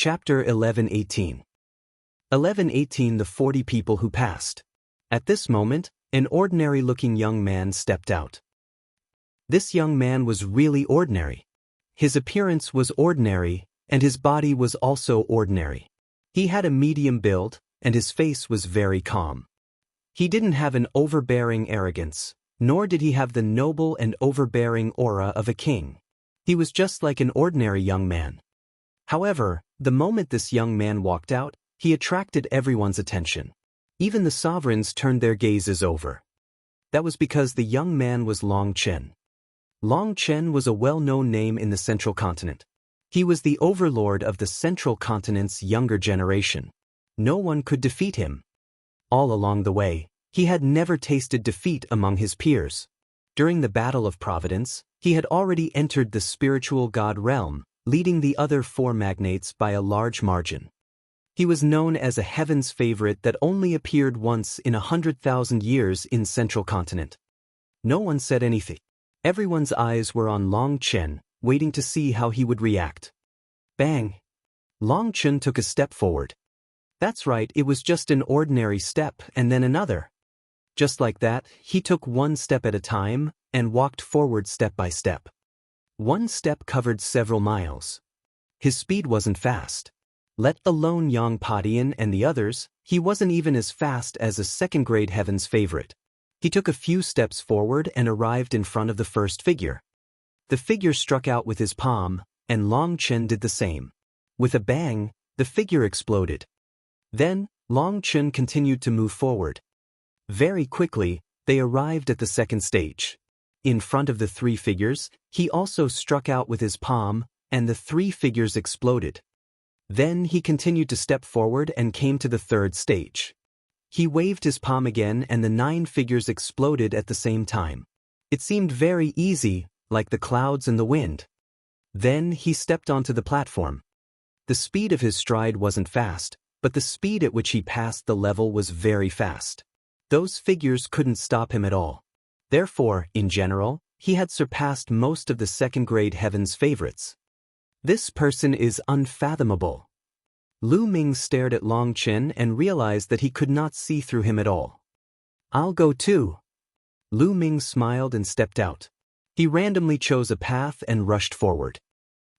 Chapter 1118. 1118 The 40 People Who Passed. At this moment, an ordinary-looking young man stepped out. This young man was really ordinary. His appearance was ordinary, and his body was also ordinary. He had a medium build, and his face was very calm. He didn't have an overbearing arrogance, nor did he have the noble and overbearing aura of a king. He was just like an ordinary young man. However, the moment this young man walked out, he attracted everyone's attention. Even the sovereigns turned their gazes over. That was because the young man was Long Chen. Long Chen was a well-known name in the Central Continent. He was the overlord of the Central Continent's younger generation. No one could defeat him. All along the way, he had never tasted defeat among his peers. During the Battle of Providence, he had already entered the spiritual god realm, leading the other four magnates by a large margin. He was known as a heaven's favorite that only appeared once in 100,000 years in Central Continent. No one said anything. Everyone's eyes were on Long Chen, waiting to see how he would react. Bang! Long Chen took a step forward. That's right, it was just an ordinary step and then another. Just like that, he took one step at a time and walked forward step by step. One step covered several miles. His speed wasn't fast. Let alone Yang Padian and the others, he wasn't even as fast as a second-grade heaven's favorite. He took a few steps forward and arrived in front of the first figure. The figure struck out with his palm, and Long Chen did the same. With a bang, the figure exploded. Then, Long Chen continued to move forward. Very quickly, they arrived at the second stage. In front of the three figures, he also struck out with his palm, and the three figures exploded. Then he continued to step forward and came to the third stage. He waved his palm again and the 9 figures exploded at the same time. It seemed very easy, like the clouds and the wind. Then he stepped onto the platform. The speed of his stride wasn't fast, but the speed at which he passed the level was very fast. Those figures couldn't stop him at all. Therefore, in general, he had surpassed most of the second-grade heaven's favorites. This person is unfathomable. Lu Ming stared at Long Chen and realized that he could not see through him at all. I'll go too. Lu Ming smiled and stepped out. He randomly chose a path and rushed forward.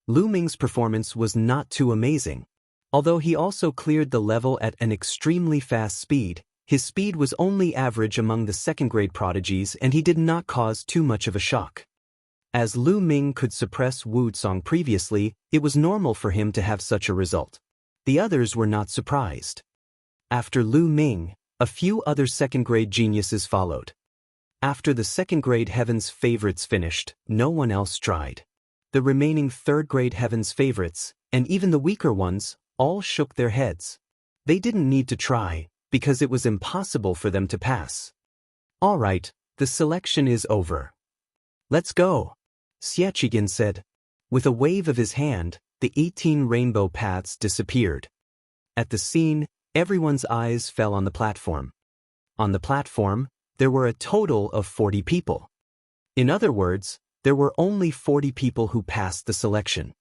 Lu Ming's performance was not too amazing. Although he also cleared the level at an extremely fast speed, his speed was only average among the second-grade prodigies and he did not cause too much of a shock. As Lu Ming could suppress Wu Song previously, it was normal for him to have such a result. The others were not surprised. After Lu Ming, a few other second-grade geniuses followed. After the second-grade heaven's favorites finished, no one else tried. The remaining third-grade heaven's favorites, and even the weaker ones, all shook their heads. They didn't need to try, because it was impossible for them to pass. All right, the selection is over. Let's go, Xiaoqigin said. With a wave of his hand, the 18 rainbow paths disappeared. At the scene, everyone's eyes fell on the platform. On the platform, there were a total of 40 people. In other words, there were only 40 people who passed the selection.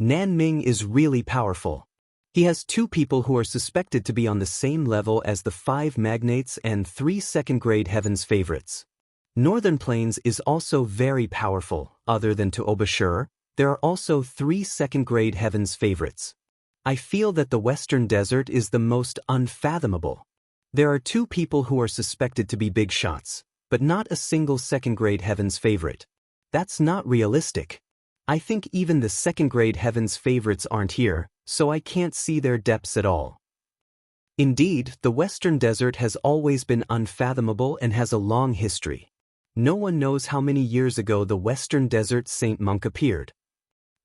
Nanming is really powerful. He has 2 people who are suspected to be on the same level as the 5 magnates and 3 second-grade heaven's favorites. Northern Plains is also very powerful. Other than to Obashur, there are also 3 second-grade heaven's favorites. I feel that the Western Desert is the most unfathomable. There are 2 people who are suspected to be big shots, but not a single second-grade heaven's favorite. That's not realistic. I think even the second-grade heaven's favorites aren't here, so I can't see their depths at all. Indeed, the Western Desert has always been unfathomable and has a long history. No one knows how many years ago the Western Desert Saint Monk appeared.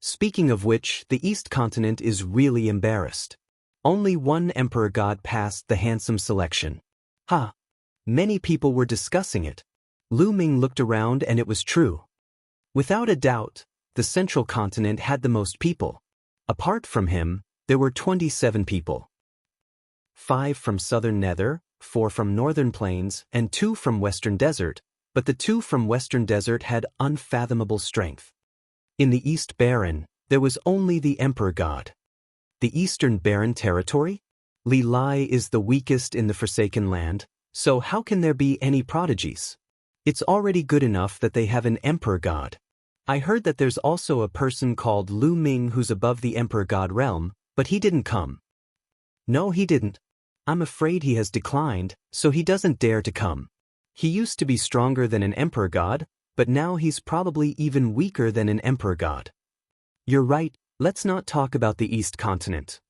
Speaking of which, the East Continent is really embarrassed. Only one Emperor God passed the handsome selection. Ha! Many people were discussing it. Lu Ming looked around and it was true. Without a doubt, the Central Continent had the most people. Apart from him, there were 27 people. 5 from Southern Nether, 4 from Northern Plains, and 2 from Western Desert, but the 2 from Western Desert had unfathomable strength. In the East Baron, there was only the Emperor God. The Eastern Barren Territory? Li Lai is the weakest in the Forsaken Land, so how can there be any prodigies? It's already good enough that they have an emperor god. I heard that there's also a person called Lu Ming who's above the emperor god realm, but he didn't come. No, he didn't. I'm afraid he has declined, so he doesn't dare to come. He used to be stronger than an emperor god, but now he's probably even weaker than an emperor god. You're right, let's not talk about the East Continent.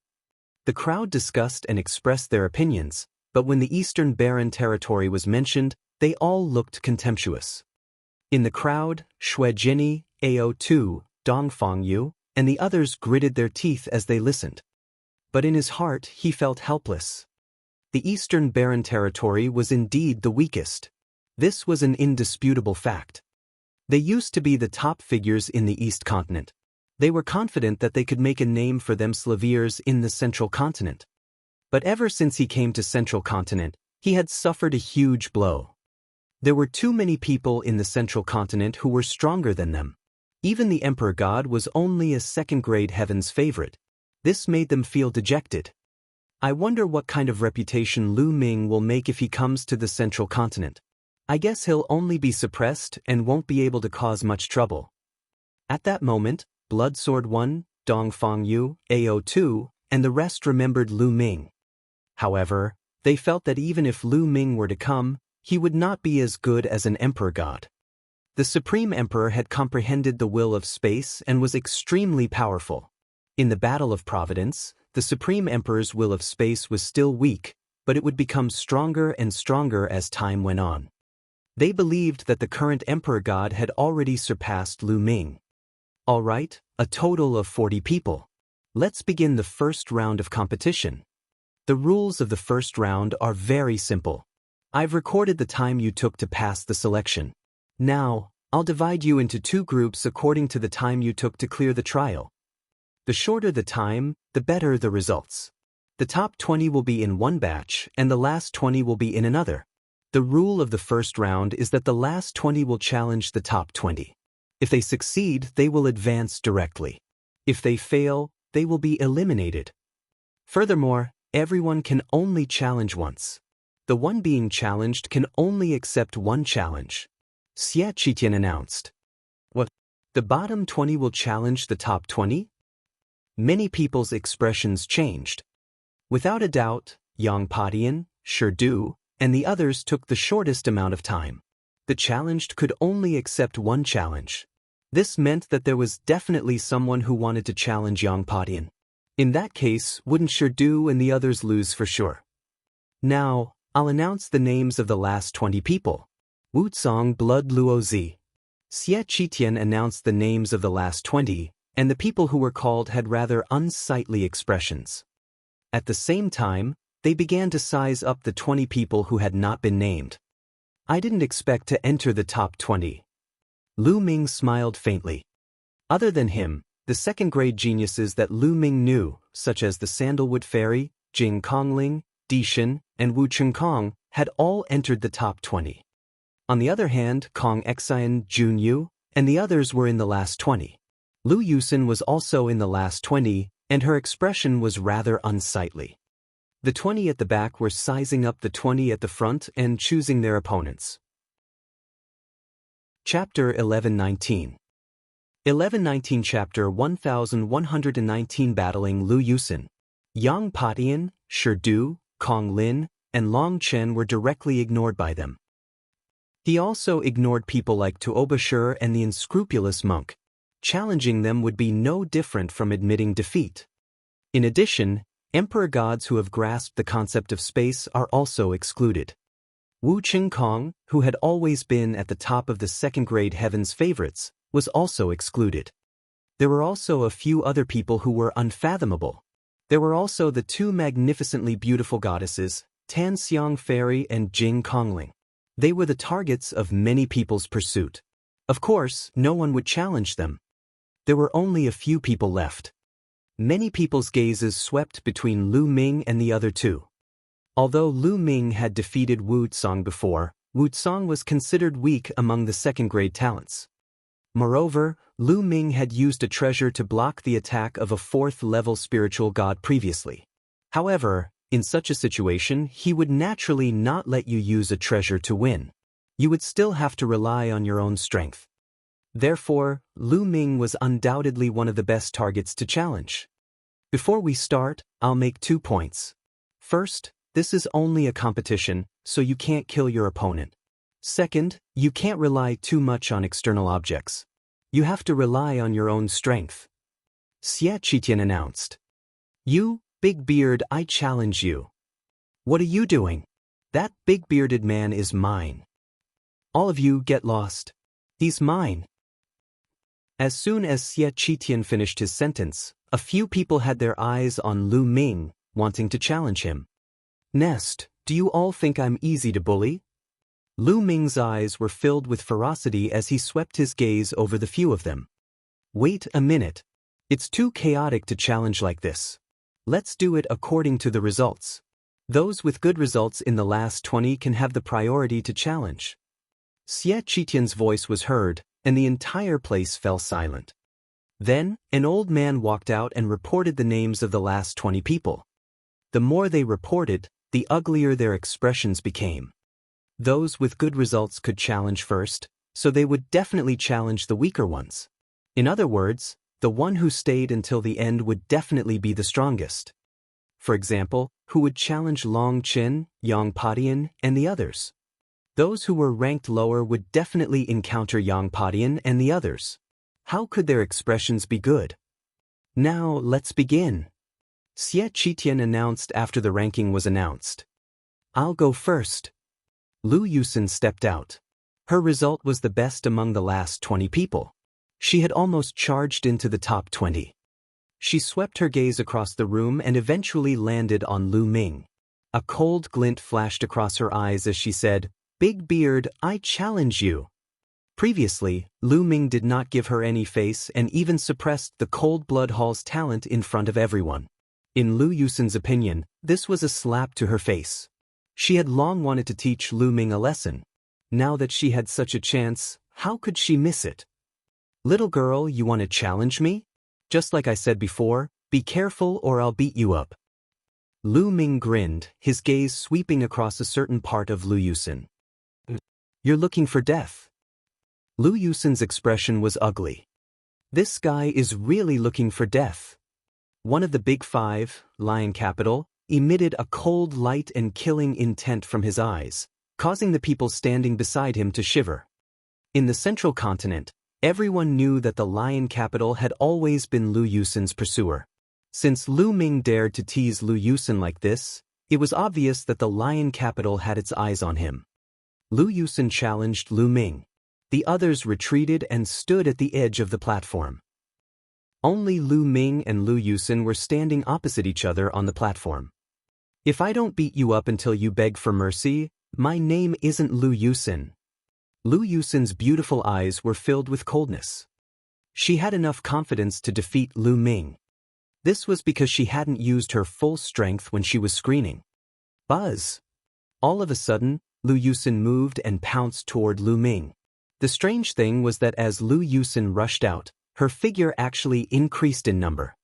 The crowd discussed and expressed their opinions, but when the Eastern Barren Territory was mentioned, they all looked contemptuous. In the crowd, Xue Jinyi, Ao2, Dongfang Yu, and the others gritted their teeth as they listened. But in his heart, he felt helpless. The Eastern Barren Territory was indeed the weakest. This was an indisputable fact. They used to be the top figures in the East Continent. They were confident that they could make a name for themselves in the Central Continent. But ever since he came to Central Continent, he had suffered a huge blow. There were too many people in the Central Continent who were stronger than them. Even the Emperor God was only a second-grade heaven's favorite. This made them feel dejected. I wonder what kind of reputation Lu Ming will make if he comes to the Central Continent. I guess he'll only be suppressed and won't be able to cause much trouble. At that moment, Bloodsword 1, Dongfang Yu, Ao2, and the rest remembered Lu Ming. However, they felt that even if Lu Ming were to come, he would not be as good as an emperor god. The Supreme Emperor had comprehended the will of space and was extremely powerful. In the Battle of Providence, the Supreme Emperor's will of space was still weak, but it would become stronger and stronger as time went on. They believed that the current emperor god had already surpassed Lu Ming. All right, a total of 40 people. Let's begin the first round of competition. The rules of the first round are very simple. I've recorded the time you took to pass the selection. Now, I'll divide you into two groups according to the time you took to clear the trial. The shorter the time, the better the results. The top 20 will be in one batch, and the last 20 will be in another. The rule of the first round is that the last 20 will challenge the top 20. If they succeed, they will advance directly. If they fail, they will be eliminated. Furthermore, everyone can only challenge once. The one being challenged can only accept one challenge. Xie Qitian announced. What? The bottom 20 will challenge the top 20? Many people's expressions changed. Without a doubt, Yang Padian, Shirdu, and the others took the shortest amount of time. The challenged could only accept one challenge. This meant that there was definitely someone who wanted to challenge Yang Padian. In that case, wouldn't Shirdu and the others lose for sure? Now, I'll announce the names of the last 20 people. Wucong Blood Luo Zi. Xie Qitian announced the names of the last 20, and the people who were called had rather unsightly expressions. At the same time, they began to size up the 20 people who had not been named. I didn't expect to enter the top 20. Lu Ming smiled faintly. Other than him, the second-grade geniuses that Lu Ming knew, such as the Sandalwood Fairy, Jing Kongling, Dishin, and Wu Chengkong, had all entered the top 20. On the other hand, Kong Xian, Jun Yu, and the others were in the last 20. Lu Yusin was also in the last 20, and her expression was rather unsightly. The 20 at the back were sizing up the 20 at the front and choosing their opponents. Chapter 1119. 1119 Chapter 1119 Battling Lu Yusin. Yang Padian, Shirdu, Kong Lin, and Long Chen were directly ignored by them. He also ignored people like Tuobashir and the unscrupulous monk. Challenging them would be no different from admitting defeat. In addition, emperor gods who have grasped the concept of space are also excluded. Wu Chengkong, who had always been at the top of the second-grade heaven's favorites, was also excluded. There were also a few other people who were unfathomable. There were also the two magnificently beautiful goddesses, Tan Xiang Fairy and Jing Kongling. They were the targets of many people's pursuit. Of course, no one would challenge them. There were only a few people left. Many people's gazes swept between Lu Ming and the other two. Although Lu Ming had defeated Wu Cong before, Wu Cong was considered weak among the second-grade talents. Moreover, Lu Ming had used a treasure to block the attack of a fourth-level spiritual god previously. However, in such a situation, he would naturally not let you use a treasure to win. You would still have to rely on your own strength. Therefore, Lu Ming was undoubtedly one of the best targets to challenge. Before we start, I'll make 2 points. First, this is only a competition, so you can't kill your opponent. Second, you can't rely too much on external objects. You have to rely on your own strength. Xianxia announced. You, Big Beard, I challenge you. What are you doing? That big-bearded man is mine. All of you get lost. He's mine. As soon as Xianxia finished his sentence, a few people had their eyes on Lu Ming, wanting to challenge him. Nest, do you all think I'm easy to bully? Lu Ming's eyes were filled with ferocity as he swept his gaze over the few of them. Wait a minute. It's too chaotic to challenge like this. Let's do it according to the results. Those with good results in the last 20 can have the priority to challenge. Xianxia's voice was heard, and the entire place fell silent. Then, an old man walked out and reported the names of the last 20 people. The more they reported, the uglier their expressions became. Those with good results could challenge first, so they would definitely challenge the weaker ones. In other words, the one who stayed until the end would definitely be the strongest. For example, who would challenge Longtime, Yang and the others? Those who were ranked lower would definitely encounter Yang and the others. How could their expressions be good? Now, let's begin. Xianxia announced after the ranking was announced. I'll go first. Lu Yusin stepped out. Her result was the best among the last 20 people. She had almost charged into the top 20. She swept her gaze across the room and eventually landed on Lu Ming. A cold glint flashed across her eyes as she said, Big Beard, I challenge you. Previously, Lu Ming did not give her any face and even suppressed the Cold Blood Hall's talent in front of everyone. In Lu Yusin's opinion, this was a slap to her face. She had long wanted to teach Lu Ming a lesson. Now that she had such a chance, how could she miss it? Little girl, you want to challenge me? Just like I said before, be careful or I'll beat you up. Lu Ming grinned, his gaze sweeping across a certain part of Lu Yusin. You're looking for death. Lu Yusin's expression was ugly. This guy is really looking for death. One of the big 5, Lion Capital, emitted a cold light and killing intent from his eyes, causing the people standing beside him to shiver. In the central continent, everyone knew that the Lion Capital had always been Lu Yusin's pursuer. Since Lu Ming dared to tease Lu Yusin like this, it was obvious that the Lion Capital had its eyes on him. Lu Yusin challenged Lu Ming. The others retreated and stood at the edge of the platform. Only Lu Ming and Lu Yusin were standing opposite each other on the platform. If I don't beat you up until you beg for mercy, my name isn't Lu Yusin. Lu Yusin's beautiful eyes were filled with coldness. She had enough confidence to defeat Lu Ming. This was because she hadn't used her full strength when she was screening. Buzz! All of a sudden, Lu Yusin moved and pounced toward Lu Ming. The strange thing was that as Lu Yusin rushed out, her figure actually increased in number.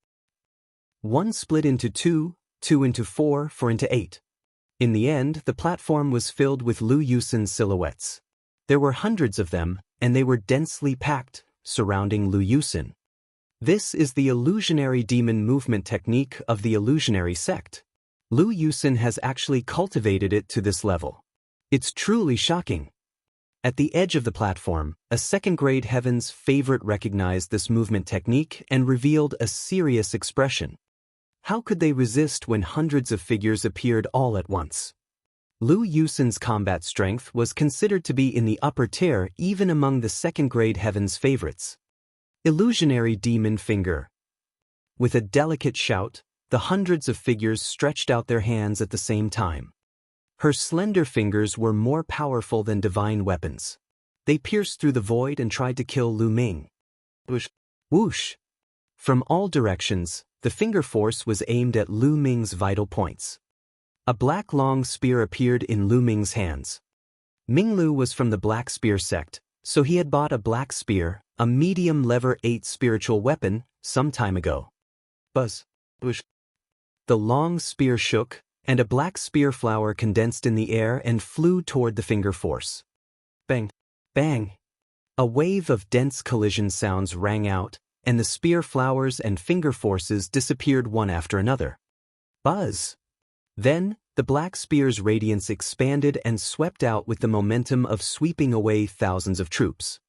1 split into 2, 2 into 4, 4 into 8. In the end, the platform was filled with Lu Yusin's silhouettes. There were hundreds of them, and they were densely packed, surrounding Lu Yusin. This is the illusionary demon movement technique of the illusionary sect. Lu Yusin has actually cultivated it to this level. It's truly shocking. At the edge of the platform, a second-grade Heaven's favorite recognized this movement technique and revealed a serious expression. How could they resist when hundreds of figures appeared all at once? Lu Yusin's combat strength was considered to be in the upper tier even among the second-grade Heaven's favorites. Illusionary Demon Finger. With a delicate shout, the hundreds of figures stretched out their hands at the same time. Her slender fingers were more powerful than divine weapons. They pierced through the void and tried to kill Lu Ming. Whoosh! Whoosh! From all directions, the finger force was aimed at Lu Ming's vital points. A black long spear appeared in Lu Ming's hands. Minglu was from the Black Spear sect, so he had bought a black spear, a medium lever 8 spiritual weapon, some time ago. Buzz. Bush. The long spear shook, and a black spear flower condensed in the air and flew toward the finger force. Bang. Bang. A wave of dense collision sounds rang out, and the spear flowers and finger forces disappeared one after another. Buzz. Then, the black spear's radiance expanded and swept out with the momentum of sweeping away thousands of troops.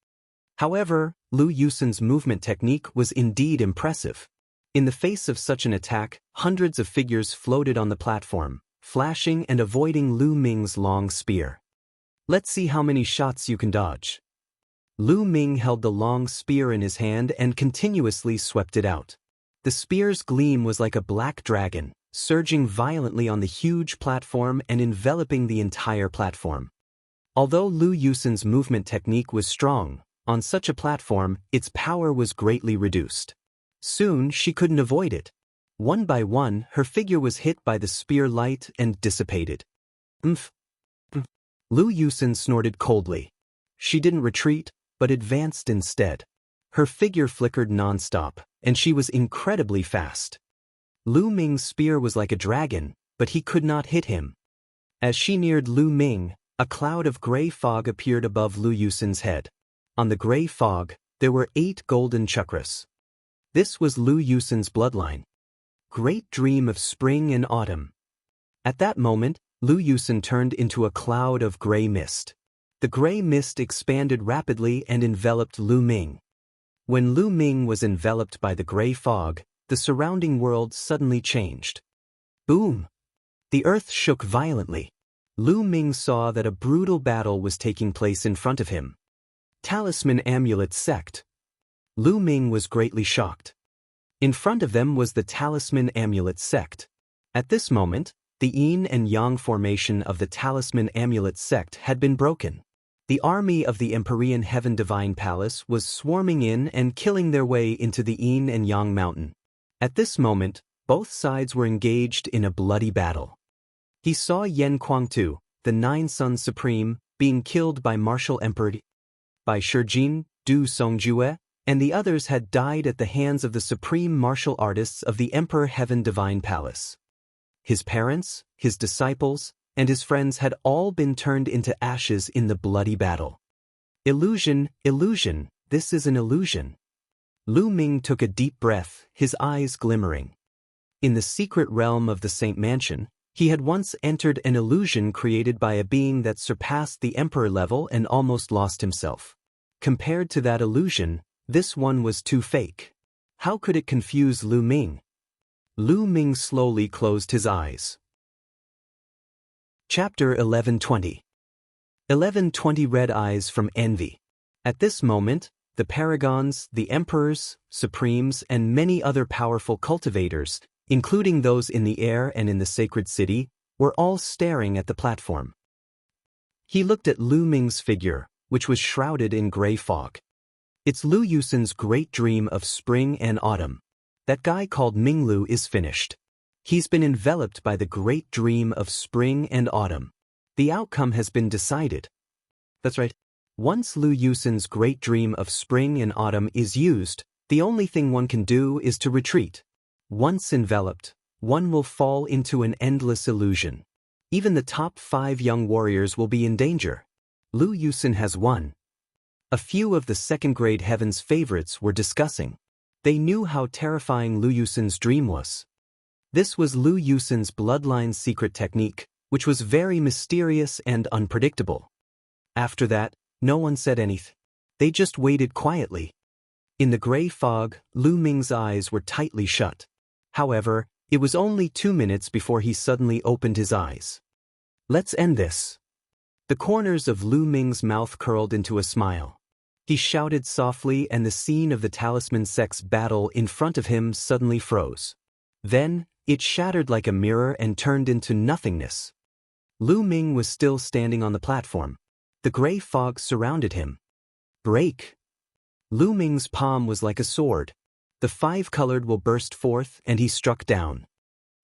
However, Lu Yusen's movement technique was indeed impressive. In the face of such an attack, hundreds of figures floated on the platform, flashing and avoiding Lu Ming's long spear. Let's see how many shots you can dodge. Lu Ming held the long spear in his hand and continuously swept it out. The spear's gleam was like a black dragon, surging violently on the huge platform and enveloping the entire platform. Although Lu Yusen's movement technique was strong, on such a platform, its power was greatly reduced. Soon she couldn't avoid it. One by one, her figure was hit by the spear light and dissipated. Umph. Lu Yusen snorted coldly. She didn't retreat, but advanced instead. Her figure flickered non-stop, and she was incredibly fast. Lu Ming's spear was like a dragon, but he could not hit him. As she neared Lu Ming, a cloud of gray fog appeared above Lu Yusen's head. On the gray fog, there were 8 golden chakras. This was Lu Yusen's bloodline. Great dream of spring and autumn. At that moment, Lu Yusen turned into a cloud of gray mist. The gray mist expanded rapidly and enveloped Lu Ming. When Lu Ming was enveloped by the gray fog, the surrounding world suddenly changed. Boom! The earth shook violently. Lu Ming saw that a brutal battle was taking place in front of him. Talisman Amulet Sect. Lu Ming was greatly shocked. In front of them was the Talisman Amulet Sect. At this moment, the yin and yang formation of the Talisman Amulet Sect had been broken. The army of the Empyrean Heaven Divine Palace was swarming in and killing their way into the yin and yang mountain. At this moment, both sides were engaged in a bloody battle. He saw Yen Kuangtu, the 9 Sons Supreme, being killed by Martial Emperor by Shijin, Du Songjue, and the others had died at the hands of the supreme martial artists of the Emperor Heaven Divine Palace. His parents, his disciples, and his friends had all been turned into ashes in the bloody battle. Illusion, illusion, this is an illusion. Lu Ming took a deep breath, his eyes glimmering. In the secret realm of the Saint Mansion, he had once entered an illusion created by a being that surpassed the emperor level and almost lost himself. Compared to that illusion, this one was too fake. How could it confuse Lu Ming? Lu Ming slowly closed his eyes. Chapter 1120. 1120 Red Eyes from Envy. At this moment, the paragons, the emperors, supremes, and many other powerful cultivators, including those in the air and in the sacred city, were all staring at the platform. He looked at Lu Ming's figure, which was shrouded in gray fog. It's Lu Yusen's great dream of spring and autumn. That guy called Minglu is finished. He's been enveloped by the great dream of spring and autumn. The outcome has been decided. That's right. Once Lu Yusen's great dream of spring and autumn is used, the only thing one can do is to retreat. Once enveloped, one will fall into an endless illusion. Even the top 5 young warriors will be in danger. Lu Yusen has won. A few of the second-grade Heaven's favorites were discussing. They knew how terrifying Lu Yusen's dream was. This was Lu Yusen's bloodline's secret technique, which was very mysterious and unpredictable. After that, no one said anything. They just waited quietly. In the gray fog, Lu Ming's eyes were tightly shut. However, it was only 2 minutes before he suddenly opened his eyes. Let's end this. The corners of Lu Ming's mouth curled into a smile. He shouted softly, and the scene of the Talisman Sect's battle in front of him suddenly froze. Then, it shattered like a mirror and turned into nothingness. Lu Ming was still standing on the platform. The gray fog surrounded him. Break! Lu Ming's palm was like a sword. The 5-colored will burst forth, and he struck down.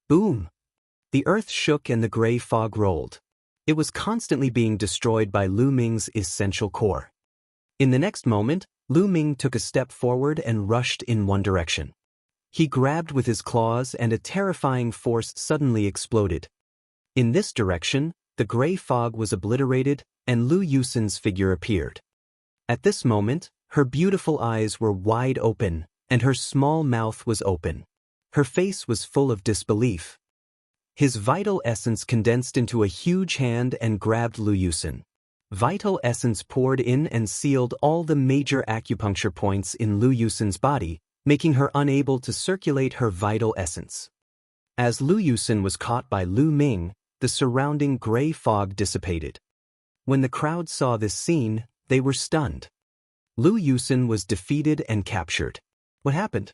Boom! The earth shook and the gray fog rolled. It was constantly being destroyed by Lu Ming's essential core. In the next moment, Lu Ming took a step forward and rushed in one direction. He grabbed with his claws and a terrifying force suddenly exploded. In this direction, the gray fog was obliterated and Lu Yusin's figure appeared. At this moment, her beautiful eyes were wide open and her small mouth was open. Her face was full of disbelief. His vital essence condensed into a huge hand and grabbed Lu Yusin. Vital essence poured in and sealed all the major acupuncture points in Lu Yusin's body, making her unable to circulate her vital essence. As Lu Yusin was caught by Lu Ming, the surrounding gray fog dissipated. When the crowd saw this scene, they were stunned. Lu Yusin was defeated and captured. What happened?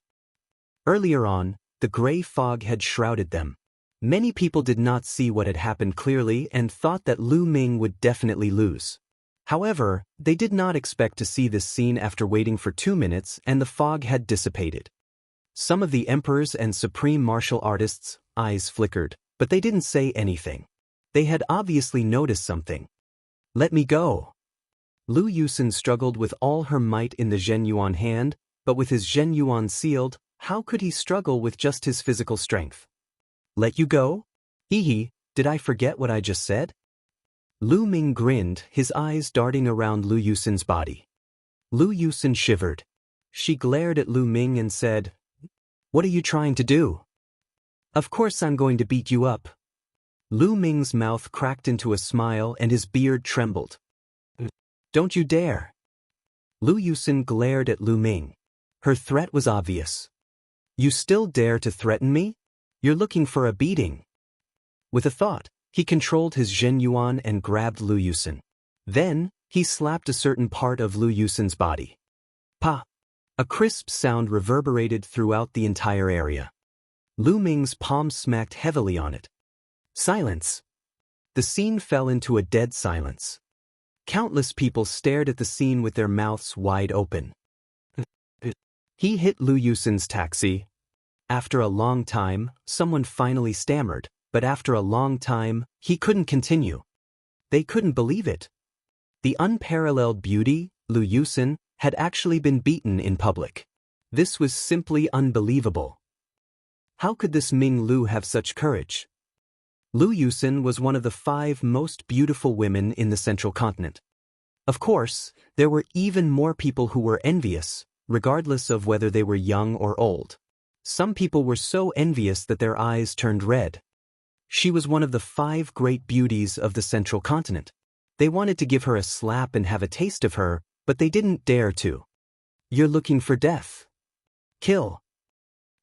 Earlier on, the gray fog had shrouded them. Many people did not see what had happened clearly and thought that Lu Ming would definitely lose. However, they did not expect to see this scene after waiting for 2 minutes and the fog had dissipated. Some of the emperors and supreme martial artists' eyes flickered, but they didn't say anything. They had obviously noticed something. "Let me go." Lu Yusin struggled with all her might in the Zhenyuan hand, but with his Zhenyuan sealed, how could he struggle with just his physical strength? "Let you go? Hehe, did I forget what I just said?" Lu Ming grinned, his eyes darting around Lu Yusin's body. Lu Yusin shivered. She glared at Lu Ming and said, "What are you trying to do?" "Of course I'm going to beat you up." Lu Ming's mouth cracked into a smile and his beard trembled. "Don't you dare." Lu Yusin glared at Lu Ming. Her threat was obvious. "You still dare to threaten me? You're looking for a beating." With a thought, he controlled his Zhenyuan and grabbed Lu Yusin. Then, he slapped a certain part of Lu Yusin's body. Pa! A crisp sound reverberated throughout the entire area. Lu Ming's palm smacked heavily on it. Silence! The scene fell into a dead silence. Countless people stared at the scene with their mouths wide open. He hit Lu Yusin's taxi. After a long time, someone finally stammered, but after a long time, he couldn't continue. They couldn't believe it. The unparalleled beauty, Lu Yusin, had actually been beaten in public. This was simply unbelievable. How could this Ming Lu have such courage? Lu Yusin was one of the 5 most beautiful women in the central continent. Of course, there were even more people who were envious, regardless of whether they were young or old. Some people were so envious that their eyes turned red. She was one of the 5 great beauties of the central continent. They wanted to give her a slap and have a taste of her, but they didn't dare to. "You're looking for death. Kill."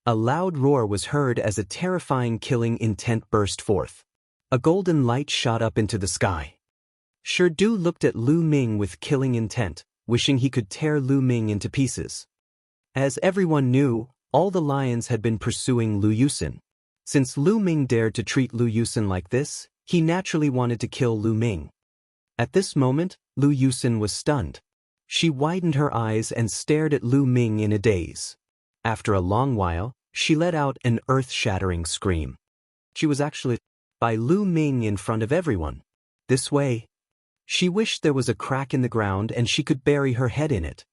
A loud roar was heard as a terrifying killing intent burst forth. A golden light shot up into the sky. Shirdu looked at Lu Ming with killing intent, wishing he could tear Lu Ming into pieces. As everyone knew, all the lions had been pursuing Lu Yusin. Since Lu Ming dared to treat Lu Yusin like this, he naturally wanted to kill Lu Ming. At this moment, Lu Yusin was stunned. She widened her eyes and stared at Lu Ming in a daze. After a long while, she let out an earth-shattering scream. She was actually by Lu Ming in front of everyone. This way. She wished there was a crack in the ground and she could bury her head in it.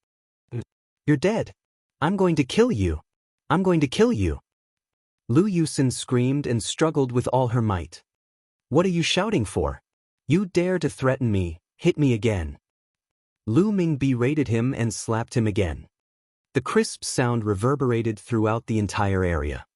"You're dead. I'm going to kill you. I'm going to kill you." Lu Yusin screamed and struggled with all her might. "What are you shouting for? You dare to threaten me, hit me again." Lu Ming berated him and slapped him again. The crisp sound reverberated throughout the entire area.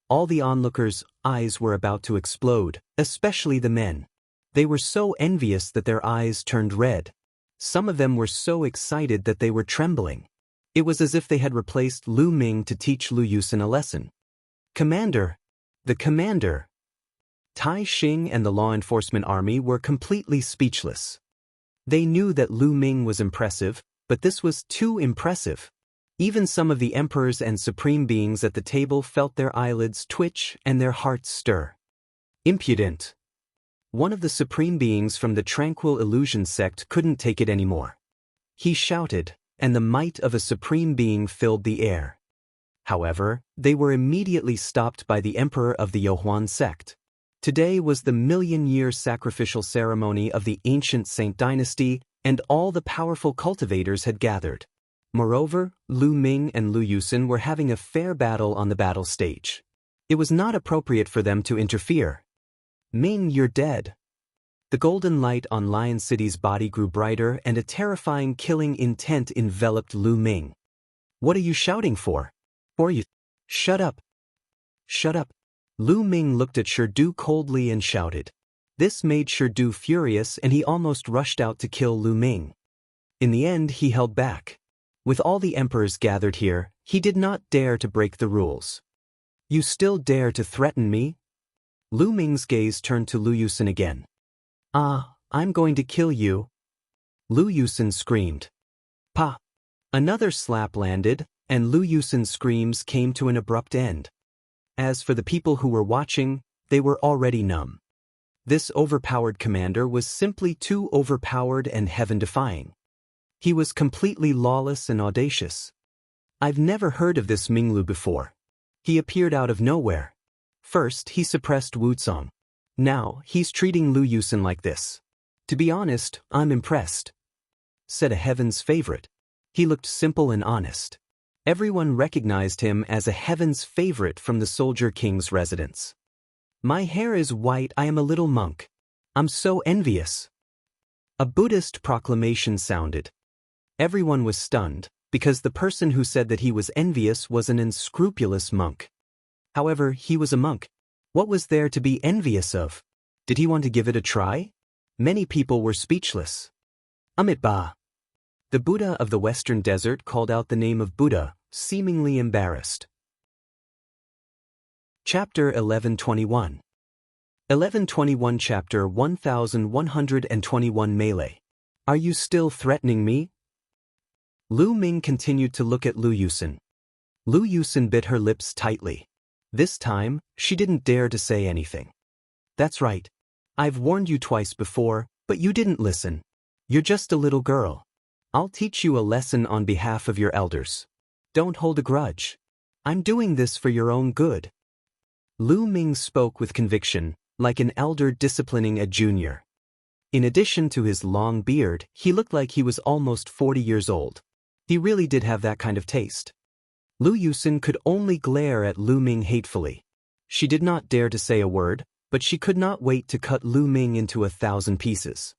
All the onlookers' eyes were about to explode, especially the men. They were so envious that their eyes turned red. Some of them were so excited that they were trembling. It was as if they had replaced Lu Ming to teach Lu Yusin a lesson. "Commander! The commander!" Tai Xing and the law enforcement army were completely speechless. They knew that Lu Ming was impressive, but this was too impressive. Even some of the emperors and supreme beings at the table felt their eyelids twitch and their hearts stir. "Impudent!" One of the supreme beings from the Tranquil Illusion sect couldn't take it anymore. He shouted, and the might of a supreme being filled the air. However, they were immediately stopped by the emperor of the Yohuan sect. Today was the million-year sacrificial ceremony of the ancient Saint dynasty, and all the powerful cultivators had gathered. Moreover, Lu Ming and Lu Yusin were having a fair battle on the battle stage. It was not appropriate for them to interfere. Ming, you're dead. The golden light on Lion City's body grew brighter and a terrifying killing intent enveloped Lu Ming. What are you shouting for? For you? Shut up. Shut up. Lu Ming looked at Shirdu coldly and shouted. This made Shirdu furious and he almost rushed out to kill Lu Ming. In the end, he held back. With all the emperors gathered here, he did not dare to break the rules. You still dare to threaten me? Lu Ming's gaze turned to Lu Yusin again. I'm going to kill you. Lu Yusin screamed. Pa! Another slap landed, and Lu Yusin's screams came to an abrupt end. As for the people who were watching, they were already numb. This overpowered commander was simply too overpowered and heaven-defying. He was completely lawless and audacious. I've never heard of this Minglu before. He appeared out of nowhere. First, he suppressed Wuzong. Now, he's treating Lu Yusin like this. To be honest, I'm impressed. Said a heaven's favorite. He looked simple and honest. Everyone recognized him as a heaven's favorite from the Soldier King's residence. My hair is white, I am a little monk. I'm so envious. A Buddhist proclamation sounded. Everyone was stunned, because the person who said that he was envious was an unscrupulous monk. However, he was a monk. What was there to be envious of? Did he want to give it a try? Many people were speechless. Amitabha. The Buddha of the Western Desert called out the name of Buddha, seemingly embarrassed. Chapter 1121. 1121 Chapter 1121 Melee. Are you still threatening me? Lu Ming continued to look at Lu Yusin. Lu Yusin bit her lips tightly. This time, she didn't dare to say anything. That's right. I've warned you twice before, but you didn't listen. You're just a little girl. I'll teach you a lesson on behalf of your elders. Don't hold a grudge. I'm doing this for your own good. Lu Ming spoke with conviction, like an elder disciplining a junior. In addition to his long beard, he looked like he was almost 40 years old. He really did have that kind of taste. Lu Yusin could only glare at Lu Ming hatefully. She did not dare to say a word, but she could not wait to cut Lu Ming into 1,000 pieces.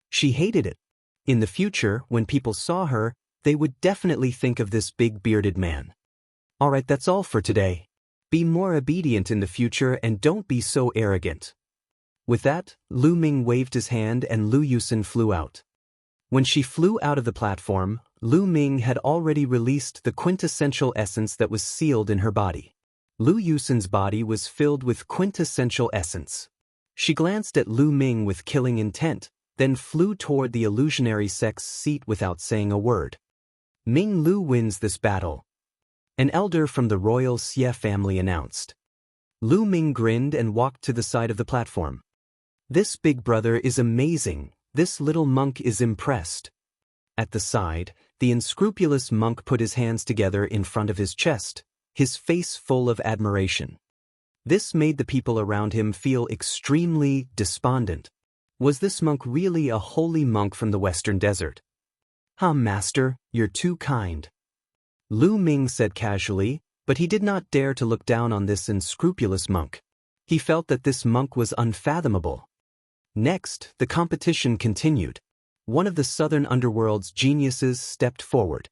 She hated it. In the future, when people saw her, they would definitely think of this big bearded man. Alright, that's all for today. Be more obedient in the future and don't be so arrogant. With that, Lu Ming waved his hand and Lu Yusin flew out. When she flew out of the platform, Lu Ming had already released the quintessential essence that was sealed in her body. Lu Yusin's body was filled with quintessential essence. She glanced at Lu Ming with killing intent, then flew toward the illusionary sect's seat without saying a word. Ming Lu wins this battle. An elder from the royal Xie family announced. Lu Ming grinned and walked to the side of the platform. This big brother is amazing. This little monk is impressed. At the side, the unscrupulous monk put his hands together in front of his chest, his face full of admiration. This made the people around him feel extremely despondent. Was this monk really a holy monk from the Western Desert? Master, you're too kind. Lu Ming said casually, but he did not dare to look down on this unscrupulous monk. He felt that this monk was unfathomable. Next, the competition continued. One of the southern underworld's geniuses stepped forward.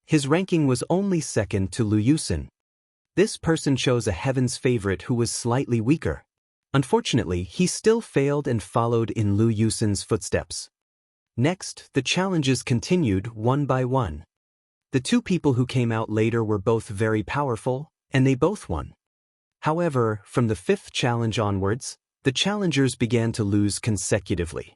His ranking was only second to Lu Yusin. This person chose a heaven's favorite who was slightly weaker. Unfortunately, he still failed and followed in Lu Yusin's footsteps. Next, the challenges continued one by one. The two people who came out later were both very powerful, and they both won. However, from the fifth challenge onwards, the challengers began to lose consecutively.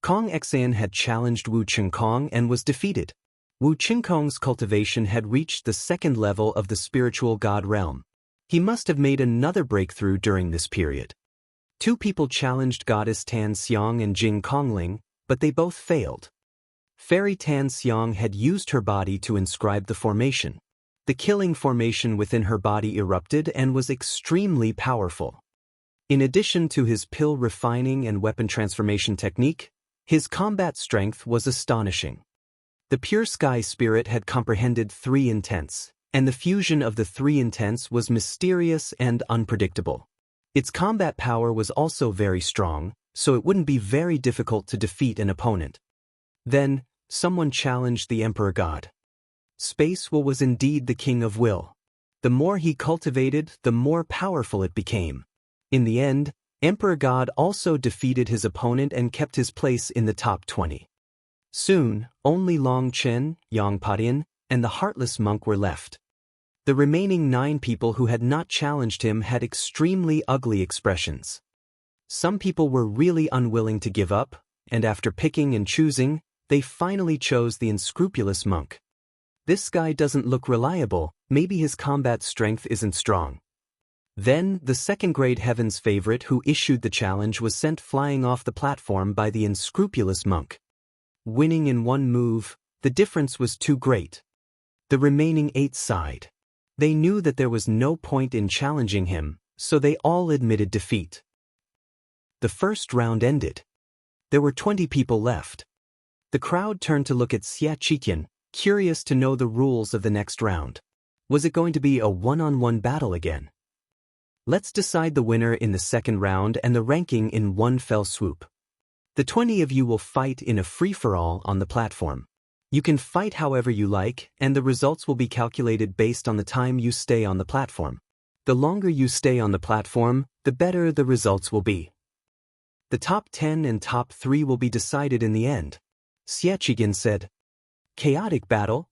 Kong Xian had challenged Wu Qingkong and was defeated. Wu Qingkong's cultivation had reached the second level of the spiritual god realm. He must have made another breakthrough during this period. Two people challenged goddess Tan Xiang and Jing Kongling, but they both failed. Fairy Tan Xiang had used her body to inscribe the formation. The killing formation within her body erupted and was extremely powerful. In addition to his pill refining and weapon transformation technique, his combat strength was astonishing. The pure sky spirit had comprehended three intents, and the fusion of the three intents was mysterious and unpredictable. Its combat power was also very strong, so it wouldn't be very difficult to defeat an opponent. Then, someone challenged the Emperor God. Space Will was indeed the king of will. The more he cultivated, the more powerful it became. In the end, Emperor God also defeated his opponent and kept his place in the top 20. Soon, only Longchen, Yangpadian, and the heartless monk were left. The remaining 9 people who had not challenged him had extremely ugly expressions. Some people were really unwilling to give up, and after picking and choosing, they finally chose the unscrupulous monk. This guy doesn't look reliable, maybe his combat strength isn't strong. Then, the second-grade heaven's favorite who issued the challenge was sent flying off the platform by the unscrupulous monk. Winning in one move, the difference was too great. The remaining 8 sighed. They knew that there was no point in challenging him, so they all admitted defeat. The first round ended. There were 20 people left. The crowd turned to look at Xianxia, curious to know the rules of the next round. Was it going to be a one-on-one battle again? Let's decide the winner in the second round and the ranking in one fell swoop. The 20 of you will fight in a free-for-all on the platform. You can fight however you like, and the results will be calculated based on the time you stay on the platform. The longer you stay on the platform, the better the results will be. The top 10 and top 3 will be decided in the end. Xianxia said. Chaotic battle?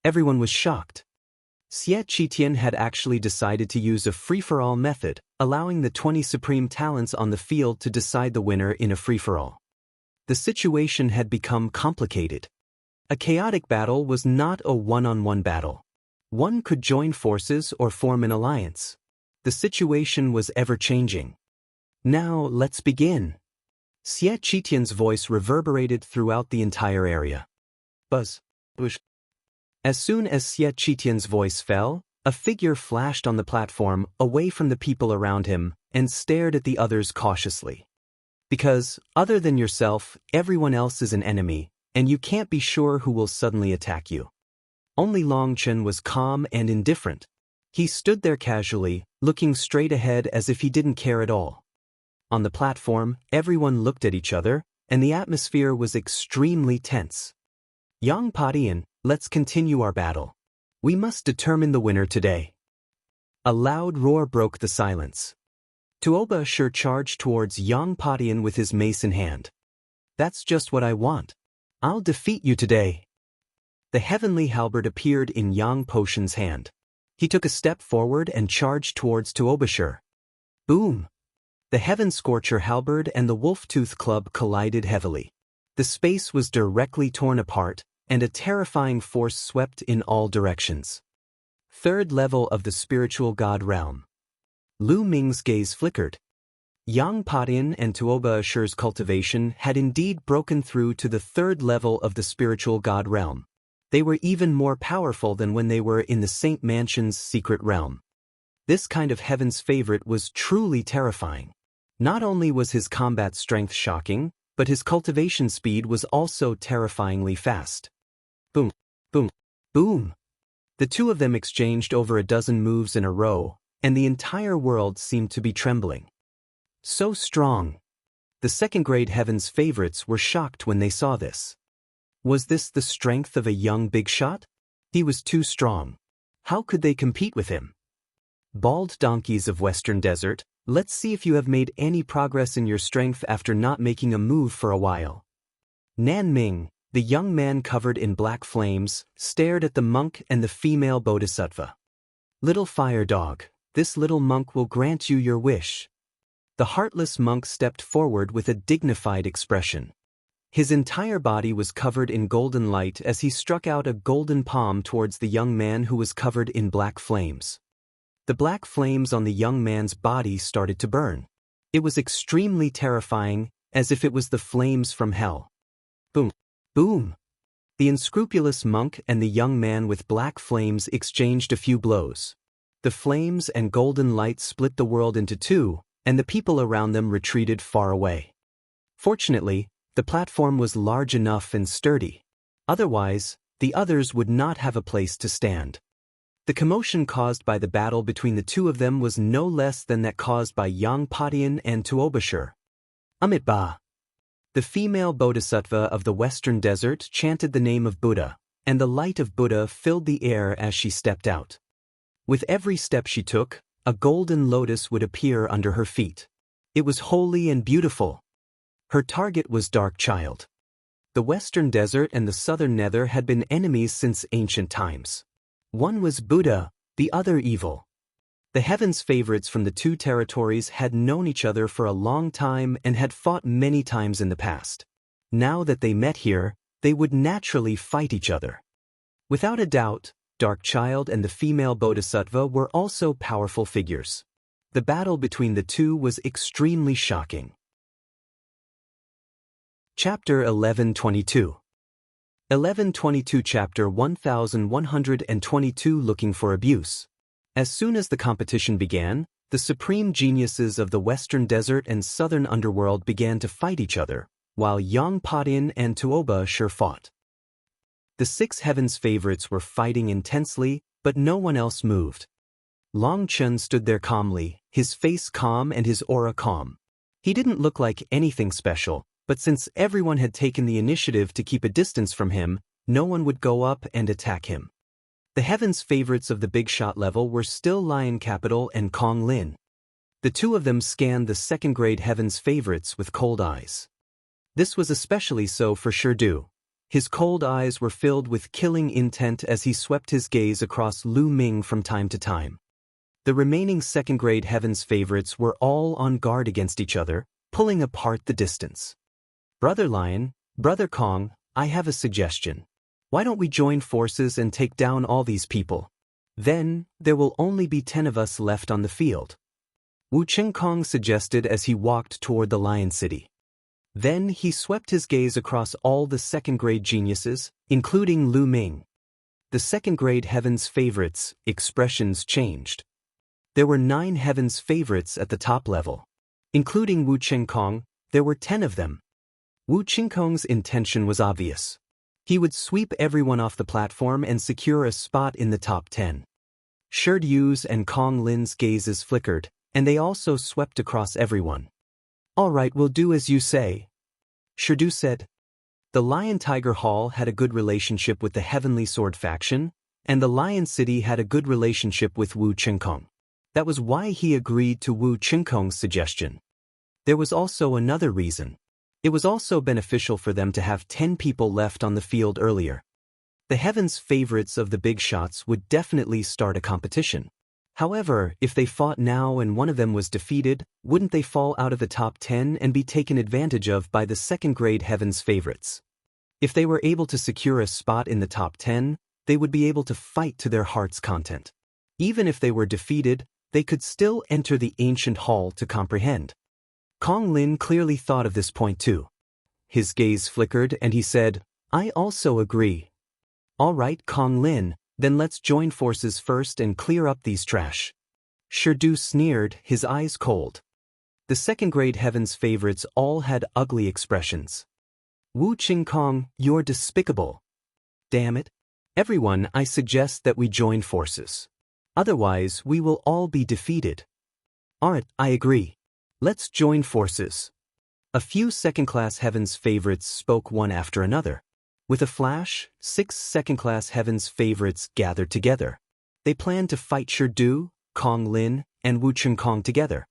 Everyone was shocked. Xianxia had actually decided to use a free-for-all method, allowing the 20 supreme talents on the field to decide the winner in a free-for-all. The situation had become complicated. A chaotic battle was not a one-on-one battle. One could join forces or form an alliance. The situation was ever-changing. Now, let's begin. Xianxia's voice reverberated throughout the entire area. Buzz. Bush. As soon as Xianxia's voice fell, a figure flashed on the platform, away from the people around him, and stared at the others cautiously. Because, other than yourself, everyone else is an enemy, and you can't be sure who will suddenly attack you. Only Longchen was calm and indifferent. He stood there casually, looking straight ahead as if he didn't care at all. On the platform, everyone looked at each other, and the atmosphere was extremely tense. Yangpadian, let's continue our battle. We must determine the winner today. A loud roar broke the silence. Tuoba Shur charged towards Yangpadian with his mace in hand. That's just what I want. I'll defeat you today. The heavenly halberd appeared in Yang Potion's hand. He took a step forward and charged towards Tuoba Shur. Boom! The Heaven Scorcher halberd and the Wolf-Tooth Club collided heavily. The space was directly torn apart, and a terrifying force swept in all directions. Third level of the spiritual god realm. Lu Ming's gaze flickered. Yangpadian and Tuoba Shur's cultivation had indeed broken through to the third level of the spiritual god realm. They were even more powerful than when they were in the Saint Mansion's secret realm. This kind of heaven's favorite was truly terrifying. Not only was his combat strength shocking, but his cultivation speed was also terrifyingly fast. Boom, boom, boom. The two of them exchanged over a dozen moves in a row, and the entire world seemed to be trembling. So strong. The second-grade heaven's favorites were shocked when they saw this. Was this the strength of a young big shot? He was too strong. How could they compete with him? Bald donkeys of Western Desert, let's see if you have made any progress in your strength after not making a move for a while. Nan Ming, the young man covered in black flames, stared at the monk and the female bodhisattva. Little fire dog, this little monk will grant you your wish. The heartless monk stepped forward with a dignified expression. His entire body was covered in golden light as he struck out a golden palm towards the young man who was covered in black flames. The black flames on the young man's body started to burn. It was extremely terrifying, as if it was the flames from hell. Boom, boom. The unscrupulous monk and the young man with black flames exchanged a few blows. The flames and golden light split the world into two, and the people around them retreated far away. Fortunately, the platform was large enough and sturdy. Otherwise, the others would not have a place to stand. The commotion caused by the battle between the two of them was no less than that caused by Yang Padian and Tuobashir. Amitabha. The female bodhisattva of the western desert chanted the name of Buddha, and the light of Buddha filled the air as she stepped out. With every step she took, a golden lotus would appear under her feet. It was holy and beautiful. Her target was Dark Child. The western desert and the southern nether had been enemies since ancient times. One was Buddha, the other evil. The heavens' favorites from the two territories had known each other for a long time and had fought many times in the past. Now that they met here, they would naturally fight each other. Without a doubt, Dark Child and the female bodhisattva were also powerful figures. The battle between the two was extremely shocking. Chapter 1122. 1122 Chapter 1122 Looking for Abuse. As soon as the competition began, the supreme geniuses of the western desert and southern underworld began to fight each other, while Yang Padian and Tuobashir fought. The six heavens' favorites were fighting intensely, but no one else moved. Longchen stood there calmly, his face calm and his aura calm. He didn't look like anything special, but since everyone had taken the initiative to keep a distance from him, no one would go up and attack him. The heavens' favorites of the big shot level were still Lion Capital and Wang Lin. The two of them scanned the second-grade heavens' favorites with cold eyes. This was especially so for Shirdu. His cold eyes were filled with killing intent as he swept his gaze across Lu Ming from time to time. The remaining second-grade heavens' favorites were all on guard against each other, pulling apart the distance. Brother Lion, Brother Kong, I have a suggestion. Why don't we join forces and take down all these people? Then, there will only be 10 of us left on the field. Wu Qingkong suggested as he walked toward the Lion City. Then he swept his gaze across all the second-grade geniuses, including Lu Ming. The second-grade heavens' favorites' expressions changed. There were 9 heavens' favorites at the top level. Including Wu Qingkong, there were 10 of them. Wu Qingkong's intention was obvious. He would sweep everyone off the platform and secure a spot in the top 10. Shirdu's and Wang Lin's gazes flickered, and they also swept across everyone. All right, we'll do as you say, Shirdu said. The Lion Tiger Hall had a good relationship with the Heavenly Sword faction, and the Lion City had a good relationship with Wu Qingkong. That was why he agreed to Wu Qingkong's suggestion. There was also another reason. It was also beneficial for them to have 10 people left on the field earlier. The heavens' favorites of the big shots would definitely start a competition. However, if they fought now and one of them was defeated, wouldn't they fall out of the top 10 and be taken advantage of by the second-grade heavens' favorites? If they were able to secure a spot in the top 10, they would be able to fight to their heart's content. Even if they were defeated, they could still enter the ancient hall to comprehend. Wang Lin clearly thought of this point too. His gaze flickered and he said, I also agree. All right, Wang Lin, then let's join forces first and clear up these trash. Shirdu sneered, his eyes cold. The second-grade heavens' favorites all had ugly expressions. Wu Qingkong, you're despicable. Damn it. Everyone, I suggest that we join forces. Otherwise, we will all be defeated. Alright, I agree. Let's join forces. A few second-class heavens' favorites spoke one after another. With a flash, 6 second-class heavens' favorites gathered together. They planned to fight Shirdu, Wang Lin, and Wu Qingkong together.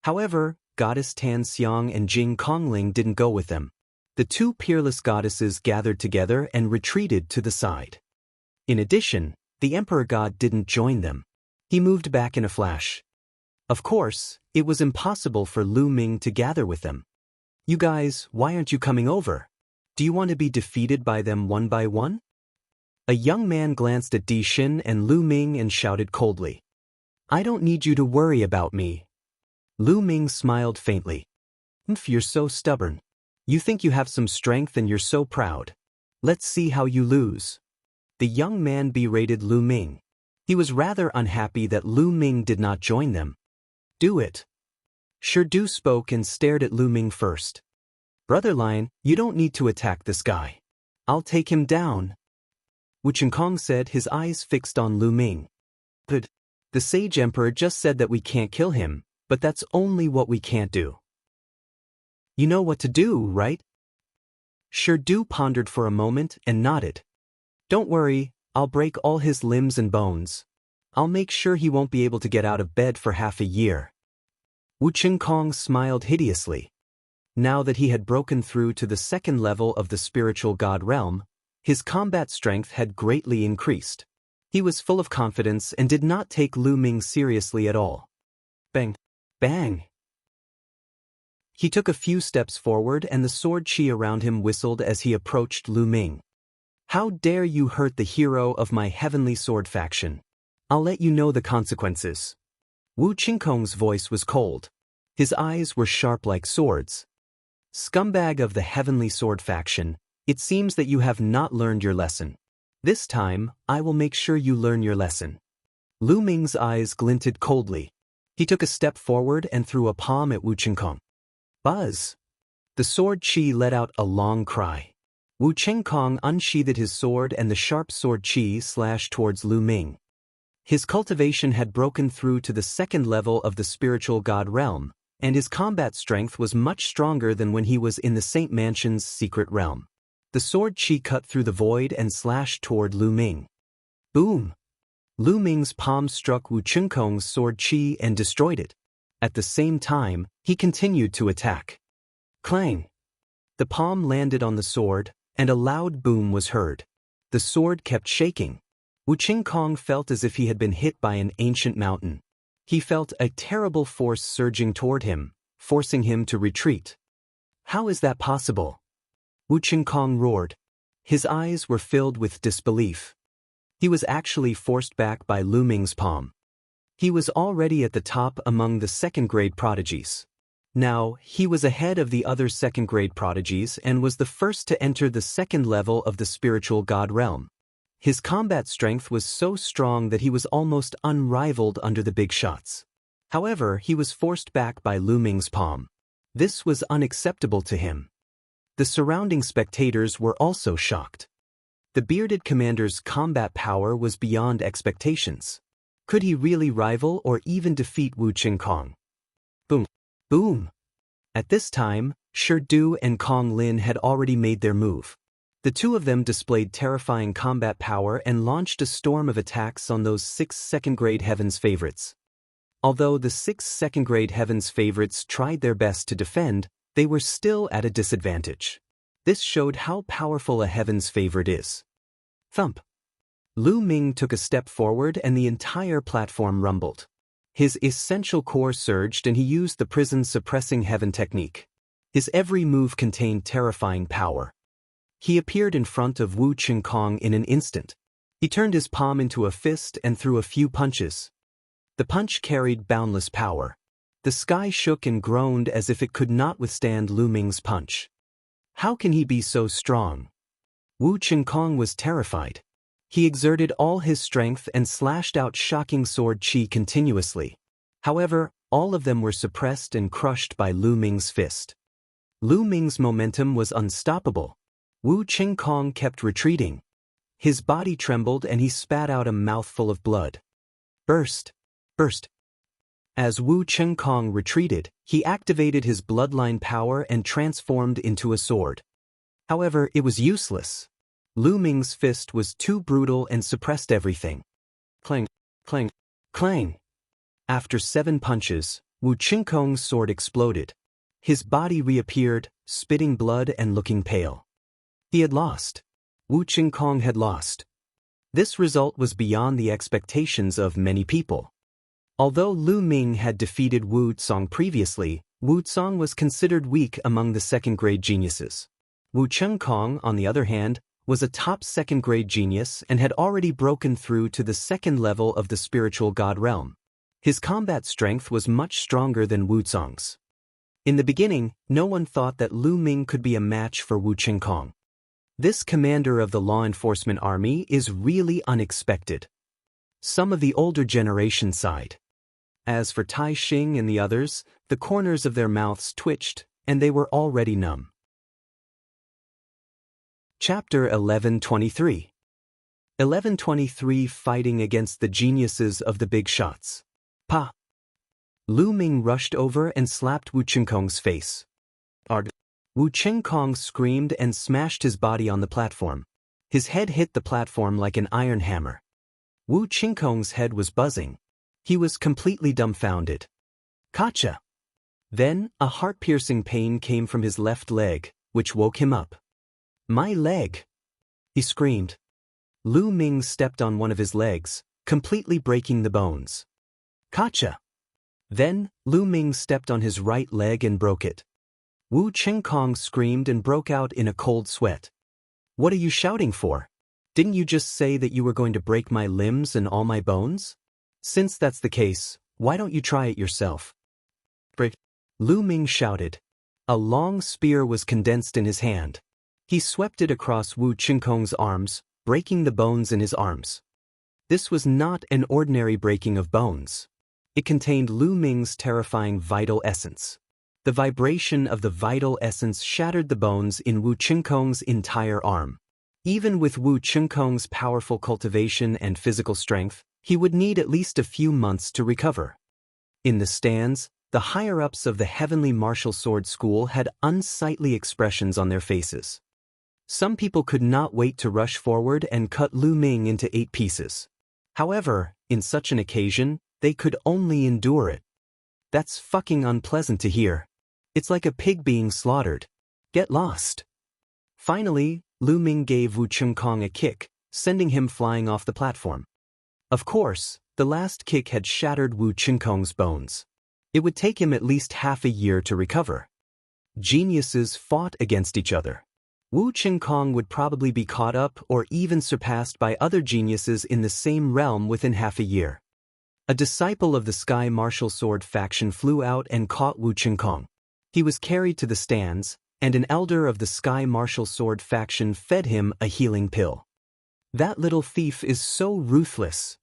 However, Goddess Tan Xiang and Jing Kongling didn't go with them. The two peerless goddesses gathered together and retreated to the side. In addition, the Emperor God didn't join them. He moved back in a flash. Of course, it was impossible for Lu Ming to gather with them. You guys, why aren't you coming over? Do you want to be defeated by them one by one? A young man glanced at Di Xin and Lu Ming and shouted coldly. I don't need you to worry about me. Lu Ming smiled faintly. You're so stubborn. You think you have some strength and you're so proud. Let's see how you lose. The young man berated Lu Ming. He was rather unhappy that Lu Ming did not join them. Do it. Shirdu spoke and stared at Lu Ming first. Brother Lion, you don't need to attack this guy. I'll take him down. Wu Qinkong said, his eyes fixed on Lu Ming. But the sage emperor just said that we can't kill him, but that's only what we can't do. You know what to do, right? Du pondered for a moment and nodded. Don't worry, I'll break all his limbs and bones. I'll make sure he won't be able to get out of bed for half a year. Wu Qinkong smiled hideously. Now that he had broken through to the second level of the spiritual god realm, his combat strength had greatly increased. He was full of confidence and did not take Lu Ming seriously at all. Bang! Bang! He took a few steps forward and the sword chi around him whistled as he approached Lu Ming. How dare you hurt the hero of my heavenly sword faction? I'll let you know the consequences. Wu Qinkong's voice was cold. His eyes were sharp like swords. Scumbag of the heavenly sword faction, it seems that you have not learned your lesson. This time, I will make sure you learn your lesson. Lu Ming's eyes glinted coldly. He took a step forward and threw a palm at Wu Qinkong. Buzz! The sword chi let out a long cry. Wu Qinkong unsheathed his sword and the sharp sword chi slashed towards Lu Ming. His cultivation had broken through to the second level of the spiritual god realm, and his combat strength was much stronger than when he was in the Saint Mansion's secret realm. The sword chi cut through the void and slashed toward Lu Ming. Boom! Lu Ming's palm struck Wu Qinkong's sword chi and destroyed it. At the same time, he continued to attack. Clang! The palm landed on the sword, and a loud boom was heard. The sword kept shaking. Wu Qinkong felt as if he had been hit by an ancient mountain. He felt a terrible force surging toward him, forcing him to retreat. How is that possible? Wu Qinkong roared. His eyes were filled with disbelief. He was actually forced back by Lu Ming's palm. He was already at the top among the second-grade prodigies. Now, he was ahead of the other second-grade prodigies and was the first to enter the second level of the spiritual god realm. His combat strength was so strong that he was almost unrivaled under the big shots. However, he was forced back by Lu Ming's palm. This was unacceptable to him. The surrounding spectators were also shocked. The bearded commander's combat power was beyond expectations. Could he really rival or even defeat Wu Qinkong? Boom! Boom! At this time, Du and Wang Lin had already made their move. The two of them displayed terrifying combat power and launched a storm of attacks on those 6 second-grade heavens favorites. Although the 6 second-grade heavens favorites tried their best to defend, they were still at a disadvantage. This showed how powerful a heavens favorite is. Thump! Lu Ming took a step forward and the entire platform rumbled. His essential core surged and he used the prison suppressing heaven technique. His every move contained terrifying power. He appeared in front of Wu Qinkong in an instant. He turned his palm into a fist and threw a few punches. The punch carried boundless power. The sky shook and groaned as if it could not withstand Lu Ming's punch. How can he be so strong? Wu Qinkong was terrified. He exerted all his strength and slashed out shocking sword chi continuously. However, all of them were suppressed and crushed by Lu Ming's fist. Lu Ming's momentum was unstoppable. Wu Qinkong kept retreating. His body trembled and he spat out a mouthful of blood. Burst! Burst! As Wu Qinkong retreated, he activated his bloodline power and transformed into a sword. However, it was useless. Lu Ming's fist was too brutal and suppressed everything. Clang! Clang! Clang! After 7 punches, Wu Qinkong's sword exploded. His body reappeared, spitting blood and looking pale. He had lost. Wu Qinkong had lost. This result was beyond the expectations of many people. Although Lu Ming had defeated Wu Zong previously, Wu Zong was considered weak among the second-grade geniuses. Wu Qinkong, on the other hand, was a top second-grade genius and had already broken through to the second level of the spiritual god realm. His combat strength was much stronger than Wu Zong's. In the beginning, no one thought that Lu Ming could be a match for Wu Qinkong. This commander of the law enforcement army is really unexpected. Some of the older generation sighed. As for Tai Xing and the others, the corners of their mouths twitched, and they were already numb. Chapter 1123. 1123 Fighting against the geniuses of the big shots. Pa! Lu Ming rushed over and slapped Wu Qingkong's face. Ard. Wu Qingkong screamed and smashed his body on the platform. His head hit the platform like an iron hammer. Wu Qingkong's head was buzzing. He was completely dumbfounded. Gotcha! Then, a heart-piercing pain came from his left leg, which woke him up. My leg! He screamed. Lu Ming stepped on one of his legs, completely breaking the bones. Gotcha! Then, Lu Ming stepped on his right leg and broke it. Wu Qingkong screamed and broke out in a cold sweat. What are you shouting for? Didn't you just say that you were going to break my limbs and all my bones? Since that's the case, why don't you try it yourself? Break! Lu Ming shouted. A long spear was condensed in his hand. He swept it across Wu Qingkong's arms, breaking the bones in his arms. This was not an ordinary breaking of bones. It contained Lu Ming's terrifying vital essence. The vibration of the vital essence shattered the bones in Wu Qingkong's entire arm. Even with Wu Qingkong's powerful cultivation and physical strength, he would need at least a few months to recover. In the stands, the higher-ups of the Heavenly Martial Sword School had unsightly expressions on their faces. Some people could not wait to rush forward and cut Lu Ming into 8 pieces. However, in such an occasion, they could only endure it. That's fucking unpleasant to hear. It's like a pig being slaughtered. Get lost. Finally, Lu Ming gave Wu Qingkong a kick, sending him flying off the platform. Of course, the last kick had shattered Wu Qingkong's bones. It would take him at least half a year to recover. Geniuses fought against each other. Wu Qingkong would probably be caught up or even surpassed by other geniuses in the same realm within half a year. A disciple of the Sky Martial Sword faction flew out and caught Wu Qingkong. He was carried to the stands, and an elder of the Sky Martial Sword faction fed him a healing pill. That little thief is so ruthless.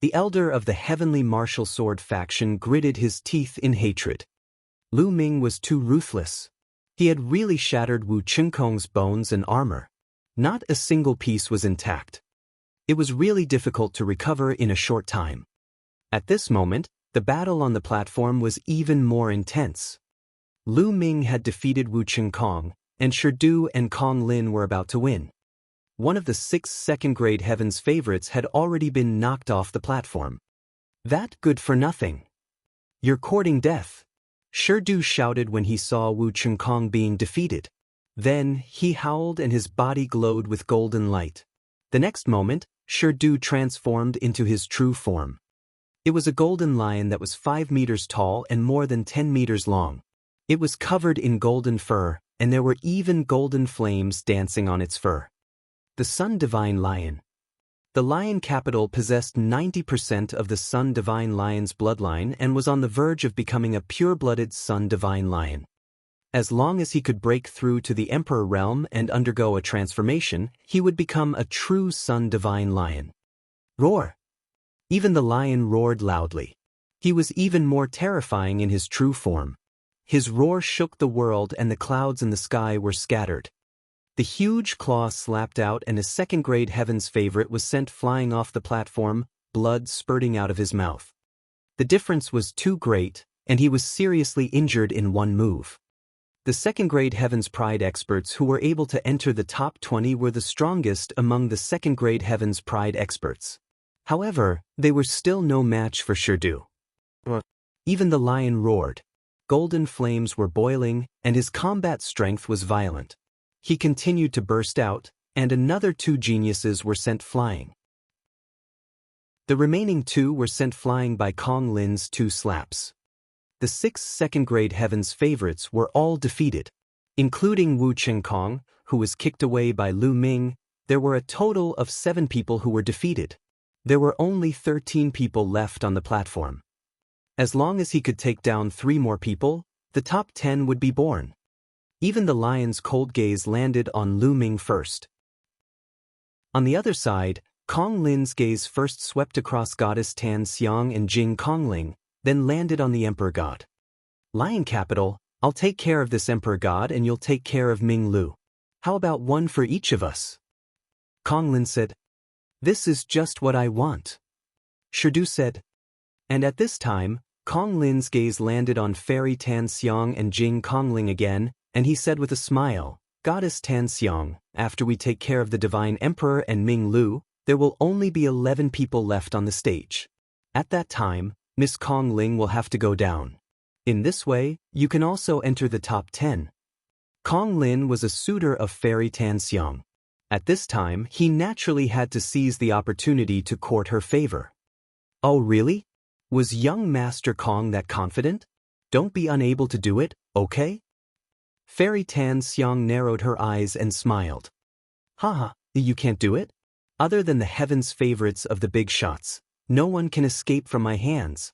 The elder of the Heavenly Martial Sword faction gritted his teeth in hatred. Lu Ming was too ruthless. He had really shattered Wu Qingkong's bones and armor. Not a single piece was intact. It was really difficult to recover in a short time. At this moment, the battle on the platform was even more intense. Lu Ming had defeated Wu Qingkong, and Shirdu and Wang Lin were about to win. One of the 6 second-grade Heaven's favorites had already been knocked off the platform. That good for nothing. You're courting death. Shirdu shouted when he saw Wu Qingkong being defeated. Then, he howled and his body glowed with golden light. The next moment, Shirdu transformed into his true form. It was a golden lion that was 5 meters tall and more than 10 meters long. It was covered in golden fur, and there were even golden flames dancing on its fur. The Sun Divine Lion. The lion capital possessed 90% of the Sun Divine Lion's bloodline and was on the verge of becoming a pure-blooded Sun Divine Lion. As long as he could break through to the Emperor realm and undergo a transformation, he would become a true Sun Divine Lion. Roar! Even the lion roared loudly. He was even more terrifying in his true form. His roar shook the world and the clouds in the sky were scattered. The huge claw slapped out and a second-grade Heaven's favorite was sent flying off the platform, blood spurting out of his mouth. The difference was too great, and he was seriously injured in one move. The second-grade Heaven's Pride experts who were able to enter the top 20 were the strongest among the second-grade Heaven's Pride experts. However, they were still no match for Shirdu. Even the lion roared. Golden flames were boiling, and his combat strength was violent. He continued to burst out, and another 2 geniuses were sent flying. The remaining 2 were sent flying by Wang Lin's 2 slaps. The 6 second-grade Heaven's favorites were all defeated. Including Wu Qingkong, who was kicked away by Lu Ming, there were a total of 7 people who were defeated. There were only 13 people left on the platform. As long as he could take down 3 more people, the top 10 would be born. Even the lion's cold gaze landed on Lu Ming first. On the other side, Wang Lin's gaze first swept across Goddess Tan Xiang and Jing Kongling, then landed on the Emperor God. Lion capital, I'll take care of this Emperor God and you'll take care of Ming Lu. How about one for each of us? Kong Lin said. This is just what I want. Shirdu said. And at this time, Kong Lin's gaze landed on Fairy Tan Xiang and Jing Kongling again, and he said with a smile, Goddess Tan Xiang, after we take care of the Divine Emperor and Ming Lu, there will only be 11 people left on the stage. At that time, Miss Kong Ling will have to go down. In this way, you can also enter the top 10. Kong Lin was a suitor of Fairy Tan Xiang. At this time, he naturally had to seize the opportunity to court her favor. Oh really? Was young Master Kong that confident? Don't be unable to do it, okay? Fairy Tan Xiang narrowed her eyes and smiled. Haha, you can't do it? Other than the heaven's favorites of the big shots, no one can escape from my hands.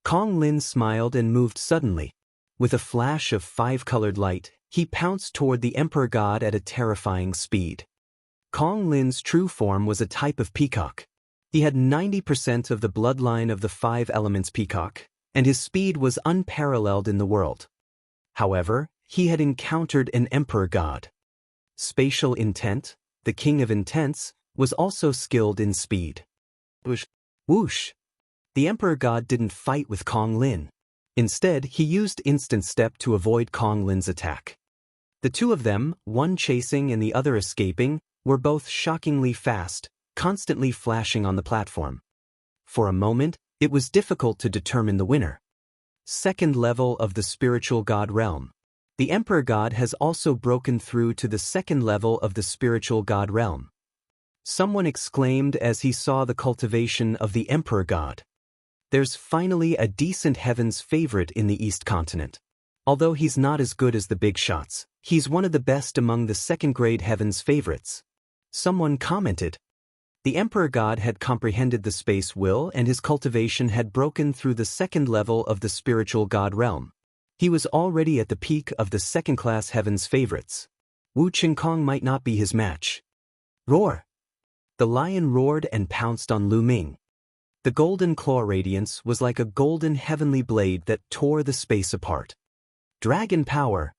Kong Lin smiled and moved suddenly. With a flash of 5-colored light, he pounced toward the Emperor God at a terrifying speed. Kong Lin's true form was a type of peacock. He had 90% of the bloodline of the 5 elements peacock, and his speed was unparalleled in the world. However, he had encountered an Emperor God. Spatial Intent, the King of Intents, was also skilled in speed. Whoosh! Whoosh! The Emperor God didn't fight with Kong Lin. Instead, he used Instant Step to avoid Kong Lin's attack. The two of them, one chasing and the other escaping, were both shockingly fast, constantly flashing on the platform. For a moment, it was difficult to determine the winner. Second level of the spiritual god realm. The Emperor God has also broken through to the second level of the spiritual god realm. Someone exclaimed as he saw the cultivation of the Emperor God. There's finally a decent heaven's favorite in the East Continent. Although he's not as good as the big shots, he's one of the best among the second-grade heaven's favorites. Someone commented. The Emperor God had comprehended the space will and his cultivation had broken through the second level of the spiritual god realm. He was already at the peak of the second-class heaven's favorites. Wu Qingkong might not be his match. Roar! The lion roared and pounced on Lu Ming. The golden claw radiance was like a golden heavenly blade that tore the space apart. Dragon power!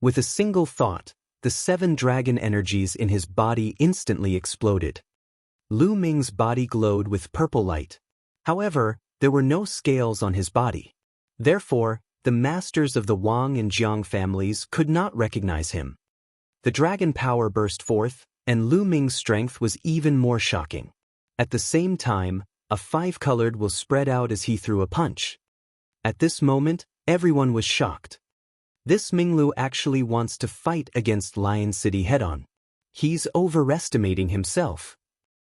With a single thought, the 7 dragon energies in his body instantly exploded. Lu Ming's body glowed with purple light. However, there were no scales on his body. Therefore, the masters of the Wang and Jiang families could not recognize him. The dragon power burst forth, and Lu Ming's strength was even more shocking. At the same time, a 5-colored will spread out as he threw a punch. At this moment, everyone was shocked. This Minglu actually wants to fight against Lion City head-on. He's overestimating himself.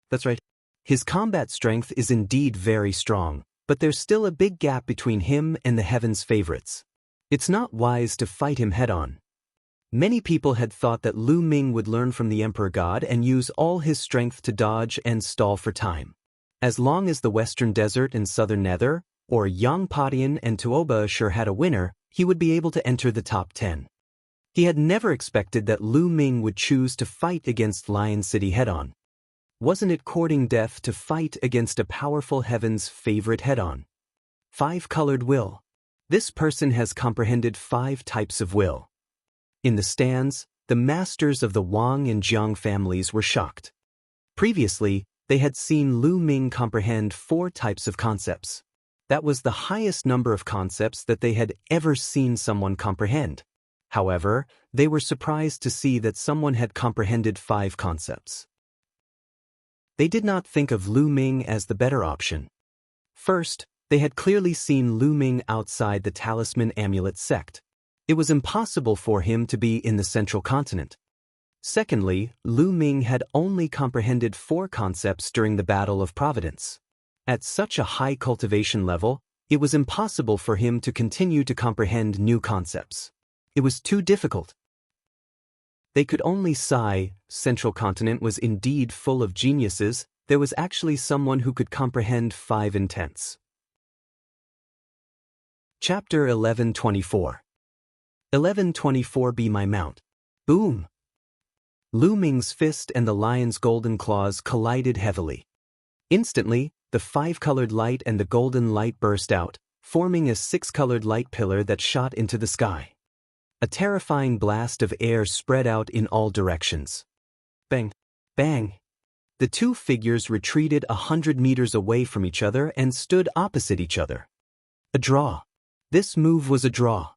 That's right. His combat strength is indeed very strong, but there's still a big gap between him and the heaven's favorites. It's not wise to fight him head-on. Many people had thought that Lu Ming would learn from the Emperor God and use all his strength to dodge and stall for time. As long as the Western Desert and Southern Nether, or Yangpadian and Tuoba sure had a winner, he would be able to enter the top 10. He had never expected that Lu Ming would choose to fight against Lion City head-on. Wasn't it courting death to fight against a powerful heaven's favorite head-on? 5-colored will. This person has comprehended 5 types of will. In the stands, the masters of the Wang and Jiang families were shocked. Previously, they had seen Lu Ming comprehend 4 types of concepts. That was the highest number of concepts that they had ever seen someone comprehend. However, they were surprised to see that someone had comprehended 5 concepts. They did not think of Lu Ming as the better option. First, they had clearly seen Lu Ming outside the Talisman Amulet sect. It was impossible for him to be in the Central Continent. Secondly, Lu Ming had only comprehended 4 concepts during the Battle of Providence. At such a high cultivation level, it was impossible for him to continue to comprehend new concepts. It was too difficult. They could only sigh. Central Continent was indeed full of geniuses. There was actually someone who could comprehend 5 intents. Chapter 1124. 1124 Be my mount. Boom! Lu Ming's fist and the lion's golden claws collided heavily. Instantly, the 5-colored light and the golden light burst out, forming a 6-colored light pillar that shot into the sky. A terrifying blast of air spread out in all directions. Bang! Bang! The two figures retreated 100 meters away from each other and stood opposite each other. A draw. This move was a draw.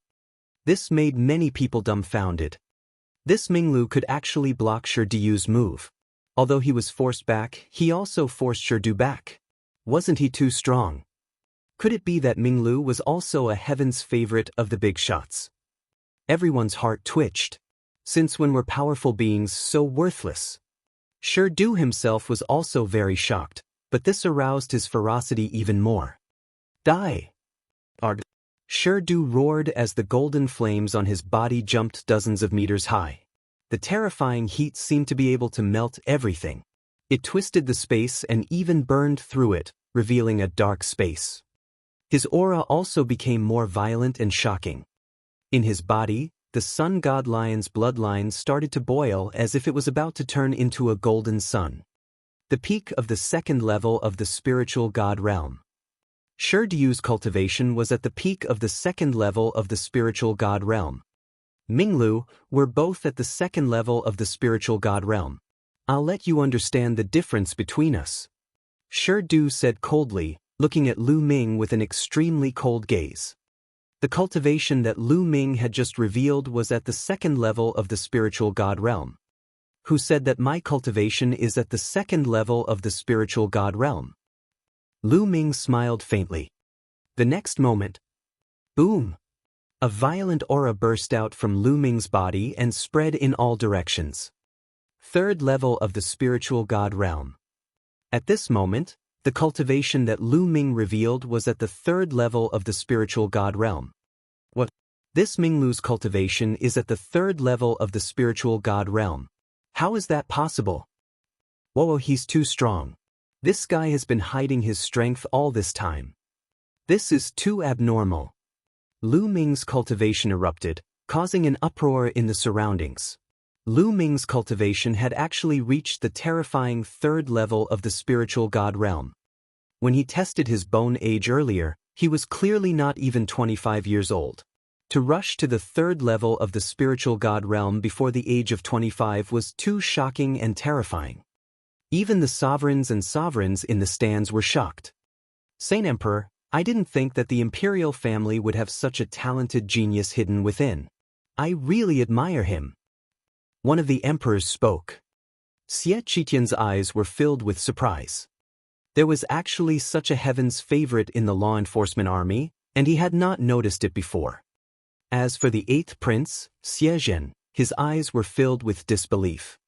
This made many people dumbfounded. This Minglu could actually block Shidu's move. Although he was forced back, he also forced Shidu back. Wasn't he too strong? Could it be that Minglu was also a heaven's favorite of the big shots? Everyone's heart twitched. Since when were powerful beings so worthless? Shidu himself was also very shocked, but this aroused his ferocity even more. Die! Arg! Shidu roared as the golden flames on his body jumped dozens of meters high. The terrifying heat seemed to be able to melt everything. It twisted the space and even burned through it, revealing a dark space. His aura also became more violent and shocking. In his body, the sun god lion's bloodline started to boil as if it was about to turn into a golden sun. The peak of the second level of the spiritual god realm. Shidu's cultivation was at the peak of the second level of the spiritual god realm. Minglu were both at the second level of the spiritual god realm. I'll let you understand the difference between us. Shidu said coldly, looking at Lu Ming with an extremely cold gaze. The cultivation that Lu Ming had just revealed was at the second level of the spiritual god realm. Who said that my cultivation is at the second level of the spiritual god realm? Lu Ming smiled faintly. The next moment, boom! A violent aura burst out from Lu Ming's body and spread in all directions. Third level of the spiritual god realm. At this moment, the cultivation that Lu Ming revealed was at the third level of the spiritual god realm. What? This Minglu's cultivation is at the third level of the spiritual god realm. How is that possible? Whoa, he's too strong. This guy has been hiding his strength all this time. This is too abnormal. Lu Ming's cultivation erupted, causing an uproar in the surroundings. Lu Ming's cultivation had actually reached the terrifying third level of the spiritual god realm. When he tested his bone age earlier, he was clearly not even 25 years old. To rush to the third level of the spiritual god realm before the age of 25 was too shocking and terrifying. Even the sovereigns in the stands were shocked. Saint Emperor, I didn't think that the imperial family would have such a talented genius hidden within. I really admire him. One of the emperors spoke. Xie Qitian's eyes were filled with surprise. There was actually such a heaven's favorite in the law enforcement army, and he had not noticed it before. As for the eighth prince, Xie Zhen, his eyes were filled with disbelief.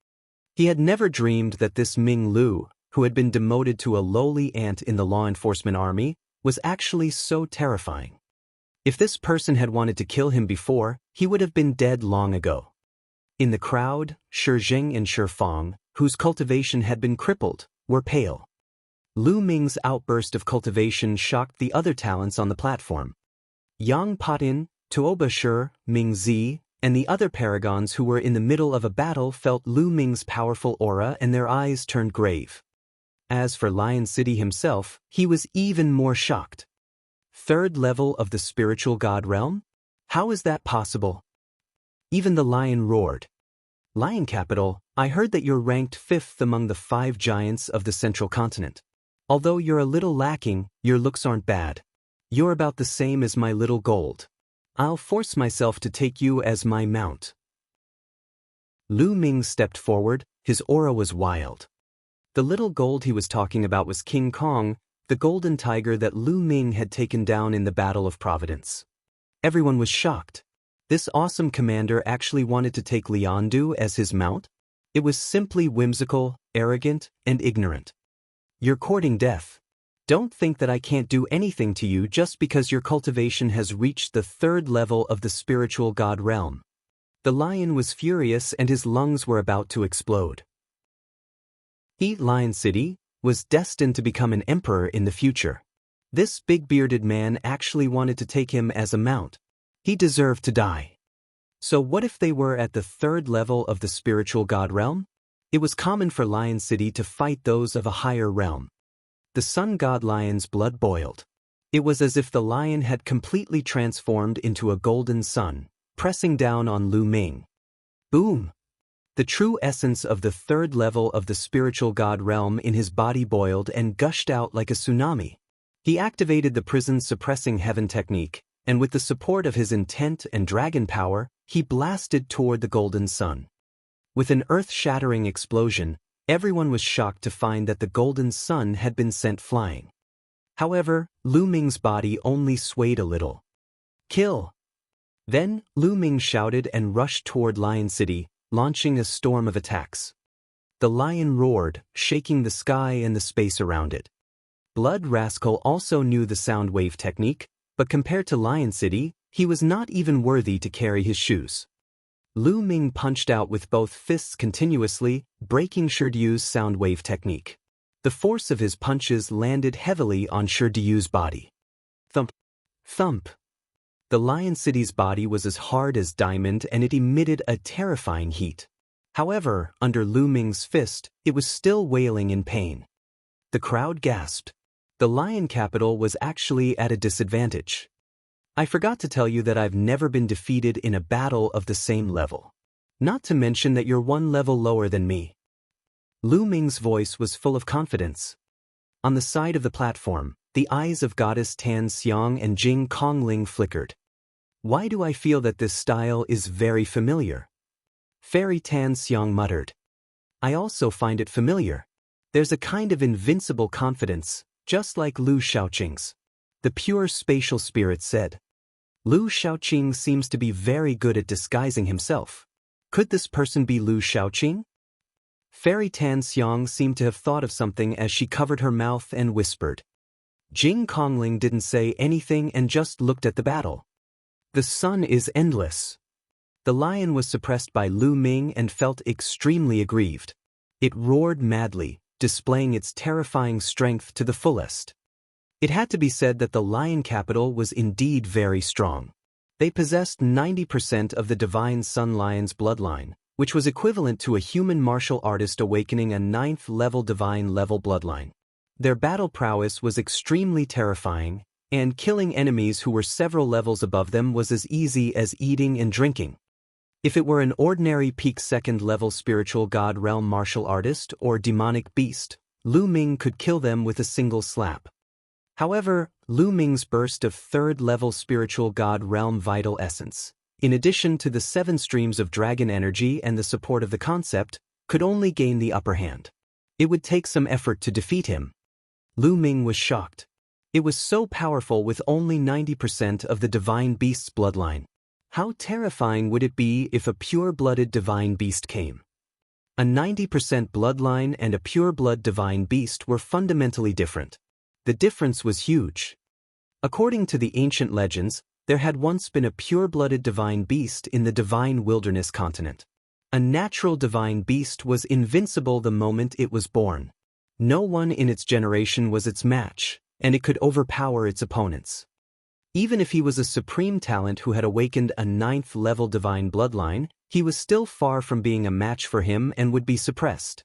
He had never dreamed that this Ming Lu, who had been demoted to a lowly ant in the law enforcement army, was actually so terrifying. If this person had wanted to kill him before, he would have been dead long ago. In the crowd, Shi Jing and Shi Fang, whose cultivation had been crippled, were pale. Lu Ming's outburst of cultivation shocked the other talents on the platform. Yang Patin, Tuoba Shi, Ming Zi, and the other paragons who were in the middle of a battle felt Lu Ming's powerful aura and their eyes turned grave. As for Lion City himself, he was even more shocked. Third level of the spiritual god realm? How is that possible? Even the lion roared. Lion Capital, I heard that you're ranked 5th among the 5 giants of the central continent. Although you're a little lacking, your looks aren't bad. You're about the same as my little gold. I'll force myself to take you as my mount. Lu Ming stepped forward, his aura was wild. The little gold he was talking about was King Kong, the golden tiger that Lu Ming had taken down in the Battle of Providence. Everyone was shocked. This awesome commander actually wanted to take Liandu as his mount? It was simply whimsical, arrogant, and ignorant. You're courting death. Don't think that I can't do anything to you just because your cultivation has reached the third level of the spiritual god realm. The lion was furious and his lungs were about to explode. Lion City was destined to become an emperor in the future. This big-bearded man actually wanted to take him as a mount. He deserved to die. So what if they were at the third level of the spiritual god realm? It was common for Lion City to fight those of a higher realm. The sun god lion's blood boiled. It was as if the lion had completely transformed into a golden sun, pressing down on Lu Ming. Boom! The true essence of the third level of the spiritual god realm in his body boiled and gushed out like a tsunami. He activated the prison's suppressing heaven technique, and with the support of his intent and dragon power, he blasted toward the golden sun. With an earth-shattering explosion, everyone was shocked to find that the golden sun had been sent flying. However, Lu Ming's body only swayed a little. Kill! Then, Lu Ming shouted and rushed toward Lion City, launching a storm of attacks. The lion roared, shaking the sky and the space around it. Blood Rascal also knew the sound wave technique, but compared to Lion City, he was not even worthy to carry his shoes. Lu Ming punched out with both fists continuously, breaking Shirdiyu's sound wave technique. The force of his punches landed heavily on Shirdiyu's body. Thump! Thump! The Lion City's body was as hard as diamond and it emitted a terrifying heat. However, under Lu Ming's fist, it was still wailing in pain. The crowd gasped. The Lion capital was actually at a disadvantage. I forgot to tell you that I've never been defeated in a battle of the same level. Not to mention that you're one level lower than me. Lu Ming's voice was full of confidence. On the side of the platform, the eyes of Goddess Tan Xiang and Jing Kongling flickered. Why do I feel that this style is very familiar? Fairy Tan Xiang muttered. I also find it familiar. There's a kind of invincible confidence, just like Lu Shaoqing's. The pure spatial spirit said. Lu Shaoqing seems to be very good at disguising himself. Could this person be Lu Shaoqing? Fairy Tan Xiang seemed to have thought of something as she covered her mouth and whispered. Jing Kongling didn't say anything and just looked at the battle. The sun is endless. The lion was suppressed by Lu Ming and felt extremely aggrieved. It roared madly, displaying its terrifying strength to the fullest. It had to be said that the lion capital was indeed very strong. They possessed 90% of the divine sun lion's bloodline, which was equivalent to a human martial artist awakening a 9th-level divine-level bloodline. Their battle prowess was extremely terrifying, and killing enemies who were several levels above them was as easy as eating and drinking. If it were an ordinary peak 2nd-level spiritual god realm martial artist or demonic beast, Lu Ming could kill them with a single slap. However, Lu Ming's burst of 3rd-level spiritual god realm vital essence, in addition to the 7 streams of dragon energy and the support of the concept, could only gain the upper hand. It would take some effort to defeat him. Lu Ming was shocked. It was so powerful with only 90% of the divine beast's bloodline. How terrifying would it be if a pure-blooded divine beast came? A 90% bloodline and a pure-blood divine beast were fundamentally different. The difference was huge. According to the ancient legends, there had once been a pure-blooded divine beast in the divine wilderness continent. A natural divine beast was invincible the moment it was born. No one in its generation was its match, and it could overpower its opponents. Even if he was a supreme talent who had awakened a 9th-level divine bloodline, he was still far from being a match for him and would be suppressed.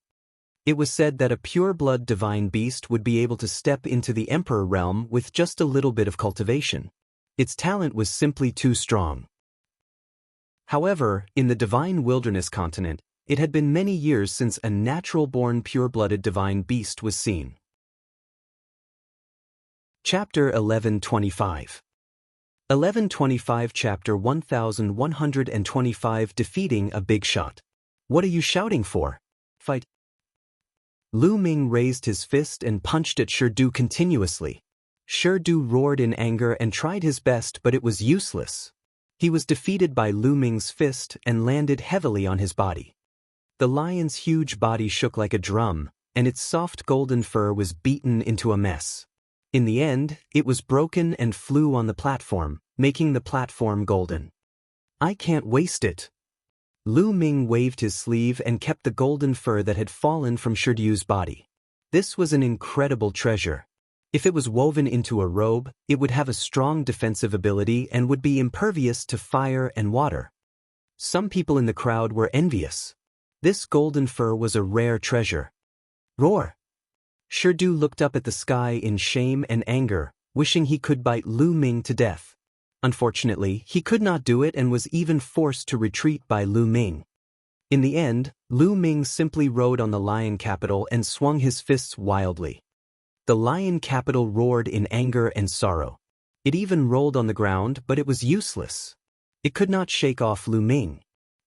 It was said that a pure-blood divine beast would be able to step into the Emperor realm with just a little bit of cultivation. Its talent was simply too strong. However, in the divine wilderness continent, it had been many years since a natural-born pure-blooded divine beast was seen. Chapter 1125. 1125 Chapter 1125 Defeating a Big Shot. What are you shouting for? Fight. Lu Ming raised his fist and punched at Shirdu continuously. Shirdu roared in anger and tried his best, but it was useless. He was defeated by Lu Ming's fist and landed heavily on his body. The lion's huge body shook like a drum, and its soft golden fur was beaten into a mess. In the end, it was broken and flew on the platform, making the platform golden. I can't waste it. Lu Ming waved his sleeve and kept the golden fur that had fallen from Shirdiyu's body. This was an incredible treasure. If it was woven into a robe, it would have a strong defensive ability and would be impervious to fire and water. Some people in the crowd were envious. This golden fur was a rare treasure. Roar! Shirdu looked up at the sky in shame and anger, wishing he could bite Lu Ming to death. Unfortunately, he could not do it and was even forced to retreat by Lu Ming. In the end, Lu Ming simply rode on the lion capital and swung his fists wildly. The lion capital roared in anger and sorrow. It even rolled on the ground, but it was useless. It could not shake off Lu Ming.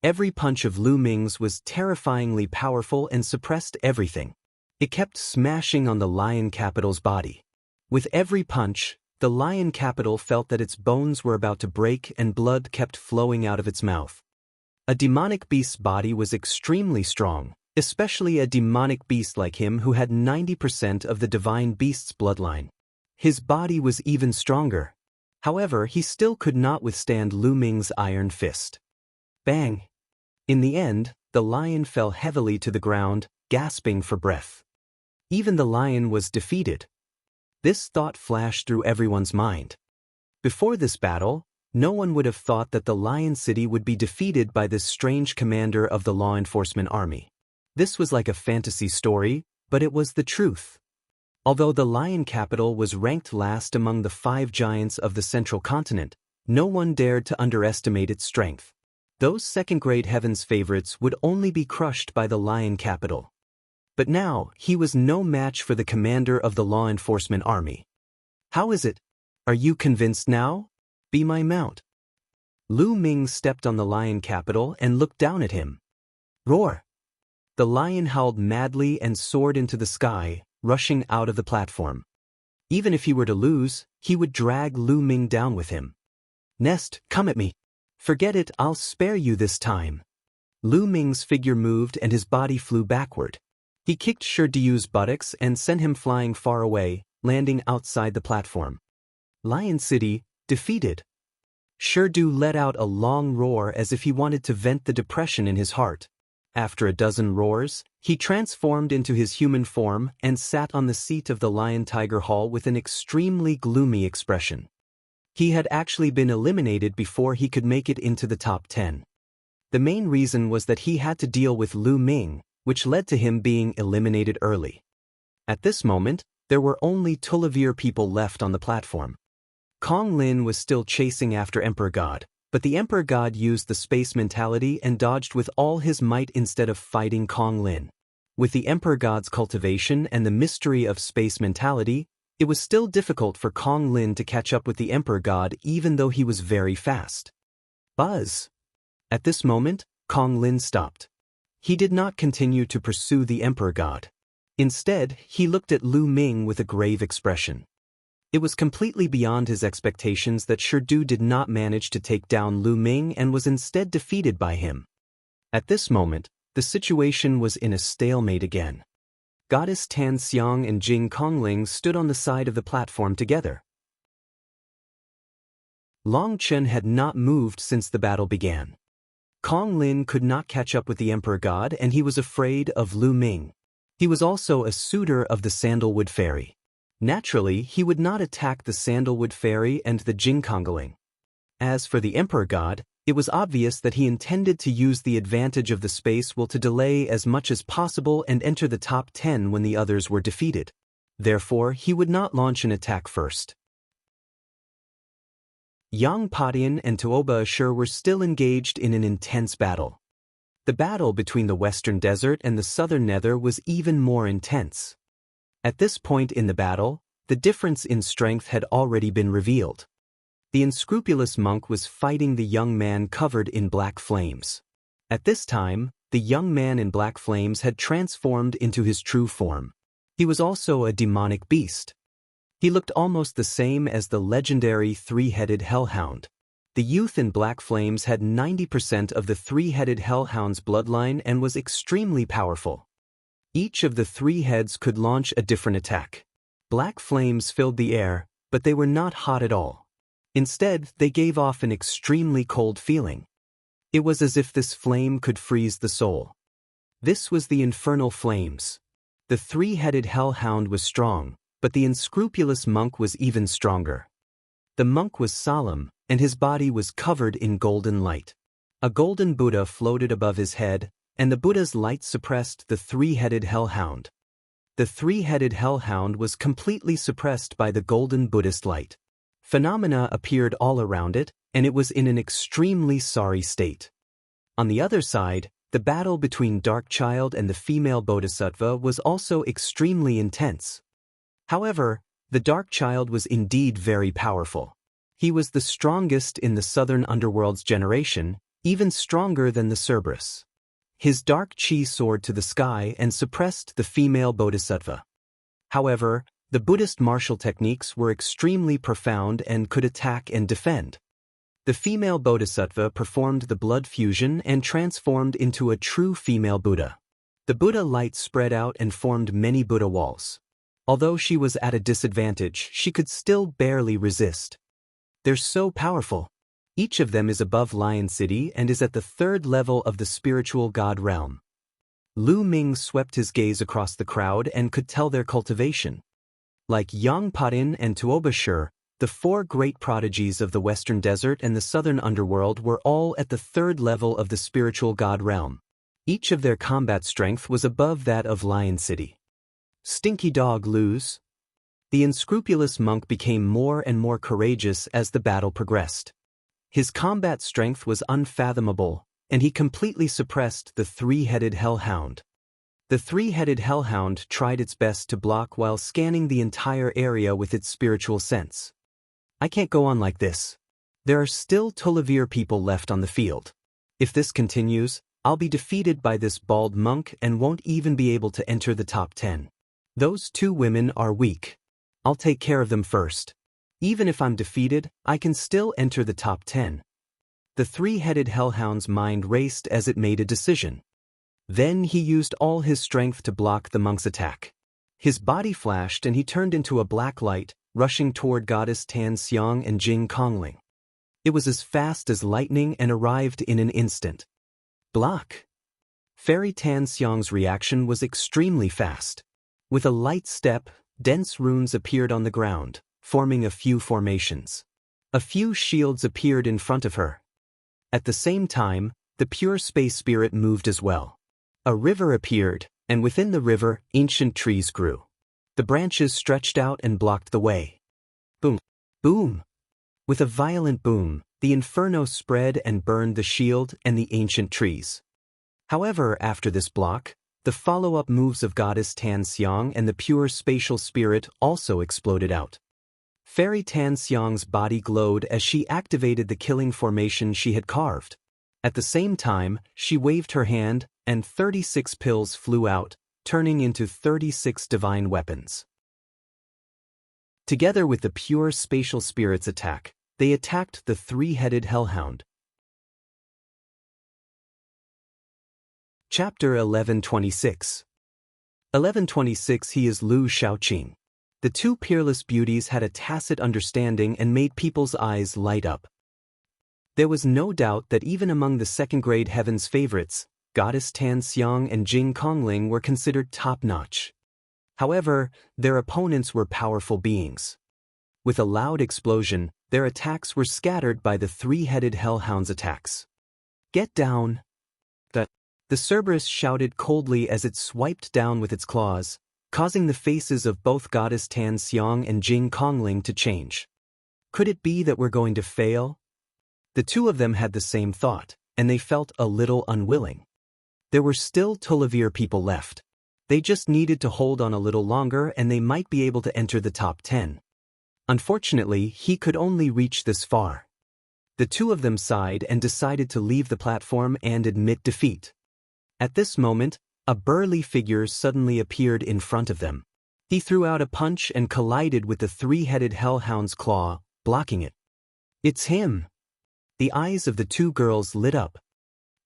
Every punch of Lu Ming's was terrifyingly powerful and suppressed everything. It kept smashing on the lion capital's body. With every punch, the lion capital felt that its bones were about to break and blood kept flowing out of its mouth. A demonic beast's body was extremely strong, especially a demonic beast like him who had 90% of the divine beast's bloodline. His body was even stronger. However, he still could not withstand Lu Ming's iron fist. Bang! In the end, the lion fell heavily to the ground, gasping for breath. Even the lion was defeated. This thought flashed through everyone's mind. Before this battle, no one would have thought that the Lion City would be defeated by this strange commander of the law enforcement army. This was like a fantasy story, but it was the truth. Although the Lion Capital was ranked last among the 5 giants of the central continent, no one dared to underestimate its strength. Those second-grade heavens favorites would only be crushed by the Lion Capital. But now, he was no match for the commander of the law enforcement army. How is it? Are you convinced now? Be my mount. Lu Ming stepped on the lion capital and looked down at him. Roar! The lion howled madly and soared into the sky, rushing out of the platform. Even if he were to lose, he would drag Lu Ming down with him. Nest, come at me. Forget it, I'll spare you this time. Lu Ming's figure moved and his body flew backward. He kicked Shirdu's buttocks and sent him flying far away, landing outside the platform. Lion City, defeated. Shirdu let out a long roar as if he wanted to vent the depression in his heart. After a dozen roars, he transformed into his human form and sat on the seat of the Lion Tiger Hall with an extremely gloomy expression. He had actually been eliminated before he could make it into the top 10. The main reason was that he had to deal with Lu Ming, which led to him being eliminated early. At this moment, there were only Tulavir people left on the platform. Wang Lin was still chasing after Emperor God, but the Emperor God used the space mentality and dodged with all his might instead of fighting Wang Lin. With the Emperor God's cultivation and the mystery of space mentality, it was still difficult for Wang Lin to catch up with the Emperor God even though he was very fast. Buzz! At this moment, Wang Lin stopped. He did not continue to pursue the Emperor God. Instead, he looked at Lu Ming with a grave expression. It was completely beyond his expectations that Shirdu did not manage to take down Lu Ming and was instead defeated by him. At this moment, the situation was in a stalemate again. Goddess Tan Xiang and Jing Kongling stood on the side of the platform together. Long Chen had not moved since the battle began. Wang Lin could not catch up with the Emperor God and he was afraid of Lu Ming. He was also a suitor of the Sandalwood Fairy. Naturally, he would not attack the Sandalwood Fairy and the Jingkongling. As for the Emperor God, it was obvious that he intended to use the advantage of the space will to delay as much as possible and enter the top 10 when the others were defeated. Therefore, he would not launch an attack first. Yang Padian and Tuoba Ashur were still engaged in an intense battle. The battle between the Western Desert and the Southern Nether was even more intense. At this point in the battle, the difference in strength had already been revealed. The unscrupulous monk was fighting the young man covered in black flames. At this time, the young man in black flames had transformed into his true form. He was also a demonic beast. He looked almost the same as the legendary three-headed hellhound. The youth in black flames had 90% of the three-headed hellhound's bloodline and was extremely powerful. Each of the 3 heads could launch a different attack. Black flames filled the air, but they were not hot at all. Instead, they gave off an extremely cold feeling. It was as if this flame could freeze the soul. This was the infernal flames. The 3-headed hellhound was strong, but the unscrupulous monk was even stronger. The monk was solemn, and his body was covered in golden light. A golden Buddha floated above his head, and the Buddha's light suppressed the 3-headed hellhound. The 3-headed hellhound was completely suppressed by the golden Buddhist light. Phenomena appeared all around it, and it was in an extremely sorry state. On the other side, the battle between Dark Child and the female Bodhisattva was also extremely intense. However, the Dark Child was indeed very powerful. He was the strongest in the southern underworld's generation, even stronger than the Cerberus. His dark chi soared to the sky and suppressed the female Bodhisattva. However, the Buddhist martial techniques were extremely profound and could attack and defend. The female Bodhisattva performed the blood fusion and transformed into a true female Buddha. The Buddha light spread out and formed many Buddha walls. Although she was at a disadvantage, she could still barely resist. They're so powerful. Each of them is above Lion City and is at the third level of the spiritual god realm. Lu Ming swept his gaze across the crowd and could tell their cultivation. Like Yang Patin and Tuoba Shur, the four great prodigies of the Western Desert and the Southern Underworld were all at the third level of the spiritual god realm. Each of their combat strength was above that of Lion City. Stinky dog lose. The unscrupulous monk became more and more courageous as the battle progressed. His combat strength was unfathomable, and he completely suppressed the three-headed hellhound. The three-headed hellhound tried its best to block while scanning the entire area with its spiritual sense. I can't go on like this. There are still Tulavir people left on the field. If this continues, I'll be defeated by this bald monk and won't even be able to enter the top 10. Those two women are weak. I'll take care of them first. Even if I'm defeated, I can still enter the top 10. The three-headed hellhound's mind raced as it made a decision. Then he used all his strength to block the monk's attack. His body flashed and he turned into a black light, rushing toward Goddess Tan Xiang and Jing Kongling. It was as fast as lightning and arrived in an instant. Block! Fairy Tan Xiang's reaction was extremely fast. With a light step, dense runes appeared on the ground, forming a few formations. A few shields appeared in front of her. At the same time, the pure space spirit moved as well. A river appeared, and within the river, ancient trees grew. The branches stretched out and blocked the way. Boom! Boom! With a violent boom, the inferno spread and burned the shield and the ancient trees. However, after this block, the follow-up moves of Goddess Tan Xiang and the pure spatial spirit also exploded out. Fairy Tan Xiang's body glowed as she activated the killing formation she had carved. At the same time, she waved her hand, and 36 pills flew out, turning into 36 divine weapons. Together with the pure spatial spirit's attack, they attacked the three-headed hellhound. Chapter 1126. 1126. He is Lu Shaoqing. The two peerless beauties had a tacit understanding and made people's eyes light up. There was no doubt that even among the second-grade heaven's favorites, Goddess Tan Xiang and Jing Kongling were considered top-notch. However, their opponents were powerful beings. With a loud explosion, their attacks were scattered by the three-headed hellhound's attacks. Get down! The Cerberus shouted coldly as it swiped down with its claws, causing the faces of both Goddess Tan Xiang and Jing Kongling to change. Could it be that we're going to fail? The two of them had the same thought, and they felt a little unwilling. There were still Tulavir people left. They just needed to hold on a little longer and they might be able to enter the top 10. Unfortunately, he could only reach this far. The two of them sighed and decided to leave the platform and admit defeat. At this moment, a burly figure suddenly appeared in front of them. He threw out a punch and collided with the three-headed hellhound's claw, blocking it. It's him! The eyes of the two girls lit up.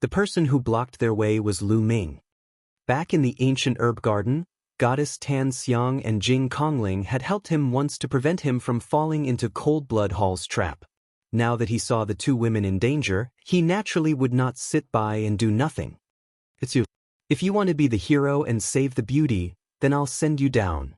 The person who blocked their way was Lu Ming. Back in the ancient herb garden, Goddess Tan Xiang and Jing Kongling had helped him once to prevent him from falling into Cold Blood Hall's trap. Now that he saw the two women in danger, he naturally would not sit by and do nothing. It's you. If you want to be the hero and save the beauty, then I'll send you down.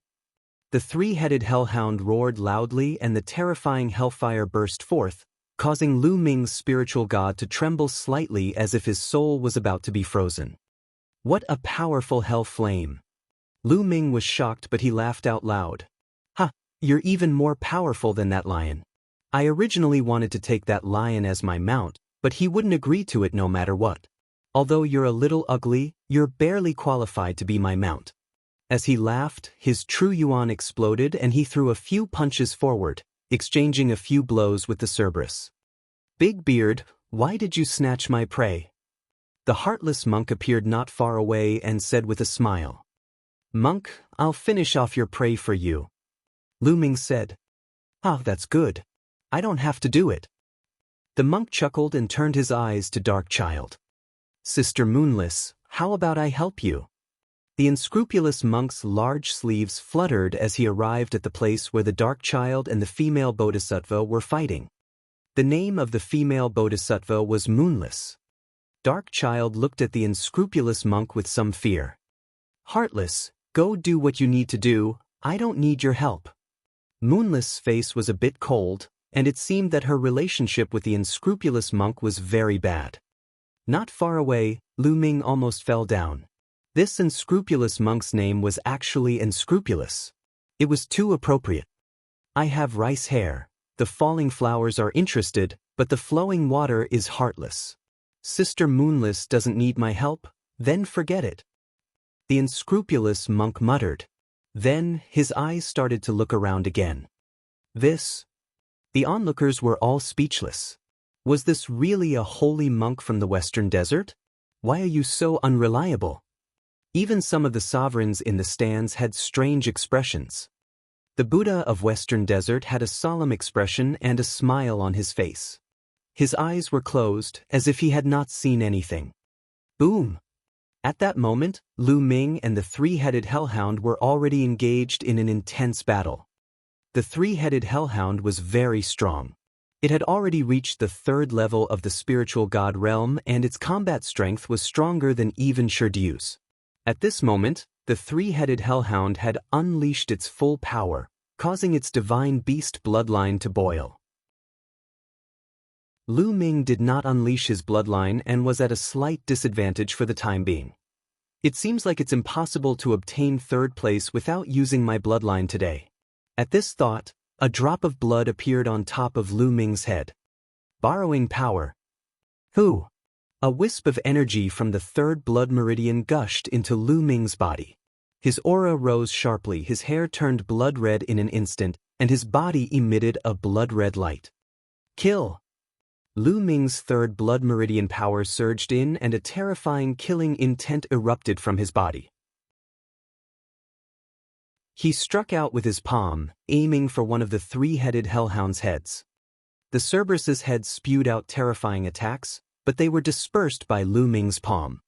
The three-headed hellhound roared loudly and the terrifying hellfire burst forth, causing Lu Ming's spiritual god to tremble slightly as if his soul was about to be frozen. What a powerful hell flame! Lu Ming was shocked, but he laughed out loud. Ha! You're even more powerful than that lion. I originally wanted to take that lion as my mount, but he wouldn't agree to it no matter what. Although you're a little ugly, you're barely qualified to be my mount." As he laughed, his true yuan exploded and he threw a few punches forward, exchanging a few blows with the Cerberus. "Big Beard, why did you snatch my prey?" The heartless monk appeared not far away and said with a smile. "Monk, I'll finish off your prey for you." Lu Ming said. "Ah, that's good. I don't have to do it." The monk chuckled and turned his eyes to Dark Child. "Sister Moonless, how about I help you?" The unscrupulous monk's large sleeves fluttered as he arrived at the place where the Dark Child and the female bodhisattva were fighting. The name of the female bodhisattva was Moonless. Dark Child looked at the unscrupulous monk with some fear. "Heartless, go do what you need to do, I don't need your help." Moonless' face was a bit cold, and it seemed that her relationship with the unscrupulous monk was very bad. Not far away, Lu Ming almost fell down. This unscrupulous monk's name was actually unscrupulous. It was too appropriate. "I have rice hair. The falling flowers are interested, but the flowing water is heartless. Sister Moonless doesn't need my help, then forget it." The unscrupulous monk muttered. Then, his eyes started to look around again. The onlookers were all speechless. Was this really a holy monk from the Western Desert? Why are you so unreliable? Even some of the sovereigns in the stands had strange expressions. The Buddha of Western Desert had a solemn expression and a smile on his face. His eyes were closed, as if he had not seen anything. Boom! At that moment, Lu Ming and the three-headed hellhound were already engaged in an intense battle. The three-headed hellhound was very strong. It had already reached the third level of the spiritual god realm and its combat strength was stronger than even Shirdyu's. At this moment, the three-headed hellhound had unleashed its full power, causing its divine beast bloodline to boil. Lu Ming did not unleash his bloodline and was at a slight disadvantage for the time being. "It seems like it's impossible to obtain third place without using my bloodline today." At this thought, a drop of blood appeared on top of Lu Ming's head. Borrowing power. Who? A wisp of energy from the third blood meridian gushed into Lu Ming's body. His aura rose sharply, his hair turned blood red in an instant, and his body emitted a blood-red light. Kill! Lu Ming's third blood meridian power surged in and a terrifying killing intent erupted from his body. He struck out with his palm, aiming for one of the three-headed hellhound's heads. The Cerberus's head spewed out terrifying attacks, but they were dispersed by Lu Ming's palm.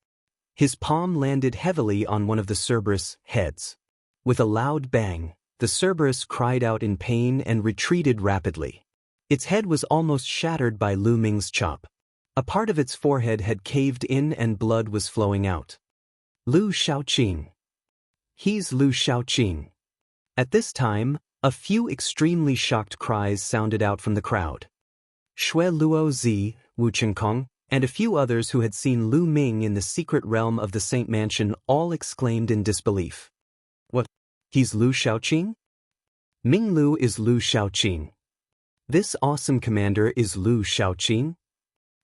His palm landed heavily on one of the Cerberus' heads. With a loud bang, the Cerberus cried out in pain and retreated rapidly. Its head was almost shattered by Lu Ming's chop. A part of its forehead had caved in and blood was flowing out. Lu Shaoqing. He's Lu Shaoqing. At this time, a few extremely shocked cries sounded out from the crowd. Shui Luo Zi, Wu Qingkong, and a few others who had seen Lu Ming in the secret realm of the Saint Mansion all exclaimed in disbelief. "What? He's Lu Shaoqing? Ming Lu is Lu Shaoqing. This awesome commander is Lu Shaoqing?"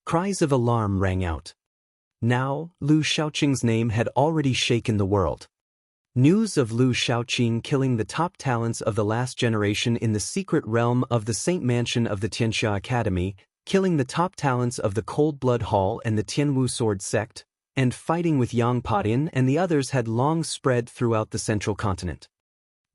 Cries of alarm rang out. Now, Lu Shaoqing's name had already shaken the world. News of Lu Shaoqing killing the top talents of the last generation in the secret realm of the Saint Mansion of the Tianxia Academy, killing the top talents of the Cold Blood Hall and the Tianwu Sword Sect, and fighting with Yang Podin and the others had long spread throughout the central continent.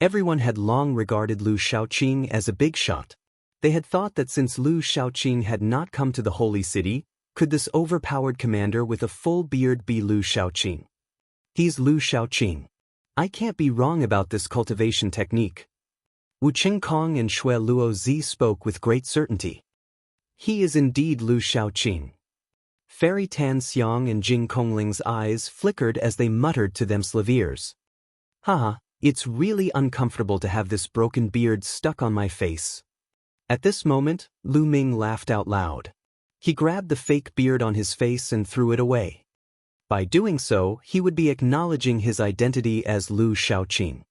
Everyone had long regarded Lu Shaoqing as a big shot. They had thought that since Lu Shaoqing had not come to the Holy City, could this overpowered commander with a full beard be Lu Shaoqing? He's Lu Shaoqing. I can't be wrong about this cultivation technique. Wu Qingkong and Shui Luo Zi spoke with great certainty. He is indeed Lu Shaoqing. Fairy Tan Xiang and Jing Kongling's eyes flickered as they muttered to themselves ears. Haha, it's really uncomfortable to have this broken beard stuck on my face. At this moment, Lu Ming laughed out loud. He grabbed the fake beard on his face and threw it away. By doing so, he would be acknowledging his identity as Lu Shaoqing.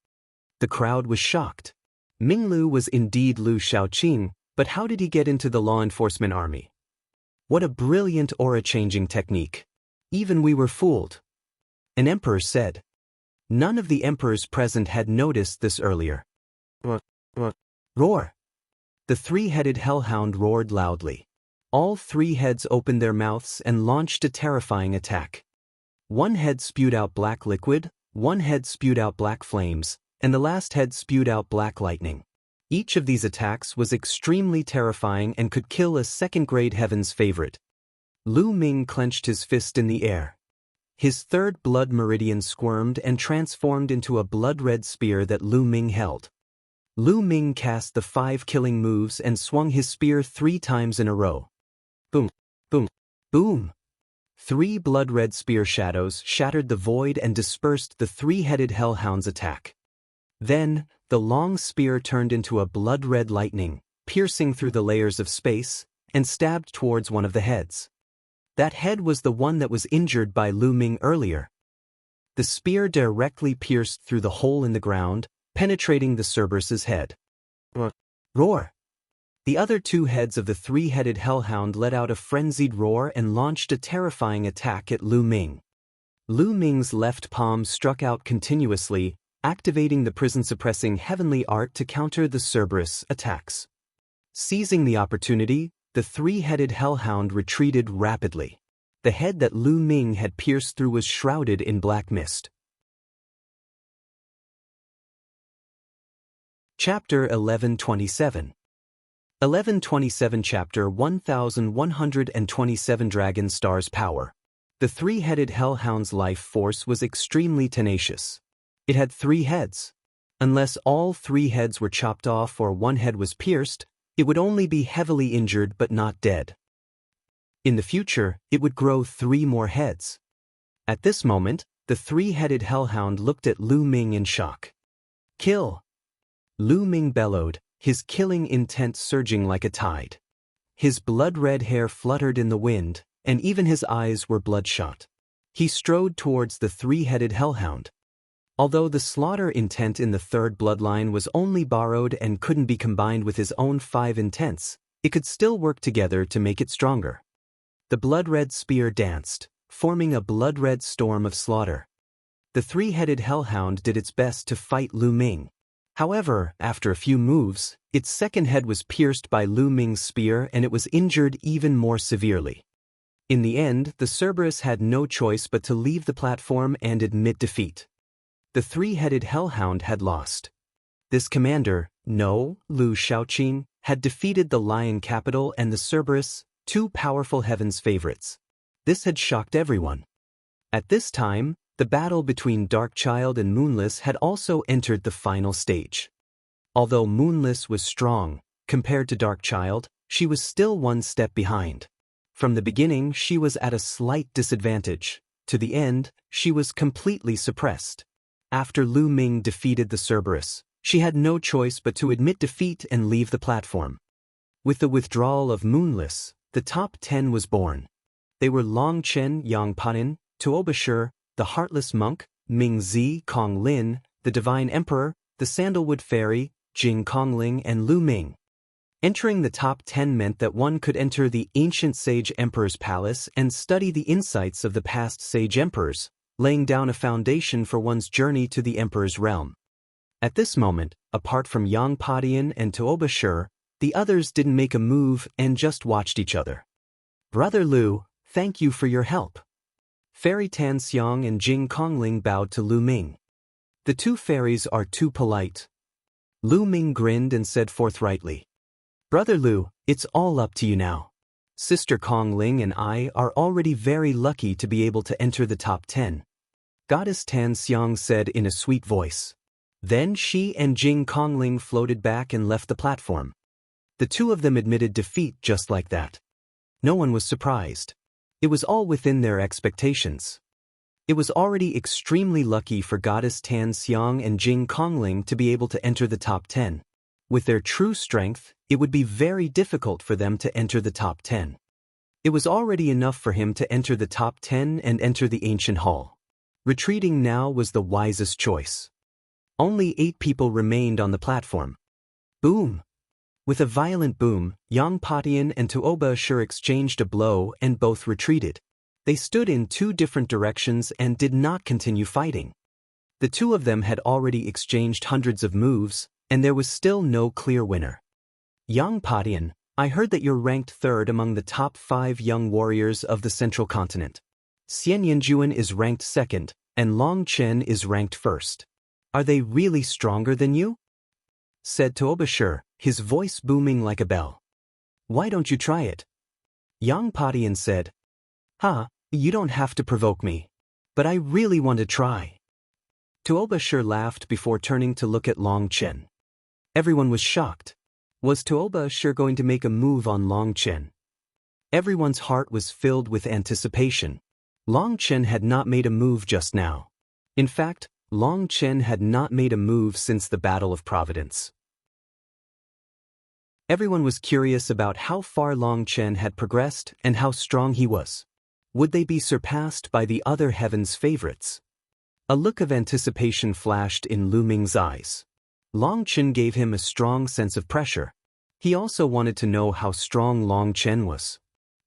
The crowd was shocked. Ming Lu was indeed Lu Shaoqing, But how did he get into the law enforcement army? What a brilliant aura-changing technique. Even we were fooled. An emperor said. None of the emperors present had noticed this earlier. Roar! The three-headed hellhound roared loudly. All three heads opened their mouths and launched a terrifying attack. One head spewed out black liquid, one head spewed out black flames, and the last head spewed out black lightning. Each of these attacks was extremely terrifying and could kill a second-grade heaven's favorite. Lu Ming clenched his fist in the air. His third blood meridian squirmed and transformed into a blood-red spear that Lu Ming held. Lu Ming cast the 5 killing moves and swung his spear 3 times in a row. Boom, boom, boom. 3 blood-red spear shadows shattered the void and dispersed the three-headed hellhound's attack. Then, the long spear turned into a blood-red lightning, piercing through the layers of space, and stabbed towards one of the heads. That head was the one that was injured by Lu Ming earlier. The spear directly pierced through the hole in the ground, penetrating the Cerberus's head. Roar! The other 2 heads of the three-headed hellhound let out a frenzied roar and launched a terrifying attack at Lu Ming. Lu Ming's left palm struck out continuously, activating the prison-suppressing heavenly art to counter the Cerberus attacks. Seizing the opportunity, the three-headed hellhound retreated rapidly. The head that Lu Ming had pierced through was shrouded in black mist. Chapter 1127. 1127 Chapter 1127 Dragon Star's Power. The three-headed hellhound's life force was extremely tenacious. It had 3 heads. Unless all 3 heads were chopped off or one head was pierced, it would only be heavily injured but not dead. In the future, it would grow 3 more heads. At this moment, the three-headed hellhound looked at Lu Ming in shock. Kill! Lu Ming bellowed, his killing intent surging like a tide. His blood-red hair fluttered in the wind, and even his eyes were bloodshot. He strode towards the three-headed hellhound. Although the slaughter intent in the third bloodline was only borrowed and couldn't be combined with his own 5 intents, it could still work together to make it stronger. The blood-red spear danced, forming a blood-red storm of slaughter. The three-headed hellhound did its best to fight Lu Ming. However, after a few moves, its second head was pierced by Lu Ming's spear and it was injured even more severely. In the end, the Cerberus had no choice but to leave the platform and admit defeat. The three-headed hellhound had lost. This commander, No, Lu Shaoqing, had defeated the Lion Capital and the Cerberus, 2 powerful heaven's favorites. This had shocked everyone. At this time, the battle between Darkchild and Moonless had also entered the final stage. Although Moonless was strong, compared to Darkchild, she was still 1 step behind. From the beginning, she was at a slight disadvantage. To the end, she was completely suppressed. After Lu Ming defeated the Cerberus, she had no choice but to admit defeat and leave the platform. With the withdrawal of Moonless, the top 10 was born. They were Long Chen Yang Panin, Tuobashir, the Heartless Monk, Ming Zi Kong Lin, the Divine Emperor, the Sandalwood Fairy, Jing Kongling and Lu Ming. Entering the top 10 meant that one could enter the ancient Sage Emperor's palace and study the insights of the past Sage Emperors, laying down a foundation for one's journey to the Emperor's realm. At this moment, apart from Yang Padian and Tuobashir, the others didn't make a move and just watched each other. Brother Lu, thank you for your help. Fairy Tan Xiang and Jing Kongling bowed to Lu Ming. The 2 fairies are too polite. Lu Ming grinned and said forthrightly, Brother Lu, it's all up to you now. Sister Kongling and I are already very lucky to be able to enter the top 10. Goddess Tan Xiang said in a sweet voice. Then she and Jing Kongling floated back and left the platform. The 2 of them admitted defeat just like that. No one was surprised. It was all within their expectations. It was already extremely lucky for Goddess Tan Xiang and Jing Kongling to be able to enter the top 10. With their true strength, it would be very difficult for them to enter the top 10. It was already enough for him to enter the top 10 and enter the ancient hall. Retreating now was the wisest choice. Only 8 people remained on the platform. Boom! With a violent boom, Yang Patian and Tuoba Ashur exchanged a blow and both retreated. They stood in two different directions and did not continue fighting. The two of them had already exchanged hundreds of moves, and there was still no clear winner. Yang Patian, I heard that you're ranked third among the top 5 young warriors of the Central Continent. Xianxia is ranked second, and Longchen is ranked first. Are they really stronger than you? Said Tuoba Ashur, his voice booming like a bell. Why don't you try it? Yang Patian said. You don't have to provoke me. But I really want to try. Tuoba Ashur laughed before turning to look at Longchen. Everyone was shocked. Was Tuoba Ashur going to make a move on Longchen? Everyone's heart was filled with anticipation. Longchen had not made a move just now. In fact, Longchen had not made a move since the Battle of Providence. Everyone was curious about how far Longchen had progressed and how strong he was. Would they be surpassed by the other heaven's favorites? A look of anticipation flashed in Lu Ming's eyes. Longchen gave him a strong sense of pressure. He also wanted to know how strong Longchen was.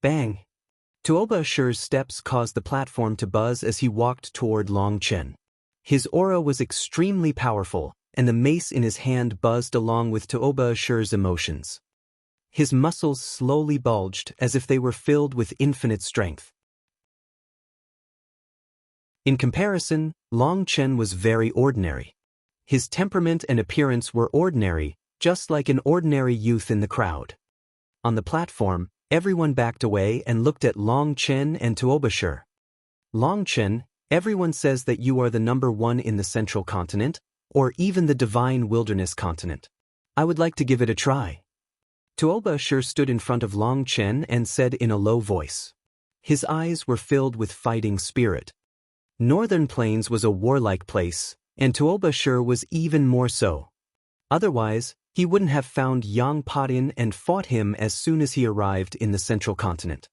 Bang! Tuoba Ashur's steps caused the platform to buzz as he walked toward Longchen. His aura was extremely powerful, and the mace in his hand buzzed along with Tuoba Ashur's emotions. His muscles slowly bulged as if they were filled with infinite strength. In comparison, Longchen was very ordinary. His temperament and appearance were ordinary, just like an ordinary youth in the crowd. On the platform, everyone backed away and looked at Longchen and Tuoba Ashur. Longchen, everyone says that you are the number 1 in the Central Continent, or even the Divine Wilderness Continent. I would like to give it a try. Tuoba Ashur stood in front of Longchen and said in a low voice. His eyes were filled with fighting spirit. Northern Plains was a warlike place, and Tuoba Ashur was even more so. Otherwise, he wouldn't have found Yang Patian and fought him as soon as he arrived in the Central Continent.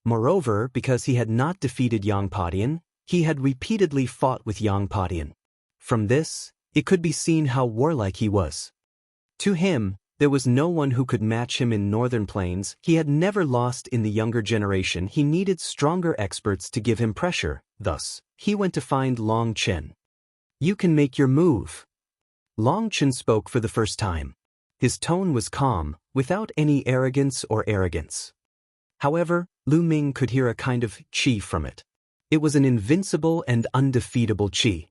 Moreover, because he had not defeated Yang Patian, he had repeatedly fought with Yang Patian. From this, it could be seen how warlike he was. To him, there was no one who could match him in Northern Plains. He had never lost in the younger generation. He needed stronger experts to give him pressure. Thus, he went to find Longchen. You can make your move. Longchen spoke for the first time. His tone was calm, without any arrogance or arrogance. However, Lu Ming could hear a kind of qi from it. It was an invincible and undefeatable qi.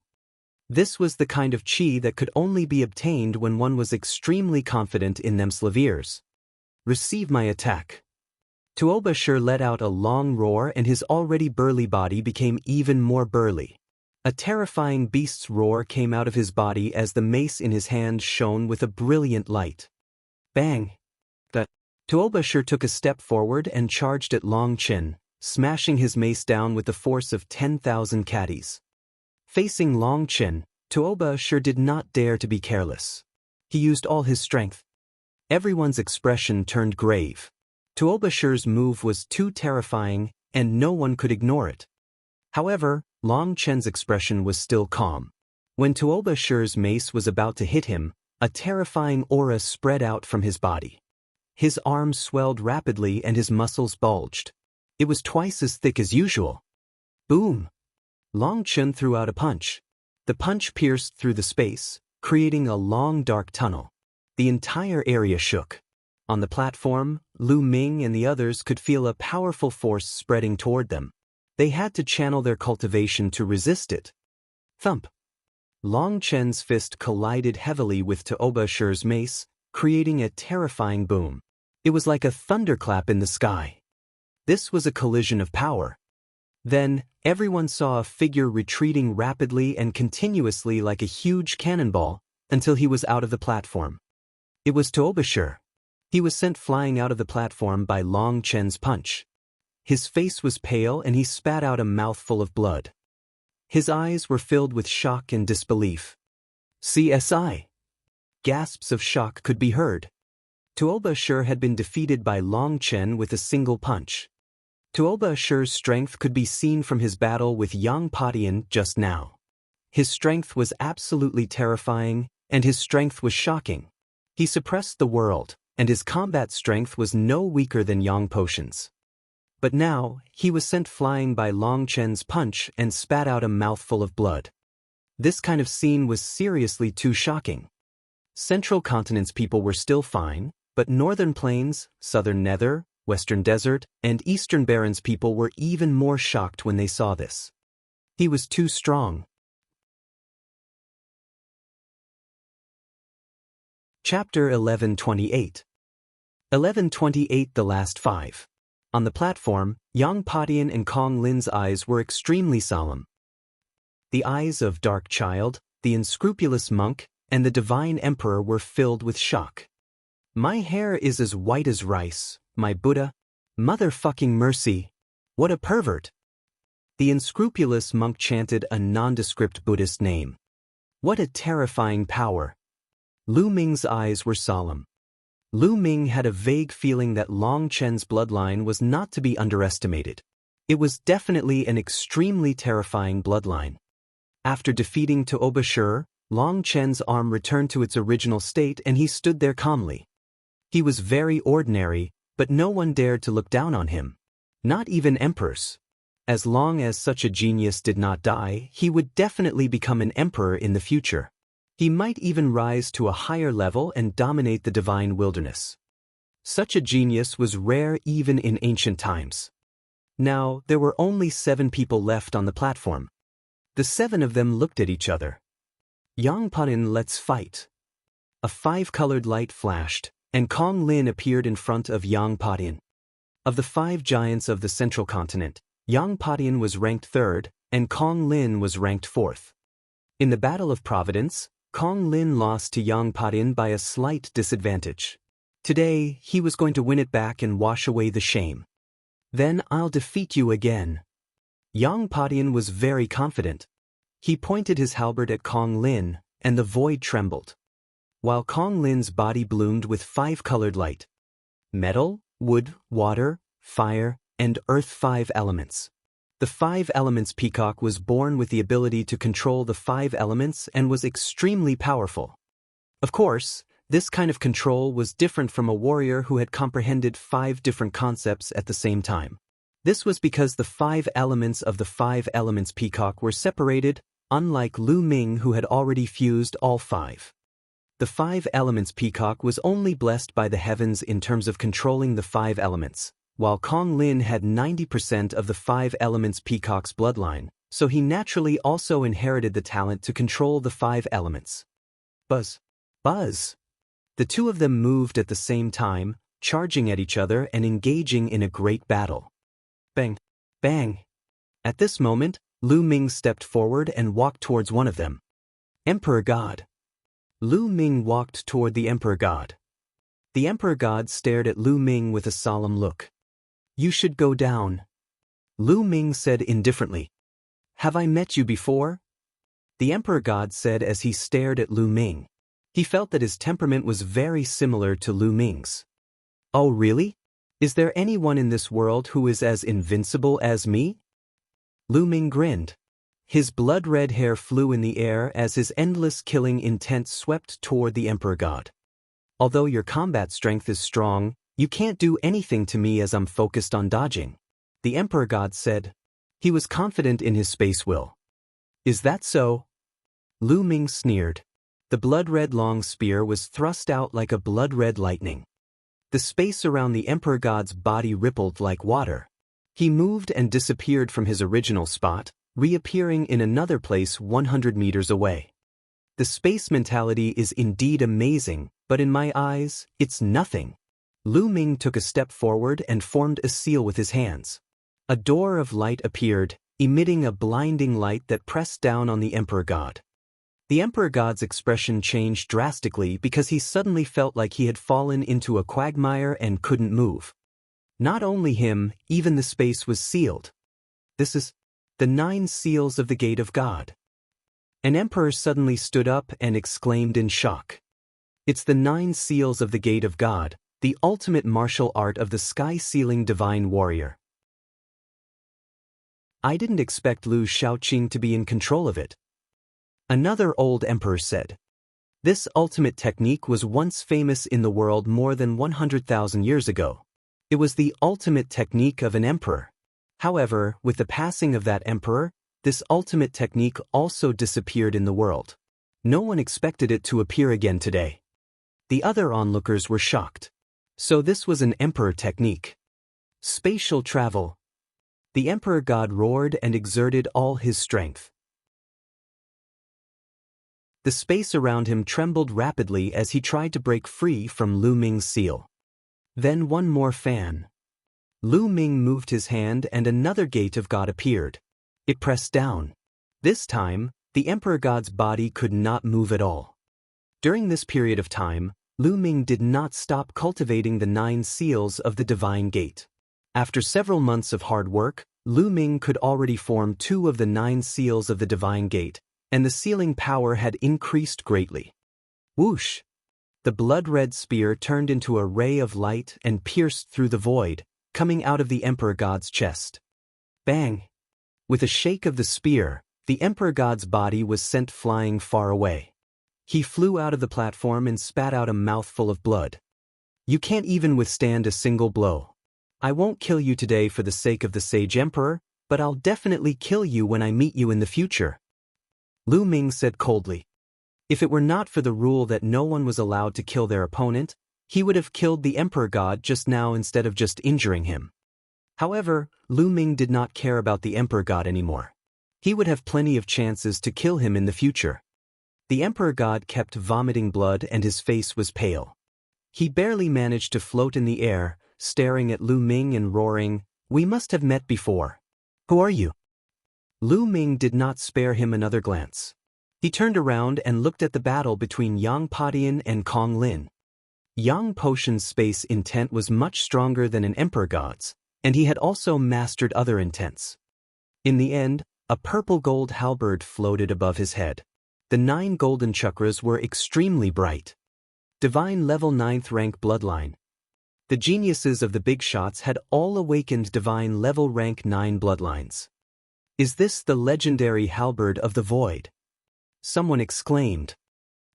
This was the kind of qi that could only be obtained when one was extremely confident in themselves. Receive my attack. Tuoba Ashur let out a long roar and his already burly body became even more burly. A terrifying beast's roar came out of his body as the mace in his hand shone with a brilliant light. Bang! Tuoba Ashur took a step forward and charged at Longchen, smashing his mace down with the force of 10,000 caddies. Facing Longchen, Tuoba Ashur did not dare to be careless. He used all his strength. Everyone's expression turned grave. Tuoba Ashur's move was too terrifying, and no one could ignore it. However, Longchen's expression was still calm. When Tuoba Ashur's mace was about to hit him, a terrifying aura spread out from his body. His arms swelled rapidly and his muscles bulged. It was twice as thick as usual. Boom! Longchen threw out a punch. The punch pierced through the space, creating a long dark tunnel. The entire area shook. On the platform, Lu Ming and the others could feel a powerful force spreading toward them. They had to channel their cultivation to resist it. Thump! Longchen's fist collided heavily with Tuoba Ashur's mace, creating a terrifying boom. It was like a thunderclap in the sky. This was a collision of power. Then, everyone saw a figure retreating rapidly and continuously like a huge cannonball, until he was out of the platform. It was Tuoba Ashur. He was sent flying out of the platform by Longchen's punch. His face was pale and he spat out a mouthful of blood. His eyes were filled with shock and disbelief. CSI! Gasps of shock could be heard. Tuoba Ashur had been defeated by Longchen with a single punch. Tuoba Ashur's strength could be seen from his battle with Yang Patian just now. His strength was absolutely terrifying, and his strength was shocking. He suppressed the world, and his combat strength was no weaker than Yang potions. But now, he was sent flying by Long Chen's punch and spat out a mouthful of blood. This kind of scene was seriously too shocking. Central Continent's people were still fine, but Northern Plains, Southern Nether, Western Desert, and Eastern Barrens people were even more shocked when they saw this. He was too strong. Chapter 1128. 1128 The Last Five. On the platform, Yang Padian and Kong Lin's eyes were extremely solemn. The eyes of Dark Child, the unscrupulous monk, and the Divine Emperor were filled with shock. My hair is as white as rice, my Buddha. Motherfucking mercy. What a pervert. The unscrupulous monk chanted a nondescript Buddhist name. What a terrifying power. Lu Ming's eyes were solemn. Lu Ming had a vague feeling that Long Chen's bloodline was not to be underestimated. It was definitely an extremely terrifying bloodline. After defeating Toba Shur, Long Chen's arm returned to its original state and he stood there calmly. He was very ordinary, but no one dared to look down on him. Not even emperors. As long as such a genius did not die, he would definitely become an emperor in the future. He might even rise to a higher level and dominate the divine wilderness. Such a genius was rare even in ancient times. Now, there were only 7 people left on the platform. The 7 of them looked at each other. Yang Padian, let's fight. A 5-colored light flashed, and Kong Lin appeared in front of Yang Padian. Of the 5 giants of the Central Continent, Yang Padian was ranked 3rd, and Kong Lin was ranked 4th. In the Battle of Providence, Kong Lin lost to Yang Padian by a slight disadvantage. Today, he was going to win it back and wash away the shame. Then I'll defeat you again. Yang Padian was very confident. He pointed his halberd at Kong Lin, and the void trembled. While Kong Lin's body bloomed with 5-colored light. Metal, wood, water, fire, and earth 5 elements. The 5 elements peacock was born with the ability to control the 5 elements and was extremely powerful. Of course, this kind of control was different from a warrior who had comprehended 5 different concepts at the same time. This was because the 5 elements of the 5 elements peacock were separated, unlike Lu Ming who had already fused all 5. The 5 elements peacock was only blessed by the heavens in terms of controlling the 5 elements, while Kong Lin had 90% of the 5 elements peacock's bloodline, so he naturally also inherited the talent to control the 5 elements. Buzz. Buzz. The 2 of them moved at the same time, charging at each other and engaging in a great battle. Bang. Bang. At this moment, Lu Ming stepped forward and walked towards one of them. Emperor God. Lu Ming walked toward the Emperor God. The Emperor God stared at Lu Ming with a solemn look. You should go down. Lu Ming said indifferently. Have I met you before? The Emperor God said as he stared at Lu Ming. He felt that his temperament was very similar to Lu Ming's. Oh really? Is there anyone in this world who is as invincible as me? Lu Ming grinned. His blood-red hair flew in the air as his endless killing intent swept toward the Emperor God. Although your combat strength is strong, you can't do anything to me as I'm focused on dodging. The Emperor God said. He was confident in his space will. Is that so? Lu Ming sneered. The blood-red long spear was thrust out like a blood-red lightning. The space around the Emperor God's body rippled like water. He moved and disappeared from his original spot, reappearing in another place 100 meters away. The space mentality is indeed amazing, but in my eyes, it's nothing. Lu Ming took a step forward and formed a seal with his hands. A door of light appeared, emitting a blinding light that pressed down on the Emperor God. The Emperor God's expression changed drastically because he suddenly felt like he had fallen into a quagmire and couldn't move. Not only him, even the space was sealed. This is the 9 seals of the Gate of God. An emperor suddenly stood up and exclaimed in shock. It's the 9 seals of the Gate of God, the ultimate martial art of the sky-sealing divine warrior. I didn't expect Lu Shaoqing to be in control of it. Another old emperor said. This ultimate technique was once famous in the world more than 100,000 years ago. It was the ultimate technique of an emperor. However, with the passing of that emperor, this ultimate technique also disappeared in the world. No one expected it to appear again today. The other onlookers were shocked. So this was an emperor technique. Spatial travel. The emperor god roared and exerted all his strength. The space around him trembled rapidly as he tried to break free from Lu Ming's seal. Then one more fan. Lu Ming moved his hand and another gate of God appeared. It pressed down. This time, the emperor god's body could not move at all. During this period of time, Lu Ming did not stop cultivating the 9 seals of the divine gate. After several months of hard work, Lu Ming could already form 2 of the 9 seals of the divine gate, and the sealing power had increased greatly. Whoosh! The blood-red spear turned into a ray of light and pierced through the void, coming out of the emperor god's chest. Bang! With a shake of the spear, the emperor god's body was sent flying far away. He flew out of the platform and spat out a mouthful of blood. You can't even withstand a single blow. I won't kill you today for the sake of the sage emperor, but I'll definitely kill you when I meet you in the future. Lu Ming said coldly. If it were not for the rule that no one was allowed to kill their opponent, he would have killed the emperor god just now instead of just injuring him. However, Lu Ming did not care about the emperor god anymore. He would have plenty of chances to kill him in the future. The emperor god kept vomiting blood and his face was pale. He barely managed to float in the air, staring at Lu Ming and roaring, "We must have met before. Who are you?" Lu Ming did not spare him another glance. He turned around and looked at the battle between Yang Padian and Wang Lin. Yang Potion's space intent was much stronger than an emperor god's, and he had also mastered other intents. In the end, a purple gold halberd floated above his head. The 9 golden chakras were extremely bright. Divine level 9th rank bloodline. The geniuses of the big shots had all awakened divine level rank 9 bloodlines. Is this the legendary halberd of the void? Someone exclaimed.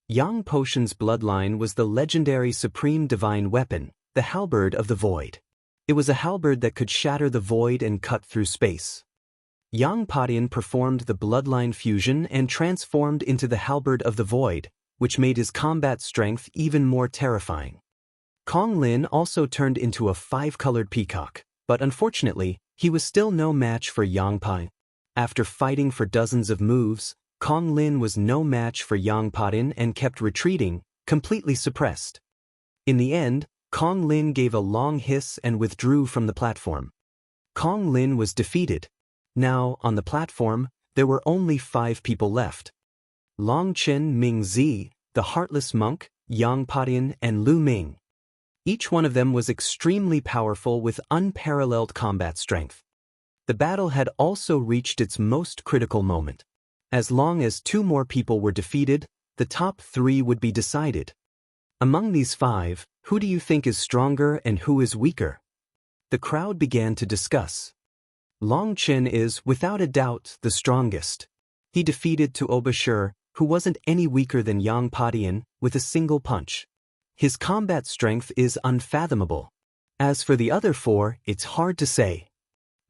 Yang Potion's bloodline was the legendary supreme divine weapon, the halberd of the void. It was a halberd that could shatter the void and cut through space. Yang Padian performed the bloodline fusion and transformed into the halberd of the void, which made his combat strength even more terrifying. Wang Lin also turned into a 5-colored peacock, but unfortunately, he was still no match for Yang Padian. After fighting for dozens of moves, Wang Lin was no match for Yang Padian and kept retreating, completely suppressed. In the end, Wang Lin gave a long hiss and withdrew from the platform. Wang Lin was defeated. Now, on the platform, there were only 5 people left. Longchen Mingzi, the Heartless Monk, Yang Padian, and Lu Ming. Each one of them was extremely powerful with unparalleled combat strength. The battle had also reached its most critical moment. As long as 2 more people were defeated, the top 3 would be decided. Among these 5, who do you think is stronger and who is weaker? The crowd began to discuss. Longchen is, without a doubt, the strongest. He defeated to Obashur, who wasn't any weaker than Yang Padian, with a single punch. His combat strength is unfathomable. As for the other 4, it's hard to say.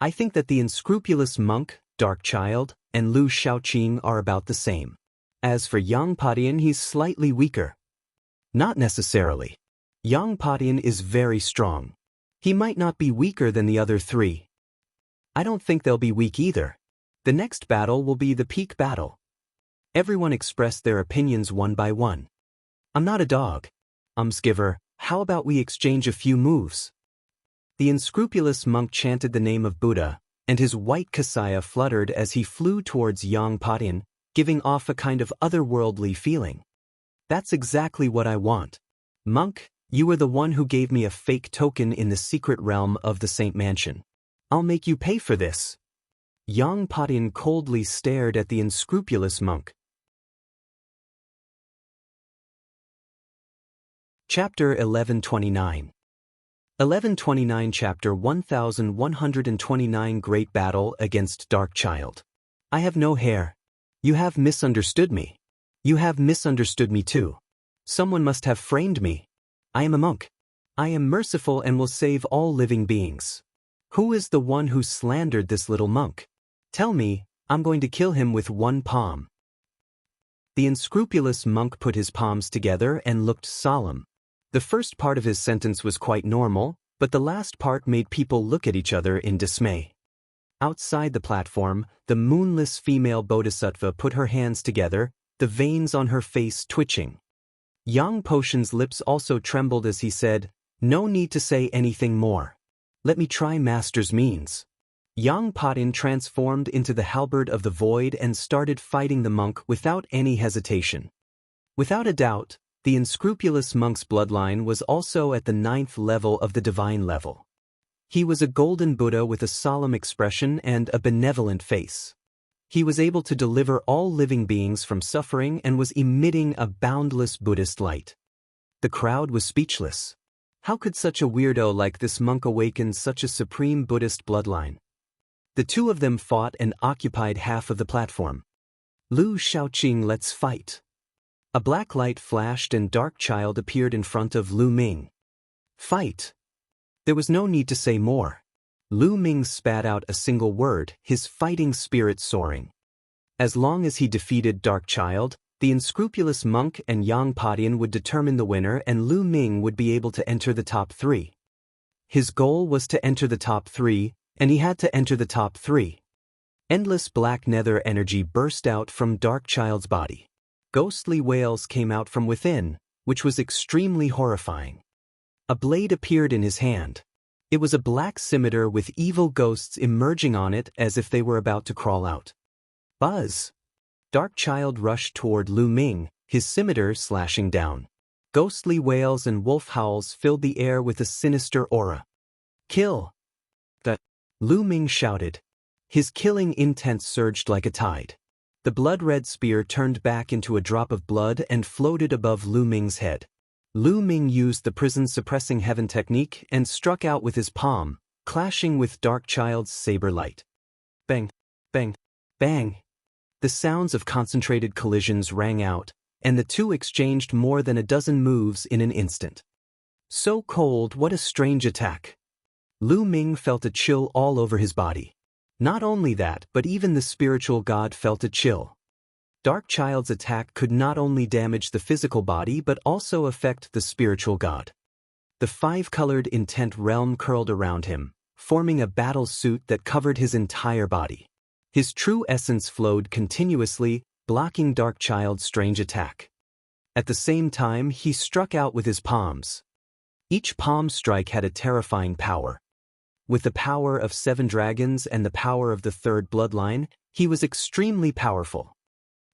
I think that the unscrupulous monk, Dark Child, and Lu Shaoqing are about the same. As for Yang Padian, he's slightly weaker. Not necessarily. Yang Padian is very strong. He might not be weaker than the other 3. I don't think they'll be weak either. The next battle will be the peak battle. Everyone expressed their opinions one by one. I'm not a dog. Skiver, how about we exchange a few moves? The unscrupulous monk chanted the name of Buddha, and his white kasaya fluttered as he flew towards Yang Padian, giving off a kind of otherworldly feeling. That's exactly what I want. Monk, you were the one who gave me a fake token in the secret realm of the Saint Mansion. I'll make you pay for this. Yang Padian coldly stared at the unscrupulous monk. Chapter 1129. 1129 Chapter 1129 Great Battle Against Dark Child. I have no hair. You have misunderstood me. You have misunderstood me too. Someone must have framed me. I am a monk. I am merciful and will save all living beings. Who is the one who slandered this little monk? Tell me, I'm going to kill him with one palm. The unscrupulous monk put his palms together and looked solemn. The first part of his sentence was quite normal, but the last part made people look at each other in dismay. Outside the platform, the moonless female bodhisattva put her hands together, the veins on her face twitching. Yang Potion's lips also trembled as he said, "No need to say anything more. Let me try Master's means." Yang Potin transformed into the halberd of the void and started fighting the monk without any hesitation. Without a doubt, the unscrupulous monk's bloodline was also at the 9th level of the divine level. He was a golden Buddha with a solemn expression and a benevolent face. He was able to deliver all living beings from suffering and was emitting a boundless Buddhist light. The crowd was speechless. How could such a weirdo like this monk awaken such a supreme Buddhist bloodline? The two of them fought and occupied half of the platform. Lu Shaoqing, let's fight. A black light flashed and Dark Child appeared in front of Lu Ming. Fight. There was no need to say more. Lu Ming spat out a single word, his fighting spirit soaring. As long as he defeated Dark Child, the unscrupulous monk and Yang Padian would determine the winner and Lu Ming would be able to enter the top 3. His goal was to enter the top 3, and he had to enter the top 3. Endless black nether energy burst out from Dark Child's body. Ghostly wails came out from within, which was extremely horrifying. A blade appeared in his hand. It was a black scimitar with evil ghosts emerging on it as if they were about to crawl out. Buzz! Dark Child rushed toward Lu Ming, his scimitar slashing down. Ghostly wails and wolf howls filled the air with a sinister aura. Kill! Lu Ming shouted. His killing intent surged like a tide. The blood-red spear turned back into a drop of blood and floated above Lu Ming's head. Lu Ming used the prison-suppressing heaven technique and struck out with his palm, clashing with Dark Child's saber light. Bang! Bang! Bang! The sounds of concentrated collisions rang out, and the two exchanged more than a dozen moves in an instant. So cold, what a strange attack! Lu Ming felt a chill all over his body. Not only that, but even the spiritual god felt a chill. Dark Child's attack could not only damage the physical body but also affect the spiritual god. The 5-colored intent realm curled around him, forming a battle suit that covered his entire body. His true essence flowed continuously, blocking Dark Child's strange attack. At the same time, he struck out with his palms. Each palm strike had a terrifying power. With the power of 7 dragons and the power of the 3rd bloodline, he was extremely powerful.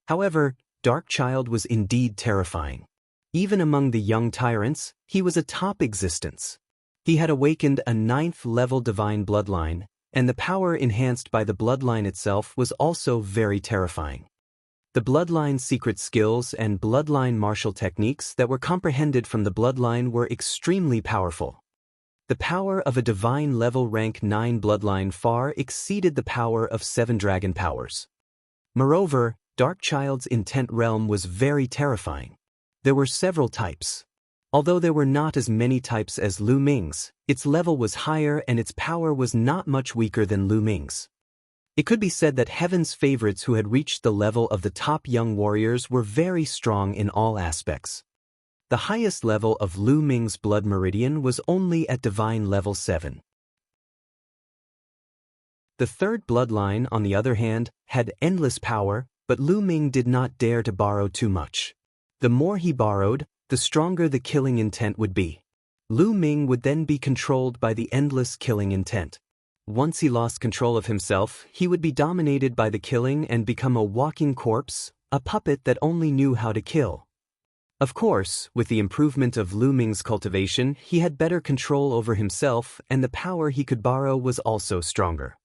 However, Dark Child was indeed terrifying. Even among the young tyrants, he was a top existence. He had awakened a 9th-level divine bloodline, and the power enhanced by the bloodline itself was also very terrifying. The bloodline's secret skills and bloodline martial techniques that were comprehended from the bloodline were extremely powerful. The power of a divine level rank 9 bloodline far exceeded the power of 7 dragon powers. Moreover, Dark Child's intent realm was very terrifying. There were several types. Although there were not as many types as Lu Ming's, its level was higher and its power was not much weaker than Lu Ming's. It could be said that Heaven's favorites who had reached the level of the top young warriors were very strong in all aspects. The highest level of Lu Ming's blood meridian was only at divine level 7. The 3rd bloodline, on the other hand, had endless power, but Lu Ming did not dare to borrow too much. The more he borrowed, the stronger the killing intent would be. Lu Ming would then be controlled by the endless killing intent. Once he lost control of himself, he would be dominated by the killing and become a walking corpse, a puppet that only knew how to kill. Of course, with the improvement of Lu Ming's cultivation, he had better control over himself and the power he could borrow was also stronger.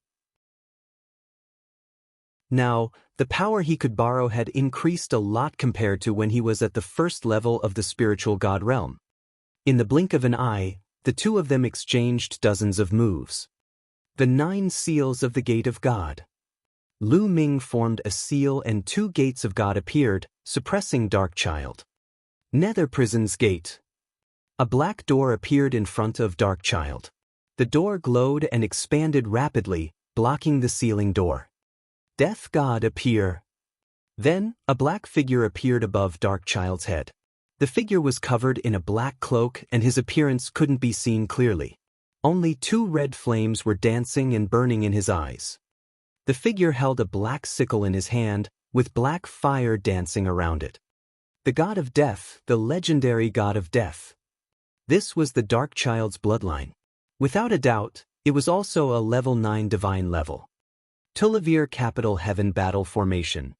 Now, the power he could borrow had increased a lot compared to when he was at the 1st level of the spiritual god realm. In the blink of an eye, the two of them exchanged dozens of moves. The 9 seals of the Gate of God. Lu Ming formed a seal and 2 gates of God appeared, suppressing Dark Child. Nether Prison's Gate. A black door appeared in front of Dark Child. The door glowed and expanded rapidly, blocking the ceiling door. Death God appear. Then, a black figure appeared above Dark Child's head. The figure was covered in a black cloak and his appearance couldn't be seen clearly. Only 2 red flames were dancing and burning in his eyes. The figure held a black sickle in his hand, with black fire dancing around it. The God of Death, the legendary God of Death. This was the Dark Child's bloodline. Without a doubt, it was also a level 9 divine level. Tulivir Capital Heaven Battle Formation.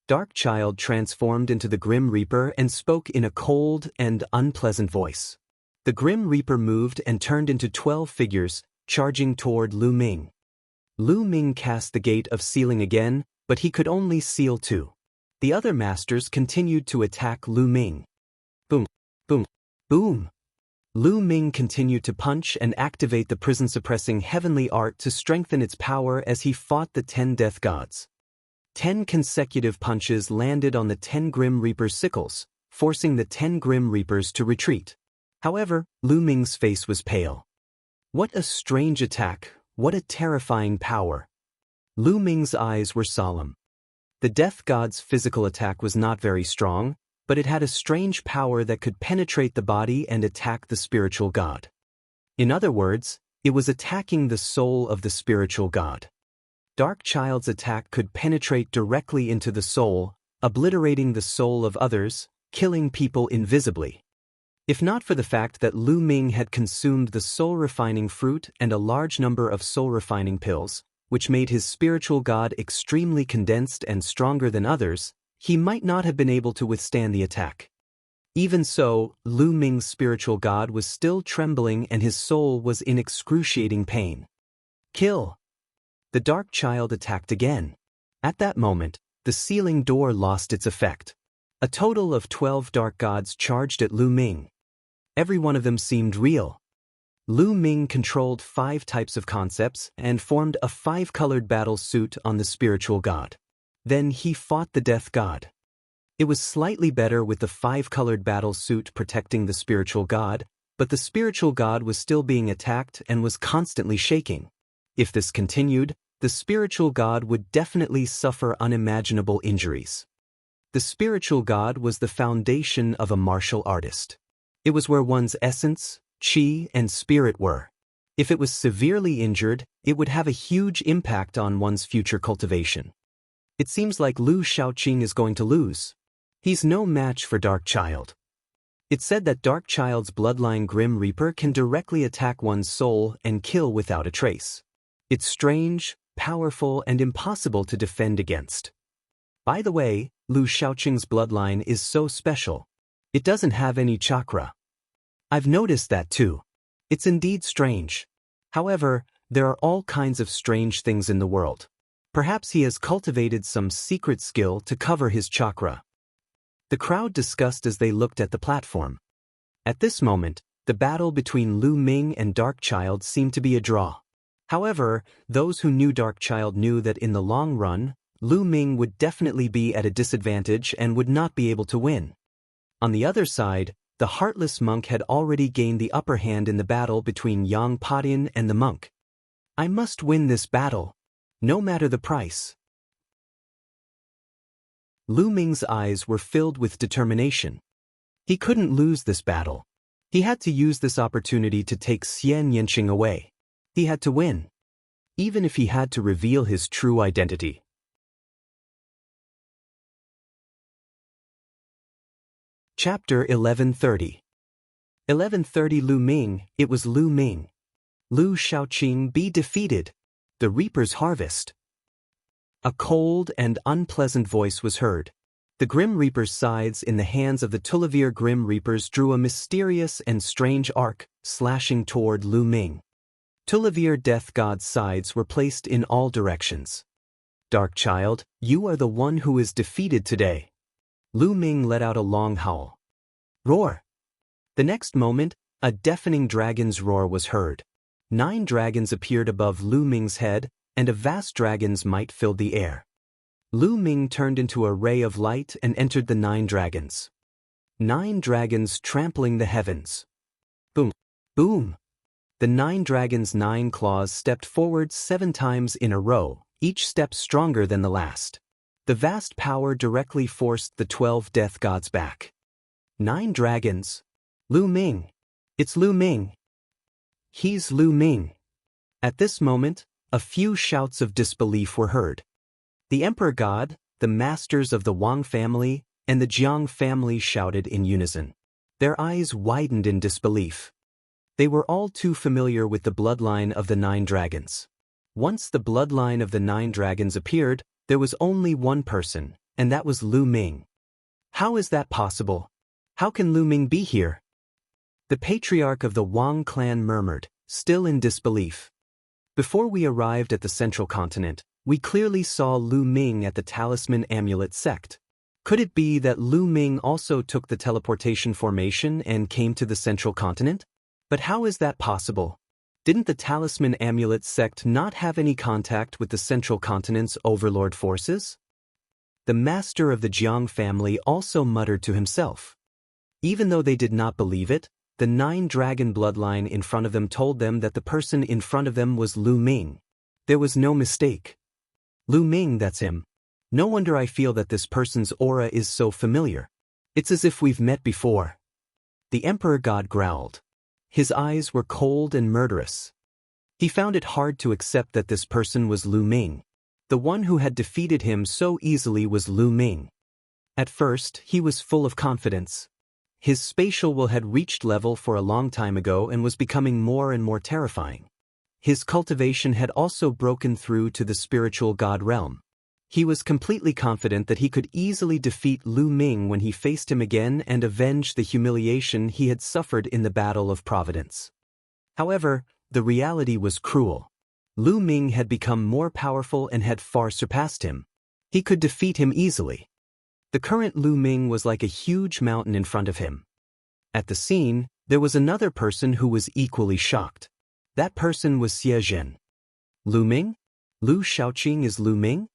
Dark Child transformed into the Grim Reaper and spoke in a cold and unpleasant voice. The Grim Reaper moved and turned into 12 figures, charging toward Lu Ming. Lu Ming cast the Gate of Sealing again, but he could only seal 2. The other masters continued to attack Lu Ming. Boom, boom, boom. Lu Ming continued to punch and activate the prison-suppressing heavenly art to strengthen its power as he fought the 10 death gods. 10 consecutive punches landed on the 10 Grim Reaper sickles, forcing the 10 Grim Reapers to retreat. However, Lu Ming's face was pale. What a strange attack, what a terrifying power. Lu Ming's eyes were solemn. The death god's physical attack was not very strong, but it had a strange power that could penetrate the body and attack the spiritual god. In other words, it was attacking the soul of the spiritual god. Dark Child's attack could penetrate directly into the soul, obliterating the soul of others, killing people invisibly. If not for the fact that Lu Ming had consumed the soul-refining fruit and a large number of soul-refining pills, which made his spiritual god extremely condensed and stronger than others, he might not have been able to withstand the attack. Even so, Lu Ming's spiritual god was still trembling and his soul was in excruciating pain. Kill! The Dark Child attacked again. At that moment, the sealing door lost its effect. A total of 12 dark gods charged at Lu Ming. Every one of them seemed real. Lu Ming controlled 5 types of concepts and formed a 5-colored battle suit on the spiritual god. Then he fought the death god. It was slightly better with the 5-colored battle suit protecting the spiritual god, but the spiritual god was still being attacked and was constantly shaking. If this continued, the spiritual god would definitely suffer unimaginable injuries. The spiritual god was the foundation of a martial artist. It was where one's essence, chi, and spirit were. If it was severely injured, it would have a huge impact on one's future cultivation. It seems like Lu Shaoqing is going to lose. He's no match for Dark Child. It's said that Dark Child's bloodline Grim Reaper can directly attack one's soul and kill without a trace. It's strange, powerful, and impossible to defend against. By the way, Lu Shaoqing's bloodline is so special. It doesn't have any chakra. I've noticed that too. It's indeed strange. However, there are all kinds of strange things in the world. Perhaps he has cultivated some secret skill to cover his chakra. The crowd discussed as they looked at the platform. At this moment, the battle between Lu Ming and Dark Child seemed to be a draw. However, those who knew Dark Child knew that in the long run, Lu Ming would definitely be at a disadvantage and would not be able to win. On the other side, the heartless monk had already gained the upper hand in the battle between Yang Padian and the monk. I must win this battle, no matter the price. Lu Ming's eyes were filled with determination. He couldn't lose this battle. He had to use this opportunity to take Xianxia away. He had to win, even if he had to reveal his true identity. Chapter 1130. 1130 Lu Ming, it was Lu Ming. Lu Shaoqing be defeated. The Reaper's harvest. A cold and unpleasant voice was heard. The Grim Reaper's scythes in the hands of the Tulivir Grim Reapers drew a mysterious and strange arc, slashing toward Lu Ming. Tulivir Death God's scythes were placed in all directions. Dark Child, you are the one who is defeated today. Lu Ming let out a long howl. Roar! The next moment, a deafening dragon's roar was heard. 9 dragons appeared above Lu Ming's head, and a vast dragon's might filled the air. Lu Ming turned into a ray of light and entered the 9 dragons. 9 dragons trampling the heavens. Boom. Boom. The 9 dragons' 9 claws stepped forward 7 times in a row, each step stronger than the last. The vast power directly forced the 12 death gods back. 9 dragons. Lu Ming. It's Lu Ming. He's Lu Ming. At this moment, a few shouts of disbelief were heard. The Emperor God, the masters of the Wang family, and the Jiang family shouted in unison. Their eyes widened in disbelief. They were all too familiar with the bloodline of the 9 dragons. Once the bloodline of the 9 dragons appeared, there was only one person, and that was Lu Ming. How is that possible? How can Lu Ming be here? The patriarch of the Wang clan murmured, still in disbelief. Before we arrived at the central continent, we clearly saw Lu Ming at the talisman amulet sect. Could it be that Lu Ming also took the teleportation formation and came to the central continent? But how is that possible? Didn't the talisman amulet sect not have any contact with the central continent's overlord forces? The master of the Jiang family also muttered to himself. Even though they did not believe it, the 9 dragon bloodline in front of them told them that the person in front of them was Lu Ming. There was no mistake. Lu Ming, that's him. No wonder I feel that this person's aura is so familiar. It's as if we've met before. The Emperor God growled. His eyes were cold and murderous. He found it hard to accept that this person was Lu Ming. The one who had defeated him so easily was Lu Ming. At first, he was full of confidence. His spatial will had reached level for a long time ago and was becoming more and more terrifying. His cultivation had also broken through to the spiritual god realm. He was completely confident that he could easily defeat Lu Ming when he faced him again and avenge the humiliation he had suffered in the Battle of Providence. However, the reality was cruel. Lu Ming had become more powerful and had far surpassed him. He could defeat him easily. The current Lu Ming was like a huge mountain in front of him. At the scene, there was another person who was equally shocked. That person was Xie Zhen. Lu Ming? Lu Shaoqing is Lu Ming?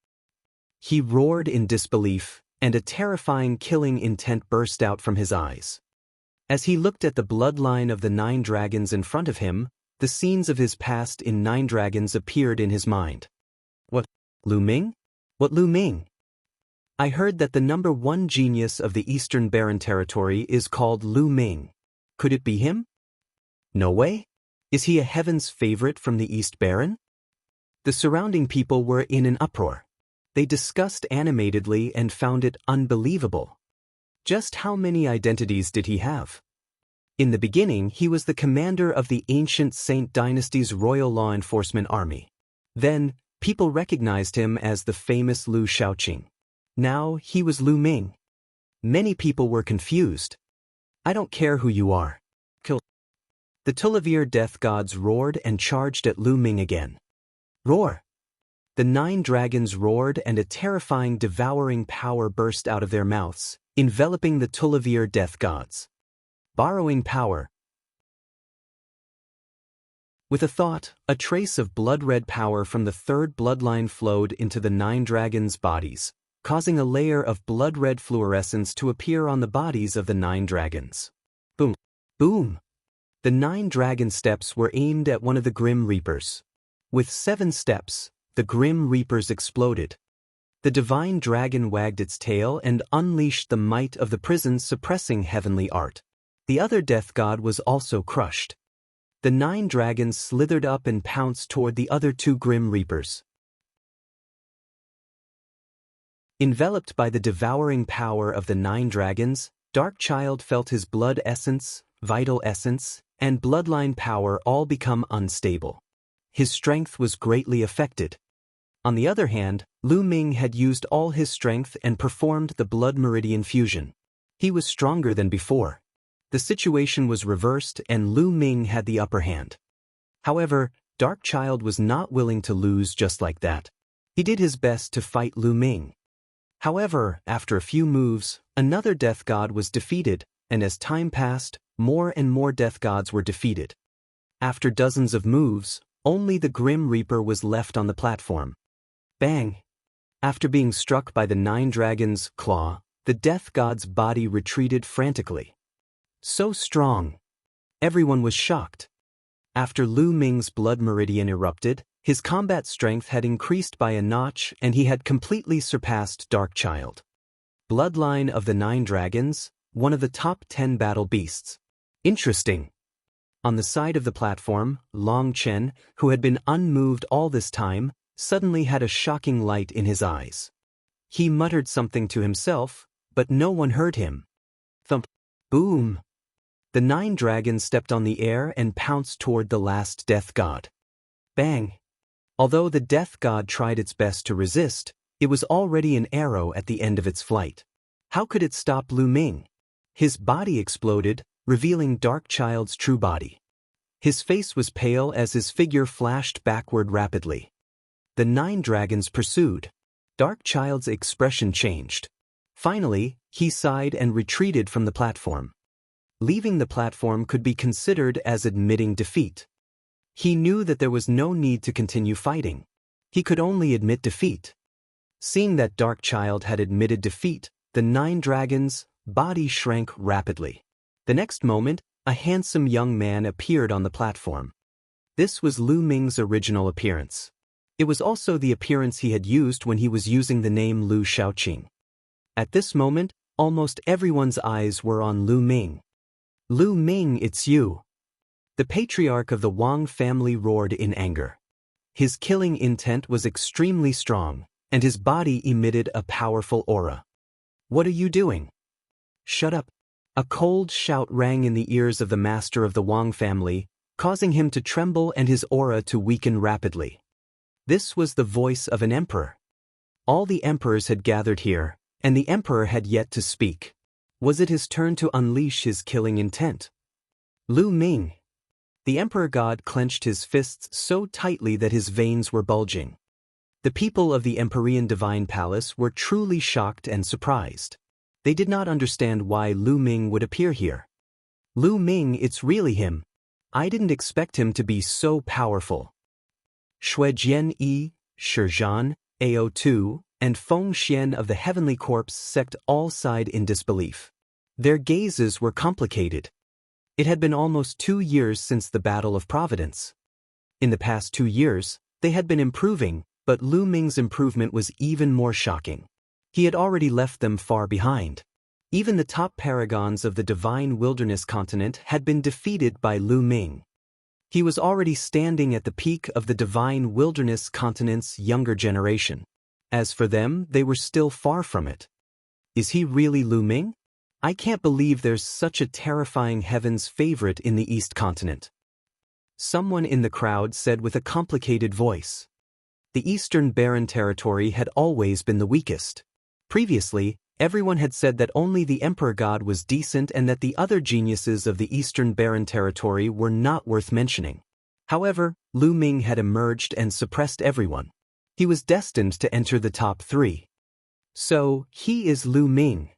He roared in disbelief, and a terrifying killing intent burst out from his eyes. As he looked at the bloodline of the 9 dragons in front of him, the scenes of his past in 9 dragons appeared in his mind. What? Lu Ming? What Lu Ming? I heard that the number 1 genius of the Eastern Barren territory is called Lu Ming. Could it be him? No way? Is he a heaven's favorite from the East Barren? The surrounding people were in an uproar. They discussed animatedly and found it unbelievable. Just how many identities did he have? In the beginning, he was the commander of the ancient Saint Dynasty's Royal Law Enforcement Army. Then, people recognized him as the famous Lu Shaoqing. Now, he was Lu Ming. Many people were confused. I don't care who you are. Kill. The Tulivir death gods roared and charged at Lu Ming again. Roar! The 9 dragons roared and a terrifying devouring power burst out of their mouths, enveloping the Tulivir death gods. Borrowing power. With a thought, a trace of blood-red power from the 3rd bloodline flowed into the 9 dragons' bodies, causing a layer of blood-red fluorescence to appear on the bodies of the 9 dragons. Boom! Boom! The 9 dragon steps were aimed at one of the Grim Reapers. With 7 steps, the Grim Reapers exploded. The divine dragon wagged its tail and unleashed the might of the prison suppressing heavenly art. The other death god was also crushed. The 9 dragons slithered up and pounced toward the other 2 Grim Reapers. Enveloped by the devouring power of the 9 dragons, Darkchild felt his blood essence, vital essence, and bloodline power all become unstable. His strength was greatly affected. On the other hand, Lu Ming had used all his strength and performed the blood meridian fusion. He was stronger than before. The situation was reversed and Lu Ming had the upper hand. However, Darkchild was not willing to lose just like that. He did his best to fight Lu Ming. However, after a few moves, another death god was defeated, and as time passed, more and more death gods were defeated. After dozens of moves, only the Grim Reaper was left on the platform. Bang! After being struck by the 9 dragons' claw, the death god's body retreated frantically. So strong. Everyone was shocked. After Lu Ming's blood meridian erupted, his combat strength had increased by a notch and he had completely surpassed Darkchild. Bloodline of the 9 dragons, one of the top 10 battle beasts. Interesting. On the side of the platform, Long Chen, who had been unmoved all this time, suddenly had a shocking light in his eyes. He muttered something to himself, but no one heard him. Thump. Boom. The 9 dragons stepped on the air and pounced toward the last death god. Bang. Although the death god tried its best to resist, it was already an arrow at the end of its flight. How could it stop Lu Ming? His body exploded, revealing Darkchild's true body. His face was pale as his figure flashed backward rapidly. The 9 dragons pursued. Darkchild's expression changed. Finally, he sighed and retreated from the platform. Leaving the platform could be considered as admitting defeat. He knew that there was no need to continue fighting. He could only admit defeat. Seeing that Darkchild had admitted defeat, the 9 dragons' body shrank rapidly. The next moment, a handsome young man appeared on the platform. This was Lu Ming's original appearance. It was also the appearance he had used when he was using the name Lu Shaoqing. At this moment, almost everyone's eyes were on Lu Ming. Lu Ming, it's you. The patriarch of the Wang family roared in anger. His killing intent was extremely strong, and his body emitted a powerful aura. What are you doing? Shut up. A cold shout rang in the ears of the master of the Wang family, causing him to tremble and his aura to weaken rapidly. This was the voice of an emperor. All the emperors had gathered here, and the emperor had yet to speak. Was it his turn to unleash his killing intent? Lu Ming. The emperor god clenched his fists so tightly that his veins were bulging. The people of the Empyrean Divine Palace were truly shocked and surprised. They did not understand why Lu Ming would appear here. Lu Ming, it's really him. I didn't expect him to be so powerful. Shuijian Yi, Shizhan, Ao2, and Feng Xian of the Heavenly Corps sect all sighed in disbelief. Their gazes were complicated. It had been almost 2 years since the Battle of Providence. In the past 2 years, they had been improving, but Lu Ming's improvement was even more shocking. He had already left them far behind. Even the top paragons of the Divine Wilderness continent had been defeated by Lu Ming. He was already standing at the peak of the Divine Wilderness continent's younger generation. As for them, they were still far from it. Is he really Lu Ming? I can't believe there's such a terrifying heaven's favorite in the East continent. Someone in the crowd said with a complicated voice. The Eastern Barren territory had always been the weakest. Previously, everyone had said that only the Emperor God was decent and that the other geniuses of the Eastern Barren territory were not worth mentioning. However, Lu Ming had emerged and suppressed everyone. He was destined to enter the top 3. So, he is Lu Ming.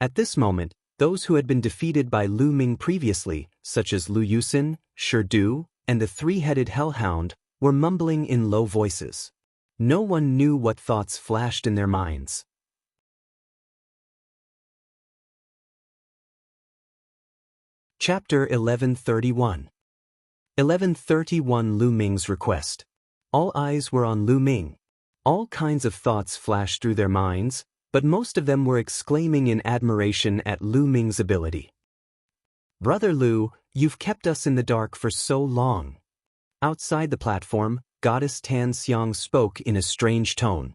At this moment, those who had been defeated by Lu Ming previously, such as Lu Yusin, Shi Du, and the 3-headed hellhound, were mumbling in low voices. No one knew what thoughts flashed in their minds. Chapter 1131. 1131 Lu Ming's request. All eyes were on Lu Ming. All kinds of thoughts flashed through their minds, but most of them were exclaiming in admiration at Lu Ming's ability. Brother Lu, you've kept us in the dark for so long. Outside the platform, Goddess Tan Xiang spoke in a strange tone.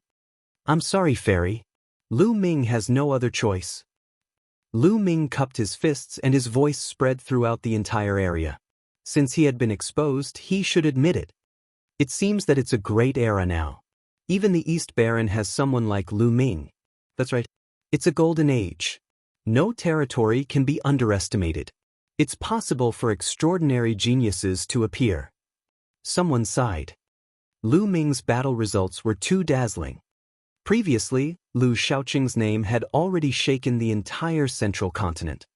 I'm sorry, Fairy. Lu Ming has no other choice. Lu Ming cupped his fists and his voice spread throughout the entire area. Since he had been exposed, he should admit it. It seems that it's a great era now. Even the East Baron has someone like Lu Ming. That's right. It's a golden age. No territory can be underestimated. It's possible for extraordinary geniuses to appear. Someone sighed. Lu Ming's battle results were too dazzling. Previously, Lu Shaoqing's name had already shaken the entire central continent.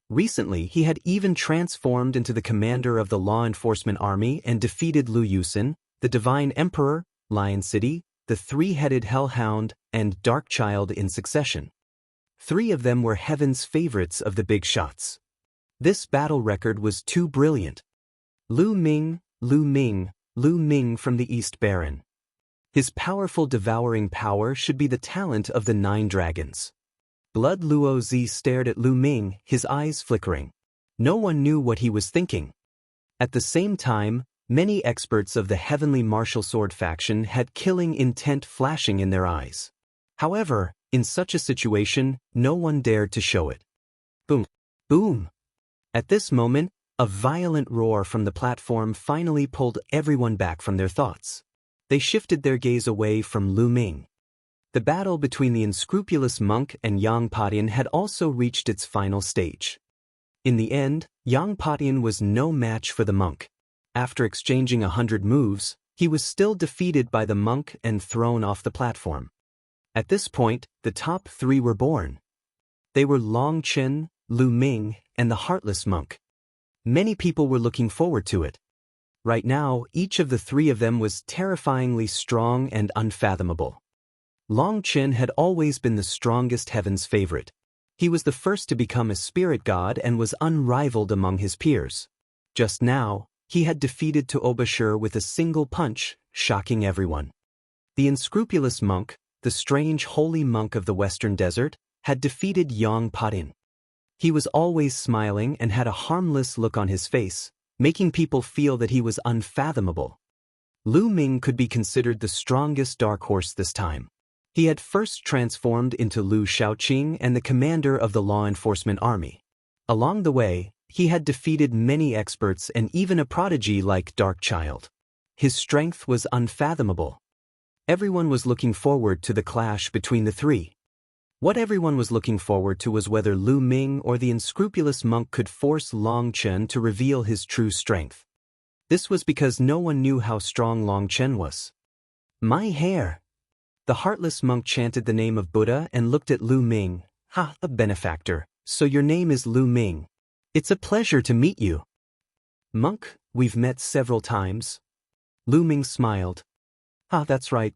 Recently, he had even transformed into the commander of the law enforcement army and defeated Lu Yusin, the Divine Emperor, Lion City, the three-headed hellhound, and Darkchild in succession. 3 of them were heaven's favorites of the big shots. This battle record was too brilliant. Lu Ming, Lu Ming, Lu Ming from the East Baron. His powerful devouring power should be the talent of the 9 dragons. Blood Luo Zi stared at Lu Ming, his eyes flickering. No one knew what he was thinking. At the same time, many experts of the heavenly martial sword faction had killing intent flashing in their eyes. However, in such a situation, no one dared to show it. Boom! Boom! At this moment, a violent roar from the platform finally pulled everyone back from their thoughts. They shifted their gaze away from Lu Ming. The battle between the unscrupulous monk and Yang Patian had also reached its final stage. In the end, Yang Patian was no match for the monk. After exchanging 100 moves, he was still defeated by the monk and thrown off the platform. At this point, the top 3 were born. They were Long Chen, Lu Ming, and the Heartless Monk. Many people were looking forward to it. Right now, each of the 3 of them was terrifyingly strong and unfathomable. Long Chen had always been the strongest heaven's favorite. He was the first to become a spirit god and was unrivaled among his peers. Just now, he had defeated Tuobashir with a single punch, shocking everyone. The unscrupulous monk, the strange holy monk of the Western Desert, had defeated Yang Patian. He was always smiling and had a harmless look on his face, making people feel that he was unfathomable. Lu Ming could be considered the strongest dark horse this time. He had first transformed into Lu Shaoqing and the commander of the law enforcement army. Along the way, he had defeated many experts and even a prodigy like Darkchild. His strength was unfathomable. Everyone was looking forward to the clash between the 3. What everyone was looking forward to was whether Lu Ming or the unscrupulous monk could force Long Chen to reveal his true strength. This was because no one knew how strong Long Chen was. My hair! The heartless monk chanted the name of Buddha and looked at Lu Ming. Ha, a benefactor, so your name is Lu Ming. It's a pleasure to meet you. Monk, we've met several times. Lu Ming smiled. Ah, that's right.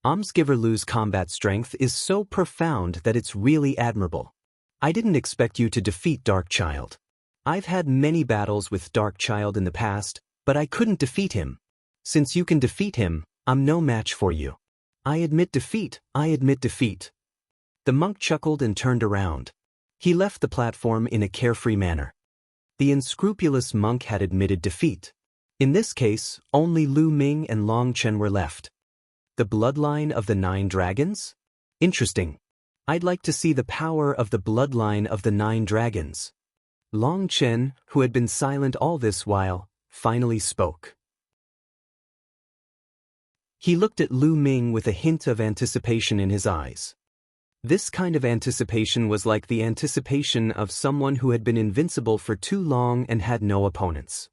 Almsgiver Lu's combat strength is so profound that it's really admirable. I didn't expect you to defeat Darkchild. I've had many battles with Darkchild in the past, but I couldn't defeat him. Since you can defeat him, I'm no match for you. I admit defeat. The monk chuckled and turned around. He left the platform in a carefree manner. The unscrupulous monk had admitted defeat. In this case, only Lu Ming and Long Chen were left. The bloodline of the 9 dragons? Interesting. I'd like to see the power of the bloodline of the 9 dragons. Long Chen, who had been silent all this while, finally spoke. He looked at Lu Ming with a hint of anticipation in his eyes. This kind of anticipation was like the anticipation of someone who had been invincible for too long and had no opponents.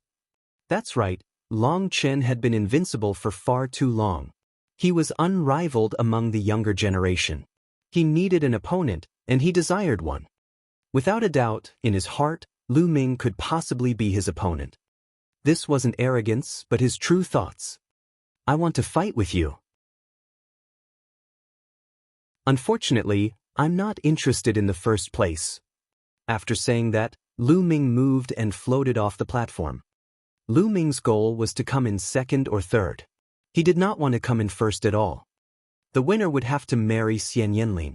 That's right, Long Chen had been invincible for far too long. He was unrivaled among the younger generation. He needed an opponent, and he desired one. Without a doubt, in his heart, Lu Ming could possibly be his opponent. This wasn't arrogance, but his true thoughts. I want to fight with you. Unfortunately, I'm not interested in the first place. After saying that, Lu Ming moved and floated off the platform. Lu Ming's goal was to come in second or third. He did not want to come in first at all. The winner would have to marry Xianxia.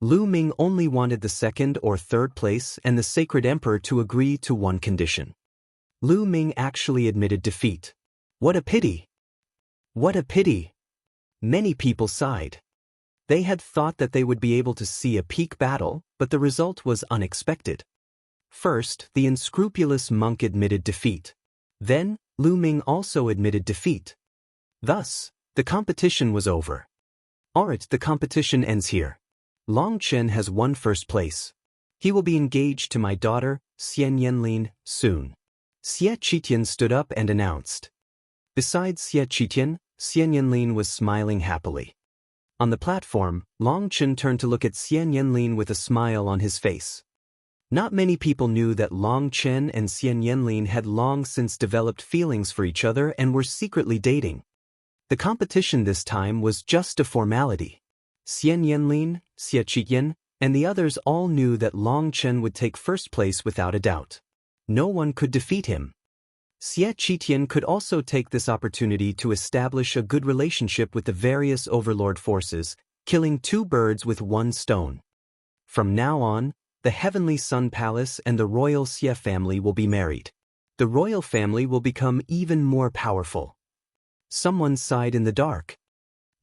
Lu Ming only wanted the second or third place and the Sacred Emperor to agree to one condition. Lu Ming actually admitted defeat. What a pity! What a pity! Many people sighed. They had thought that they would be able to see a peak battle, but the result was unexpected. First, the unscrupulous monk admitted defeat. Then, Lu Ming also admitted defeat. Thus, the competition was over. Alright, the competition ends here. Long Chen has won first place. He will be engaged to my daughter, Xianxia, soon. Xie Qitian stood up and announced. Besides Xie Qitian, Xianxia was smiling happily. On the platform, Long Chen turned to look at Xianxia with a smile on his face. Not many people knew that Long Chen and Xianxia had long since developed feelings for each other and were secretly dating. The competition this time was just a formality. Xian Lin, Xia and the others all knew that Long Chen would take first place without a doubt. No one could defeat him. Xia could also take this opportunity to establish a good relationship with the various overlord forces, killing two birds with one stone. From now on, the Heavenly Sun Palace and the royal Xia family will be married. The royal family will become even more powerful. Someone sighed in the dark.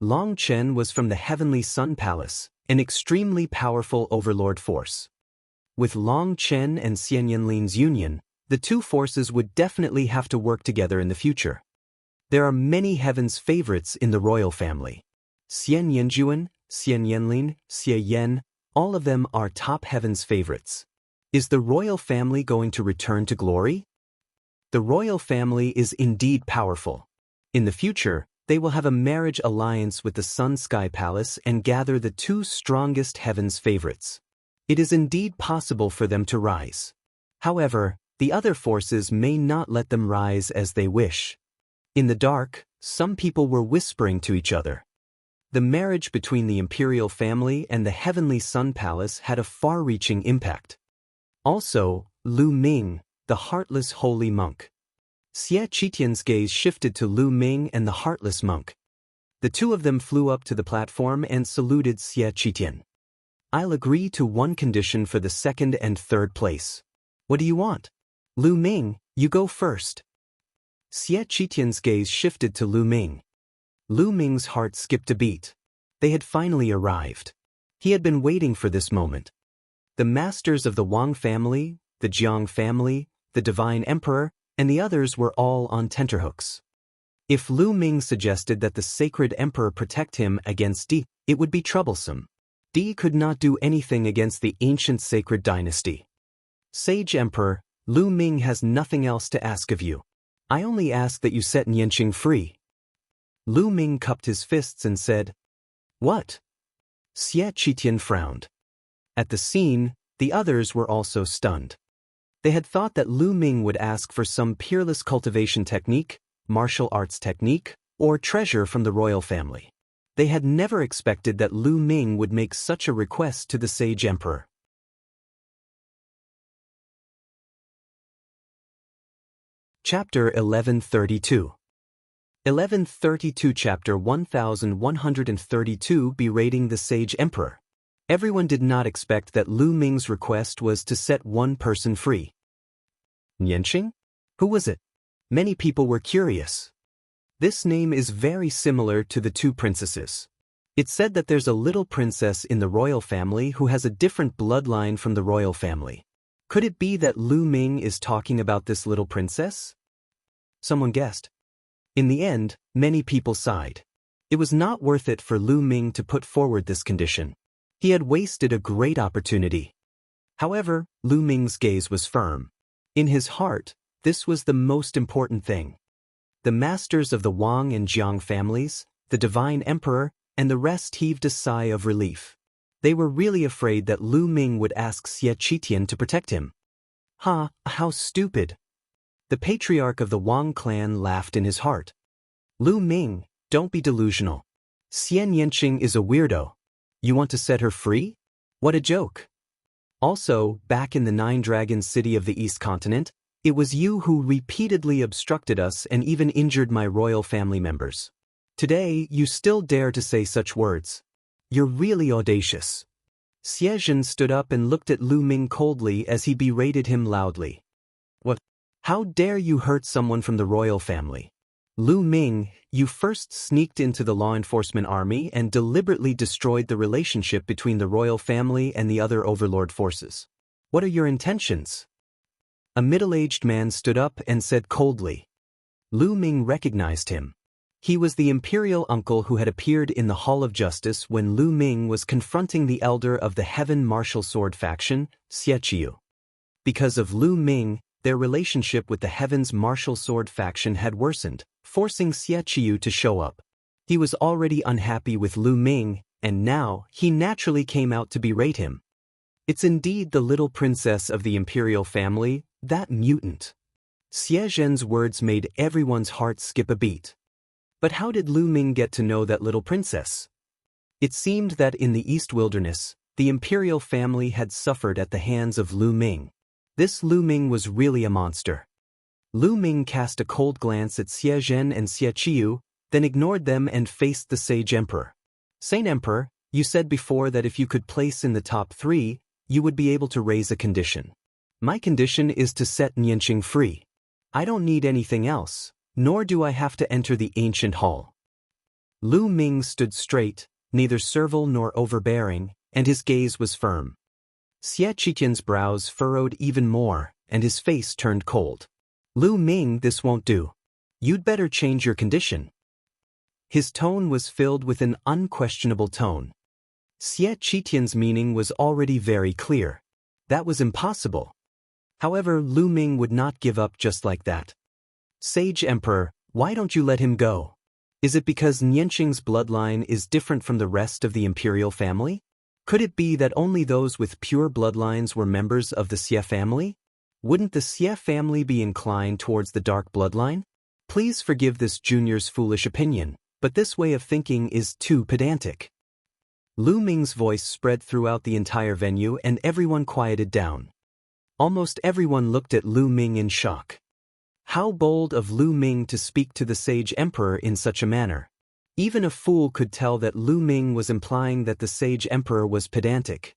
Long Chen was from the Heavenly Sun Palace, an extremely powerful overlord force. With Long Chen and Xian Lin's union, the two forces would definitely have to work together in the future. There are many heaven's favorites in the royal family. Xian Yanjuan, Xian Yanlin, Xie Yan, all of them are top heaven's favorites. Is the royal family going to return to glory? The royal family is indeed powerful. In the future, they will have a marriage alliance with the Sun Sky Palace and gather the two strongest heaven's favorites. It is indeed possible for them to rise. However, the other forces may not let them rise as they wish. In the dark, some people were whispering to each other. The marriage between the imperial family and the Heavenly Sun Palace had a far-reaching impact. Also, Lu Ming, the heartless holy monk. Xie Qitian's gaze shifted to Lu Ming and the heartless monk. The two of them flew up to the platform and saluted Xie Qitian. I'll agree to one condition for the second and third place. What do you want? Lu Ming, you go first. Xie Qitian's gaze shifted to Lu Ming. Lu Ming's heart skipped a beat. They had finally arrived. He had been waiting for this moment. The masters of the Wang family, the Jiang family, the Divine Emperor, and the others were all on tenterhooks. If Lu Ming suggested that the Sacred Emperor protect him against Di, it would be troublesome. Di could not do anything against the ancient sacred dynasty. Sage Emperor, Lu Ming has nothing else to ask of you. I only ask that you set Nianqing free. Lu Ming cupped his fists and said, What? Xie Qitian frowned. At the scene, the others were also stunned. They had thought that Lu Ming would ask for some peerless cultivation technique, martial arts technique, or treasure from the royal family. They had never expected that Lu Ming would make such a request to the Sage Emperor. Chapter 1132. 1132 Chapter 1132 Berating the Sage Emperor. Everyone did not expect that Lu Ming's request was to set one person free. Nianqing? Who was it? Many people were curious. This name is very similar to the two princesses. It said that there's a little princess in the royal family who has a different bloodline from the royal family. Could it be that Lu Ming is talking about this little princess? Someone guessed. In the end, many people sighed. It was not worth it for Lu Ming to put forward this condition. He had wasted a great opportunity. However, Lu Ming's gaze was firm. In his heart, this was the most important thing. The masters of the Wang and Jiang families, the Divine Emperor, and the rest heaved a sigh of relief. They were really afraid that Lu Ming would ask Xie Qitian to protect him. Ha, how stupid. The patriarch of the Wang clan laughed in his heart. Lu Ming, don't be delusional. Xian Yanqing is a weirdo. You want to set her free? What a joke. Also, back in the Nine-Dragon City of the East Continent, it was you who repeatedly obstructed us and even injured my royal family members. Today, you still dare to say such words. You're really audacious. Xie Zhen stood up and looked at Lu Ming coldly as he berated him loudly. What? How dare you hurt someone from the royal family? Lu Ming, you first sneaked into the law enforcement army and deliberately destroyed the relationship between the royal family and the other overlord forces. What are your intentions? A middle-aged man stood up and said coldly. Lu Ming recognized him. He was the imperial uncle who had appeared in the Hall of Justice when Lu Ming was confronting the elder of the Heaven Martial Sword faction, Xie Qiu. Because of Lu Ming, their relationship with the Heaven's Martial Sword faction had worsened, forcing Xie Qiu to show up. He was already unhappy with Lu Ming, and now he naturally came out to berate him. It's indeed the little princess of the imperial family, that mutant. Xie Zhen's words made everyone's heart skip a beat. But how did Lu Ming get to know that little princess? It seemed that in the East Wilderness, the imperial family had suffered at the hands of Lu Ming. This Lu Ming was really a monster. Lu Ming cast a cold glance at Xie Zhen and Xie Qiu, then ignored them and faced the sage emperor. Saint Emperor, you said before that if you could place in the top 3, you would be able to raise a condition. My condition is to set Nianqing free. I don't need anything else, nor do I have to enter the ancient hall. Lu Ming stood straight, neither servile nor overbearing, and his gaze was firm. Xie Qitian's brows furrowed even more, and his face turned cold. Lu Ming, this won't do. You'd better change your condition. His tone was filled with an unquestionable tone. Xie Qitian's meaning was already very clear. That was impossible. However, Lu Ming would not give up just like that. Sage Emperor, why don't you let him go? Is it because Nianqing's bloodline is different from the rest of the imperial family? Could it be that only those with pure bloodlines were members of the Xie family? Wouldn't the Xie family be inclined towards the dark bloodline? Please forgive this junior's foolish opinion, but this way of thinking is too pedantic. Lu Ming's voice spread throughout the entire venue and everyone quieted down. Almost everyone looked at Lu Ming in shock. How bold of Lu Ming to speak to the sage emperor in such a manner. Even a fool could tell that Lu Ming was implying that the sage emperor was pedantic.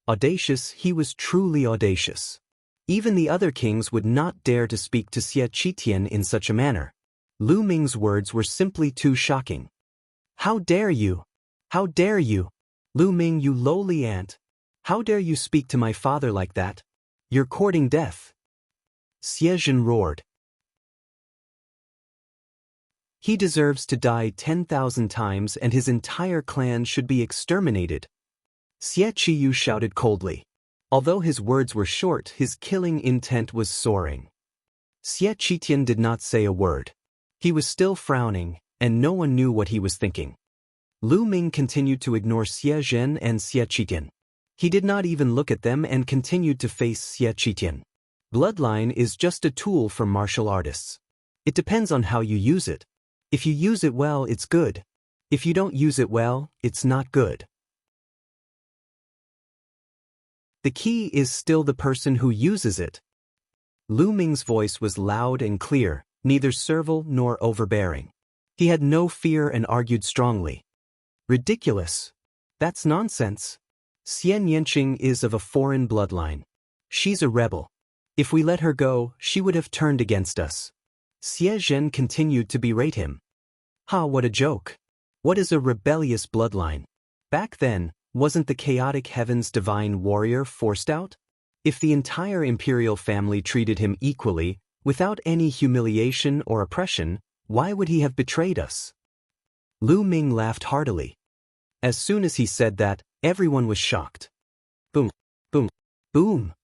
Audacious, he was truly audacious. Even the other kings would not dare to speak to Xie Qitian in such a manner. Lu Ming's words were simply too shocking. How dare you? How dare you? Lu Ming, you lowly ant. How dare you speak to my father like that? You're courting death. Xie Zhen roared. He deserves to die 10,000 times and his entire clan should be exterminated. Xie Qiu shouted coldly. Although his words were short, his killing intent was soaring. Xie Qitian did not say a word. He was still frowning, and no one knew what he was thinking. Lu Ming continued to ignore Xie Zhen and Xie Qitian. He did not even look at them and continued to face Xie Qitian. Bloodline is just a tool for martial artists. It depends on how you use it. If you use it well, it's good. If you don't use it well, it's not good. The key is still the person who uses it. Lu Ming's voice was loud and clear, neither servile nor overbearing. He had no fear and argued strongly. Ridiculous. That's nonsense. Xie Nianqing is of a foreign bloodline. She's a rebel. If we let her go, she would have turned against us. Xie Zhen continued to berate him. Ha, what a joke. What is a rebellious bloodline? Back then, wasn't the chaotic heavens divine warrior forced out? If the entire imperial family treated him equally, without any humiliation or oppression, why would he have betrayed us? Lu Ming laughed heartily. As soon as he said that, everyone was shocked. Boom, boom, boom.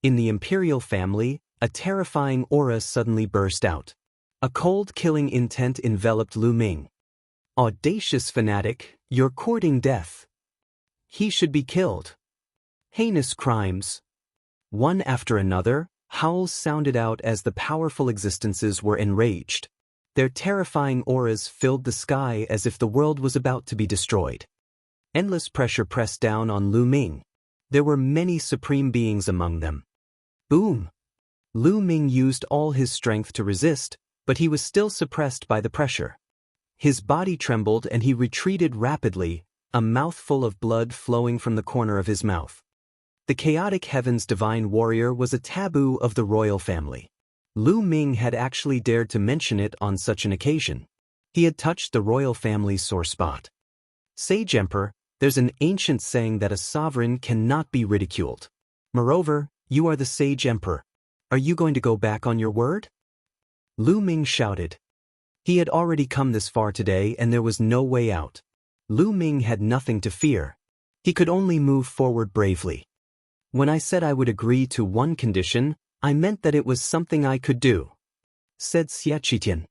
In the imperial family, a terrifying aura suddenly burst out. A cold killing intent enveloped Lu Ming. Audacious fanatic, you're courting death. He should be killed. Heinous crimes. One after another, howls sounded out as the powerful existences were enraged. Their terrifying auras filled the sky as if the world was about to be destroyed. Endless pressure pressed down on Lu Ming. There were many supreme beings among them. Boom! Lu Ming used all his strength to resist, but he was still suppressed by the pressure. His body trembled and he retreated rapidly, a mouthful of blood flowing from the corner of his mouth. The chaotic heavens divine warrior was a taboo of the royal family. Lu Ming had actually dared to mention it on such an occasion. He had touched the royal family's sore spot. Sage Emperor, there's an ancient saying that a sovereign cannot be ridiculed. Moreover, you are the Sage Emperor. Are you going to go back on your word? Lu Ming shouted. He had already come this far today and there was no way out. Lu Ming had nothing to fear. He could only move forward bravely. When I said I would agree to one condition, I meant that it was something I could do, said Xie Qitian.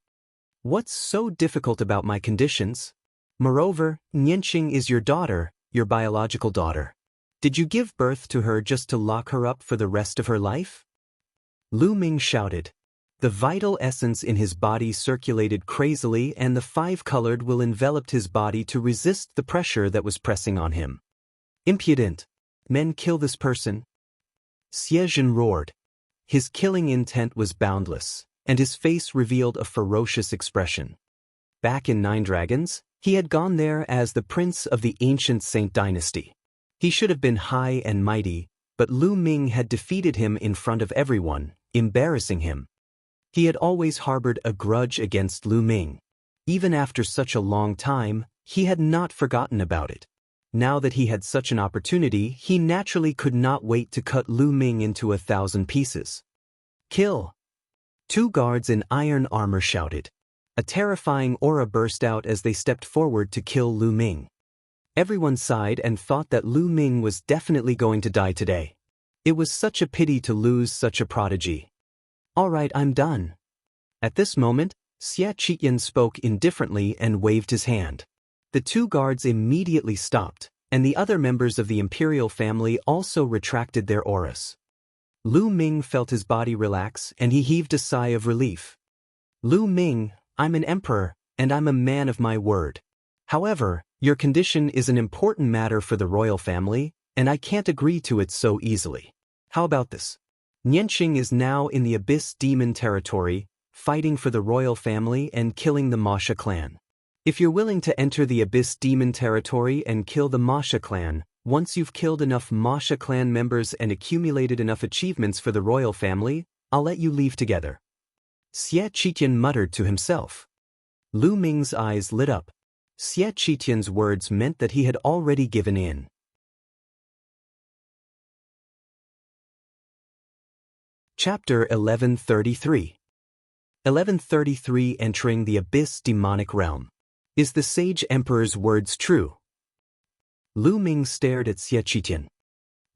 What's so difficult about my conditions? Moreover, Nianqing is your daughter, your biological daughter. Did you give birth to her just to lock her up for the rest of her life? Lu Ming shouted. The vital essence in his body circulated crazily, and the five-colored will enveloped his body to resist the pressure that was pressing on him. Impudent! Men, kill this person! Xiezhen roared. His killing intent was boundless, and his face revealed a ferocious expression. Back in Nine Dragons, he had gone there as the prince of the ancient Saint dynasty. He should have been high and mighty, but Lu Ming had defeated him in front of everyone, embarrassing him. He had always harbored a grudge against Lu Ming. Even after such a long time, he had not forgotten about it. Now that he had such an opportunity, he naturally could not wait to cut Lu Ming into 1,000 pieces. Kill! 2 guards in iron armor shouted. A terrifying aura burst out as they stepped forward to kill Lu Ming. Everyone sighed and thought that Lu Ming was definitely going to die today. It was such a pity to lose such a prodigy. All right, I'm done. At this moment, Xiaqian spoke indifferently and waved his hand. The 2 guards immediately stopped, and the other members of the imperial family also retracted their auras. Lu Ming felt his body relax, and he heaved a sigh of relief. Lu Ming, I'm an emperor, and I'm a man of my word. However, your condition is an important matter for the royal family, and I can't agree to it so easily. How about this? Nianqing is now in the Abyss Demon territory, fighting for the royal family and killing the Masha clan. If you're willing to enter the Abyss Demon territory and kill the Masha clan, once you've killed enough Masha clan members and accumulated enough achievements for the royal family, I'll let you leave together. Xie Qitian muttered to himself. Lu Ming's eyes lit up. Xie Qitian's words meant that he had already given in. Chapter 1133. 1133 Entering the Abyss Demonic Realm. Is the Sage Emperor's words true? Lu Ming stared at Xie Qitian.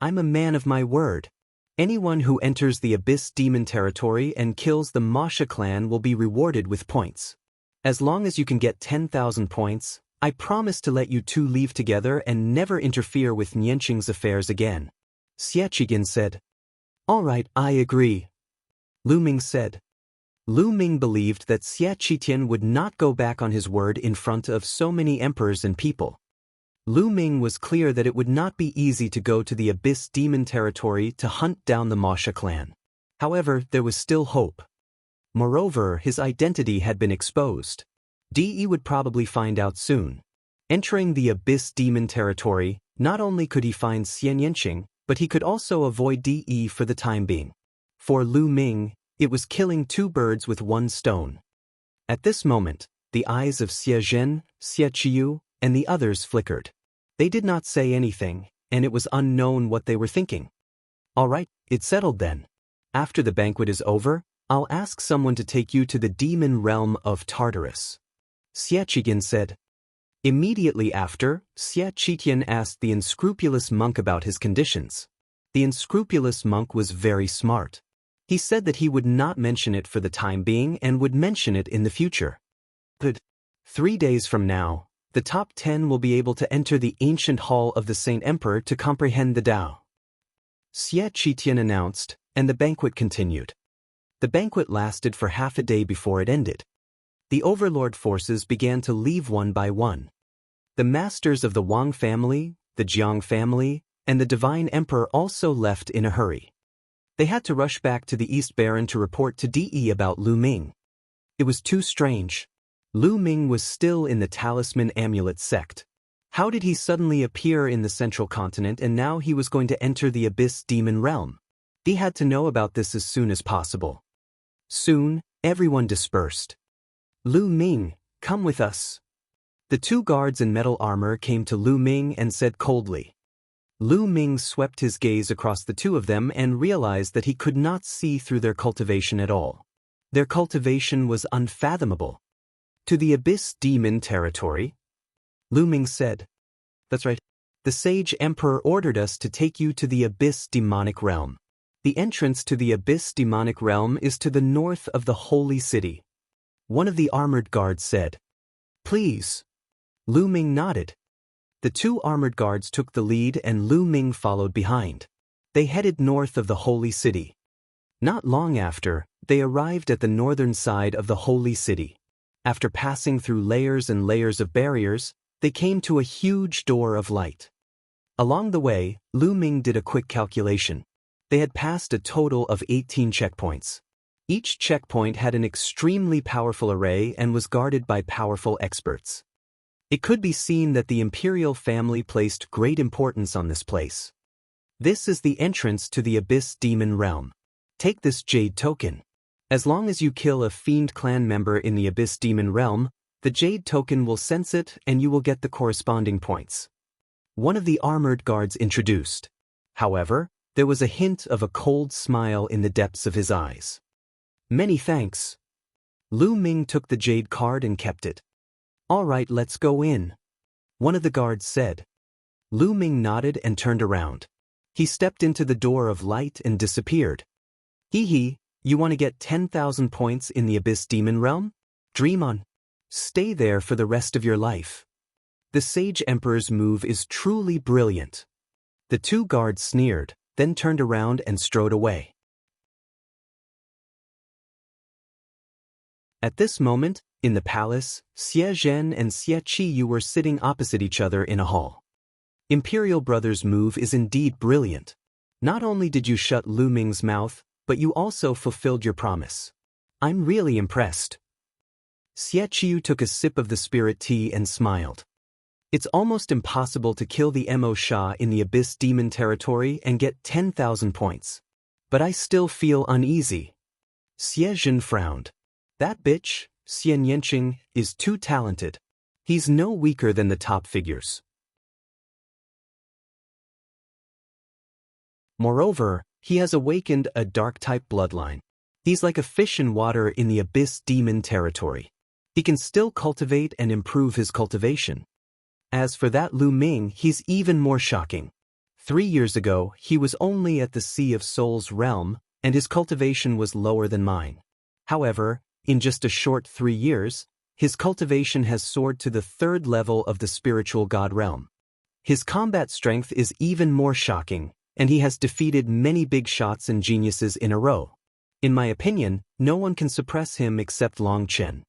I'm a man of my word. Anyone who enters the Abyss Demon territory and kills the Masha clan will be rewarded with points. As long as you can get 10,000 points, I promise to let you 2 leave together and never interfere with Nianqing's affairs again. Xie Qitian said. All right, I agree. Lu Ming said. Lu Ming believed that Xie Qitian would not go back on his word in front of so many emperors and people. Lu Ming was clear that it would not be easy to go to the Abyss Demon territory to hunt down the Masha clan. However, there was still hope. Moreover, his identity had been exposed. De would probably find out soon. Entering the Abyss Demon territory, not only could he find Nianqing, but he could also avoid De for the time being. For Lu Ming, it was killing 2 birds with 1 stone. At this moment, the eyes of Xiezhen, Xieqiu, and the others flickered. They did not say anything, and it was unknown what they were thinking. All right, it's settled then. After the banquet is over, I'll ask someone to take you to the demon realm of Tartarus. Xie Qitian said. Immediately after, Xie Qitian asked the unscrupulous monk about his conditions. The unscrupulous monk was very smart. He said that he would not mention it for the time being and would mention it in the future. Good. 3 days from now, the top 10 will be able to enter the ancient hall of the Saint Emperor to comprehend the Tao. Xie Qitian announced, and the banquet continued. The banquet lasted for half a day before it ended. The overlord forces began to leave one by one. The masters of the Wang family, the Jiang family, and the Divine Emperor also left in a hurry. They had to rush back to the East Baron to report to De about Lu Ming. It was too strange. Lu Ming was still in the Talisman Amulet sect. How did he suddenly appear in the Central Continent and now he was going to enter the Abyss Demon Realm? He had to know about this as soon as possible. Soon, everyone dispersed. Lu Ming, come with us. The 2 guards in metal armor came to Lu Ming and said coldly. Lu Ming swept his gaze across the 2 of them and realized that he could not see through their cultivation at all. Their cultivation was unfathomable. To the Abyss Demon territory? Lu Ming said. That's right. The Sage Emperor ordered us to take you to the Abyss Demonic Realm. The entrance to the Abyss Demonic Realm is to the north of the Holy City. One of the armored guards said. Please. Lu Ming nodded. The 2 armored guards took the lead and Lu Ming followed behind. They headed north of the Holy City. Not long after, they arrived at the northern side of the holy city. After passing through layers and layers of barriers, they came to a huge door of light. Along the way, Lu Ming did a quick calculation. They had passed a total of 18 checkpoints. Each checkpoint had an extremely powerful array and was guarded by powerful experts. It could be seen that the imperial family placed great importance on this place. This is the entrance to the Abyss Demon Realm. Take this jade token. As long as you kill a fiend clan member in the Abyss Demon Realm, the jade token will sense it and you will get the corresponding points. One of the armored guards introduced. However, there was a hint of a cold smile in the depths of his eyes. Many thanks. Lu Ming took the jade card and kept it. All right, let's go in. One of the guards said. Lu Ming nodded and turned around. He stepped into the door of light and disappeared. Hee, you want to get 10,000 points in the Abyss Demon Realm? Dream on. Stay there for the rest of your life. The Sage Emperor's move is truly brilliant. The two guards sneered, then turned around and strode away. At this moment, in the palace, Xie Zhen and Xie Qiyu were sitting opposite each other in a hall. Imperial Brother's move is indeed brilliant. Not only did you shut Lu Ming's mouth, but you also fulfilled your promise. I'm really impressed. Xie Qiyu took a sip of the spirit tea and smiled. It's almost impossible to kill the Mo Sha in the Abyss Demon territory and get 10,000 points. But I still feel uneasy. Xie Zhen frowned. That bitch, Xianxia, is too talented. He's no weaker than the top figures. Moreover, he has awakened a dark-type bloodline. He's like a fish in water in the Abyss Demon territory. He can still cultivate and improve his cultivation. As for that Lu Ming, he's even more shocking. 3 years ago, he was only at the Sea of Souls realm, and his cultivation was lower than mine. However, in just a short 3 years, his cultivation has soared to the 3rd level of the spiritual god realm. His combat strength is even more shocking, and he has defeated many big shots and geniuses in a row. In my opinion, no one can suppress him except Long Chen.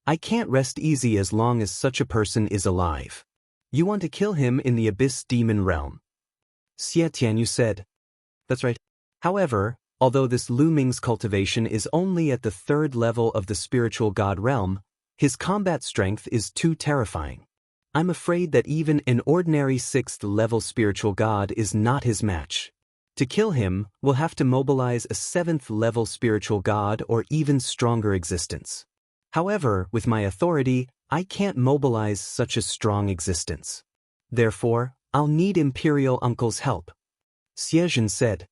I can't rest easy as long as such a person is alive. You want to kill him in the Abyss Demon Realm? Xie Tianyu said. That's right. However, although this Lu Ming's cultivation is only at the 3rd level of the spiritual god realm, his combat strength is too terrifying. I'm afraid that even an ordinary 6th level spiritual god is not his match. To kill him, we'll have to mobilize a 7th level spiritual god or even stronger existence. However, with my authority, I can't mobilize such a strong existence. Therefore, I'll need Imperial Uncle's help. Xie Zhen said.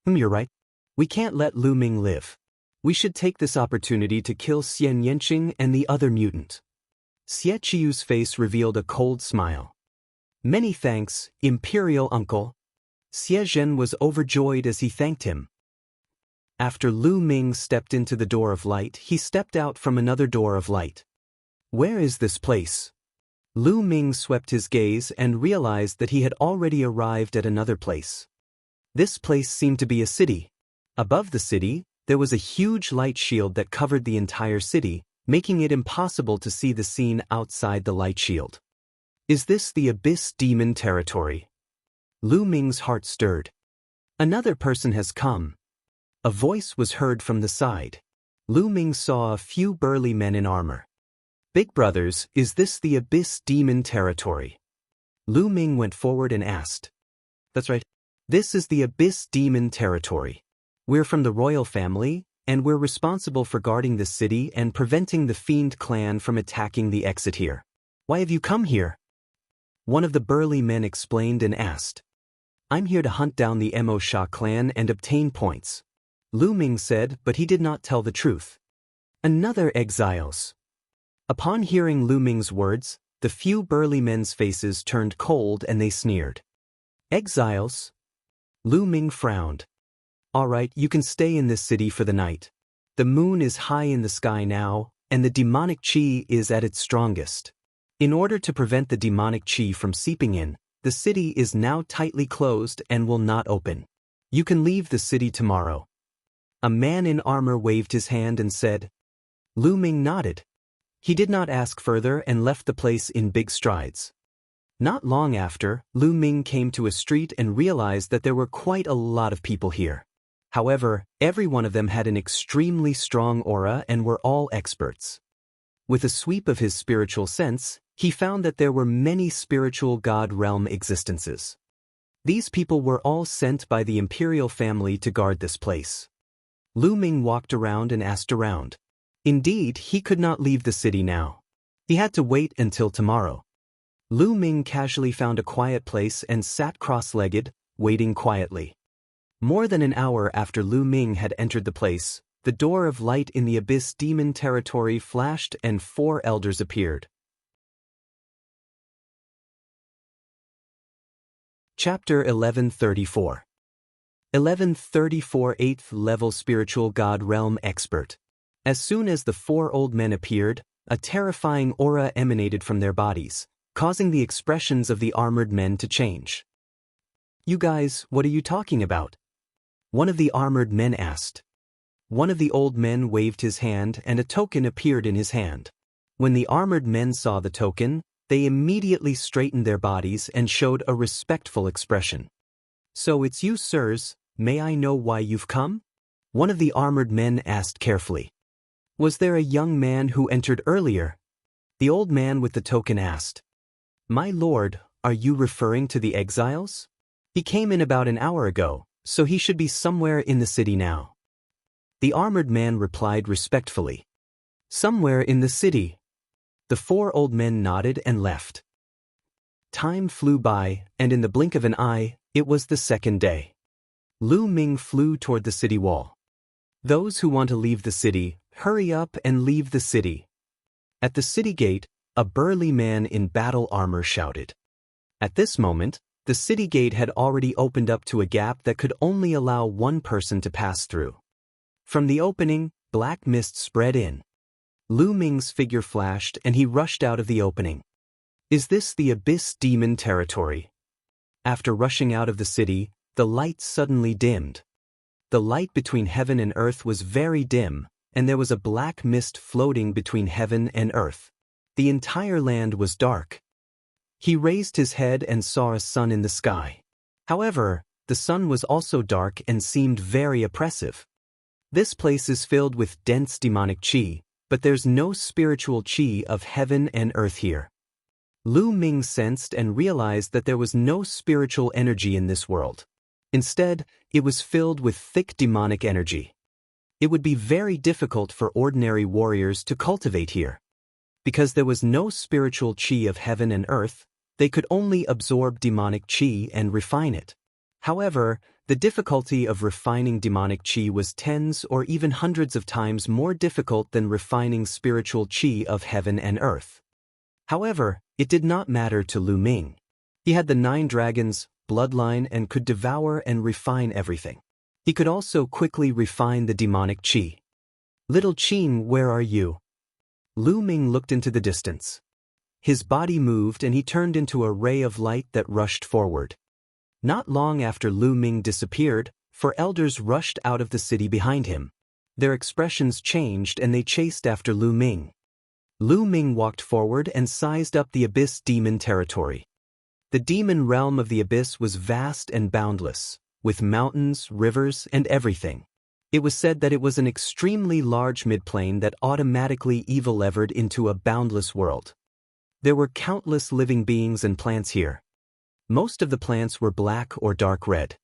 You're right. We can't let Lu Ming live. We should take this opportunity to kill Xianxia and the other mutant. Xie Qiyu's face revealed a cold smile. Many thanks, Imperial Uncle. Xie Zhen was overjoyed as he thanked him. After Lu Ming stepped into the door of light, he stepped out from another door of light. Where is this place? Lu Ming swept his gaze and realized that he had already arrived at another place. This place seemed to be a city. Above the city, there was a huge light shield that covered the entire city, making it impossible to see the scene outside the light shield. Is this the Abyss Demon territory? Lu Ming's heart stirred. Another person has come. A voice was heard from the side. Lu Ming saw a few burly men in armor. Big brothers, is this the Abyss Demon territory? Lu Ming went forward and asked. That's right. This is the Abyss Demon territory. We're from the royal family, and we're responsible for guarding the city and preventing the Fiend clan from attacking the exit here. Why have you come here? One of the burly men explained and asked. I'm here to hunt down the Mo Sha clan and obtain points. Lu Ming said, but he did not tell the truth. Another exiles. Upon hearing Lu Ming's words, the few burly men's faces turned cold and they sneered. Exiles? Lu Ming frowned. All right, you can stay in this city for the night. The moon is high in the sky now, and the demonic qi is at its strongest. In order to prevent the demonic qi from seeping in, the city is now tightly closed and will not open. You can leave the city tomorrow. A man in armor waved his hand and said. Lu Ming nodded. He did not ask further and left the place in big strides. Not long after, Lu Ming came to a street and realized that there were quite a lot of people here. However, every one of them had an extremely strong aura and were all experts. With a sweep of his spiritual sense, he found that there were many spiritual god realm existences. These people were all sent by the imperial family to guard this place. Lu Ming walked around and asked around. Indeed, he could not leave the city now. He had to wait until tomorrow. Lu Ming casually found a quiet place and sat cross-legged, waiting quietly. More than an hour after Lu Ming had entered the place, the door of light in the abyss demon territory flashed and 4 elders appeared. Chapter 1134. 1134 8th level spiritual god realm expert. As soon as the 4 old men appeared, a terrifying aura emanated from their bodies, causing the expressions of the armored men to change. You guys, what are you talking about? One of the armored men asked. One of the old men waved his hand and a token appeared in his hand. When the armored men saw the token, they immediately straightened their bodies and showed a respectful expression. So it's you, sirs, may I know why you've come? One of the armored men asked carefully. Was there a young man who entered earlier? The old man with the token asked. My lord, are you referring to the exiles? He came in about an hour ago, so he should be somewhere in the city now. The armored man replied respectfully. Somewhere in the city. The 4 old men nodded and left. Time flew by, and in the blink of an eye, it was the second day. Lu Ming flew toward the city wall. Those who want to leave the city, hurry up and leave the city. At the city gate, a burly man in battle armor shouted. At this moment, the city gate had already opened up to a gap that could only allow one person to pass through. From the opening, black mist spread in. Lu Ming's figure flashed and he rushed out of the opening. Is this the abyss demon territory? After rushing out of the city, the light suddenly dimmed. The light between heaven and earth was very dim, and there was a black mist floating between heaven and earth. The entire land was dark. He raised his head and saw a sun in the sky. However, the sun was also dark and seemed very oppressive. This place is filled with dense demonic chi, but there's no spiritual chi of heaven and earth here. Lu Ming sensed and realized that there was no spiritual energy in this world. Instead, it was filled with thick demonic energy. It would be very difficult for ordinary warriors to cultivate here. Because there was no spiritual chi of heaven and earth, they could only absorb demonic chi and refine it. However, the difficulty of refining demonic chi was tens or even hundreds of times more difficult than refining spiritual chi of heaven and earth. However, it did not matter to Lu Ming. He had the 9 dragons, bloodline, and could devour and refine everything. He could also quickly refine the demonic chi. Little Qin, where are you? Lu Ming looked into the distance. His body moved and he turned into a ray of light that rushed forward. Not long after Lu Ming disappeared, 4 elders rushed out of the city behind him. Their expressions changed and they chased after Lu Ming. Lu Ming walked forward and sized up the abyss demon territory. The demon realm of the abyss was vast and boundless, with mountains, rivers, and everything. It was said that it was an extremely large midplane that automatically evil-levered into a boundless world. There were countless living beings and plants here. Most of the plants were black or dark red.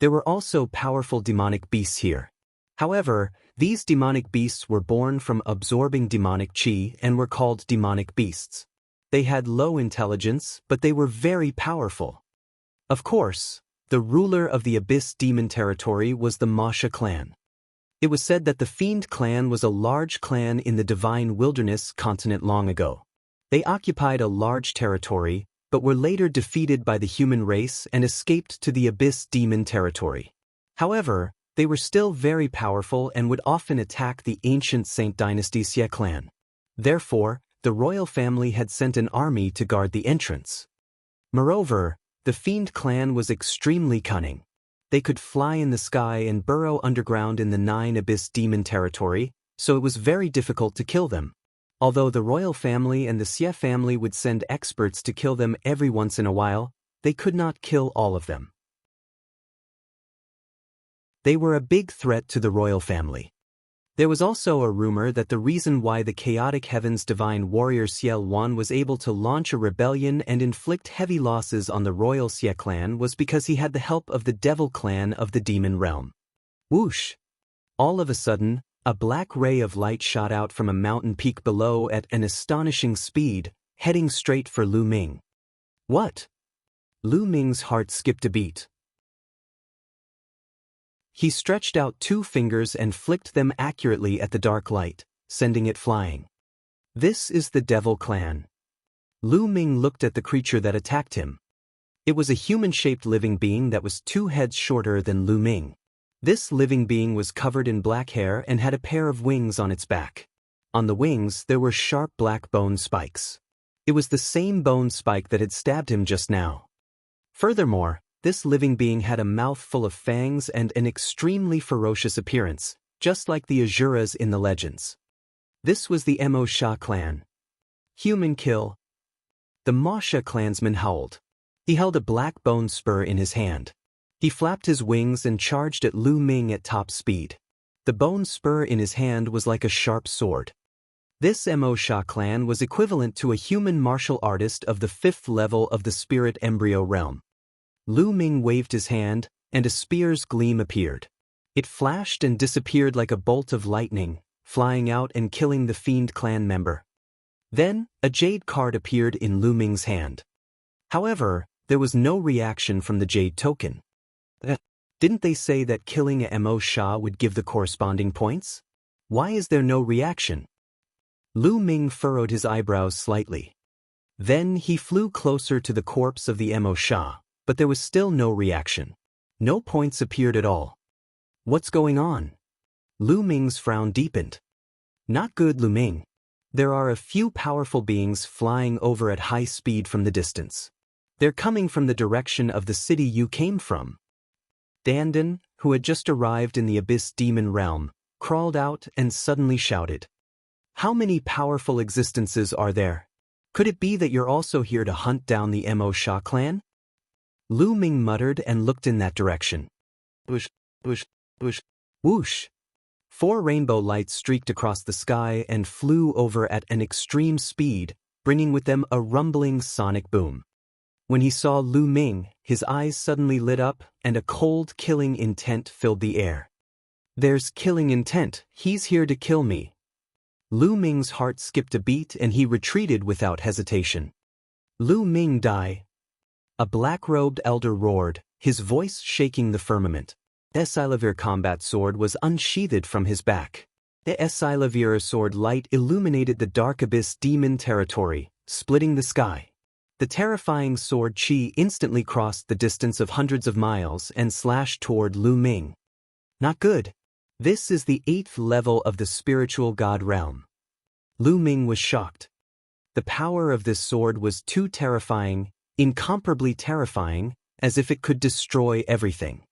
There were also powerful demonic beasts here. However, these demonic beasts were born from absorbing demonic chi and were called demonic beasts. They had low intelligence, but they were very powerful. Of course, the ruler of the abyss demon territory was the Masha clan. It was said that the Fiend clan was a large clan in the Divine Wilderness continent long ago. They occupied a large territory, but were later defeated by the human race and escaped to the abyss demon territory. However, they were still very powerful and would often attack the ancient Saint Dynasty Xie clan. Therefore, the royal family had sent an army to guard the entrance. Moreover, the Fiend clan was extremely cunning. They could fly in the sky and burrow underground in the 9 Abyss demon territory, so it was very difficult to kill them. Although the royal family and the Xie family would send experts to kill them every once in a while, they could not kill all of them. They were a big threat to the royal family. There was also a rumor that the reason why the chaotic heavens divine warrior Xiel Wan was able to launch a rebellion and inflict heavy losses on the royal Xie clan was because he had the help of the devil clan of the demon realm. Whoosh! All of a sudden, a black ray of light shot out from a mountain peak below at an astonishing speed, heading straight for Lu Ming. What? Lu Ming's heart skipped a beat. He stretched out 2 fingers and flicked them accurately at the dark light, sending it flying. This is the devil clan. Lu Ming looked at the creature that attacked him. It was a human-shaped living being that was 2 heads shorter than Lu Ming. This living being was covered in black hair and had a pair of wings on its back. On the wings there were sharp black bone spikes. It was the same bone spike that had stabbed him just now. Furthermore, this living being had a mouth full of fangs and an extremely ferocious appearance, just like the Azuras in the legends. This was the Mo Sha clan. Human kill. The Ma Sha clansman howled. He held a black bone spur in his hand. He flapped his wings and charged at Lu Ming at top speed. The bone spur in his hand was like a sharp sword. This Mo Sha clan was equivalent to a human martial artist of the 5th level of the spirit embryo realm. Lu Ming waved his hand, and a spear's gleam appeared. It flashed and disappeared like a bolt of lightning, flying out and killing the fiend clan member. Then, a jade card appeared in Lu Ming's hand. However, there was no reaction from the jade token. Didn't they say that killing a Mo Sha would give the corresponding points? Why is there no reaction? Lu Ming furrowed his eyebrows slightly. Then he flew closer to the corpse of the Mo Sha, but there was still no reaction. No points appeared at all. What's going on? Lu Ming's frown deepened. Not good, Lu Ming. There are a few powerful beings flying over at high speed from the distance. They're coming from the direction of the city you came from. Dandan, who had just arrived in the Abyss demon realm, crawled out and suddenly shouted. How many powerful existences are there? Could it be that you're also here to hunt down the Mo Sha clan? Lu Ming muttered and looked in that direction. Whoosh, whoosh, whoosh, whoosh. 4 rainbow lights streaked across the sky and flew over at an extreme speed, bringing with them a rumbling sonic boom. When he saw Lu Ming, his eyes suddenly lit up and a cold killing intent filled the air. There's killing intent, he's here to kill me. Lu Ming's heart skipped a beat and he retreated without hesitation. Lu Ming die. A black-robed elder roared, his voice shaking the firmament. The Esilavir combat sword was unsheathed from his back. The Esilavir sword light illuminated the dark abyss demon territory, splitting the sky. The terrifying sword chi instantly crossed the distance of hundreds of miles and slashed toward Lu Ming. Not good. This is the 8th level of the spiritual god realm. Lu Ming was shocked. The power of this sword was too terrifying, incomparably terrifying, as if it could destroy everything.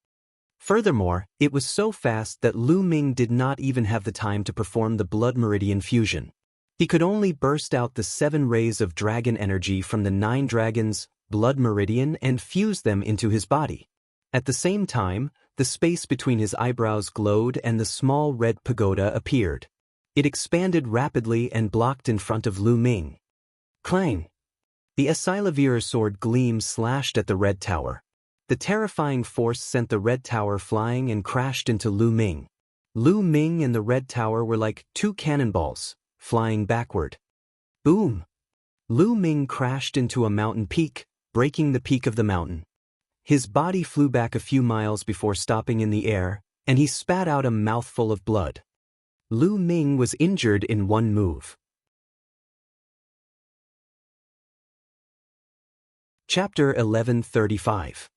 Furthermore, it was so fast that Lu Ming did not even have the time to perform the blood meridian fusion. He could only burst out the 7 rays of dragon energy from the 9 dragons' blood meridian and fuse them into his body. At the same time, the space between his eyebrows glowed and the small red pagoda appeared. It expanded rapidly and blocked in front of Lu Ming. Clang! The Esilavir sword gleam slashed at the red tower. The terrifying force sent the red tower flying and crashed into Lu Ming. Lu Ming and the red tower were like 2 cannonballs, flying backward. Boom! Lu Ming crashed into a mountain peak, breaking the peak of the mountain. His body flew back a few miles before stopping in the air, and he spat out a mouthful of blood. Lu Ming was injured in one move. Chapter 1135.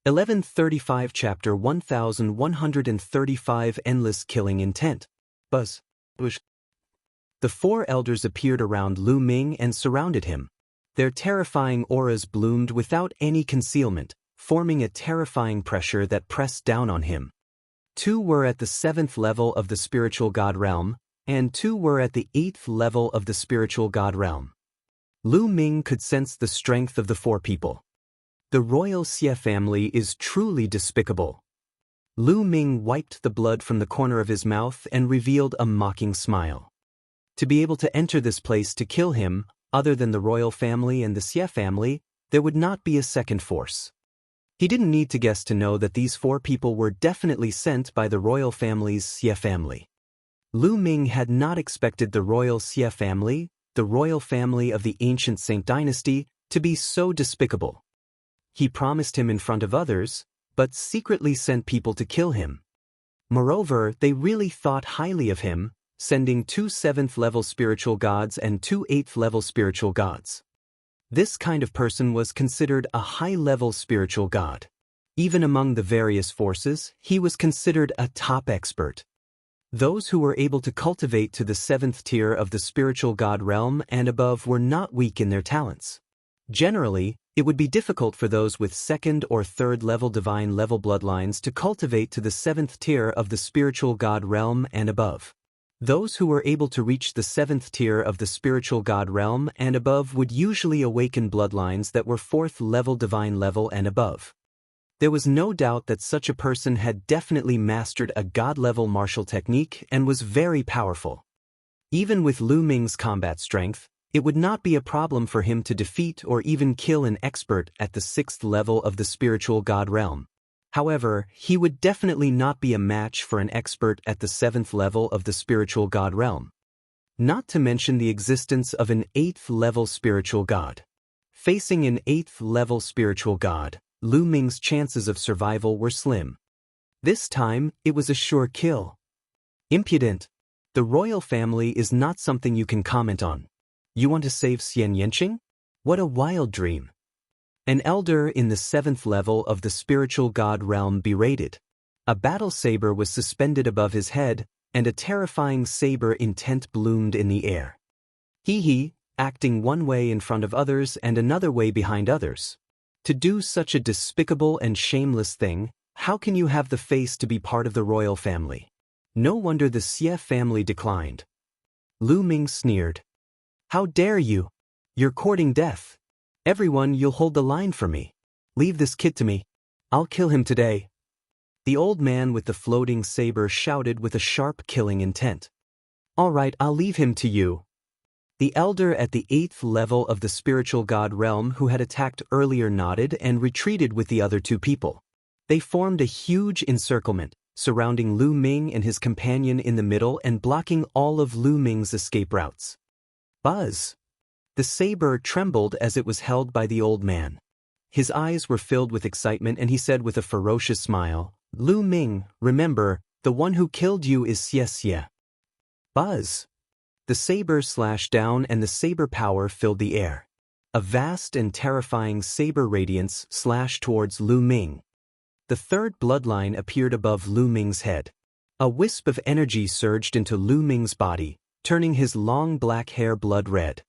1135 Chapter 1135 Endless Killing Intent. Buzz. Bush. The 4 elders appeared around Lu Ming and surrounded him. Their terrifying auras bloomed without any concealment, forming a terrifying pressure that pressed down on him. 2 were at the 7th level of the spiritual god realm, and 2 were at the 8th level of the spiritual god realm. Lu Ming could sense the strength of the 4 people. The royal Xie family is truly despicable. Lu Ming wiped the blood from the corner of his mouth and revealed a mocking smile. To be able to enter this place to kill him, other than the royal family and the Xie family, there would not be a second force. He didn't need to guess to know that these 4 people were definitely sent by the royal family's Xie family. Lu Ming had not expected the royal Xie family, the royal family of the ancient Saint dynasty, to be so despicable. He promised him in front of others, but secretly sent people to kill him. Moreover, they really thought highly of him, sending 2 7th-level spiritual gods and 2 8th-level spiritual gods. This kind of person was considered a high-level spiritual god. Even among the various forces, he was considered a top expert. Those who were able to cultivate to the 7th tier of the spiritual god realm and above were not weak in their talents. Generally, it would be difficult for those with 2nd or 3rd level divine level bloodlines to cultivate to the 7th tier of the spiritual god realm and above. Those who were able to reach the 7th tier of the spiritual god realm and above would usually awaken bloodlines that were 4th level divine level and above. There was no doubt that such a person had definitely mastered a god-level martial technique and was very powerful. Even with Lu Ming's combat strength, it would not be a problem for him to defeat or even kill an expert at the 6th level of the spiritual god realm. However, he would definitely not be a match for an expert at the 7th level of the spiritual god realm. Not to mention the existence of an 8th level spiritual god. Facing an 8th level spiritual god, Lu Ming's chances of survival were slim. This time, it was a sure kill. Impudent. The royal family is not something you can comment on. You want to save Xianxia? What a wild dream. An elder in the 7th level of the spiritual god realm berated. A battle saber was suspended above his head, and a terrifying saber intent bloomed in the air. He, acting one way in front of others and another way behind others. To do such a despicable and shameless thing, how can you have the face to be part of the royal family? No wonder the Xie family declined. Lu Ming sneered. How dare you? You're courting death. Everyone, you'll hold the line for me. Leave this kid to me. I'll kill him today. The old man with the floating saber shouted with a sharp killing intent. All right, I'll leave him to you. The elder at the 8th level of the spiritual god realm who had attacked earlier nodded and retreated with the other 2 people. They formed a huge encirclement, surrounding Lu Ming and his companion in the middle and blocking all of Lu Ming's escape routes. Buzz! The saber trembled as it was held by the old man. His eyes were filled with excitement and he said with a ferocious smile, Lu Ming, remember, the one who killed you is Xianxia. Buzz! The saber slashed down and the saber power filled the air. A vast and terrifying saber radiance slashed towards Lu Ming. The 3rd bloodline appeared above Lu Ming's head. A wisp of energy surged into Lu Ming's body, turning his long black hair blood red.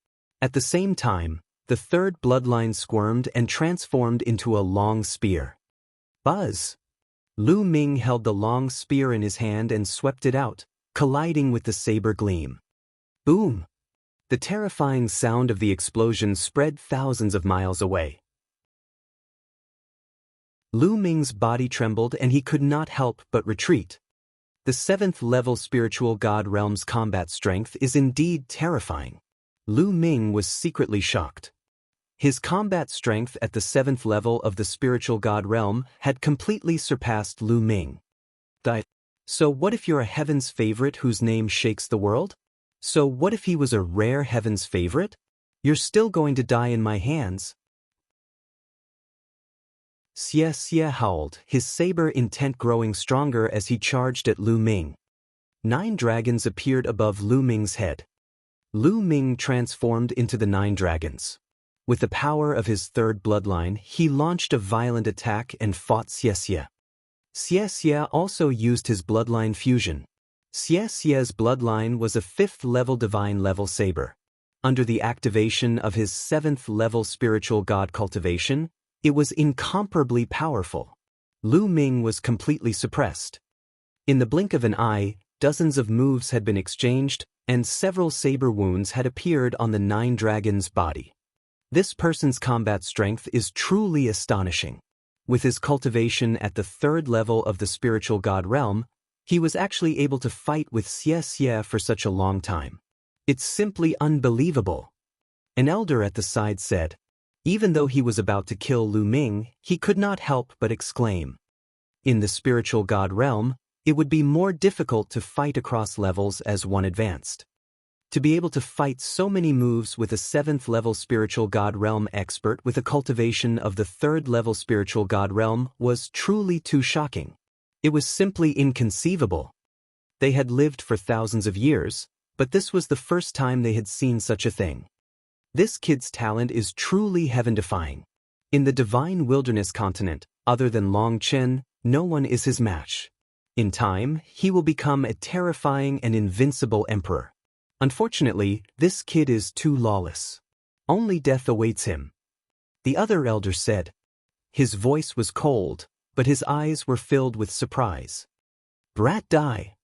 At the same time, the 3rd bloodline squirmed and transformed into a long spear. Buzz! Lu Ming held the long spear in his hand and swept it out, colliding with the saber gleam. Boom! The terrifying sound of the explosion spread thousands of miles away. Lu Ming's body trembled and he could not help but retreat. The 7th level spiritual god realm's combat strength is indeed terrifying. Lu Ming was secretly shocked. His combat strength at the 7th level of the spiritual god realm had completely surpassed Lu Ming. So what if you're a heaven's favorite whose name shakes the world? So what if he was a rare heaven's favorite? You're still going to die in my hands. Xianxia howled, his saber intent growing stronger as he charged at Lu Ming. 9 dragons appeared above Lu Ming's head. Lu Ming transformed into the 9 dragons. With the power of his 3rd bloodline, he launched a violent attack and fought Xianxia. Xianxia also used his bloodline fusion. Xianxia's bloodline was a 5th level divine level saber. Under the activation of his 7th level spiritual god cultivation, It was incomparably powerful. Lu Ming was completely suppressed. In the blink of an eye, dozens of moves had been exchanged, and several saber wounds had appeared on the Nine Dragons' body. This person's combat strength is truly astonishing. With his cultivation at the 3rd level of the spiritual god realm, he was actually able to fight with Xianxia for such a long time. It's simply unbelievable. An elder at the side said. Even though he was about to kill Lu Ming, he could not help but exclaim. In the spiritual god realm, it would be more difficult to fight across levels as one advanced. To be able to fight so many moves with a 7th level spiritual god realm expert with a cultivation of the 3rd level spiritual god realm was truly too shocking. It was simply inconceivable. They had lived for thousands of years, but this was the first time they had seen such a thing. This kid's talent is truly heaven-defying. In the divine wilderness continent, other than Long Chen, no one is his match. In time, he will become a terrifying and invincible emperor. Unfortunately, this kid is too lawless. Only death awaits him. The other elder said. His voice was cold, but his eyes were filled with surprise. Brat die!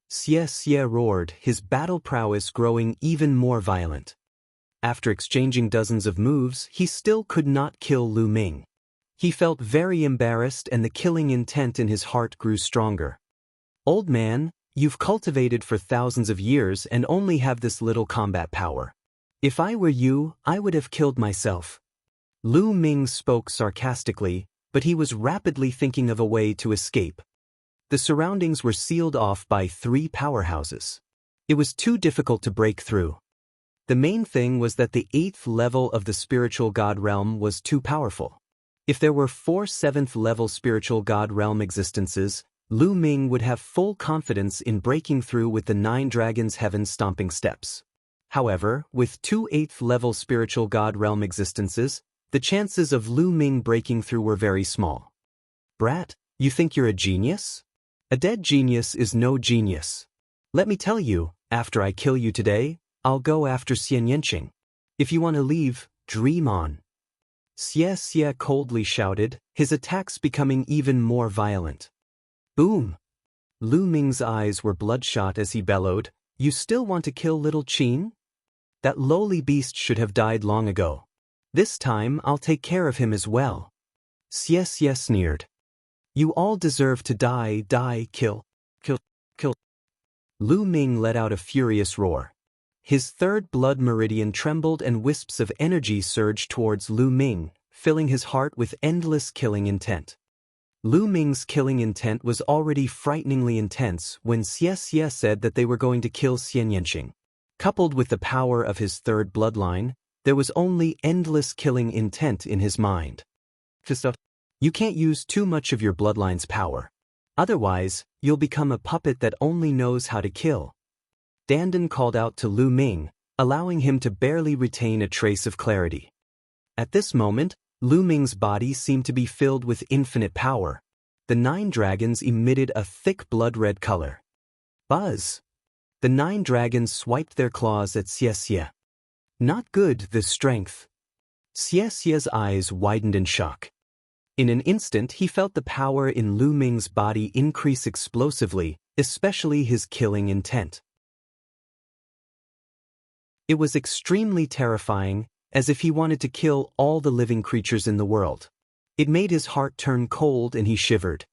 Xie roared, his battle prowess growing even more violent. After exchanging dozens of moves, he still could not kill Lu Ming. He felt very embarrassed and the killing intent in his heart grew stronger. Old man, you've cultivated for thousands of years and only have this little combat power. If I were you, I would have killed myself. Lu Ming spoke sarcastically, but he was rapidly thinking of a way to escape. The surroundings were sealed off by 3 powerhouses. It was too difficult to break through. The main thing was that the 8th level of the spiritual god realm was too powerful. If there were 4 7th level spiritual god realm existences, Lu Ming would have full confidence in breaking through with the 9 dragons' heaven-stomping steps. However, with 2 8th level spiritual god realm existences, the chances of Lu Ming breaking through were very small. Brat, you think you're a genius? A dead genius is no genius. Let me tell you, after I kill you today, I'll go after Xianxia. If you want to leave, dream on. Xie coldly shouted, his attacks becoming even more violent. Boom! Lu Ming's eyes were bloodshot as he bellowed, You still want to kill little Qin? That lowly beast should have died long ago. This time I'll take care of him as well. Xie sneered. You all deserve to die, kill. Lu Ming let out a furious roar. His 3rd blood meridian trembled and wisps of energy surged towards Lu Ming, filling his heart with endless killing intent. Lu Ming's killing intent was already frighteningly intense when Xie said that they were going to kill Xianxia. Coupled with the power of his 3rd bloodline, there was only endless killing intent in his mind. You can't use too much of your bloodline's power. Otherwise, you'll become a puppet that only knows how to kill. Dandan called out to Lu Ming, allowing him to barely retain a trace of clarity. At this moment, Lu Ming's body seemed to be filled with infinite power. The 9 dragons emitted a thick blood-red color. Buzz! The 9 dragons swiped their claws at Xie. Not good, this strength. Xie's eyes widened in shock. In an instant he felt the power in Lu Ming's body increase explosively, especially his killing intent. It was extremely terrifying, as if he wanted to kill all the living creatures in the world. It made his heart turn cold and he shivered.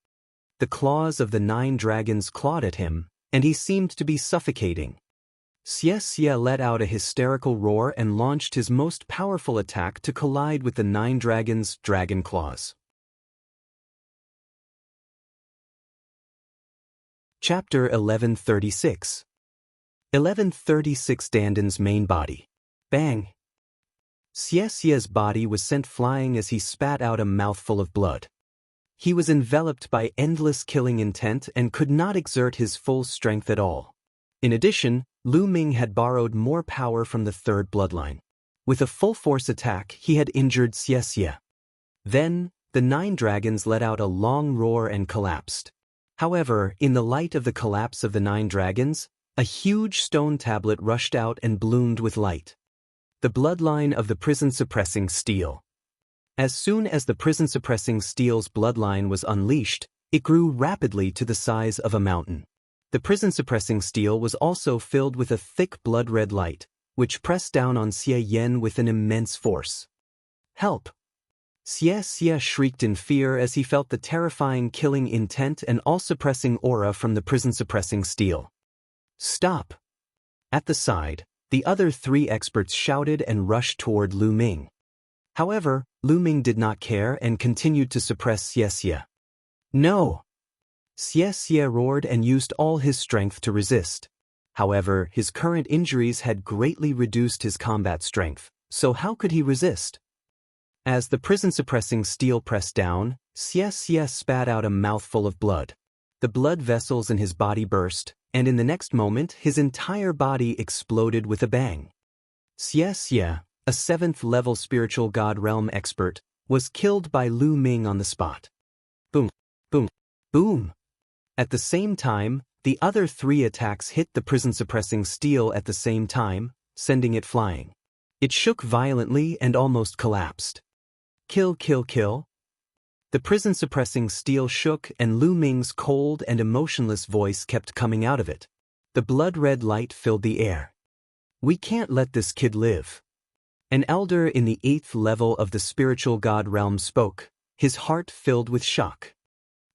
The claws of the 9 dragons clawed at him, and he seemed to be suffocating. Xie let out a hysterical roar and launched his most powerful attack to collide with the 9 dragons' dragon claws. Chapter 1136. 1136 Dandan's main body. Bang! Xie's body was sent flying as he spat out a mouthful of blood. He was enveloped by endless killing intent and could not exert his full strength at all. In addition, Lu Ming had borrowed more power from the 3rd bloodline. With a full-force attack, he had injured Xie. Then, the 9 dragons let out a long roar and collapsed. However, in the light of the collapse of the 9 dragons, a huge stone tablet rushed out and bloomed with light. The bloodline of the prison-suppressing steel. As soon as the prison-suppressing steel's bloodline was unleashed, it grew rapidly to the size of a mountain. The prison-suppressing steel was also filled with a thick blood-red light, which pressed down on Xie Yan with an immense force. "Help!" Xianxia shrieked in fear as he felt the terrifying killing intent and all-suppressing aura from the prison-suppressing steel. "Stop!" At the side, the other three experts shouted and rushed toward Lu Ming. However, Lu Ming did not care and continued to suppress Xianxia. "No!" Xianxia roared and used all his strength to resist. However, his current injuries had greatly reduced his combat strength, so how could he resist? As the prison-suppressing steel pressed down, Xianxia spat out a mouthful of blood. The blood vessels in his body burst, and in the next moment his entire body exploded with a bang. Xianxia, a 7th-level spiritual god realm expert, was killed by Lu Ming on the spot. Boom, boom, boom. At the same time, the other three attacks hit the prison-suppressing steel at the same time, sending it flying. It shook violently and almost collapsed. "Kill, kill, kill." The prison-suppressing steel shook and Lu Ming's cold and emotionless voice kept coming out of it. The blood-red light filled the air. "We can't let this kid live." An elder in the 8th level of the spiritual god realm spoke, his heart filled with shock.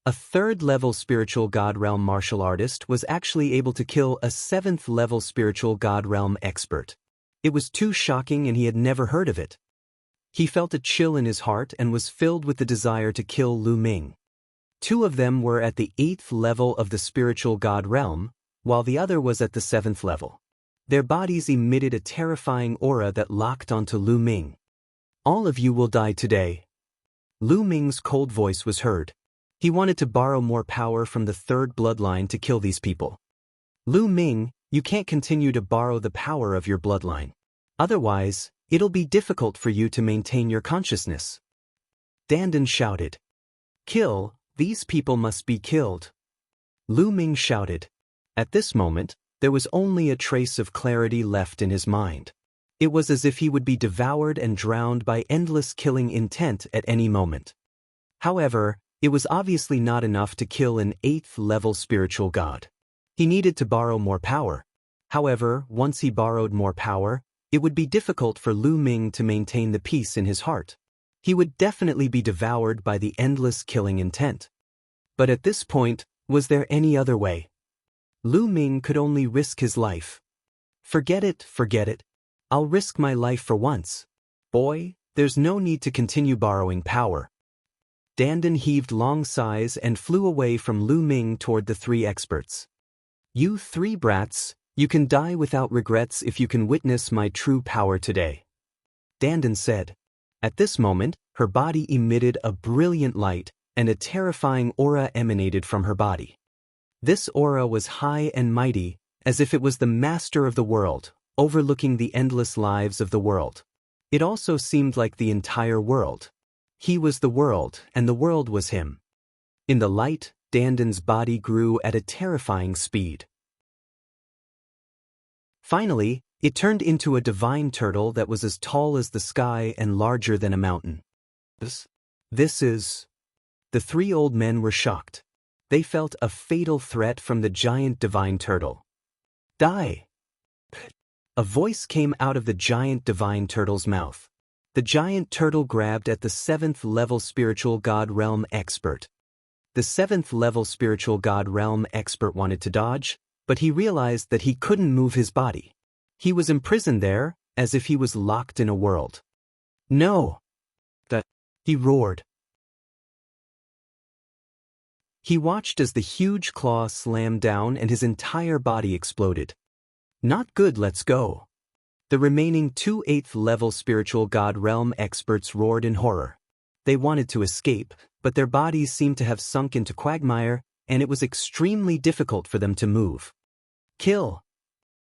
A 3rd-level spiritual god realm martial artist was actually able to kill a 7th-level spiritual god realm expert. It was too shocking and he had never heard of it. He felt a chill in his heart and was filled with the desire to kill Lu Ming. Two of them were at the 8th level of the spiritual god realm, while the other was at the 7th level. Their bodies emitted a terrifying aura that locked onto Lu Ming. "All of you will die today." Lu Ming's cold voice was heard. He wanted to borrow more power from the 3rd bloodline to kill these people. "Lu Ming, you can't continue to borrow the power of your bloodline. Otherwise, it'll be difficult for you to maintain your consciousness." Dandan shouted. "Kill, these people must be killed." Lu Ming shouted. At this moment, there was only a trace of clarity left in his mind. It was as if he would be devoured and drowned by endless killing intent at any moment. However, it was obviously not enough to kill an 8th-level spiritual god. He needed to borrow more power. However, once he borrowed more power, it would be difficult for Lu Ming to maintain the peace in his heart. He would definitely be devoured by the endless killing intent. But at this point, was there any other way? Lu Ming could only risk his life. Forget it. I'll risk my life for once. Boy, there's no need to continue borrowing power." Dandan heaved long sighs and flew away from Lu Ming toward the three experts. "You three brats, you can die without regrets if you can witness my true power today," Dandan said. At this moment, her body emitted a brilliant light, and a terrifying aura emanated from her body. This aura was high and mighty, as if it was the master of the world, overlooking the endless lives of the world. It also seemed like the entire world. He was the world, and the world was him. In the light, Dandan's body grew at a terrifying speed. Finally, it turned into a divine turtle that was as tall as the sky and larger than a mountain. This is... The three old men were shocked. They felt a fatal threat from the giant divine turtle. "Die!" A voice came out of the giant divine turtle's mouth. The giant turtle grabbed at the 7th-level spiritual god realm expert. The 7th-level spiritual god realm expert wanted to dodge, but he realized that he couldn't move his body. He was imprisoned there, as if he was locked in a world. "No!" He roared. He watched as the huge claw slammed down and his entire body exploded. "Not good, let's go." The remaining two 8th-level spiritual god realm experts roared in horror. They wanted to escape, but their bodies seemed to have sunk into quagmire, and it was extremely difficult for them to move. "Kill!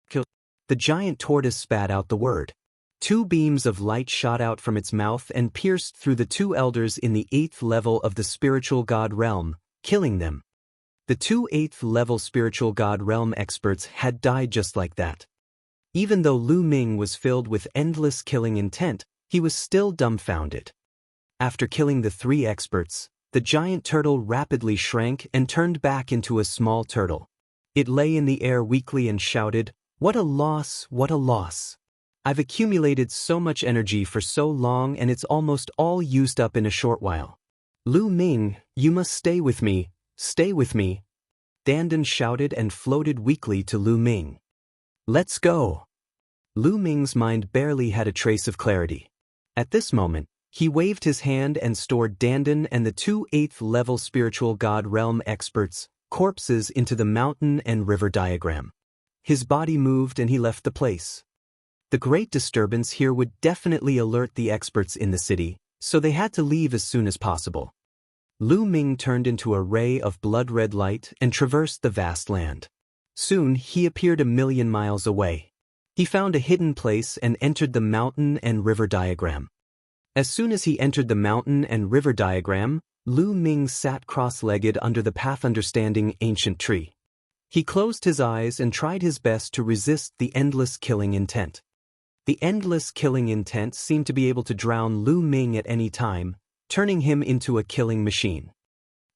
Kill!" The giant tortoise spat out the word. Two beams of light shot out from its mouth and pierced through the two elders in the 8th level of the spiritual god realm, killing them. The two 8th-level spiritual god realm experts had died just like that. Even though Lu Ming was filled with endless killing intent, he was still dumbfounded. After killing the 3 experts, the giant turtle rapidly shrank and turned back into a small turtle. It lay in the air weakly and shouted, "What a loss, what a loss. I've accumulated so much energy for so long and it's almost all used up in a short while. Lu Ming, you must stay with me, stay with me." Dandan shouted and floated weakly to Lu Ming. "Let's go." Lu Ming's mind barely had a trace of clarity. At this moment, he waved his hand and stored Dandan and the 2 8th-level spiritual god realm experts' corpses into the mountain and river diagram. His body moved and he left the place. The great disturbance here would definitely alert the experts in the city, so they had to leave as soon as possible. Lu Ming turned into a ray of blood-red light and traversed the vast land. Soon he appeared 1,000,000 miles away. He found a hidden place and entered the mountain and river diagram. As soon as he entered the mountain and river diagram, Lu Ming sat cross-legged under the path-understanding ancient tree. He closed his eyes and tried his best to resist the endless killing intent. The endless killing intent seemed to be able to drown Lu Ming at any time, turning him into a killing machine.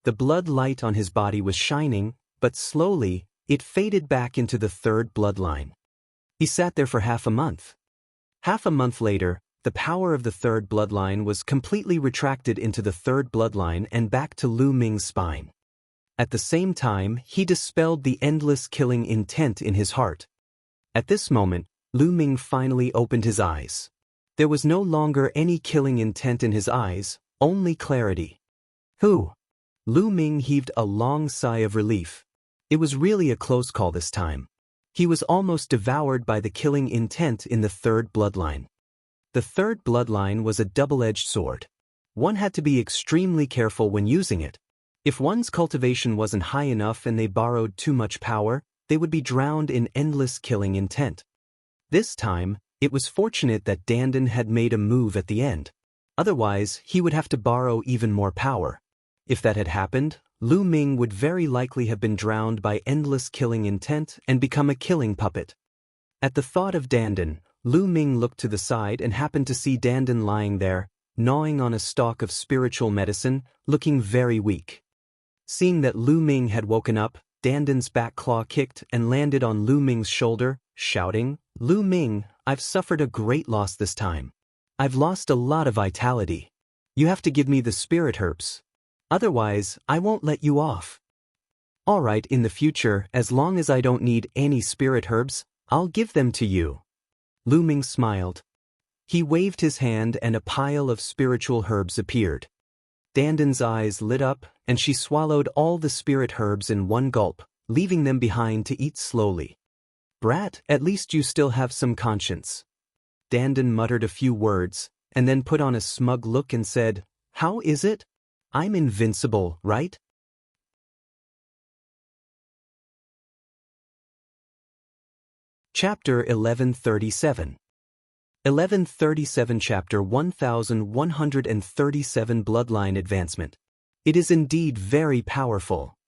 The blood light on his body was shining, but slowly, it faded back into the 3rd bloodline. He sat there for half a month. Half a month later, the power of the 3rd bloodline was completely retracted into the 3rd bloodline and back to Lu Ming's spine. At the same time, he dispelled the endless killing intent in his heart. At this moment, Lu Ming finally opened his eyes. There was no longer any killing intent in his eyes, only clarity. "Who?" Lu Ming heaved a long sigh of relief. It was really a close call this time. He was almost devoured by the killing intent in the 3rd bloodline. The 3rd bloodline was a double-edged sword. One had to be extremely careful when using it. If one's cultivation wasn't high enough and they borrowed too much power, they would be drowned in endless killing intent. This time, it was fortunate that Dandan had made a move at the end. Otherwise, he would have to borrow even more power. If that had happened, Lu Ming would very likely have been drowned by endless killing intent and become a killing puppet. At the thought of Dandan, Lu Ming looked to the side and happened to see Dandan lying there, gnawing on a stalk of spiritual medicine, looking very weak. Seeing that Lu Ming had woken up, Dandan's back claw kicked and landed on Lu Ming's shoulder, shouting, "Lu Ming, I've suffered a great loss this time. I've lost a lot of vitality. You have to give me the spirit herbs. Otherwise, I won't let you off." "All right, in the future, as long as I don't need any spirit herbs, I'll give them to you." Lu Ming smiled. He waved his hand and a pile of spiritual herbs appeared. Dandan's eyes lit up, and she swallowed all the spirit herbs in one gulp, leaving them behind to eat slowly. "Brat, at least you still have some conscience." Dandan muttered a few words, and then put on a smug look and said, "How is it? I'm invincible, right?" Chapter 1137. 1137 Chapter 1137 Bloodline Advancement. It is indeed very powerful.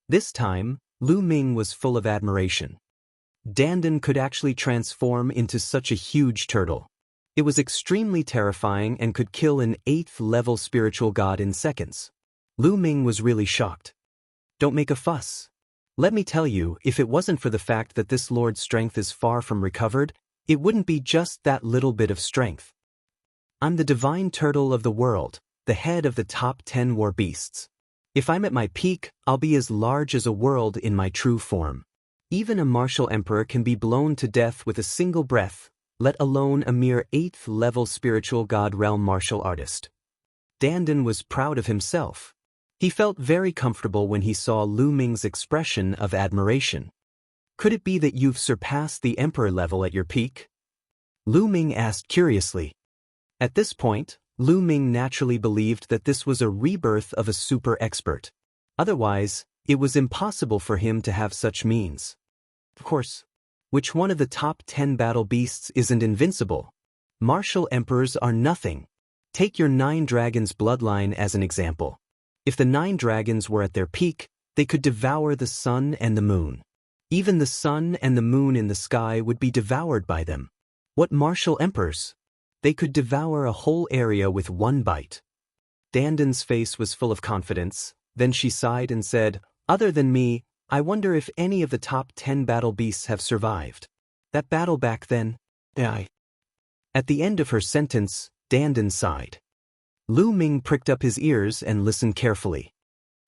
This time, Lu Ming was full of admiration. Dandan could actually transform into such a huge turtle. It was extremely terrifying and could kill an 8th-level spiritual god in seconds. Lu Ming was really shocked. "Don't make a fuss. Let me tell you, if it wasn't for the fact that this lord's strength is far from recovered, it wouldn't be just that little bit of strength. I'm the divine turtle of the world, the head of the top 10 war beasts. If I'm at my peak, I'll be as large as a world in my true form. Even a martial emperor can be blown to death with a single breath, let alone a mere 8th-level spiritual god realm martial artist." Dandan was proud of himself. He felt very comfortable when he saw Lu Ming's expression of admiration. "Could it be that you've surpassed the emperor level at your peak?" Lu Ming asked curiously. At this point, Lu Ming naturally believed that this was a rebirth of a super expert. Otherwise, it was impossible for him to have such means. Of course, which one of the top 10 battle beasts isn't invincible? Martial emperors are nothing. Take your 9 dragons bloodline as an example. If the 9 dragons were at their peak, they could devour the sun and the moon. Even the sun and the moon in the sky would be devoured by them. What martial emperors? They could devour a whole area with one bite. Danden's face was full of confidence, then she sighed and said, "Other than me, I wonder if any of the top 10 battle beasts have survived. That battle back then? I." At the end of her sentence, Danden sighed. Lu Ming pricked up his ears and listened carefully.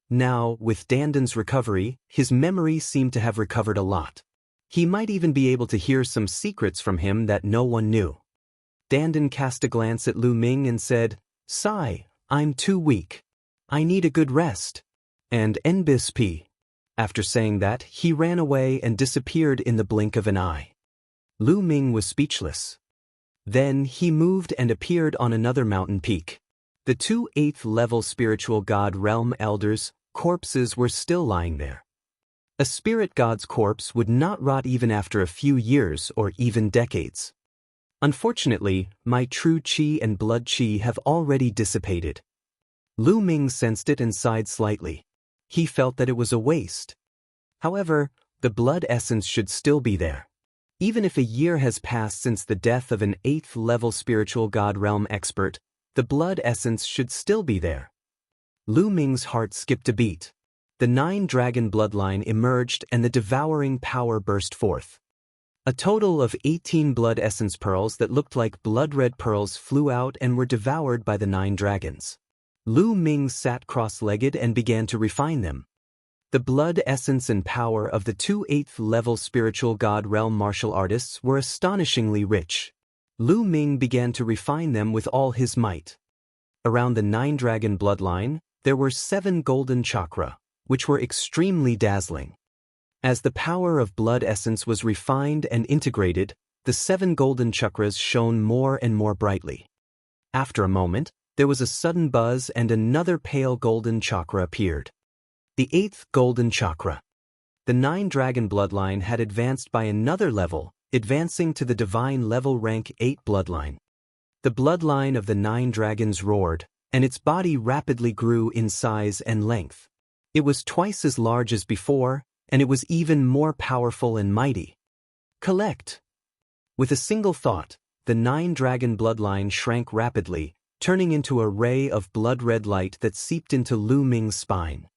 Now, with Danden's recovery, his memory seemed to have recovered a lot. He might even be able to hear some secrets from him that no one knew. Danden cast a glance at Lu Ming and said, "Sigh, I'm too weak. I need a good rest." And NBSP. After saying that, he ran away and disappeared in the blink of an eye. Lu Ming was speechless. Then he moved and appeared on another mountain peak. The two 8th-level spiritual god realm elders' corpses were still lying there. A spirit god's corpse would not rot even after a few years or even decades. Unfortunately, my true qi and blood qi have already dissipated. Lu Ming sensed it and sighed slightly. He felt that it was a waste. However, the blood essence should still be there. Even if a year has passed since the death of an 8th-level spiritual god realm expert, the blood essence should still be there. Lu Ming's heart skipped a beat. The 9-dragon bloodline emerged and the devouring power burst forth. A total of 18 blood essence pearls that looked like blood-red pearls flew out and were devoured by the 9 dragons. Lu Ming sat cross-legged and began to refine them. The blood essence and power of the two 8th-level spiritual god realm martial artists were astonishingly rich. Lu Ming began to refine them with all his might. Around the 9-dragon bloodline, there were 7 golden chakra, which were extremely dazzling. As the power of blood essence was refined and integrated, the 7 golden chakras shone more and more brightly. After a moment, there was a sudden buzz and another pale golden chakra appeared. The 8th golden chakra. The 9-dragon bloodline had advanced by another level, advancing to the divine level rank 8 bloodline. The bloodline of the 9 dragons roared, and its body rapidly grew in size and length. It was twice as large as before, and it was even more powerful and mighty. Collect. With a single thought, the 9-dragon bloodline shrank rapidly, turning into a ray of blood-red light that seeped into Lu Ming's spine.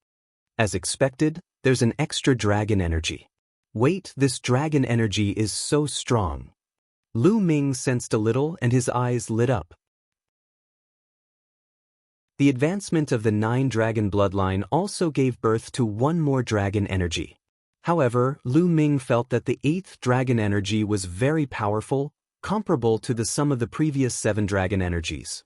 As expected, there's an extra dragon energy. Wait, this dragon energy is so strong. Lu Ming sensed a little and his eyes lit up. The advancement of the 9-dragon bloodline also gave birth to one more dragon energy. However, Lu Ming felt that the 8th dragon energy was very powerful, comparable to the sum of the previous 7 dragon energies.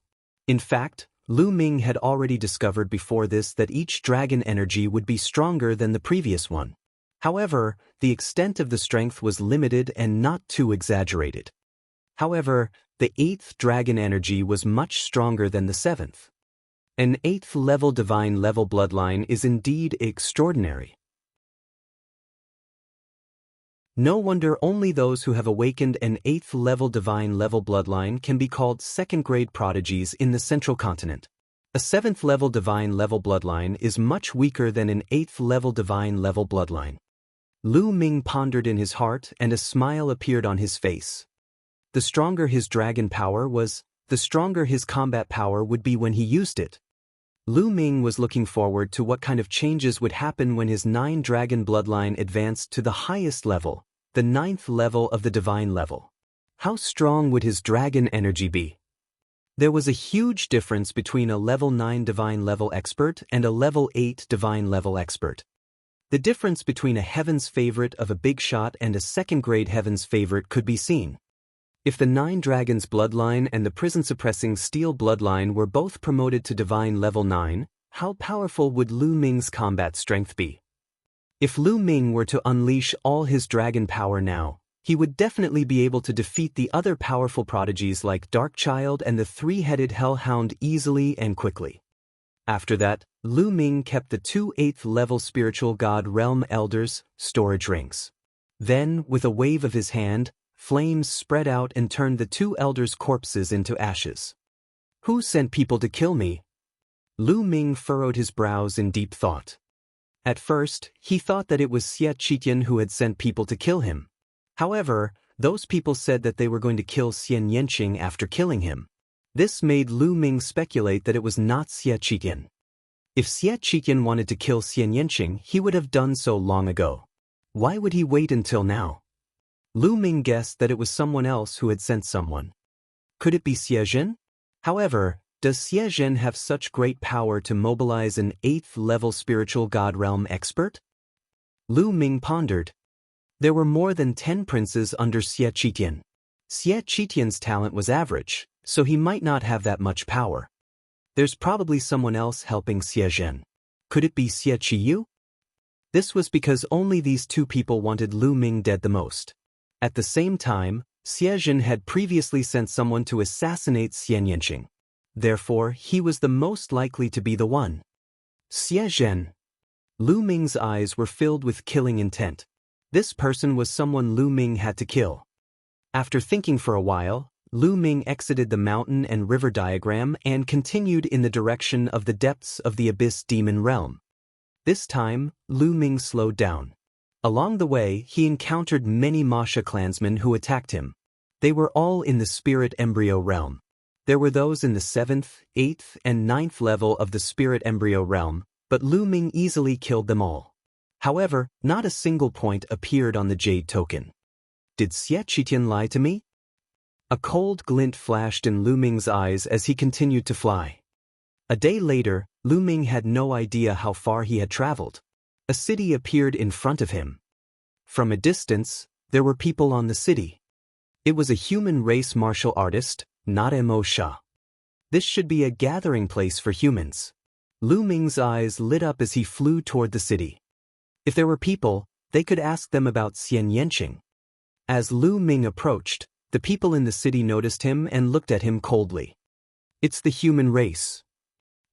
In fact, Lu Ming had already discovered before this that each dragon energy would be stronger than the previous one. However, the extent of the strength was limited and not too exaggerated. However, the 8th dragon energy was much stronger than the 7th. An 8th-level divine level bloodline is indeed extraordinary. No wonder only those who have awakened an 8th-level divine level bloodline can be called second-grade prodigies in the central continent. A 7th-level divine level bloodline is much weaker than an 8th-level divine level bloodline. Lu Ming pondered in his heart and a smile appeared on his face. The stronger his dragon power was, the stronger his combat power would be when he used it. Lu Ming was looking forward to what kind of changes would happen when his 9-dragon bloodline advanced to the highest level, the 9th level of the divine level. How strong would his dragon energy be? There was a huge difference between a level 9 divine level expert and a level 8 divine level expert. The difference between a heaven's favorite of a big shot and a second-grade heaven's favorite could be seen. If the 9 dragons bloodline and the prison-suppressing steel bloodline were both promoted to divine level 9, how powerful would Lu Ming's combat strength be? If Lu Ming were to unleash all his dragon power now, he would definitely be able to defeat the other powerful prodigies like Darkchild and the 3-headed Hellhound easily and quickly. After that, Lu Ming kept the 2 8th-level spiritual god realm elders' storage rings. Then, with a wave of his hand, flames spread out and turned the 2 elders' corpses into ashes. Who sent people to kill me? Lu Ming furrowed his brows in deep thought. At first, he thought that it was Xie Qitian who had sent people to kill him. However, Those people said that they were going to kill Xianxia after killing him. This made Lu Ming speculate that it was not Xianxia. If Xianxia wanted to kill Xianxia, he would have done so long ago. Why would he wait until now? Lu Ming guessed that it was someone else who had sent someone. Could it be Xianxia? However, does Xianxia have such great power to mobilize an 8th-level spiritual god realm expert? Lu Ming pondered. There were more than 10 princes under Xianxia. Xianxia's talent was average, so he might not have that much power. There's probably someone else helping Xianxia. Could it be Xianxiyu? This was because only these two people wanted Lu Ming dead the most. At the same time, Xianxia had previously sent someone to assassinate Xianxia. Therefore, he was the most likely to be the one. Xianxia. Lu Ming's eyes were filled with killing intent. This person was someone Lu Ming had to kill. After thinking for a while, Lu Ming exited the mountain and river diagram and continued in the direction of the depths of the abyss demon realm. This time, Lu Ming slowed down. Along the way, he encountered many Masha clansmen who attacked him. They were all in the spirit embryo realm. There were those in the 7th, 8th, and 9th level of the spirit embryo realm, but Lu Ming easily killed them all. However, not a single point appeared on the jade token. Did Xianxia lie to me? A cold glint flashed in Lu Ming's eyes as he continued to fly. A day later, Lu Ming had no idea how far he had traveled. A city appeared in front of him. From a distance, there were people on the city. It was a human race martial artist, not Mo Sha. This should be a gathering place for humans. Lu Ming's eyes lit up as he flew toward the city. If there were people, they could ask them about Xianxia. As Lu Ming approached, the people in the city noticed him and looked at him coldly. It's the human race.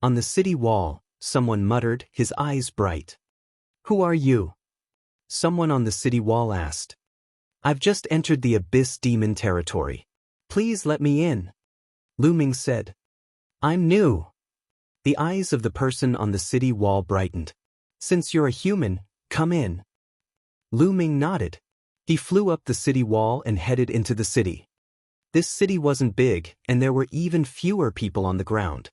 On the city wall, someone muttered, his eyes bright. Who are you? Someone on the city wall asked. I've just entered the abyss demon territory. Please let me in. Lu Ming said. I'm new. The eyes of the person on the city wall brightened. Since you're a human, come in. Lu Ming nodded. He flew up the city wall and headed into the city. This city wasn't big, and there were even fewer people on the ground.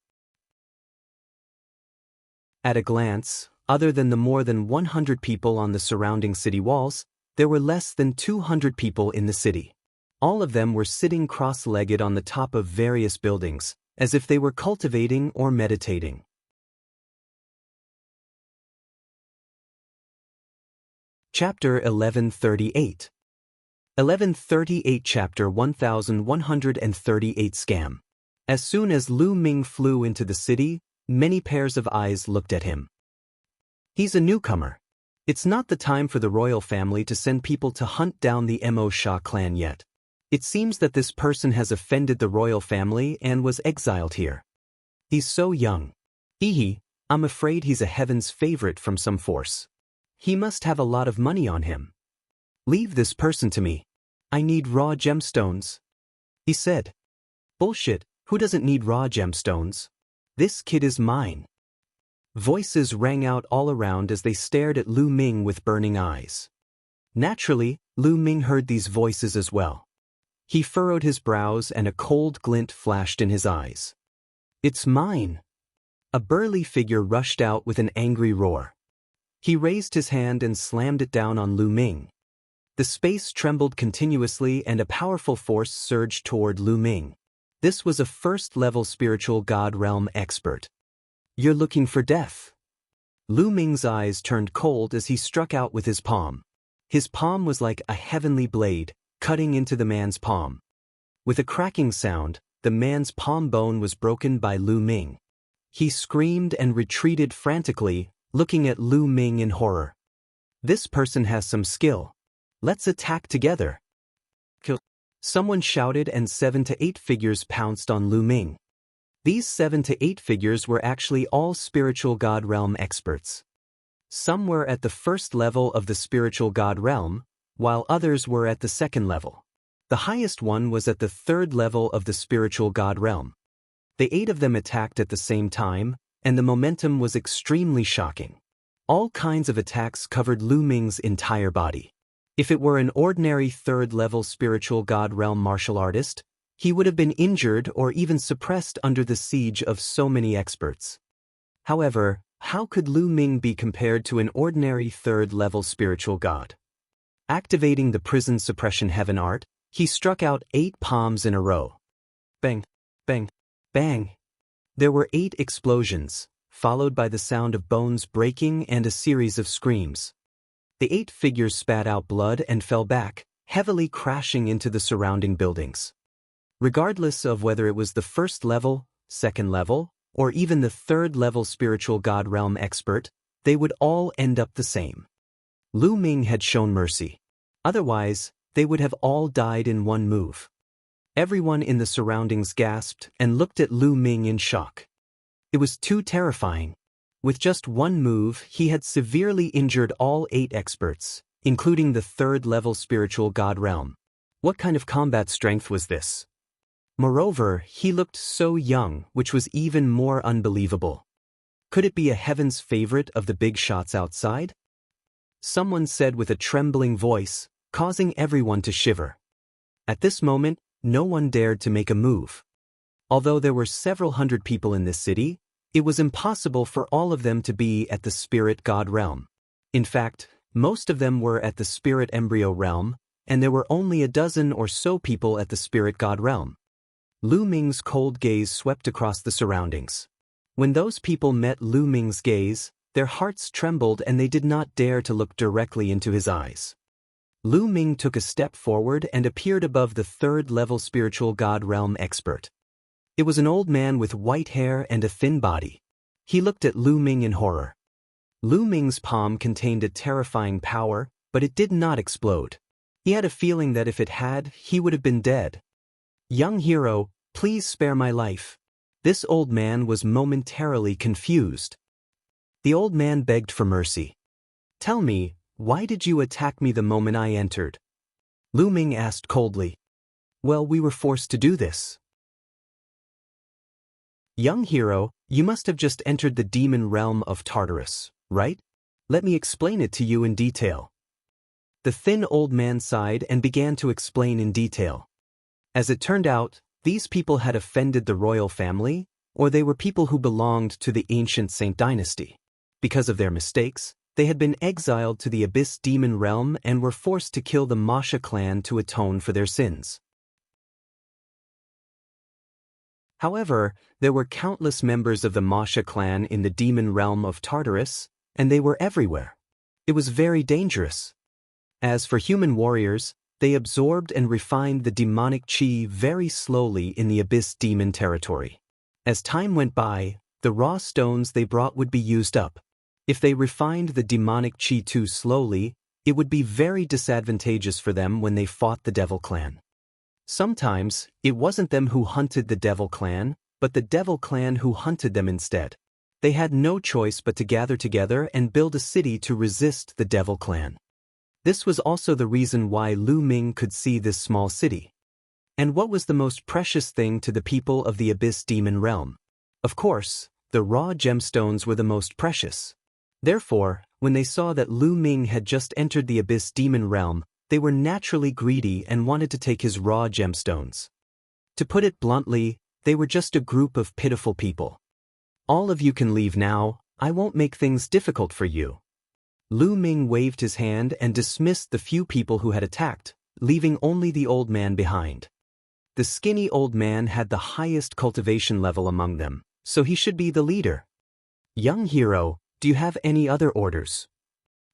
At a glance, other than the more than 100 people on the surrounding city walls, there were less than 200 people in the city. All of them were sitting cross-legged on the top of various buildings, as if they were cultivating or meditating. Chapter 1138. 1138 Chapter 1138 Scam. As soon as Lu Ming flew into the city, many pairs of eyes looked at him. He's a newcomer. It's not the time for the royal family to send people to hunt down the Mo Sha clan yet. It seems that this person has offended the royal family and was exiled here. He's so young. I'm afraid he's a heaven's favorite from some force. He must have a lot of money on him. Leave this person to me. I need raw gemstones. He said. Bullshit, who doesn't need raw gemstones? This kid is mine. Voices rang out all around as they stared at Lu Ming with burning eyes. Naturally, Lu Ming heard these voices as well. He furrowed his brows and a cold glint flashed in his eyes. It's mine. A burly figure rushed out with an angry roar. He raised his hand and slammed it down on Lu Ming. The space trembled continuously and a powerful force surged toward Lu Ming. This was a first-level spiritual god realm expert. You're looking for death. Lu Ming's eyes turned cold as he struck out with his palm. His palm was like a heavenly blade, cutting into the man's palm. With a cracking sound, the man's palm bone was broken by Lu Ming. He screamed and retreated frantically, looking at Lu Ming in horror. This person has some skill. Let's attack together. Kill. Someone shouted and 7 to 8 figures pounced on Lu Ming. These 7 to 8 figures were actually all spiritual god realm experts. Some were at the first level of the spiritual god realm, while others were at the second level. The highest one was at the third level of the spiritual god realm. The 8 of them attacked at the same time, and the momentum was extremely shocking. All kinds of attacks covered Lu Ming's entire body. If it were an ordinary third-level spiritual god realm martial artist, he would have been injured or even suppressed under the siege of so many experts. However, how could Lu Ming be compared to an ordinary third-level spiritual god? Activating the prison suppression heaven art, he struck out 8 palms in a row. Bang, bang, bang. There were 8 explosions, followed by the sound of bones breaking and a series of screams. The 8 figures spat out blood and fell back, heavily crashing into the surrounding buildings. Regardless of whether it was the first level, second level, or even the third-level spiritual god realm expert, they would all end up the same. Lu Ming had shown mercy. Otherwise, they would have all died in one move. Everyone in the surroundings gasped and looked at Lu Ming in shock. It was too terrifying. With just one move, he had severely injured all 8 experts, including the third-level spiritual god realm. What kind of combat strength was this? Moreover, he looked so young, which was even more unbelievable. Could it be a heaven's favorite of the big shots outside? Someone said with a trembling voice, causing everyone to shiver. At this moment, no one dared to make a move. Although there were several hundred people in this city, it was impossible for all of them to be at the spirit god realm. In fact, most of them were at the spirit embryo realm, and there were only a dozen or so people at the spirit god realm. Lu Ming's cold gaze swept across the surroundings. When those people met Lu Ming's gaze, their hearts trembled and they did not dare to look directly into his eyes. Lu Ming took a step forward and appeared above the third-level spiritual god realm expert. It was an old man with white hair and a thin body. He looked at Lu Ming in horror. Lu Ming's palm contained a terrifying power, but it did not explode. He had a feeling that if it had, he would have been dead. "Young hero, please spare my life." This old man was momentarily confused. The old man begged for mercy. "Tell me, why did you attack me the moment I entered?" Lu Ming asked coldly. "Well, we were forced to do this." "Young hero, you must have just entered the demon realm of Tartarus, right? Let me explain it to you in detail." The thin old man sighed and began to explain in detail. As it turned out, these people had offended the royal family, or they were people who belonged to the ancient Saint dynasty. Because of their mistakes, they had been exiled to the Abyss demon realm and were forced to kill the Masha clan to atone for their sins. However, there were countless members of the Masha clan in the demon realm of Tartarus, and they were everywhere. It was very dangerous. As for human warriors, they absorbed and refined the demonic chi very slowly in the Abyss demon territory. As time went by, the raw stones they brought would be used up. If they refined the demonic chi too slowly, it would be very disadvantageous for them when they fought the Devil Clan. Sometimes, it wasn't them who hunted the Devil Clan, but the Devil Clan who hunted them instead. They had no choice but to gather together and build a city to resist the Devil Clan. This was also the reason why Lu Ming could see this small city. And what was the most precious thing to the people of the Abyss demon realm? Of course, the raw gemstones were the most precious. Therefore, when they saw that Lu Ming had just entered the Abyss demon realm, they were naturally greedy and wanted to take his raw gemstones. To put it bluntly, they were just a group of pitiful people. "All of you can leave now, I won't make things difficult for you." Lu Ming waved his hand and dismissed the few people who had attacked, leaving only the old man behind. The skinny old man had the highest cultivation level among them, so he should be the leader. "Young hero, do you have any other orders?"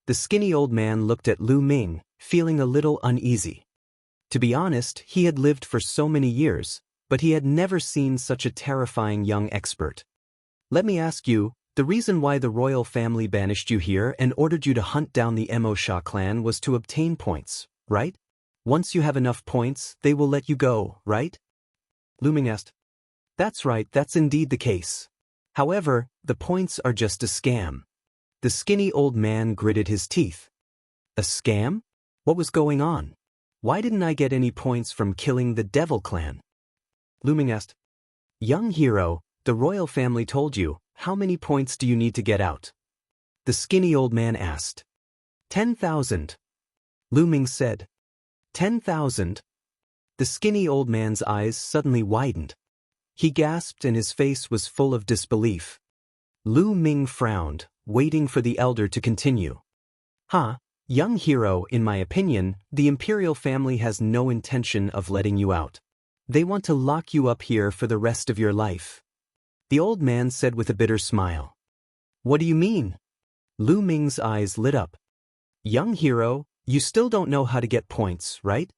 The skinny old man looked at Lu Ming, feeling a little uneasy. To be honest, he had lived for so many years, but he had never seen such a terrifying young expert. "Let me ask you, the reason why the royal family banished you here and ordered you to hunt down the Emosha clan was to obtain points, right? Once you have enough points, they will let you go, right?" Lu Ming asked. "That's right, that's indeed the case. However, the points are just a scam." The skinny old man gritted his teeth. "A scam? What was going on? Why didn't I get any points from killing the Devil Clan?" Lu Ming asked. "Young hero, the royal family told you, how many points do you need to get out?" The skinny old man asked. 10,000. Lu Ming said. 10,000? The skinny old man's eyes suddenly widened. He gasped and his face was full of disbelief. Lu Ming frowned, waiting for the elder to continue. Young hero, in my opinion, the imperial family has no intention of letting you out. They want to lock you up here for the rest of your life. The old man said with a bitter smile. What do you mean? Lu Ming's eyes lit up. Young hero, you still don't know how to get points, right?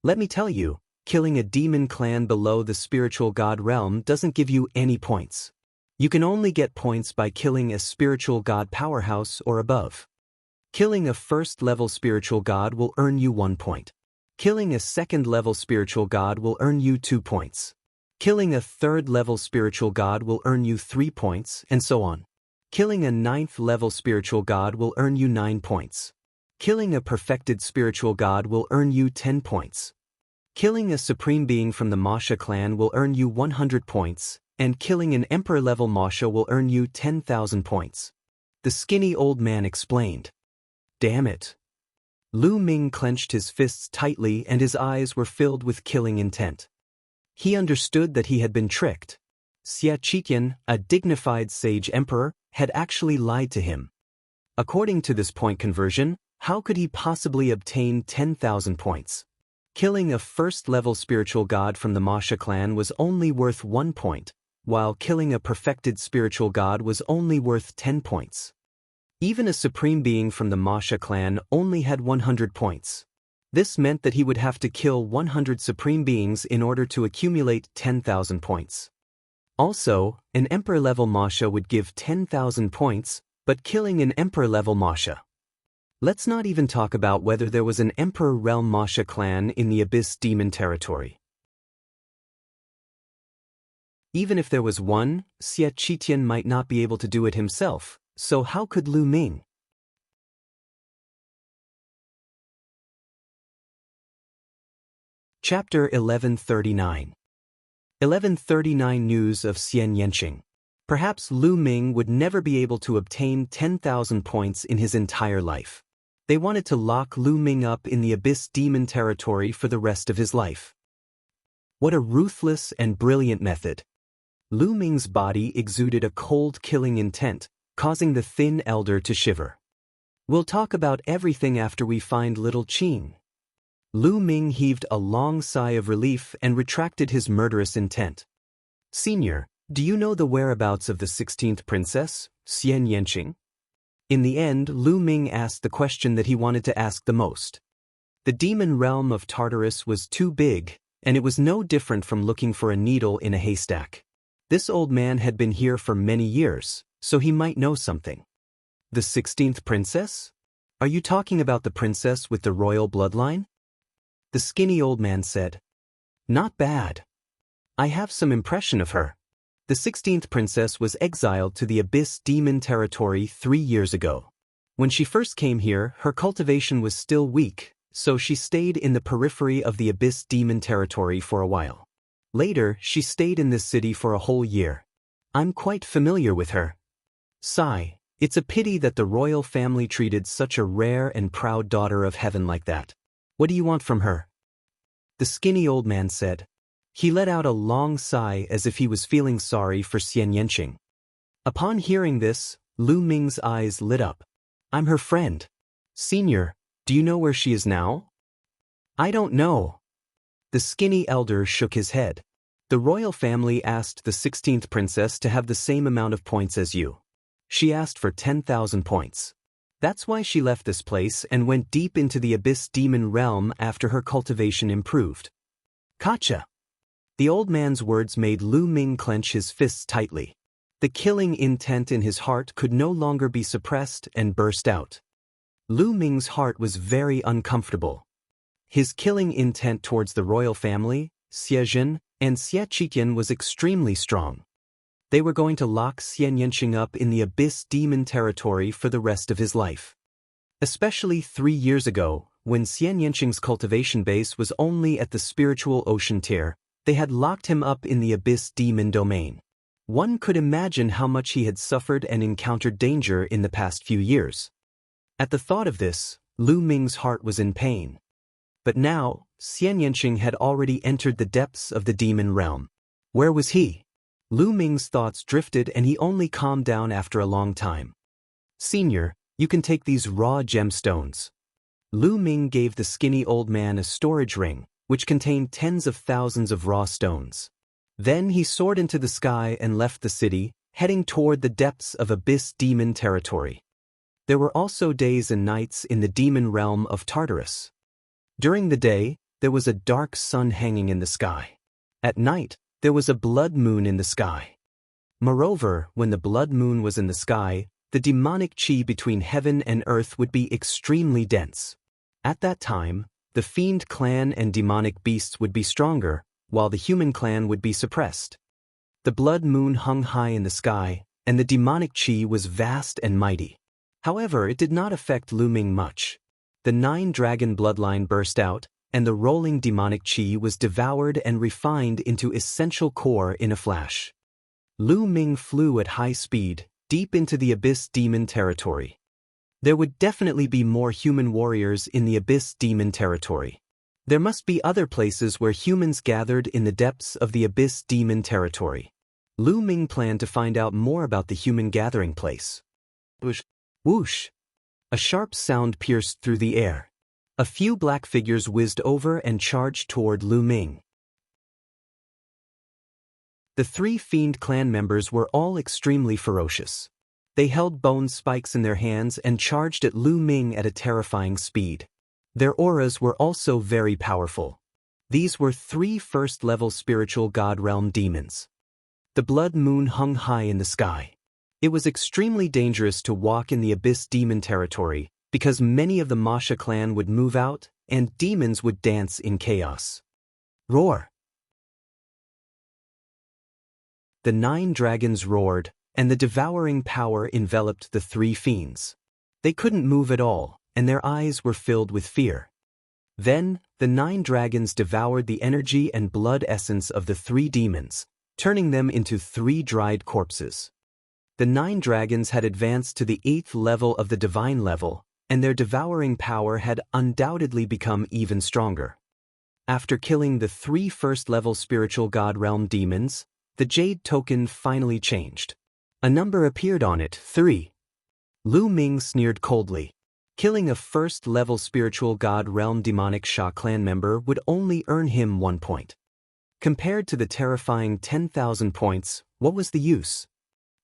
Let me tell you, killing a demon clan below the spiritual god realm doesn't give you any points. You can only get points by killing a spiritual god powerhouse or above. Killing a first-level spiritual god will earn you 1 point. Killing a second-level spiritual god will earn you 2 points. Killing a third-level spiritual god will earn you 3 points, and so on. Killing a 9th-level spiritual god will earn you 9 points. Killing a perfected spiritual god will earn you 10 points. Killing a supreme being from the Masha clan will earn you 100 points, and killing an emperor-level Masha will earn you 10,000 points. The skinny old man explained. Damn it. Lu Ming clenched his fists tightly and his eyes were filled with killing intent. He understood that he had been tricked. Xiaqian, a dignified sage emperor, had actually lied to him. According to this point conversion, how could he possibly obtain 10,000 points? Killing a first-level spiritual god from the Masha clan was only worth 1 point, while killing a perfected spiritual god was only worth 10 points. Even a supreme being from the Masha clan only had 100 points. This meant that he would have to kill 100 supreme beings in order to accumulate 10,000 points. Also, an emperor-level Masha would give 10,000 points, but killing an emperor-level Masha. Let's not even talk about whether there was an emperor realm Masha clan in the Abyss Demon territory. Even if there was one, Xiaqian might not be able to do it himself. So how could Lu Ming? Chapter 1139. 1139 News of Xianxia. Perhaps Lu Ming would never be able to obtain 10,000 points in his entire life. They wanted to lock Lu Ming up in the Abyss Demon territory for the rest of his life. What a ruthless and brilliant method. Lu Ming's body exuded a cold killing intent, causing the thin elder to shiver. We'll talk about everything after we find little Qing. Lu Ming heaved a long sigh of relief and retracted his murderous intent. Senior, do you know the whereabouts of the 16th princess, Xianxia? In the end, Lu Ming asked the question that he wanted to ask the most. The demon realm of Tartarus was too big, and it was no different from looking for a needle in a haystack. This old man had been here for many years, so he might know something. The 16th princess? Are you talking about the princess with the royal bloodline? The skinny old man said. Not bad. I have some impression of her. The 16th princess was exiled to the Abyss Demon territory 3 years ago. When she first came here, her cultivation was still weak, so she stayed in the periphery of the Abyss Demon territory for a while. Later, she stayed in this city for a whole year. I'm quite familiar with her. Sigh, it's a pity that the royal family treated such a rare and proud daughter of heaven like that. What do you want from her? The skinny old man said. He let out a long sigh as if he was feeling sorry for Xianxia. Upon hearing this, Lu Ming's eyes lit up. I'm her friend. Senior, do you know where she is now? I don't know. The skinny elder shook his head. The royal family asked the 16th princess to have the same amount of points as you. She asked for 10,000 points. That's why she left this place and went deep into the Abyss Demon realm after her cultivation improved. Gotcha. The old man's words made Lu Ming clench his fists tightly. The killing intent in his heart could no longer be suppressed and burst out. Lu Ming's heart was very uncomfortable. His killing intent towards the royal family, Xianxia, and Xiaqian was extremely strong. They were going to lock Xianxia up in the Abyss Demon territory for the rest of his life. Especially 3 years ago, when Xianxia's cultivation base was only at the spiritual ocean tier, they had locked him up in the Abyss Demon domain. One could imagine how much he had suffered and encountered danger in the past few years. At the thought of this, Lu Ming's heart was in pain. But now, Xianxia had already entered the depths of the demon realm. Where was he? Lu Ming's thoughts drifted and he only calmed down after a long time. Senior, you can take these raw gemstones. Lu Ming gave the skinny old man a storage ring, which contained tens of thousands of raw stones. Then he soared into the sky and left the city, heading toward the depths of abyss demon territory. There were also days and nights in the demon realm of Tartarus. During the day, there was a dark sun hanging in the sky. At night, there was a blood moon in the sky. Moreover, when the blood moon was in the sky, the demonic chi between heaven and earth would be extremely dense. At that time, the fiend clan and demonic beasts would be stronger, while the human clan would be suppressed. The blood moon hung high in the sky, and the demonic chi was vast and mighty. However, it did not affect Lu Ming much. The 9-dragon bloodline burst out, and the rolling demonic chi was devoured and refined into essential core in a flash. Lu Ming flew at high speed, deep into the abyss demon territory. There would definitely be more human warriors in the abyss demon territory. There must be other places where humans gathered in the depths of the abyss demon territory. Lu Ming planned to find out more about the human gathering place. Whoosh! Whoosh! A sharp sound pierced through the air. A few black figures whizzed over and charged toward Lu Ming. The 3 fiend clan members were all extremely ferocious. They held bone spikes in their hands and charged at Lu Ming at a terrifying speed. Their auras were also very powerful. These were 3 first-level spiritual god realm demons. The blood moon hung high in the sky. It was extremely dangerous to walk in the abyss demon territory, because many of the Masha clan would move out, and demons would dance in chaos. Roar! The 9 dragons roared, and the devouring power enveloped the 3 fiends. They couldn't move at all, and their eyes were filled with fear. Then, the 9 dragons devoured the energy and blood essence of the 3 demons, turning them into 3 dried corpses. The 9 dragons had advanced to the 8th level of the divine level, and their devouring power had undoubtedly become even stronger. After killing the 3 first-level spiritual god realm demons, the jade token finally changed. A number appeared on it, 3. Lu Ming sneered coldly. Killing a first-level spiritual god realm demonic Sha clan member would only earn him 1 point. Compared to the terrifying 10,000 points, what was the use?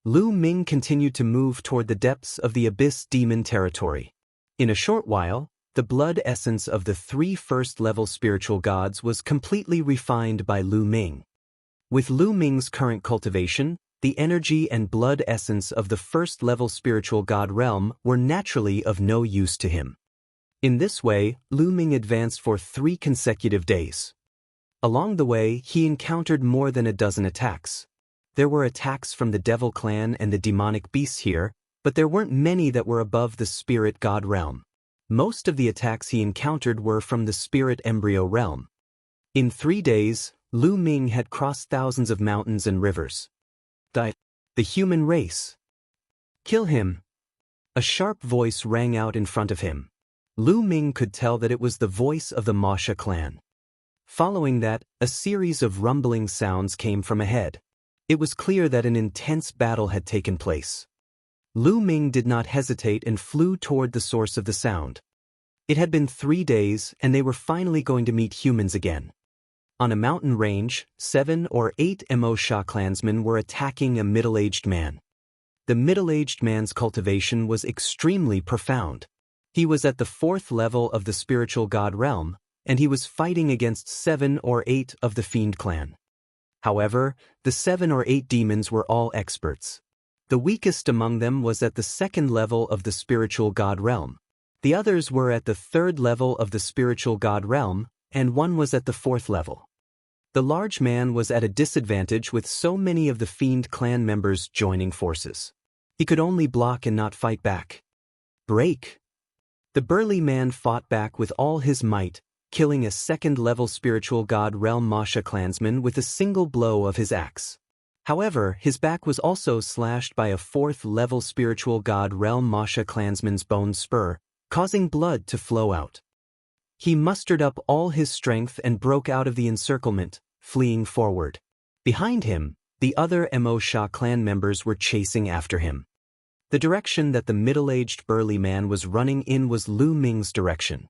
Lu Ming continued to move toward the depths of the abyss demon territory. In a short while, the blood essence of the 3 first-level spiritual gods was completely refined by Lu Ming. With Lu Ming's current cultivation, the energy and blood essence of the first-level spiritual god realm were naturally of no use to him. In this way, Lu Ming advanced for 3 consecutive days. Along the way, he encountered more than a dozen attacks. There were attacks from the Devil Clan and the demonic beasts here, but there weren't many that were above the spirit god realm. Most of the attacks he encountered were from the spirit embryo realm. In 3 days, Lu Ming had crossed thousands of mountains and rivers. The human race. Kill him. A sharp voice rang out in front of him. Lu Ming could tell that it was the voice of the Masha clan. Following that, a series of rumbling sounds came from ahead. It was clear that an intense battle had taken place. Lu Ming did not hesitate and flew toward the source of the sound. It had been 3 days, and they were finally going to meet humans again. On a mountain range, 7 or 8 Mo Sha clansmen were attacking a middle-aged man. The middle-aged man's cultivation was extremely profound. He was at the 4th level of the spiritual god realm, and he was fighting against 7 or 8 of the fiend clan. However, the 7 or 8 demons were all experts. The weakest among them was at the 2nd level of the spiritual god realm. The others were at the 3rd level of the spiritual god realm, and one was at the 4th level. The large man was at a disadvantage with so many of the fiend clan members joining forces. He could only block and not fight back. Break! The burly man fought back with all his might, killing a 2nd-level spiritual god realm Masha clansman with a single blow of his axe. However, his back was also slashed by a 4th-level spiritual god realm Masha clansman's bone spur, causing blood to flow out. He mustered up all his strength and broke out of the encirclement, fleeing forward. Behind him, the other Mo Sha clan members were chasing after him. The direction that the middle-aged burly man was running in was Lu Ming's direction.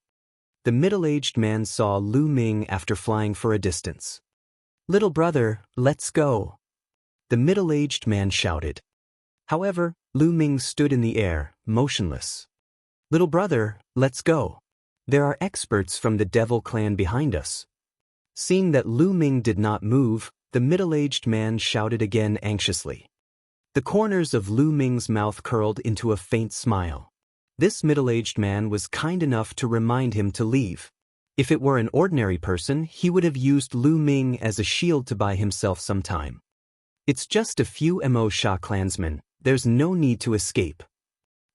The middle-aged man saw Lu Ming after flying for a distance. "Little brother, let's go," the middle-aged man shouted. However, Lu Ming stood in the air, motionless. "Little brother, let's go. There are experts from the devil clan behind us." Seeing that Lu Ming did not move, the middle-aged man shouted again anxiously. The corners of Lu Ming's mouth curled into a faint smile. This middle-aged man was kind enough to remind him to leave. If it were an ordinary person, he would have used Lu Ming as a shield to buy himself some time. "It's just a few Mo Sha clansmen, there's no need to escape."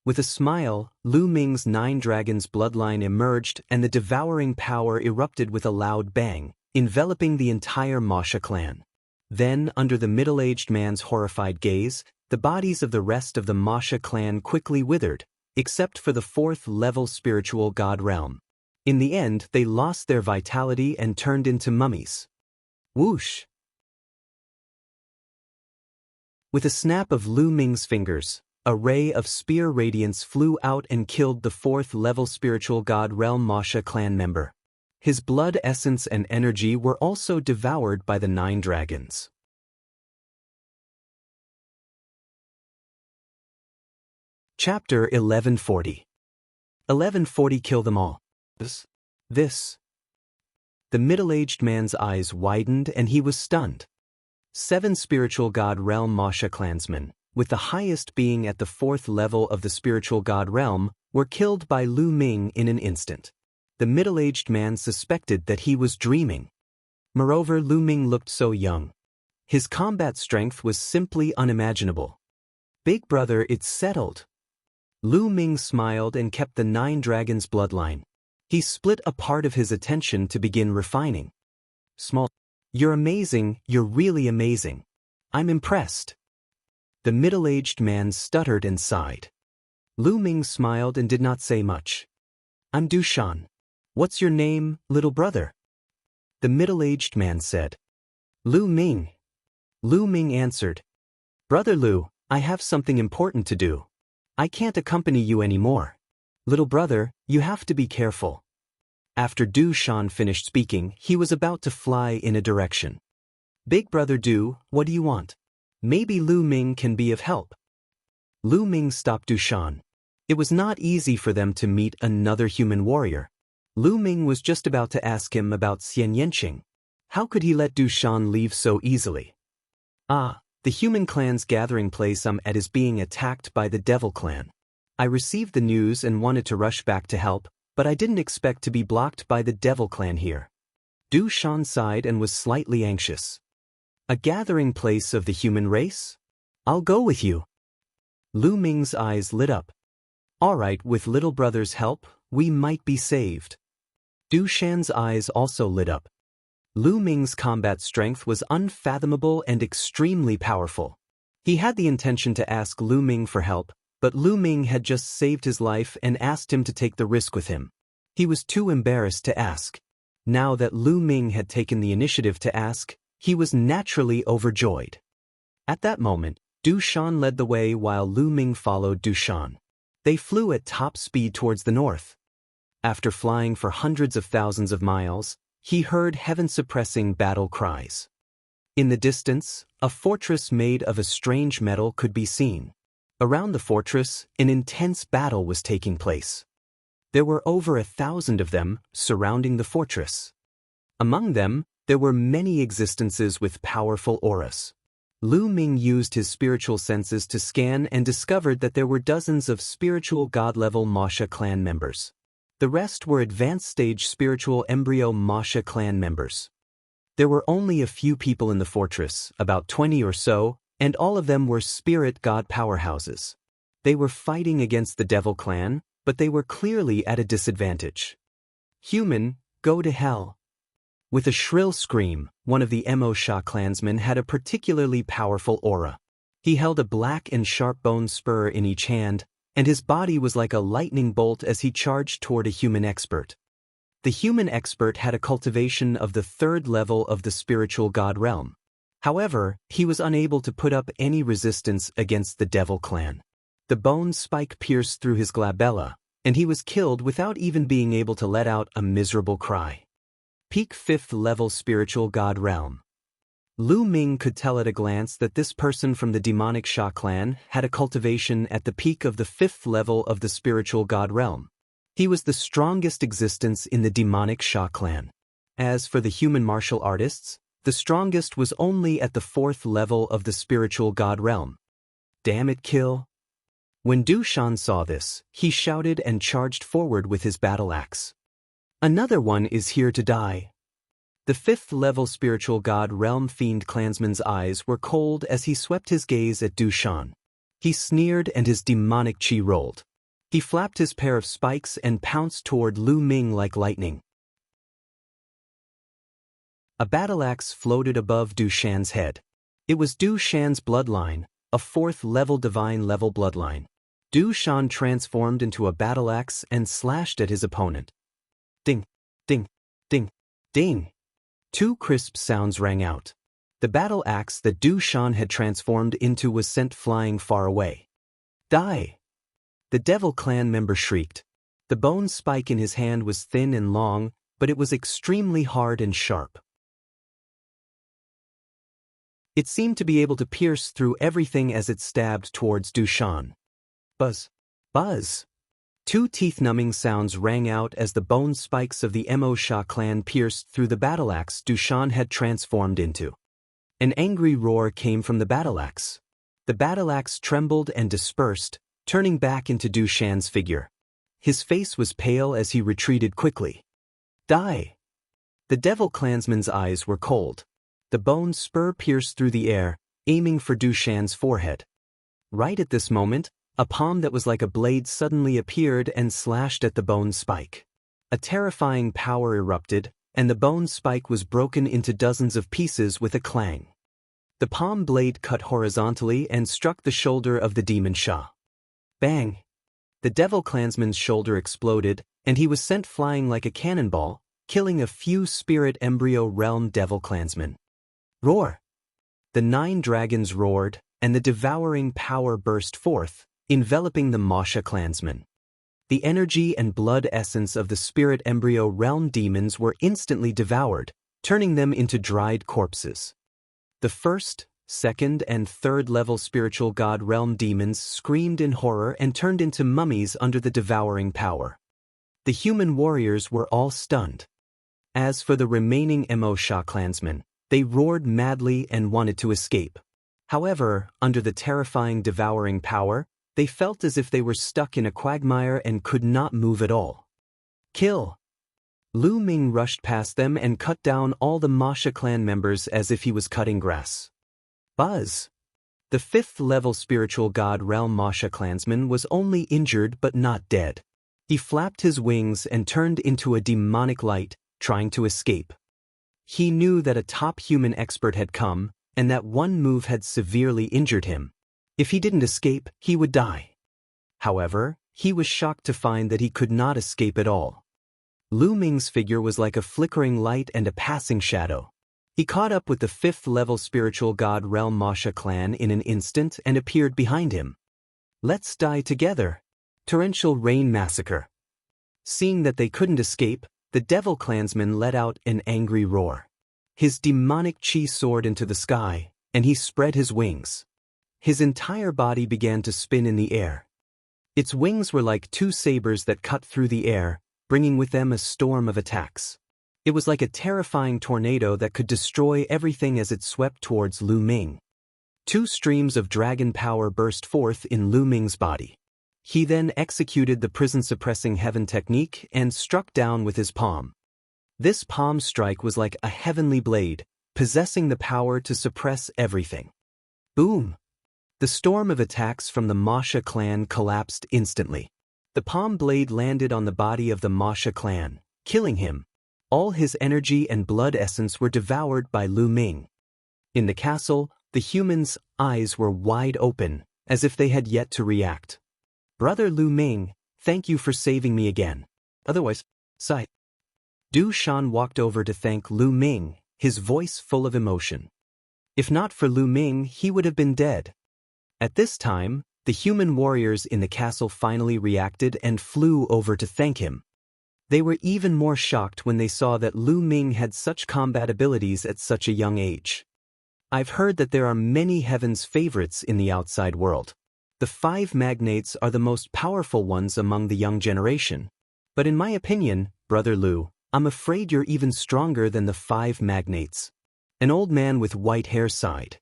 With a smile, Lu Ming's 9 dragons bloodline emerged and the devouring power erupted with a loud bang, enveloping the entire Ma Sha clan. Then, under the middle-aged man's horrified gaze, the bodies of the rest of the Ma Sha clan quickly withered, except for the 4th-level spiritual god realm. In the end, they lost their vitality and turned into mummies. Whoosh! With a snap of Lu Ming's fingers, a ray of spear radiance flew out and killed the 4th-level spiritual god realm Ma Sha clan member. His blood essence and energy were also devoured by the 9 dragons. Chapter 1140. 1140 Kill them all. This. The middle-aged man's eyes widened and he was stunned. 7 spiritual god realm Ma Sha clansmen, with the highest being at the 4th level of the spiritual god realm, were killed by Lu Ming in an instant. The middle-aged man suspected that he was dreaming. Moreover, Lu Ming looked so young. His combat strength was simply unimaginable. "Big brother, it's settled." Lu Ming smiled and kept the 9 dragons bloodline. He split a part of his attention to begin refining. "Small. You're amazing, you're really amazing. I'm impressed." The middle-aged man stuttered and sighed. Lu Ming smiled and did not say much. "I'm Du Shan. What's your name, little brother?" The middle-aged man said. "Lu Ming." Lu Ming answered. "Brother Lu, I have something important to do. I can't accompany you anymore. Little brother, you have to be careful." After Du Shan finished speaking, he was about to fly in a direction. "Big brother Du, what do you want? Maybe Lu Ming can be of help." Lu Ming stopped Du Shan. It was not easy for them to meet another human warrior. Lu Ming was just about to ask him about Xianxia. How could he let Du Shan leave so easily? "Ah, the human clan's gathering place I'm at is being attacked by the devil clan. I received the news and wanted to rush back to help, but I didn't expect to be blocked by the devil clan here." Du Shan sighed and was slightly anxious. "A gathering place of the human race? I'll go with you." Lu Ming's eyes lit up. "All right, with little brother's help, we might be saved." Du Shan's eyes also lit up. Lu Ming's combat strength was unfathomable and extremely powerful. He had the intention to ask Lu Ming for help, but Lu Ming had just saved his life and asked him to take the risk with him. He was too embarrassed to ask. Now that Lu Ming had taken the initiative to ask, he was naturally overjoyed. At that moment, Du Shan led the way while Lu Ming followed Du Shan. They flew at top speed towards the north. After flying for hundreds of thousands of miles, he heard heaven-suppressing battle cries. In the distance, a fortress made of a strange metal could be seen. Around the fortress, an intense battle was taking place. There were over 1,000 of them surrounding the fortress. Among them, there were many existences with powerful auras. Lu Ming used his spiritual senses to scan and discovered that there were dozens of spiritual god-level Ma Sha clan members. The rest were advanced-stage spiritual embryo Ma Sha clan members. There were only a few people in the fortress, about 20 or so, and all of them were spirit god powerhouses. They were fighting against the devil clan, but they were clearly at a disadvantage. "Human, go to hell." With a shrill scream, one of the Mo Sha clansmen had a particularly powerful aura. He held a black and sharp bone spur in each hand, and his body was like a lightning bolt as he charged toward a human expert. The human expert had a cultivation of the 3rd level of the spiritual god realm. However, he was unable to put up any resistance against the devil clan. The bone spike pierced through his glabella, and he was killed without even being able to let out a miserable cry. Peak 5th level spiritual god realm. Lu Ming could tell at a glance that this person from the demonic Xia clan had a cultivation at the peak of the 5th level of the spiritual god realm. He was the strongest existence in the demonic Xia clan. As for the human martial artists, the strongest was only at the 4th level of the spiritual god realm. Damn it, kill! When Du Shan saw this, he shouted and charged forward with his battle axe. Another one is here to die. The 5th level spiritual god realm fiend clansman's eyes were cold as he swept his gaze at Du Shan. He sneered and his demonic chi rolled. He flapped his pair of spikes and pounced toward Lu Ming like lightning. A battle axe floated above Du Shan's head. It was Du Shan's bloodline, a 4th level divine level bloodline. Du Shan transformed into a battle axe and slashed at his opponent. Ding, ding, ding, ding. 2 crisp sounds rang out. The battle axe that Du Shan had transformed into was sent flying far away. Die! The devil clan member shrieked. The bone spike in his hand was thin and long, but it was extremely hard and sharp. It seemed to be able to pierce through everything as it stabbed towards Du Shan. Buzz! Buzz! 2 teeth-numbing sounds rang out as the bone spikes of the Mo Xia clan pierced through the battle axe Du Shan had transformed into. An angry roar came from the battle axe. The battle axe trembled and dispersed, turning back into Du Shan's figure. His face was pale as he retreated quickly. Die! The devil clansman's eyes were cold. The bone spur pierced through the air, aiming for Du Shan's forehead. Right at this moment, a palm that was like a blade suddenly appeared and slashed at the bone spike. A terrifying power erupted, and the bone spike was broken into dozens of pieces with a clang. The palm blade cut horizontally and struck the shoulder of the demon Xia. Bang! The devil clansman's shoulder exploded, and he was sent flying like a cannonball, killing a few spirit embryo realm devil clansmen. Roar! The 9 dragons roared, and the devouring power burst forth, enveloping the Masha clansmen. The energy and blood essence of the spirit embryo realm demons were instantly devoured, turning them into dried corpses. The 1st, 2nd, and 3rd level spiritual god realm demons screamed in horror and turned into mummies under the devouring power. The human warriors were all stunned. As for the remaining Mo Xia clansmen, they roared madly and wanted to escape. However, under the terrifying devouring power, they felt as if they were stuck in a quagmire and could not move at all. Kill! Lu Ming rushed past them and cut down all the Masha clan members as if he was cutting grass. Buzz! The 5th level spiritual god realm Masha clansman was only injured but not dead. He flapped his wings and turned into a demonic light, trying to escape. He knew that a top human expert had come, and that one move had severely injured him. If he didn't escape, he would die. However, he was shocked to find that he could not escape at all. Lu Ming's figure was like a flickering light and a passing shadow. He caught up with the 5th level spiritual god realm Masha clan in an instant and appeared behind him. Let's die together. Torrential rain massacre. Seeing that they couldn't escape, the devil clansman let out an angry roar. His demonic chi soared into the sky, and he spread his wings. His entire body began to spin in the air. Its wings were like 2 sabers that cut through the air, bringing with them a storm of attacks. It was like a terrifying tornado that could destroy everything as it swept towards Lu Ming. 2 streams of dragon power burst forth in Lu Ming's body. He then executed the prison-suppressing heaven technique and struck down with his palm. This palm strike was like a heavenly blade, possessing the power to suppress everything. Boom! The storm of attacks from the Masha clan collapsed instantly. The palm blade landed on the body of the Masha clan, killing him. All his energy and blood essence were devoured by Lu Ming. In the castle, the humans' eyes were wide open, as if they had yet to react. Brother Lu Ming, thank you for saving me again. Otherwise, sigh. Du Shan walked over to thank Lu Ming, his voice full of emotion. If not for Lu Ming, he would have been dead. At this time, the human warriors in the castle finally reacted and flew over to thank him. They were even more shocked when they saw that Lu Ming had such combat abilities at such a young age. I've heard that there are many heaven's favorites in the outside world. The 5 magnates are the most powerful ones among the young generation. But in my opinion, Brother Lu, I'm afraid you're even stronger than the 5 magnates. An old man with white hair sighed.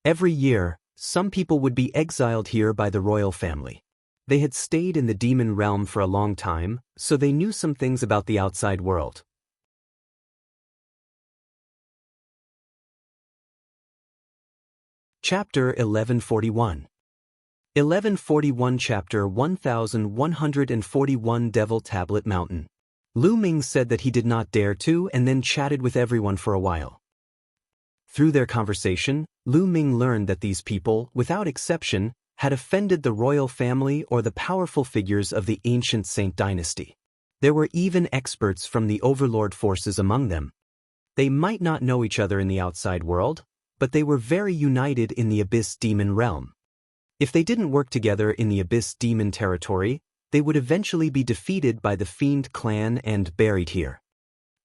Every year, some people would be exiled here by the royal family. They had stayed in the demon realm for a long time, so they knew some things about the outside world. Chapter 1141. 1141 Chapter 1141 Devil Tablet Mountain. Lu Ming said that he did not dare to and then chatted with everyone for a while. Through their conversation, Lu Ming learned that these people, without exception, had offended the royal family or the powerful figures of the ancient Saint dynasty. There were even experts from the overlord forces among them. They might not know each other in the outside world, but they were very united in the Abyss Demon realm. If they didn't work together in the Abyss Demon territory, they would eventually be defeated by the Fiend clan and buried here.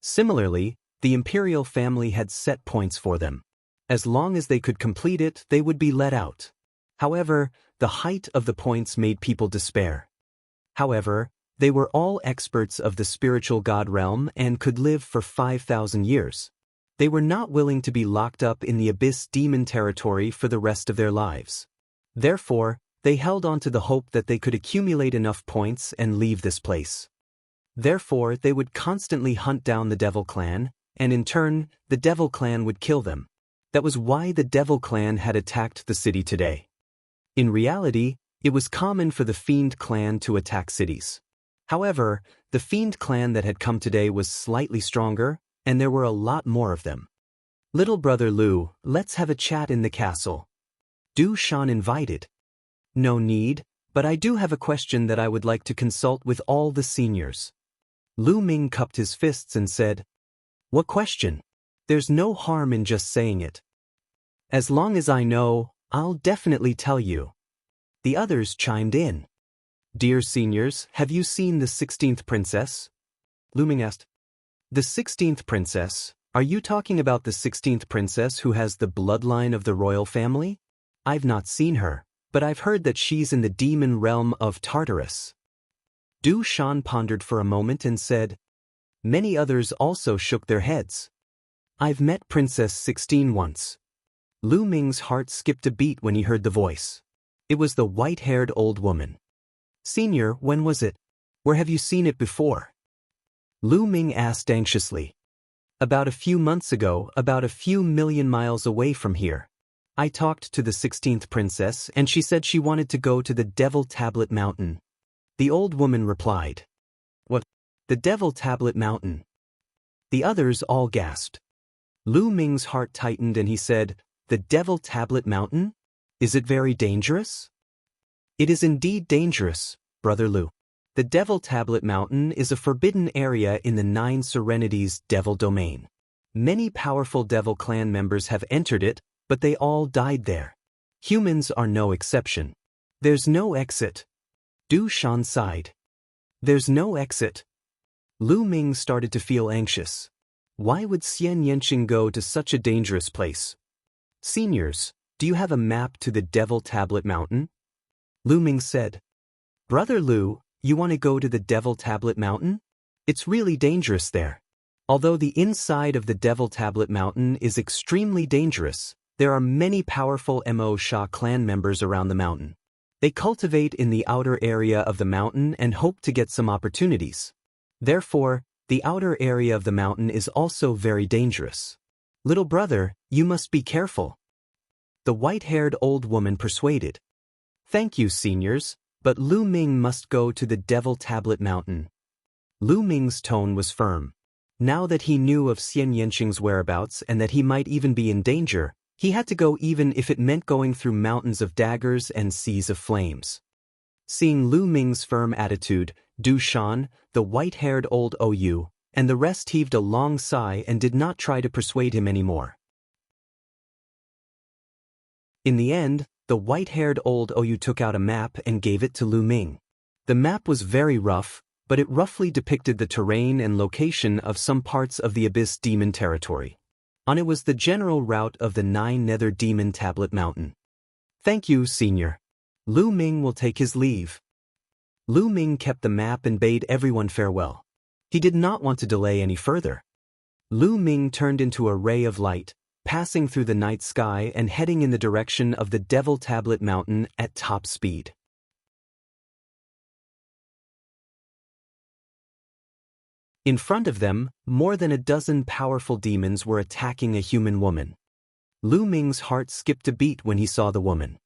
Similarly, the imperial family had set points for them. As long as they could complete it, they would be let out. However, the height of the points made people despair. However, they were all experts of the spiritual god realm and could live for 5,000 years. They were not willing to be locked up in the Abyss Demon territory for the rest of their lives. Therefore, they held on to the hope that they could accumulate enough points and leave this place. Therefore, they would constantly hunt down the Devil Clan, and in turn, the Devil Clan would kill them. That was why the Devil Clan had attacked the city today. In reality, it was common for the Fiend clan to attack cities. However, the Fiend clan that had come today was slightly stronger, and there were a lot more of them. Little brother Lu, let's have a chat in the castle. Du Shan invited. No need, but I do have a question that I would like to consult with all the seniors. Lu Ming cupped his fists and said, What question? There's no harm in just saying it. As long as I know, I'll definitely tell you. The others chimed in. Dear seniors, have you seen the 16th princess? Lu Ming asked. The 16th princess? Are you talking about the 16th princess who has the bloodline of the royal family? I've not seen her, but I've heard that she's in the demon realm of Tartarus. Du Shan pondered for a moment and said, Many others also shook their heads. I've met Princess 16 once. Lu Ming's heart skipped a beat when he heard the voice. It was the white-haired old woman. Senior, when was it? Where have you seen it before? Lu Ming asked anxiously. About a few months ago, about a few million miles away from here. I talked to the 16th princess and she said she wanted to go to the Devil Tablet Mountain. The old woman replied. What? The Devil Tablet Mountain? The others all gasped. Lu Ming's heart tightened and he said, The Devil Tablet Mountain? Is it very dangerous? It is indeed dangerous, Brother Lu. The Devil Tablet Mountain is a forbidden area in the 9 Serenities Devil Domain. Many powerful Devil Clan members have entered it, but they all died there. Humans are no exception. There's no exit. Du Shan sighed. There's no exit. Lu Ming started to feel anxious. Why would Xianxia go to such a dangerous place? Seniors, do you have a map to the Devil Tablet Mountain? Lu Ming said. Brother Lu, you want to go to the Devil Tablet Mountain? It's really dangerous there. Although the inside of the Devil Tablet Mountain is extremely dangerous, there are many powerful Mo Sha clan members around the mountain. They cultivate in the outer area of the mountain and hope to get some opportunities. Therefore, the outer area of the mountain is also very dangerous. Little brother, you must be careful. The white-haired old woman persuaded. Thank you, seniors, but Lu Ming must go to the Devil Tablet Mountain. Lu Ming's tone was firm. Now that he knew of Xianxia's whereabouts and that he might even be in danger, he had to go even if it meant going through mountains of daggers and seas of flames. Seeing Lu Ming's firm attitude, Du Shan, the white-haired old OU, and the rest heaved a long sigh and did not try to persuade him anymore. In the end, the white-haired old OU took out a map and gave it to Lu Ming. The map was very rough, but it roughly depicted the terrain and location of some parts of the Abyss Demon territory. On it was the general route of the 9 Nether Demon Tablet Mountain. Thank you, Senior. Lu Ming will take his leave. Lu Ming kept the map and bade everyone farewell. He did not want to delay any further. Lu Ming turned into a ray of light, passing through the night sky and heading in the direction of the Devil Tablet Mountain at top speed. In front of them, more than a dozen powerful demons were attacking a human woman. Lu Ming's heart skipped a beat when he saw the woman.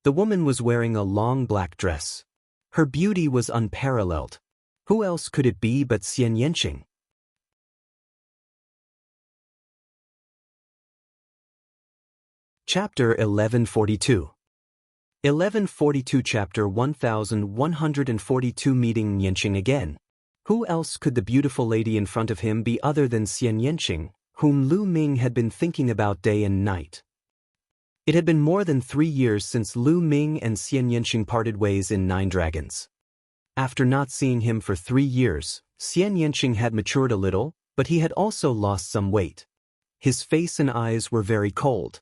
The woman was wearing a long black dress. Her beauty was unparalleled. Who else could it be but Xianxia? Chapter 1142. 1142 Chapter 1142 Meeting Xianxia again. Who else could the beautiful lady in front of him be other than Xianxia, whom Lu Ming had been thinking about day and night? It had been more than 3 years since Lu Ming and Xianxia parted ways in 9 Dragons. After not seeing him for 3 years, Xianxia had matured a little, but he had also lost some weight. His face and eyes were very cold.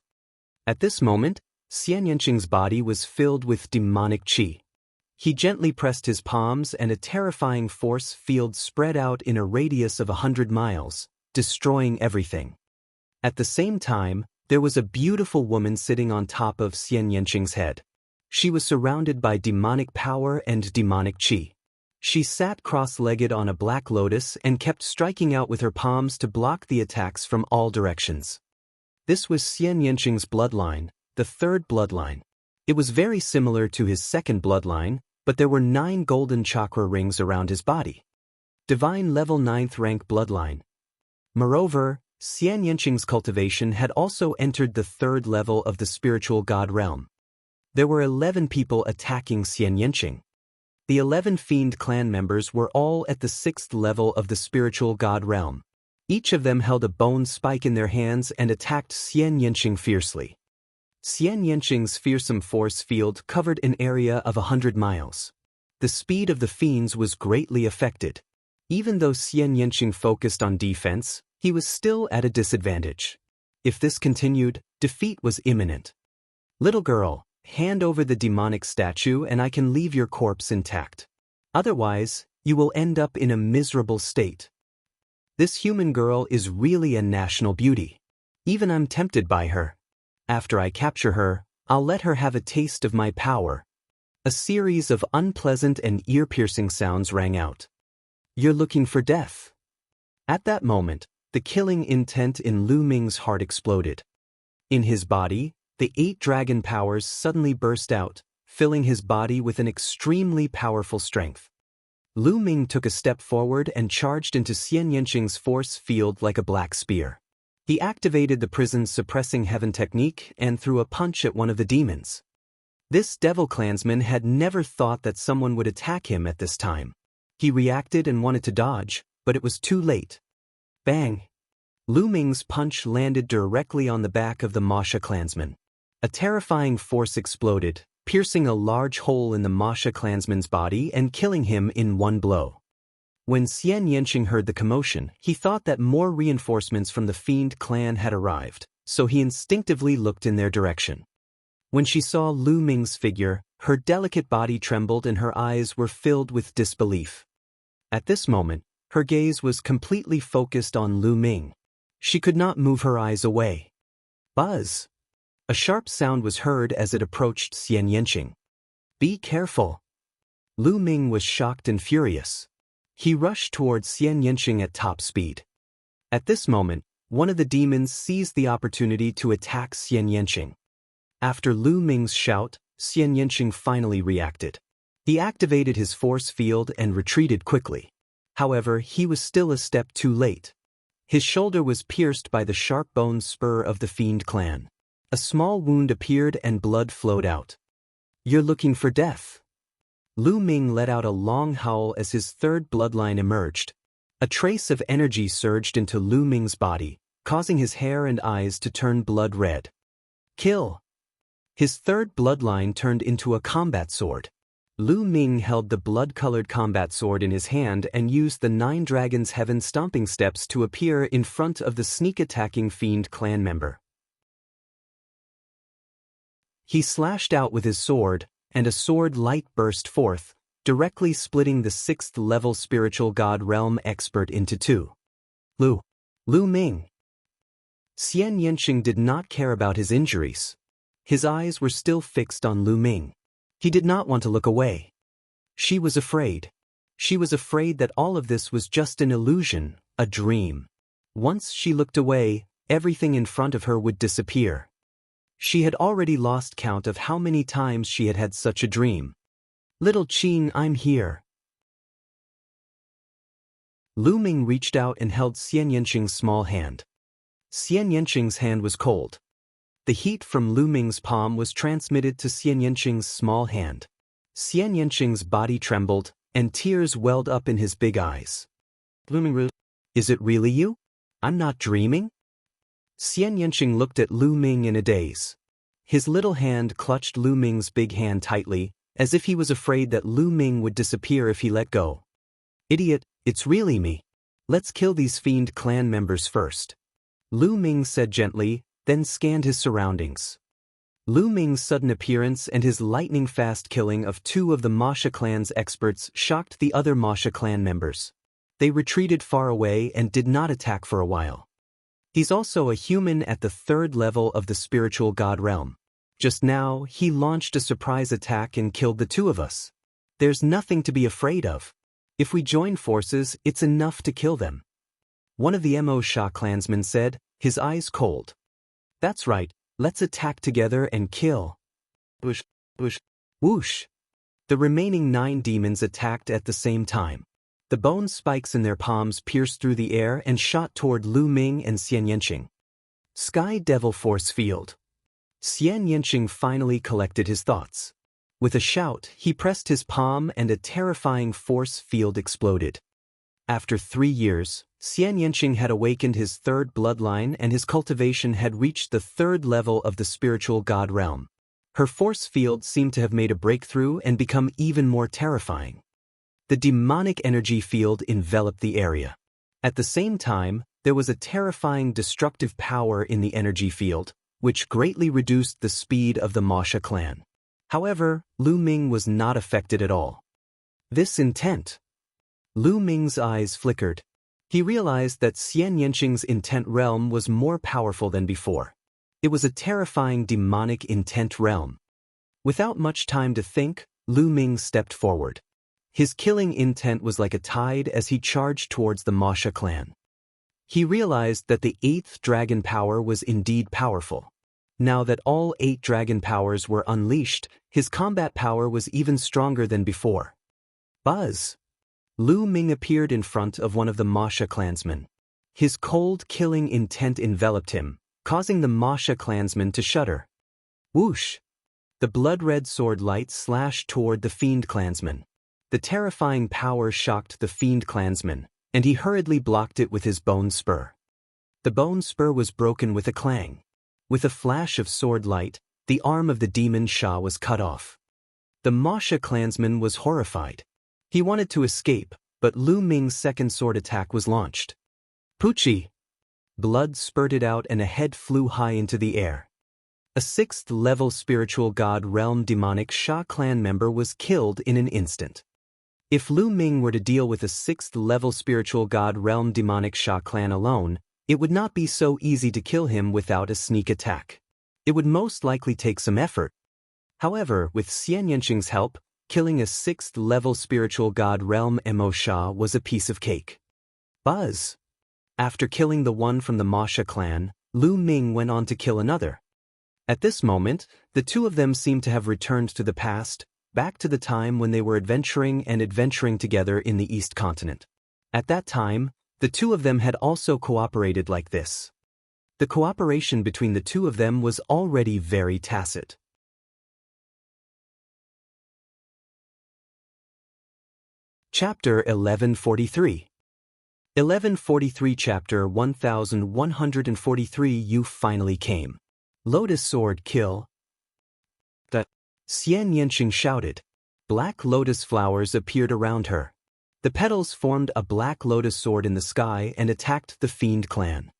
At this moment, Xianxia's body was filled with demonic qi. He gently pressed his palms and a terrifying force field spread out in a radius of 100 miles, destroying everything. At the same time, there was a beautiful woman sitting on top of Xianxia's head. She was surrounded by demonic power and demonic qi. She sat cross-legged on a black lotus and kept striking out with her palms to block the attacks from all directions. This was Xianxia's bloodline, the 3rd bloodline. It was very similar to his 2nd bloodline, but there were 9 golden chakra rings around his body. Divine level 9th rank bloodline. Moreover, Xianxia's cultivation had also entered the 3rd level of the spiritual god realm. There were 11 people attacking Xianxia. The 11 fiend clan members were all at the 6th level of the spiritual god realm. Each of them held a bone spike in their hands and attacked Xianxia fiercely. Xianxia's fearsome force field covered an area of 100 miles. The speed of the fiends was greatly affected. Even though Xianxia focused on defense, he was still at a disadvantage. If this continued, defeat was imminent. Little girl, hand over the demonic statue and I can leave your corpse intact. Otherwise, you will end up in a miserable state. This human girl is really a national beauty. Even I'm tempted by her. After I capture her, I'll let her have a taste of my power. A series of unpleasant and ear-piercing sounds rang out. You're looking for death. At that moment, the killing intent in Lu Ming's heart exploded. In his body, the 8 dragon powers suddenly burst out, filling his body with an extremely powerful strength. Lu Ming took a step forward and charged into Xianxia's force field like a black spear. He activated the prison's suppressing heaven technique and threw a punch at one of the demons. This devil clansman had never thought that someone would attack him at this time. He reacted and wanted to dodge, but it was too late. Bang! Lu Ming's punch landed directly on the back of the Masha clansman. A terrifying force exploded, piercing a large hole in the Masha clansman's body and killing him in one blow. When Xianxia heard the commotion, he thought that more reinforcements from the Fiend clan had arrived, so he instinctively looked in their direction. When she saw Lu Ming's figure, her delicate body trembled and her eyes were filled with disbelief. At this moment, her gaze was completely focused on Lu Ming. She could not move her eyes away. Buzz! A sharp sound was heard as it approached Xianxia. Be careful! Lu Ming was shocked and furious. He rushed towards Xianxia at top speed. At this moment, one of the demons seized the opportunity to attack Xianxia. After Lu Ming's shout, Xianxia finally reacted. He activated his force field and retreated quickly. However, he was still a step too late. His shoulder was pierced by the sharp bone spur of the Fiend clan. A small wound appeared and blood flowed out. You're looking for death. Lu Ming let out a long howl as his third bloodline emerged. A trace of energy surged into Lu Ming's body, causing his hair and eyes to turn blood red. Kill! His third bloodline turned into a combat sword. Lu Ming held the blood-colored combat sword in his hand and used the 9 Dragons' Heaven stomping steps to appear in front of the sneak-attacking fiend clan member. He slashed out with his sword, and a sword light burst forth, directly splitting the 6th-level spiritual god realm expert into two. Lu Ming. Xianxia did not care about his injuries. His eyes were still fixed on Lu Ming. He did not want to look away. She was afraid. She was afraid that all of this was just an illusion, a dream. Once she looked away, everything in front of her would disappear. She had already lost count of how many times she had had such a dream. Little Qing, I'm here. Lu Ming reached out and held Xianxia's small hand. Xianxia's hand was cold. The heat from Lu Ming's palm was transmitted to Xianxia's small hand. Xianxia's body trembled, and tears welled up in his big eyes. Lu Ming, is it really you? I'm not dreaming? Xianxia looked at Lu Ming in a daze. His little hand clutched Lu Ming's big hand tightly, as if he was afraid that Lu Ming would disappear if he let go. Idiot, it's really me. Let's kill these fiend clan members first. Lu Ming said gently, then scanned his surroundings. Lu Ming's sudden appearance and his lightning-fast killing of 2 of the Masha clan's experts shocked the other Masha clan members. They retreated far away and did not attack for a while. He's also a human at the 3rd level of the spiritual god realm. Just now, he launched a surprise attack and killed the 2 of us. There's nothing to be afraid of. If we join forces, it's enough to kill them. One of the Mo Sha clansmen said, his eyes cold. That's right, let's attack together and kill. Whoosh, whoosh, whoosh. The remaining 9 demons attacked at the same time. The bone spikes in their palms pierced through the air and shot toward Lu Ming and Xianxia. Sky Devil Force Field. Xianxia finally collected his thoughts. With a shout, he pressed his palm and a terrifying force field exploded. After 3 years, Xianxia had awakened his 3rd bloodline and his cultivation had reached the 3rd level of the spiritual god realm. Her force field seemed to have made a breakthrough and become even more terrifying. The demonic energy field enveloped the area. At the same time, there was a terrifying destructive power in the energy field, which greatly reduced the speed of the Masha clan. However, Lu Ming was not affected at all. This intent. Lu Ming's eyes flickered. He realized that Xianxia's intent realm was more powerful than before. It was a terrifying demonic intent realm. Without much time to think, Lu Ming stepped forward. His killing intent was like a tide as he charged towards the Masha clan. He realized that the 8th dragon power was indeed powerful. Now that all 8 dragon powers were unleashed, his combat power was even stronger than before. Buzz! Lu Ming appeared in front of one of the Masha clansmen. His cold, killing intent enveloped him, causing the Masha clansman to shudder. Whoosh! The blood-red sword light slashed toward the fiend clansman. The terrifying power shocked the fiend clansman, and he hurriedly blocked it with his bone spur. The bone spur was broken with a clang. With a flash of sword light, the arm of the demon Sha was cut off. The Masha clansman was horrified. He wanted to escape, but Lu Ming's 2nd sword attack was launched. Poochie! Blood spurted out and a head flew high into the air. A 6th-level spiritual god realm demonic Sha clan member was killed in an instant. If Lu Ming were to deal with a 6th-level spiritual god realm demonic Sha clan alone, it would not be so easy to kill him without a sneak attack. It would most likely take some effort. However, with Xianxia's help, killing a 6th-level spiritual god realm Mo Sha was a piece of cake. Buzz! After killing the one from the Masha clan, Lu Ming went on to kill another. At this moment, the 2 of them seemed to have returned to the past, back to the time when they were adventuring together in the East Continent. At that time, the 2 of them had also cooperated like this. The cooperation between the 2 of them was already very tacit. Chapter 1143. 1143 Chapter 1143 You finally came. Lotus Sword Kill. The Xianxia shouted. Black lotus flowers appeared around her. The petals formed a black lotus sword in the sky and attacked the Fiend clan.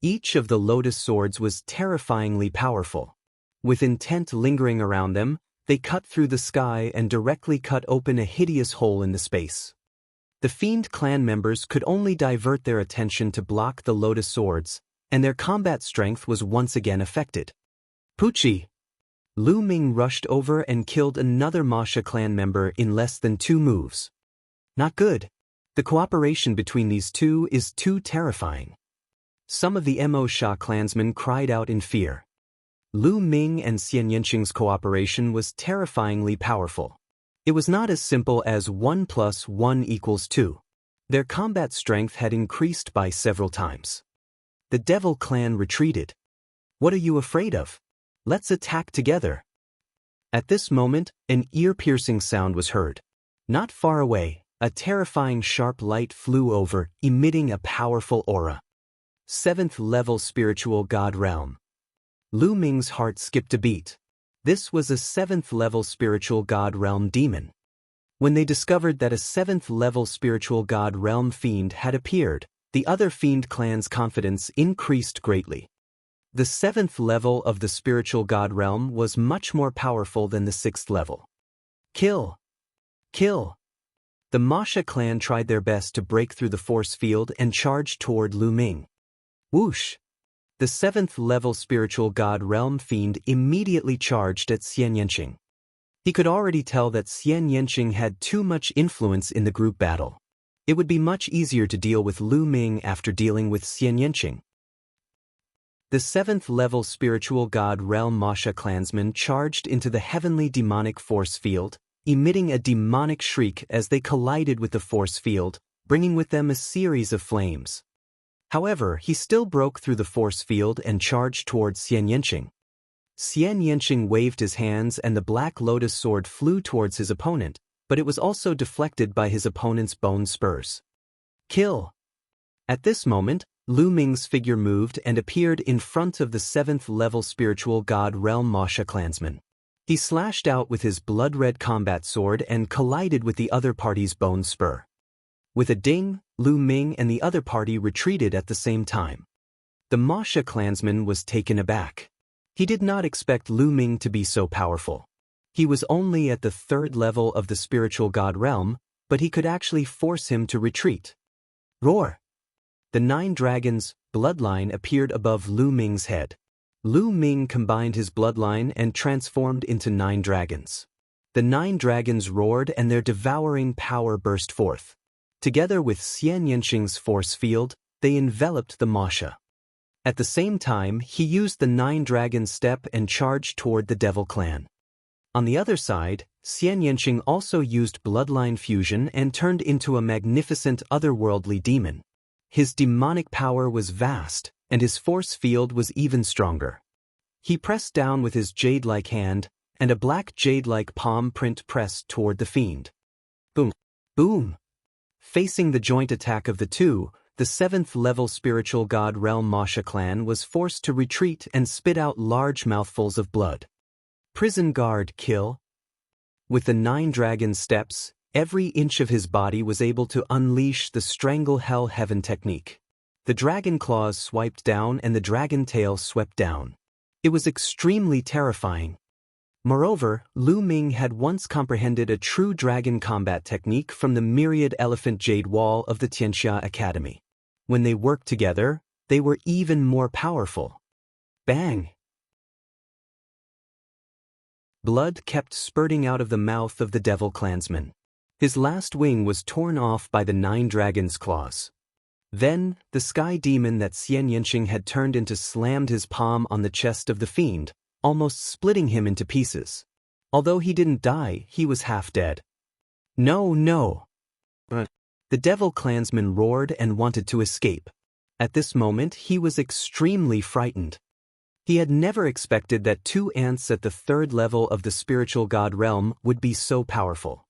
Each of the lotus swords was terrifyingly powerful. With intent lingering around them, they cut through the sky and directly cut open a hideous hole in the space. The Fiend clan members could only divert their attention to block the lotus swords, and their combat strength was once again affected. Pucci! Lu Ming rushed over and killed another Masha clan member in less than 2 moves. Not good. The cooperation between these two is too terrifying. Some of the Mo Sha clansmen cried out in fear. Lu Ming and Xianxia's cooperation was terrifyingly powerful. It was not as simple as 1 + 1 = 2. Their combat strength had increased by several times. The Devil clan retreated. What are you afraid of? Let's attack together. At this moment, an ear-piercing sound was heard. Not far away, a terrifying sharp light flew over, emitting a powerful aura. 7th level spiritual god realm. Lu Ming's heart skipped a beat. This was a 7th level spiritual god realm demon. When they discovered that a 7th level spiritual god realm fiend had appeared, the other Fiend clan's confidence increased greatly. The 7th level of the spiritual god realm was much more powerful than the 6th level. Kill! Kill! The Masha clan tried their best to break through the force field and charged toward Lu Ming. Whoosh! The 7th level spiritual god realm fiend immediately charged at Xianxia. He could already tell that Xianxia had too much influence in the group battle. It would be much easier to deal with Lu Ming after dealing with Xianxia. The 7th level spiritual god realm Masha clansmen charged into the heavenly demonic force field, emitting a demonic shriek as they collided with the force field, bringing with them a series of flames. However, he still broke through the force field and charged towards Xianxia. Xianxia waved his hands and the black lotus sword flew towards his opponent, but it was also deflected by his opponent's bone spurs. Kill! At this moment, Lu Ming's figure moved and appeared in front of the 7th level spiritual god realm Masha clansman. He slashed out with his blood-red combat sword and collided with the other party's bone spur. With a ding, Lu Ming and the other party retreated at the same time. The Masha clansman was taken aback. He did not expect Lu Ming to be so powerful. He was only at the 3rd level of the spiritual god realm, but he could actually force him to retreat. Roar! The 9 dragons' bloodline appeared above Lu Ming's head. Lu Ming combined his bloodline and transformed into 9 dragons. The 9 dragons roared and their devouring power burst forth. Together with Xianxia's force field, they enveloped the Masha. At the same time, he used the 9 dragon step and charged toward the Devil clan. On the other side, Xianxia also used bloodline fusion and turned into a magnificent otherworldly demon. His demonic power was vast, and his force field was even stronger. He pressed down with his jade-like hand, and a black jade-like palm print pressed toward the fiend. Boom! Boom! Facing the joint attack of the two, the 7th level spiritual god realm Masha clan was forced to retreat and spit out large mouthfuls of blood. Prison guard kill. With the 9 dragon steps, every inch of his body was able to unleash the strangle hell heaven technique. The dragon claws swiped down and the dragon tail swept down. It was extremely terrifying. Moreover, Lu Ming had once comprehended a true dragon combat technique from the myriad elephant jade wall of the Xianxia Academy. When they worked together, they were even more powerful. Bang! Blood kept spurting out of the mouth of the Devil clansman. His last wing was torn off by the 9 dragons' claws. Then, the sky demon that Xianxia had turned into slammed his palm on the chest of the fiend, almost splitting him into pieces. Although he didn't die, he was half dead. No, no! But the Devil clansman roared and wanted to escape. At this moment, he was extremely frightened. He had never expected that 2 ants at the 3rd level of the spiritual god realm would be so powerful.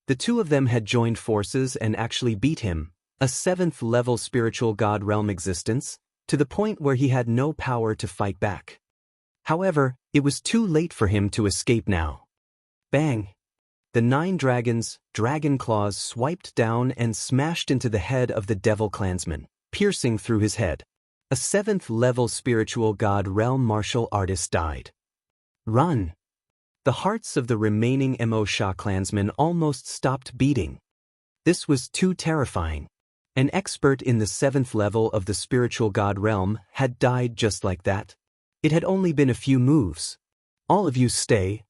The two of them had joined forces and actually beat him, a 7th-level spiritual god realm existence, to the point where he had no power to fight back. However, it was too late for him to escape now. Bang! The 9 dragons, dragon claws swiped down and smashed into the head of the devil clansman, piercing through his head. A 7th-level spiritual god realm martial artist died. Run! The hearts of the remaining Mo Sha clansmen almost stopped beating. This was too terrifying. An expert in the 7th level of the spiritual god realm had died just like that. It had only been a few moves. All of you stay.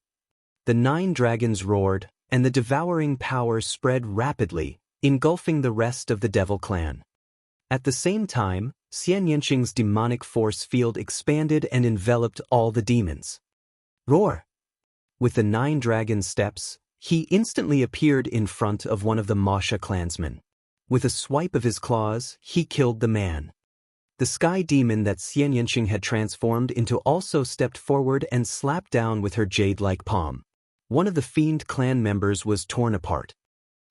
The 9 dragons roared, and the devouring power spread rapidly, engulfing the rest of the devil clan. At the same time, Xianxia's demonic force field expanded and enveloped all the demons. Roar! With the 9 dragon steps, he instantly appeared in front of one of the Masha clansmen. With a swipe of his claws, he killed the man. The sky demon that Xianxia had transformed into also stepped forward and slapped down with her jade-like palm. One of the fiend clan members was torn apart.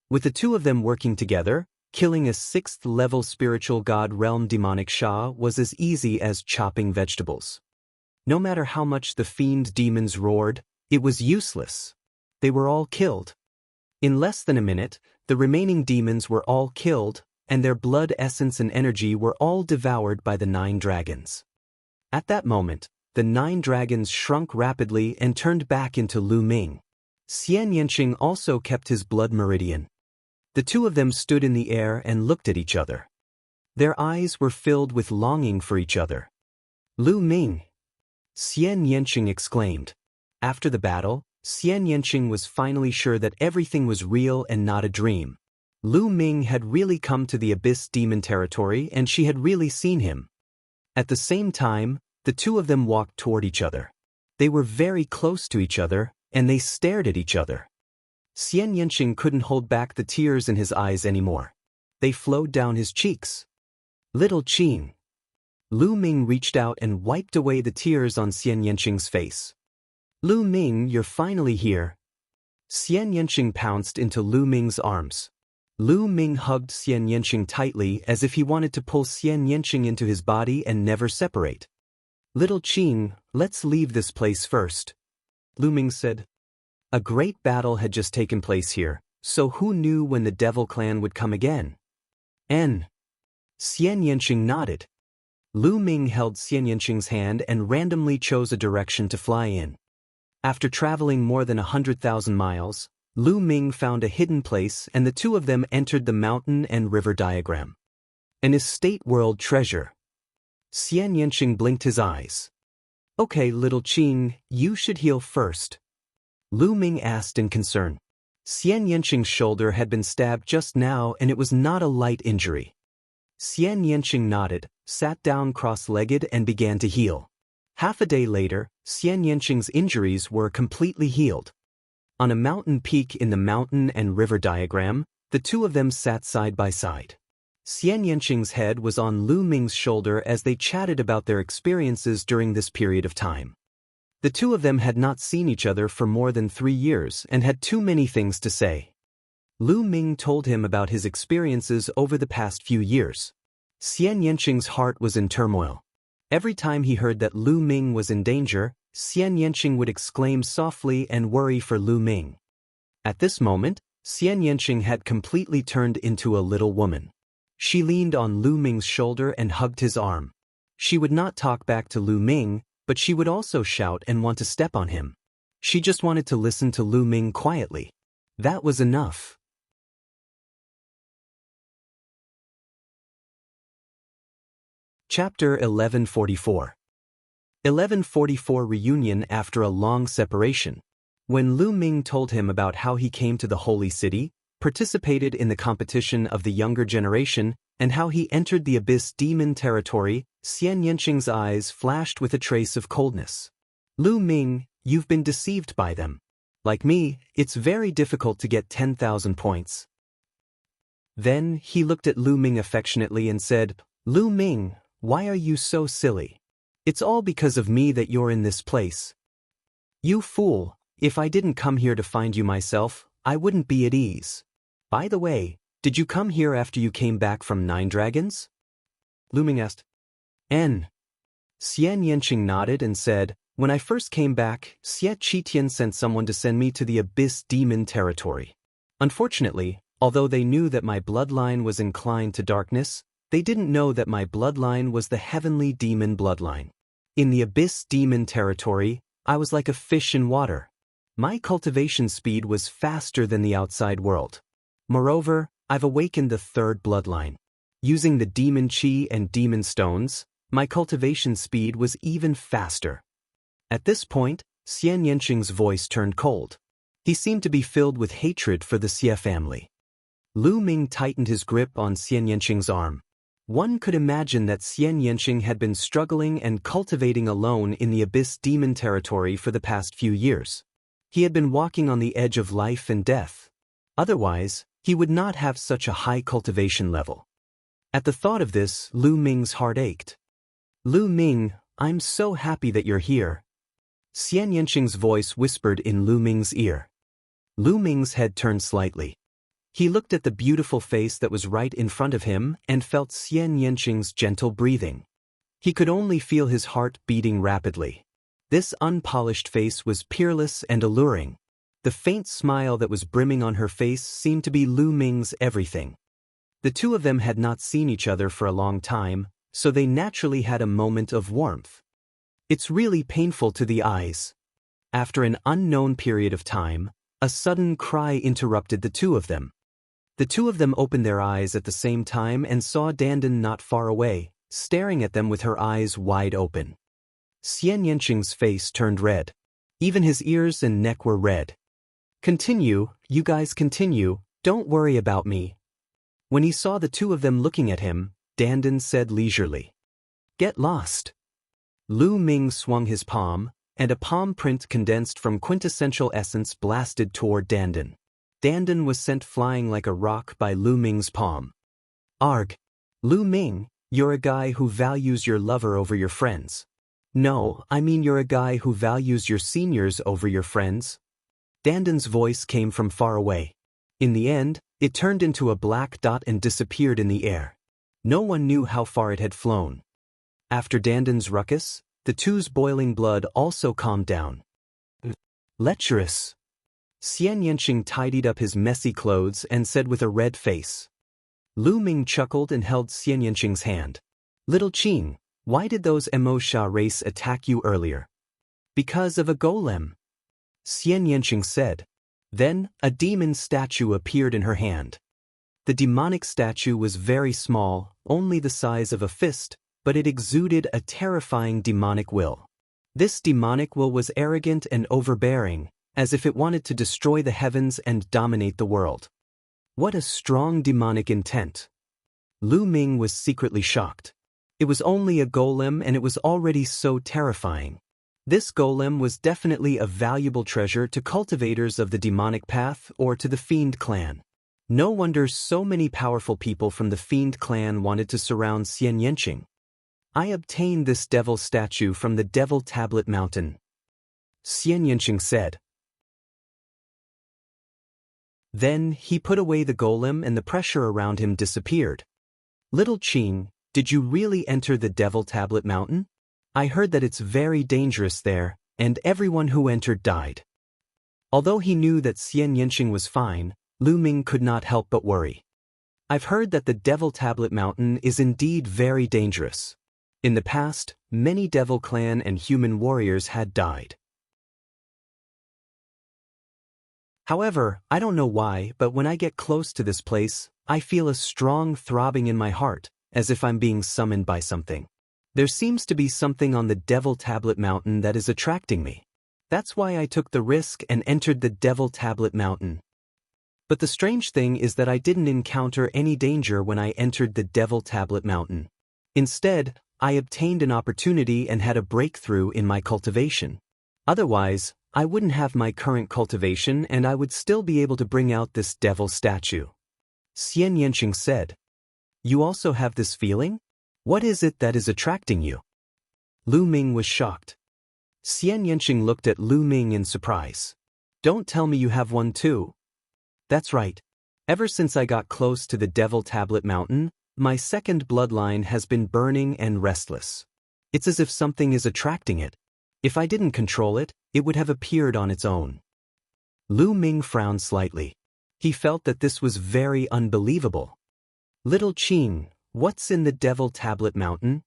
With the two of them working together, killing a 6th-level spiritual god realm demonic Sha was as easy as chopping vegetables. No matter how much the fiend demons roared, it was useless. They were all killed. In less than a minute, the remaining demons were all killed, and their blood essence and energy were all devoured by the 9 dragons. At that moment, the 9 dragons shrunk rapidly and turned back into Lu Ming. Xianxia also kept his blood meridian. The two of them stood in the air and looked at each other. Their eyes were filled with longing for each other. Lu Ming! Xianxia exclaimed. After the battle, Xianxia was finally sure that everything was real and not a dream. Lu Ming had really come to the Abyss Demon territory and she had really seen him. At the same time, the two of them walked toward each other. They were very close to each other, and they stared at each other. Xianxia couldn't hold back the tears in his eyes anymore. They flowed down his cheeks. Little Qing. Lu Ming reached out and wiped away the tears on Xianxia's face. Lu Ming, you're finally here. Xianxia pounced into Lu Ming's arms. Lu Ming hugged Xianxia tightly as if he wanted to pull Xianxia into his body and never separate. Little Qing, let's leave this place first. Lu Ming said. A great battle had just taken place here, so who knew when the devil clan would come again? Xianxia nodded. Lu Ming held Xianxia's hand and randomly chose a direction to fly in. After traveling more than 100,000 miles, Lu Ming found a hidden place and the two of them entered the mountain and river diagram. An estate world treasure. Xianxia blinked his eyes. Okay, little Qing, you should heal first. Lu Ming asked in concern. Xianxia's shoulder had been stabbed just now and it was not a light injury. Xianxia nodded, sat down cross-legged and began to heal. Half a day later, Xianxia's injuries were completely healed. On a mountain peak in the mountain and river diagram, the two of them sat side by side. Xianxia's head was on Lu Ming's shoulder as they chatted about their experiences during this period of time. The two of them had not seen each other for more than 3 years and had too many things to say. Lu Ming told him about his experiences over the past few years. Xianxia's heart was in turmoil. Every time he heard that Lu Ming was in danger, Xianxia would exclaim softly and worry for Lu Ming. At this moment, Xianxia had completely turned into a little woman. She leaned on Lu Ming's shoulder and hugged his arm. She would not talk back to Lu Ming, but she would also shout and want to step on him. She just wanted to listen to Lu Ming quietly. That was enough. Chapter 1144. 1144 Reunion after a long separation. When Lu Ming told him about how he came to the Holy City, participated in the competition of the younger generation, and how he entered the Abyss Demon territory, Xianxia's eyes flashed with a trace of coldness. Lu Ming, you've been deceived by them. Like me, it's very difficult to get 10,000 points. Then he looked at Lu Ming affectionately and said, Lu Ming, why are you so silly? It's all because of me that you're in this place. You fool, if I didn't come here to find you myself, I wouldn't be at ease. By the way, did you come here after you came back from Nine Dragons? Lu Ming asked. Xianxia nodded and said, when I first came back, Xie Qitian sent someone to send me to the Abyss Demon territory. Unfortunately, although they knew that my bloodline was inclined to darkness, they didn't know that my bloodline was the heavenly demon bloodline. In the Abyss Demon territory, I was like a fish in water. My cultivation speed was faster than the outside world. Moreover, I've awakened the third bloodline. Using the demon chi and demon stones, my cultivation speed was even faster. At this point, Xianxia's voice turned cold. He seemed to be filled with hatred for the Xie family. Lu Ming tightened his grip on Xianxia's arm. One could imagine that Xianxia had been struggling and cultivating alone in the Abyss Demon territory for the past few years. He had been walking on the edge of life and death. Otherwise, he would not have such a high cultivation level. At the thought of this, Lu Ming's heart ached. Lu Ming, I'm so happy that you're here. Xianxia's voice whispered in Lu Ming's ear. Lu Ming's head turned slightly. He looked at the beautiful face that was right in front of him and felt Xianxia's gentle breathing. He could only feel his heart beating rapidly. This unpolished face was peerless and alluring. The faint smile that was brimming on her face seemed to be Lu Ming's everything. The two of them had not seen each other for a long time, so they naturally had a moment of warmth. It's really painful to the eyes. After an unknown period of time, a sudden cry interrupted the two of them. The two of them opened their eyes at the same time and saw Dandan not far away, staring at them with her eyes wide open. Xianxia's face turned red. Even his ears and neck were red. Continue, you guys continue, don't worry about me. When he saw the two of them looking at him, Dandan said leisurely. Get lost. Lu Ming swung his palm, and a palm print condensed from quintessential essence blasted toward Dandan. Dandan was sent flying like a rock by Lu Ming's palm. Arg. Lu Ming, you're a guy who values your lover over your friends. No, I mean you're a guy who values your seniors over your friends. Dandan's voice came from far away. In the end, it turned into a black dot and disappeared in the air. No one knew how far it had flown. After Dandan's ruckus, the two's boiling blood also calmed down. Lecherous. Xianxia tidied up his messy clothes and said with a red face. Lu Ming chuckled and held Xianxia's hand. Little Qing, why did those Emosha race attack you earlier? Because of a golem. Xianxia said. Then, a demon statue appeared in her hand. The demonic statue was very small, only the size of a fist, but it exuded a terrifying demonic will. This demonic will was arrogant and overbearing, as if it wanted to destroy the heavens and dominate the world. What a strong demonic intent. Lu Ming was secretly shocked. It was only a golem and it was already so terrifying. This golem was definitely a valuable treasure to cultivators of the demonic path or to the Fiend clan. No wonder so many powerful people from the Fiend clan wanted to surround Xianxia. I obtained this devil statue from the Devil Tablet Mountain. Xianxia said. Then he put away the golem and the pressure around him disappeared. Little Qing, did you really enter the Devil Tablet Mountain? I heard that it's very dangerous there, and everyone who entered died. Although he knew that Xianxia was fine, Lu Ming could not help but worry. I've heard that the Devil Tablet Mountain is indeed very dangerous. In the past, many Devil Clan and human warriors had died. However, I don't know why, but when I get close to this place, I feel a strong throbbing in my heart, as if I'm being summoned by something. There seems to be something on the Devil Tablet Mountain that is attracting me. That's why I took the risk and entered the Devil Tablet Mountain. But the strange thing is that I didn't encounter any danger when I entered the Devil Tablet Mountain. Instead, I obtained an opportunity and had a breakthrough in my cultivation. Otherwise, I wouldn't have my current cultivation and I would still be able to bring out this devil statue. Xianxia said. You also have this feeling? What is it that is attracting you? Lu Ming was shocked. Xianxia looked at Lu Ming in surprise. Don't tell me you have one too. That's right. Ever since I got close to the Devil Tablet Mountain, my second bloodline has been burning and restless. It's as if something is attracting it. If I didn't control it, it would have appeared on its own. Lu Ming frowned slightly. He felt that this was very unbelievable. Little Qing, what's in the Devil Tablet Mountain?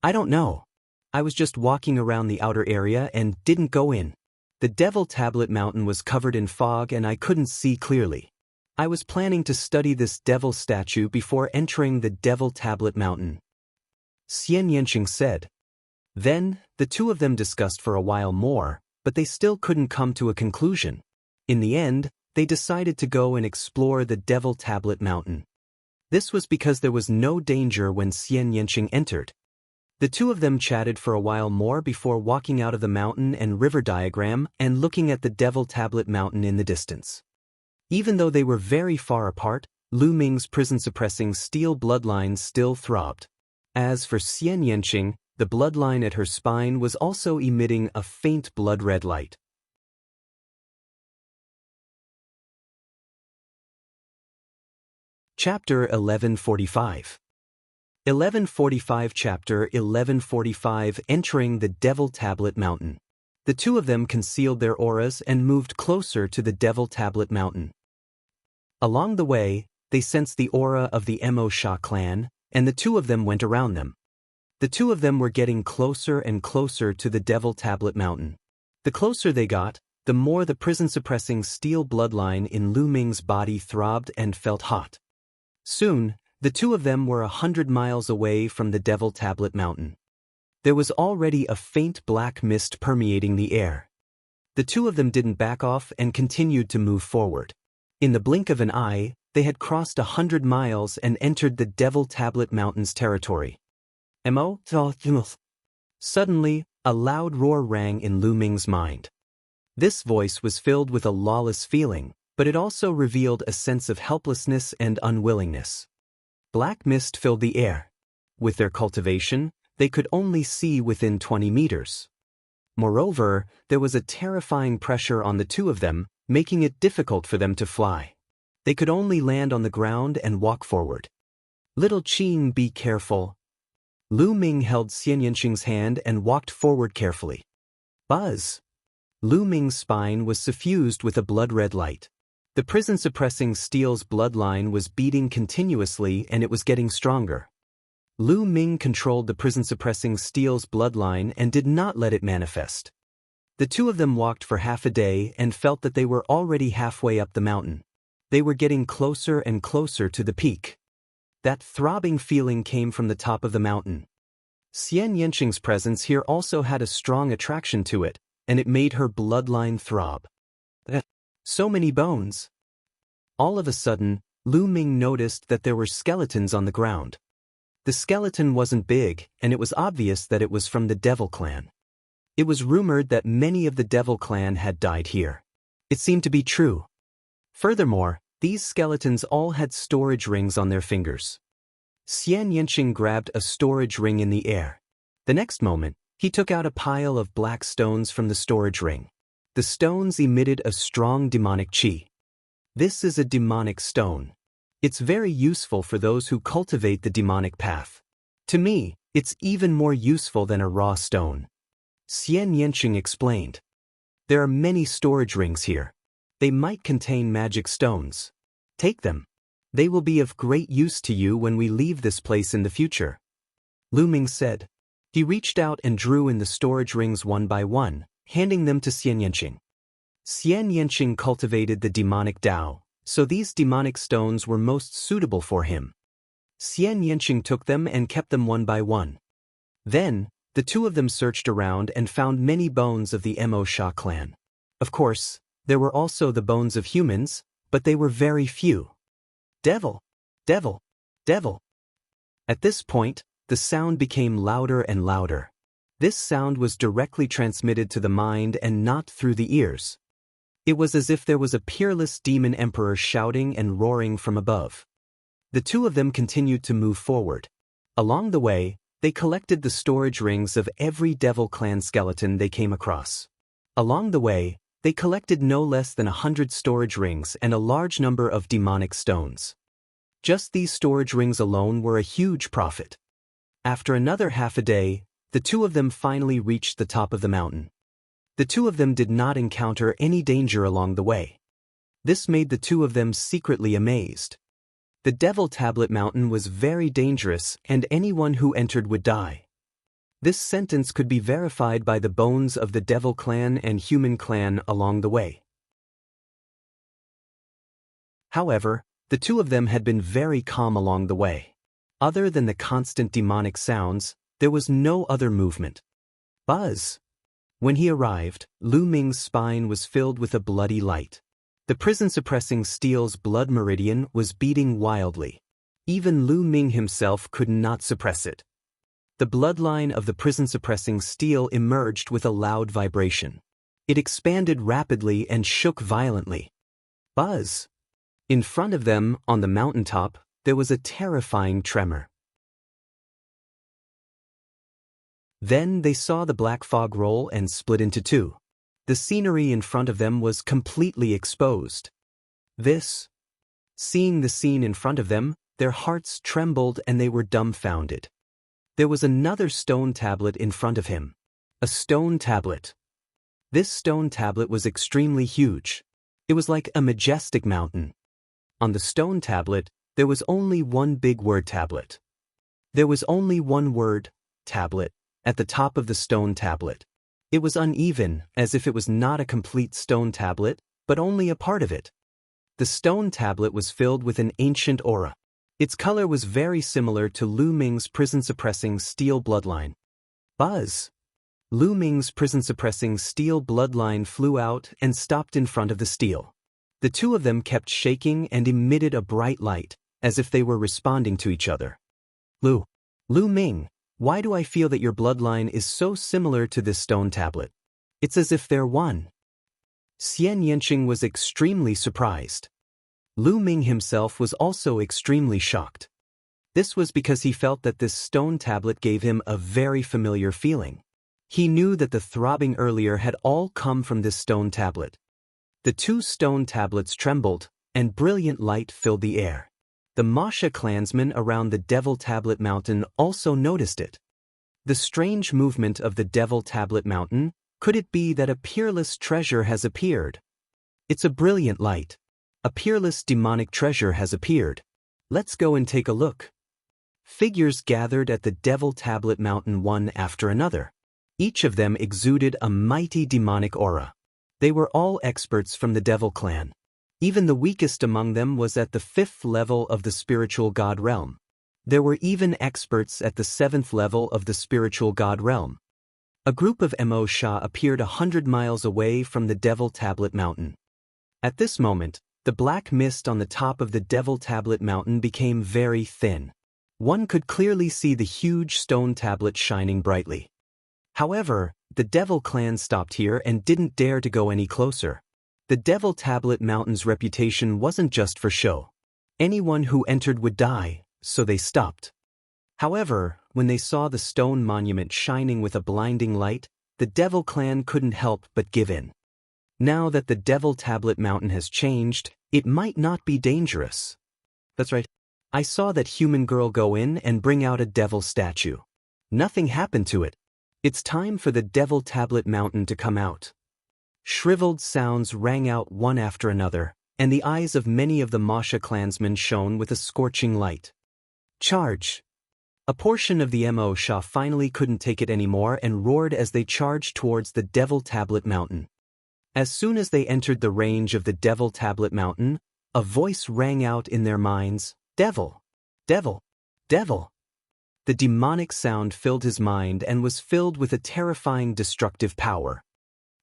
I don't know. I was just walking around the outer area and didn't go in. The Devil Tablet Mountain was covered in fog and I couldn't see clearly. I was planning to study this devil statue before entering the Devil Tablet Mountain. Xianxia said. Then, the two of them discussed for a while more, but they still couldn't come to a conclusion. In the end, they decided to go and explore the Devil Tablet Mountain. This was because there was no danger when Xianxia entered. The two of them chatted for a while more before walking out of the mountain and river diagram and looking at the Devil Tablet Mountain in the distance. Even though they were very far apart, Lu Ming's prison-suppressing steel bloodline still throbbed. As for Xianxia, the bloodline at her spine was also emitting a faint blood-red light. Chapter 1145. 1145 Chapter 1145 Entering the Devil Tablet Mountain. The two of them concealed their auras and moved closer to the Devil Tablet Mountain. Along the way, they sensed the aura of the Mo Sha clan, and the two of them went around them. The two of them were getting closer and closer to the Devil Tablet Mountain. The closer they got, the more the prison-suppressing steel bloodline in Lu Ming's body throbbed and felt hot. Soon, the two of them were 100 miles away from the Devil Tablet Mountain. There was already a faint black mist permeating the air. The two of them didn't back off and continued to move forward. In the blink of an eye, they had crossed 100 miles and entered the Devil Tablet Mountain's territory. Suddenly, a loud roar rang in Lu Ming's mind. This voice was filled with a lawless feeling, but it also revealed a sense of helplessness and unwillingness. Black mist filled the air. With their cultivation, they could only see within 20 meters. Moreover, there was a terrifying pressure on the two of them, making it difficult for them to fly. They could only land on the ground and walk forward. Little Qing, be careful. Lu Ming held Xianxing's hand and walked forward carefully. Buzz! Lu Ming's spine was suffused with a blood-red light. The prison-suppressing steel's bloodline was beating continuously and it was getting stronger. Lu Ming controlled the prison-suppressing steel's bloodline and did not let it manifest. The two of them walked for half a day and felt that they were already halfway up the mountain. They were getting closer and closer to the peak. That throbbing feeling came from the top of the mountain. Xianxing's presence here also had a strong attraction to it, and it made her bloodline throb. So many bones. All of a sudden, Lu Ming noticed that there were skeletons on the ground. The skeleton wasn't big, and it was obvious that it was from the Devil Clan. It was rumored that many of the Devil Clan had died here. It seemed to be true. Furthermore, these skeletons all had storage rings on their fingers. Xianxia grabbed a storage ring in the air. The next moment, he took out a pile of black stones from the storage ring. The stones emitted a strong demonic qi. This is a demonic stone. It's very useful for those who cultivate the demonic path. To me, it's even more useful than a raw stone. Xianxia explained. There are many storage rings here. They might contain magic stones. Take them. They will be of great use to you when we leave this place in the future. Lu Ming said. He reached out and drew in the storage rings one by one, handing them to Xianxia. Xianxia cultivated the demonic Tao, so these demonic stones were most suitable for him. Xianxia took them and kept them one by one. Then, the two of them searched around and found many bones of the Mo Sha clan. Of course, there were also the bones of humans, but they were very few. Devil! Devil! Devil! At this point, the sound became louder and louder. This sound was directly transmitted to the mind and not through the ears. It was as if there was a peerless demon emperor shouting and roaring from above. The two of them continued to move forward. Along the way, they collected the storage rings of every Devil Clan skeleton they came across. Along the way, They collected no less than 100 storage rings and a large number of demonic stones. Just these storage rings alone were a huge profit. After another half a day, the two of them finally reached the top of the mountain. The two of them did not encounter any danger along the way. This made the two of them secretly amazed. The Devil Tablet Mountain was very dangerous and anyone who entered would die. This sentence could be verified by the bones of the Devil clan and Human clan along the way. However, the two of them had been very calm along the way. Other than the constant demonic sounds, there was no other movement. Buzz! When he arrived, Lu Ming's spine was filled with a bloody light. The prison-suppressing steel's blood meridian was beating wildly. Even Lu Ming himself could not suppress it. The bloodline of the prison-suppressing steel emerged with a loud vibration. It expanded rapidly and shook violently. Buzz! In front of them, on the mountaintop, there was a terrifying tremor. Then they saw the black fog roll and split into two. The scenery in front of them was completely exposed. Seeing the scene in front of them, their hearts trembled and they were dumbfounded. There was another stone tablet in front of him. A stone tablet. This stone tablet was extremely huge. It was like a majestic mountain. On the stone tablet, there was only one big word tablet. There was only one word, tablet, at the top of the stone tablet. It was uneven, as if it was not a complete stone tablet, but only a part of it. The stone tablet was filled with an ancient aura. Its color was very similar to Lu Ming's prison-suppressing steel bloodline. Buzz! Lu Ming's prison-suppressing steel bloodline flew out and stopped in front of the steel. The two of them kept shaking and emitted a bright light, as if they were responding to each other. Lu Ming, why do I feel that your bloodline is so similar to this stone tablet? It's as if they're one. Xianxia was extremely surprised. Lu Ming himself was also extremely shocked. This was because he felt that this stone tablet gave him a very familiar feeling. He knew that the throbbing earlier had all come from this stone tablet. The two stone tablets trembled, and brilliant light filled the air. The Masha clansmen around the Devil Tablet Mountain also noticed it. The strange movement of the Devil Tablet Mountain, could it be that a peerless treasure has appeared? It's a brilliant light. A peerless demonic treasure has appeared. Let's go and take a look. Figures gathered at the Devil Tablet Mountain one after another. Each of them exuded a mighty demonic aura. They were all experts from the Devil clan. Even the weakest among them was at the 5th level of the spiritual god realm. There were even experts at the 7th level of the spiritual god realm. A group of Mo Sha appeared 100 miles away from the Devil Tablet Mountain. At this moment, the black mist on the top of the Devil Tablet Mountain became very thin. One could clearly see the huge stone tablet shining brightly. However, the Devil clan stopped here and didn't dare to go any closer. The Devil Tablet Mountain's reputation wasn't just for show. Anyone who entered would die, so they stopped. However, when they saw the stone monument shining with a blinding light, the Devil clan couldn't help but give in. Now that the Devil Tablet Mountain has changed, it might not be dangerous. That's right. I saw that human girl go in and bring out a devil statue. Nothing happened to it. It's time for the Devil Tablet Mountain to come out. Shriveled sounds rang out one after another, and the eyes of many of the Masha clansmen shone with a scorching light. Charge! A portion of the Mo Sha finally couldn't take it anymore and roared as they charged towards the Devil Tablet Mountain. As soon as they entered the range of the Devil Tablet Mountain, a voice rang out in their minds, "Devil! Devil! Devil!" The demonic sound filled his mind and was filled with a terrifying destructive power.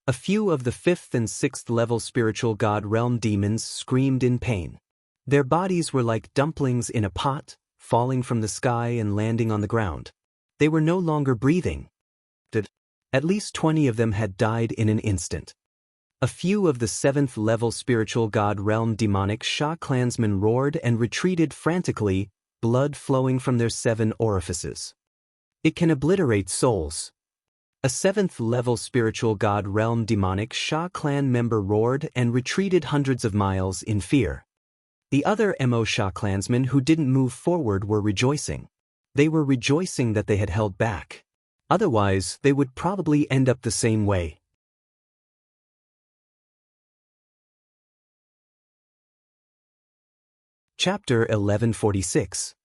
A few of the 5th and 6th level spiritual god realm demons screamed in pain. Their bodies were like dumplings in a pot, falling from the sky and landing on the ground. They were no longer breathing. At least 20 of them had died in an instant. A few of the 7th level spiritual god realm demonic Sha clansmen roared and retreated frantically, blood flowing from their 7 orifices. It can obliterate souls. A 7th-level spiritual god realm demonic Sha clan member roared and retreated hundreds of miles in fear. The other Mo Sha clansmen who didn't move forward were rejoicing. They were rejoicing that they had held back. Otherwise, they would probably end up the same way. Chapter 1146.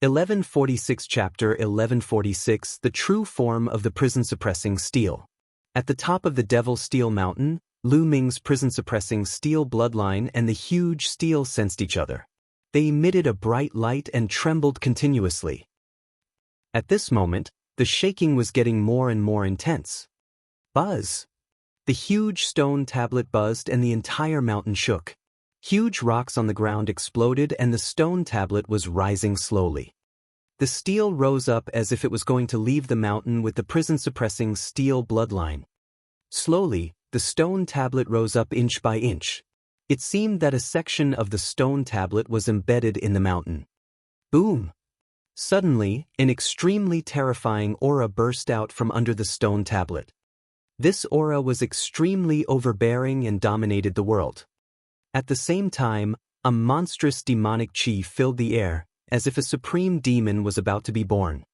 1146 Chapter 1146 The True Form of the Prison-Suppressing Steel. At the top of the Devil Steel Mountain, Lu Ming's prison-suppressing steel bloodline and the huge steel sensed each other. They emitted a bright light and trembled continuously. At this moment, the shaking was getting more and more intense. Buzz! The huge stone tablet buzzed and the entire mountain shook. Huge rocks on the ground exploded and the stone tablet was rising slowly. The steel rose up as if it was going to leave the mountain with the prison-suppressing steel bloodline. Slowly, the stone tablet rose up inch by inch. It seemed that a section of the stone tablet was embedded in the mountain. Boom! Suddenly, an extremely terrifying aura burst out from under the stone tablet. This aura was extremely overbearing and dominated the world. At the same time, a monstrous demonic chi filled the air, as if a supreme demon was about to be born.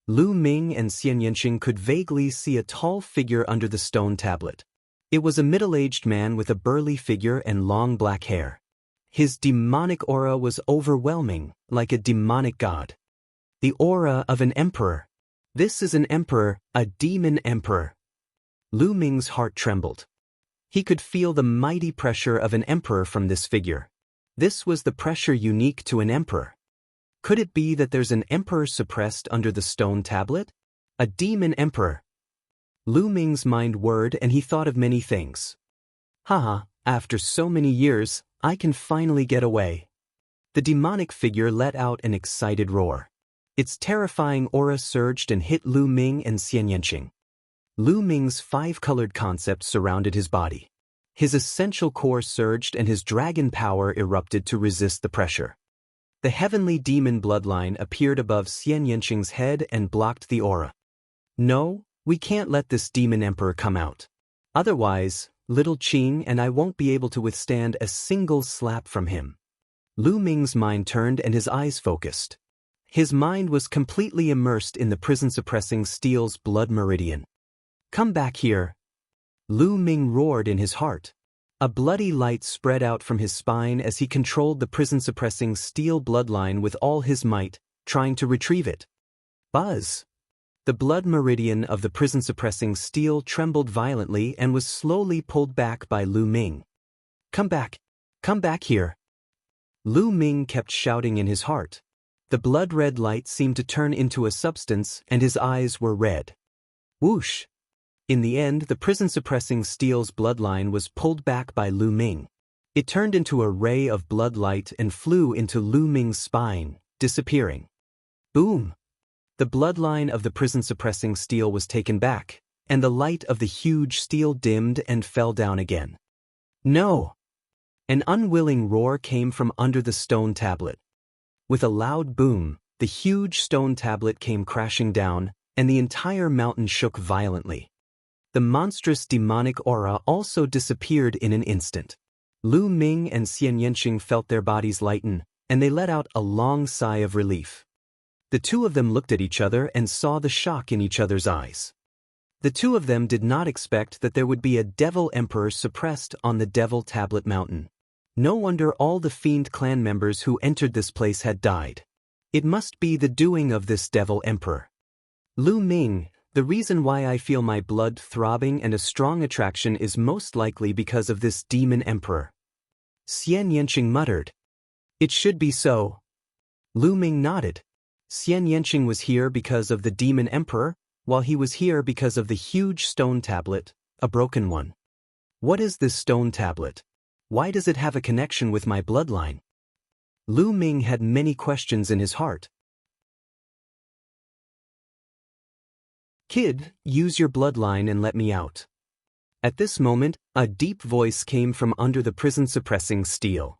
Lu Ming and Xianxia could vaguely see a tall figure under the stone tablet. It was a middle-aged man with a burly figure and long black hair. His demonic aura was overwhelming, like a demonic god. The aura of an emperor. This is an emperor, a demon emperor. Lu Ming's heart trembled. He could feel the mighty pressure of an emperor from this figure. This was the pressure unique to an emperor. Could it be that there's an emperor suppressed under the stone tablet? A demon emperor. Lu Ming's mind whirred and he thought of many things. Haha, after so many years, I can finally get away. The demonic figure let out an excited roar. Its terrifying aura surged and hit Lu Ming and Xianxia. Lu Ming's 5-colored concept surrounded his body. His essential core surged and his dragon power erupted to resist the pressure. The heavenly demon bloodline appeared above Xianxia's head and blocked the aura. No, we can't let this demon emperor come out. Otherwise, little Qing and I won't be able to withstand a single slap from him. Lu Ming's mind turned and his eyes focused. His mind was completely immersed in the prison-suppressing steel's blood meridian. Come back here. Lu Ming roared in his heart. A bloody light spread out from his spine as he controlled the prison-suppressing steel bloodline with all his might, trying to retrieve it. Buzz! The blood meridian of the prison-suppressing steel trembled violently and was slowly pulled back by Lu Ming. Come back here. Lu Ming kept shouting in his heart. The blood-red light seemed to turn into a substance and his eyes were red. Whoosh! In the end, the prison-suppressing steel's bloodline was pulled back by Lu Ming. It turned into a ray of blood light and flew into Lu Ming's spine, disappearing. Boom! The bloodline of the prison-suppressing steel was taken back, and the light of the huge steel dimmed and fell down again. No! An unwilling roar came from under the stone tablet. With a loud boom, the huge stone tablet came crashing down, and the entire mountain shook violently. The monstrous demonic aura also disappeared in an instant. Lu Ming and Xianxia felt their bodies lighten, and they let out a long sigh of relief. The two of them looked at each other and saw the shock in each other's eyes. The two of them did not expect that there would be a devil emperor suppressed on the Devil Tablet Mountain. No wonder all the Fiend clan members who entered this place had died. It must be the doing of this devil emperor. Lu Ming, the reason why I feel my blood throbbing and a strong attraction is most likely because of this demon emperor. Xianxia muttered. It should be so. Lu Ming nodded. Xianxia was here because of the demon emperor, while he was here because of the huge stone tablet, a broken one. What is this stone tablet? Why does it have a connection with my bloodline? Lu Ming had many questions in his heart. Kid, use your bloodline and let me out. At this moment, a deep voice came from under the prison-suppressing steel.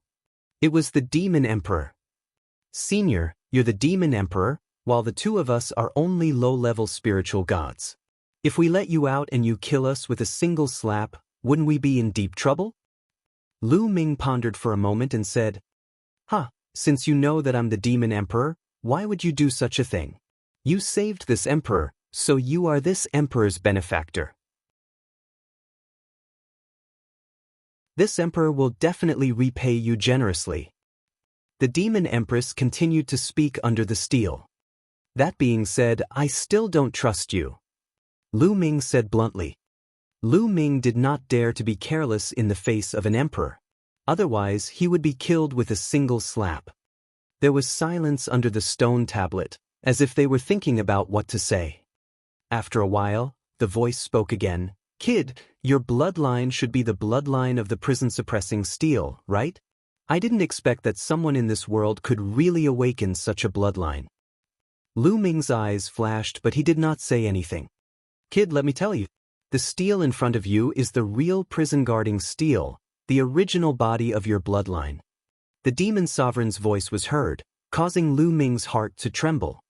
It was the Demon Emperor. Senior, you're the Demon Emperor, while the two of us are only low-level spiritual gods. If we let you out and you kill us with a single slap, wouldn't we be in deep trouble? Lu Ming pondered for a moment and said, since you know that I'm the demon emperor, why would you do such a thing? You saved this emperor, so you are this emperor's benefactor. This emperor will definitely repay you generously. The demon empress continued to speak under the steel. That being said, I still don't trust you. Lu Ming said bluntly. Lu Ming did not dare to be careless in the face of an emperor. Otherwise, he would be killed with a single slap. There was silence under the stone tablet, as if they were thinking about what to say. After a while, the voice spoke again. Kid, your bloodline should be the bloodline of the prison-suppressing steel, right? I didn't expect that someone in this world could really awaken such a bloodline. Lu Ming's eyes flashed, but he did not say anything. Kid, let me tell you, the steel in front of you is the real prison-guarding steel, the original body of your bloodline. The demon sovereign's voice was heard, causing Lu Ming's heart to tremble.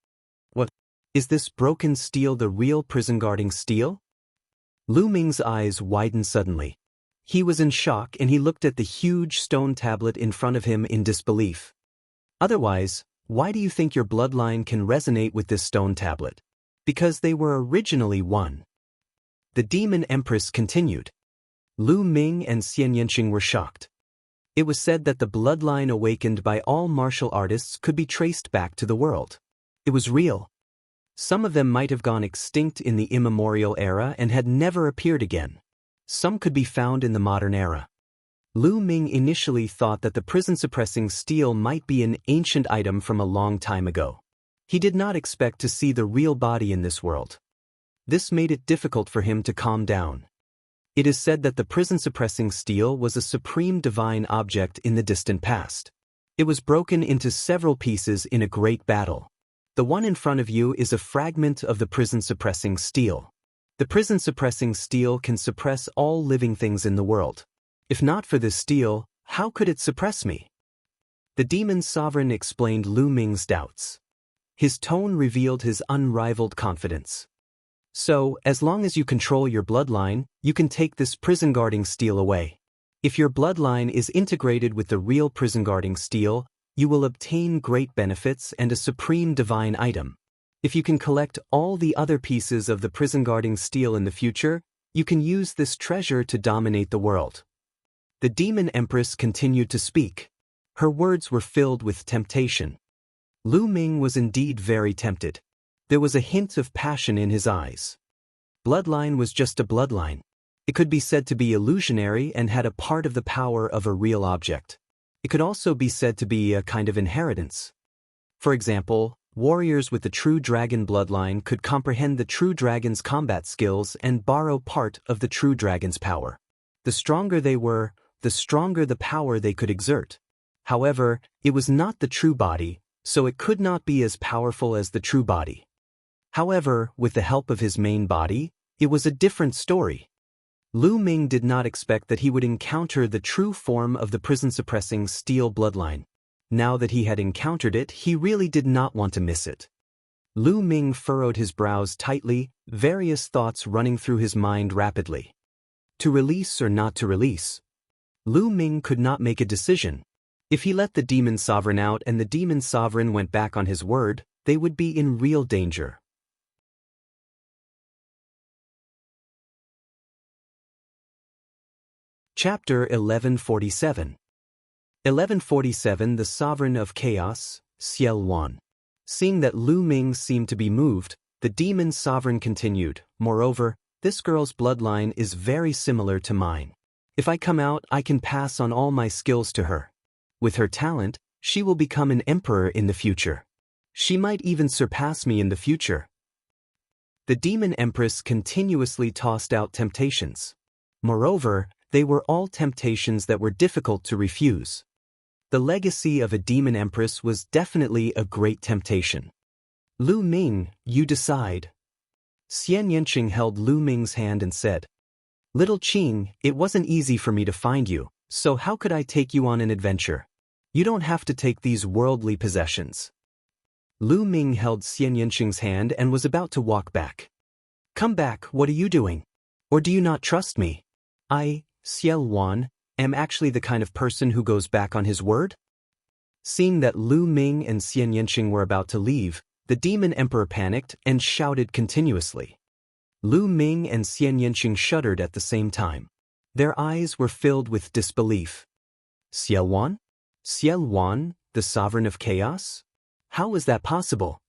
What? Is this broken steel the real prison-guarding steel? Lu Ming's eyes widened suddenly. He was in shock and he looked at the huge stone tablet in front of him in disbelief. Otherwise, why do you think your bloodline can resonate with this stone tablet? Because they were originally one. The demon empress continued. Lu Ming and Xianxia were shocked. It was said that the bloodline awakened by all martial artists could be traced back to the world. It was real. Some of them might have gone extinct in the immemorial era and had never appeared again. Some could be found in the modern era. Lu Ming initially thought that the prison-suppressing steel might be an ancient item from a long time ago. He did not expect to see the real body in this world. This made it difficult for him to calm down. It is said that the prison-suppressing steel was a supreme divine object in the distant past. It was broken into several pieces in a great battle. The one in front of you is a fragment of the prison-suppressing steel. The prison-suppressing steel can suppress all living things in the world. If not for this steel, how could it suppress me? The demon sovereign explained Lu Ming's doubts. His tone revealed his unrivaled confidence. So, as long as you control your bloodline, you can take this prison-guarding steel away. If your bloodline is integrated with the real prison-guarding steel, you will obtain great benefits and a supreme divine item. If you can collect all the other pieces of the prison-guarding steel in the future, you can use this treasure to dominate the world. The demon empress continued to speak. Her words were filled with temptation. Lu Ming was indeed very tempted. There was a hint of passion in his eyes. Bloodline was just a bloodline. It could be said to be illusionary and had a part of the power of a real object. It could also be said to be a kind of inheritance. For example, warriors with the true dragon bloodline could comprehend the true dragon's combat skills and borrow part of the true dragon's power. The stronger they were, the stronger the power they could exert. However, it was not the true body, so it could not be as powerful as the true body. However, with the help of his main body, it was a different story. Lu Ming did not expect that he would encounter the true form of the prison-suppressing steel bloodline. Now that he had encountered it, he really did not want to miss it. Lu Ming furrowed his brows tightly, various thoughts running through his mind rapidly. To release or not to release? Lu Ming could not make a decision. If he let the demon sovereign out and the demon sovereign went back on his word, they would be in real danger. Chapter 1147. 1147. The Sovereign of Chaos, Xiel Wan. Seeing that Lu Ming seemed to be moved, the demon sovereign continued, "Moreover, this girl's bloodline is very similar to mine. If I come out, I can pass on all my skills to her. With her talent, she will become an emperor in the future. She might even surpass me in the future." The demon empress continuously tossed out temptations. Moreover, they were all temptations that were difficult to refuse. The legacy of a demon empress was definitely a great temptation. "Lu Ming, you decide." Xianxia held Lu Ming's hand and said, "Little Qing, it wasn't easy for me to find you, so how could I take you on an adventure? You don't have to take these worldly possessions." Lu Ming held Xianxia's hand and was about to walk back. Come back, what are you doing? Or do you not trust me? I, Xian, am actually the kind of person who goes back on his word? Seeing that Lu Ming and Xianxia were about to leave, the demon emperor panicked and shouted continuously. Lu Ming and Xianxia shuddered at the same time. Their eyes were filled with disbelief. Xian? Xian, the sovereign of chaos? How was that possible?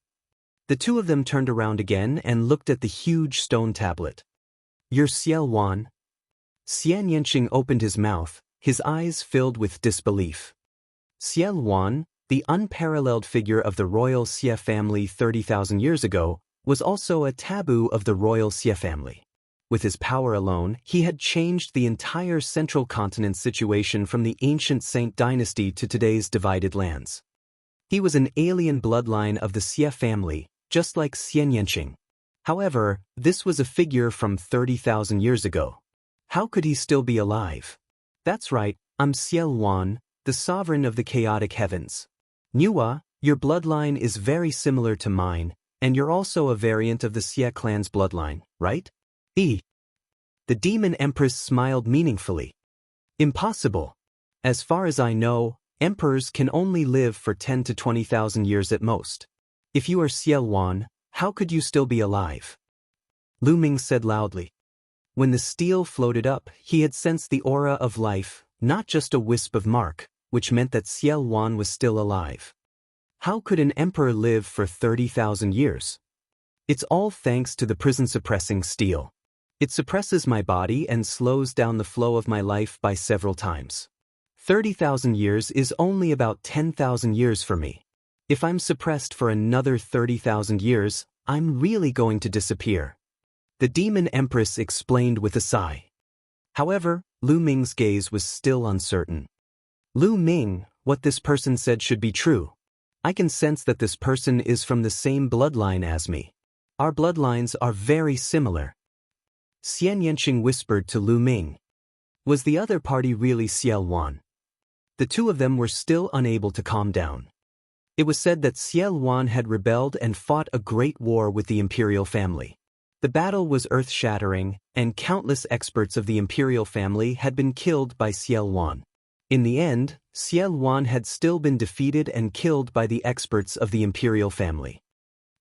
The two of them turned around again and looked at the huge stone tablet. You're Xian? Xianxia opened his mouth, his eyes filled with disbelief. Xian, the unparalleled figure of the royal Xia family 30,000 years ago, was also a taboo of the royal Xia family. With his power alone, he had changed the entire central continent situation from the ancient Saint dynasty to today's divided lands. He was an alien bloodline of the Xia family, just like Xianxia. However, this was a figure from 30,000 years ago. How could he still be alive? That's right, I'm Xian, the sovereign of the chaotic heavens. Nua, your bloodline is very similar to mine, and you're also a variant of the Xia clan's bloodline, right? The demon empress smiled meaningfully. Impossible. As far as I know, emperors can only live for 10 to 20,000 years at most. If you are Xian, how could you still be alive? Lu Ming said loudly. When the steel floated up, he had sensed the aura of life, not just a wisp of mark, which meant that Xian was still alive. How could an emperor live for 30,000 years? It's all thanks to the prison-suppressing steel. It suppresses my body and slows down the flow of my life by several times. 30,000 years is only about 10,000 years for me. If I'm suppressed for another 30,000 years, I'm really going to disappear. The demon empress explained with a sigh. However, Lu Ming's gaze was still uncertain. Lu Ming, what this person said should be true. I can sense that this person is from the same bloodline as me. Our bloodlines are very similar. Xianxia whispered to Lu Ming. Was the other party really Xian? The two of them were still unable to calm down. It was said that Xian had rebelled and fought a great war with the imperial family. The battle was earth-shattering, and countless experts of the imperial family had been killed by Xian. In the end, Xian had still been defeated and killed by the experts of the imperial family.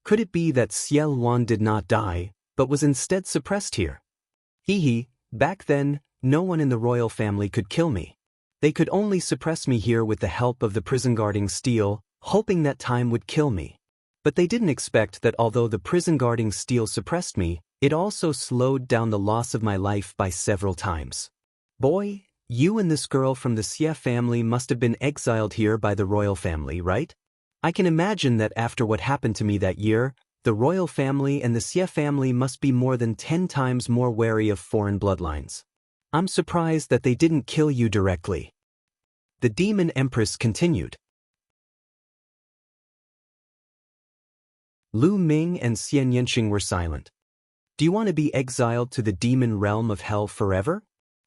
Could it be that Xian did not die, but was instead suppressed here? Back then, no one in the royal family could kill me. They could only suppress me here with the help of the prison-guarding steel, hoping that time would kill me. But they didn't expect that although the prison-guarding steel suppressed me, it also slowed down the loss of my life by several times. Boy, you and this girl from the Xia family must have been exiled here by the royal family, right? I can imagine that after what happened to me that year, the royal family and the Xia family must be more than 10 times more wary of foreign bloodlines. I'm surprised that they didn't kill you directly. The demon empress continued. Lu Ming and Xianxia were silent. Do you want to be exiled to the demon realm of hell forever?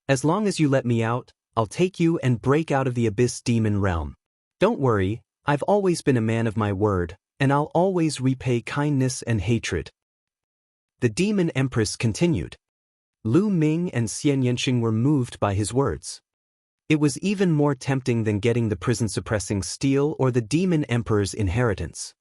As long as you let me out, I'll take you and break out of the abyss demon realm. Don't worry, I've always been a man of my word, and I'll always repay kindness and hatred. The demon empress continued. Lu Ming and Xianxia were moved by his words. It was even more tempting than getting the prison-suppressing steel or the demon emperor's inheritance.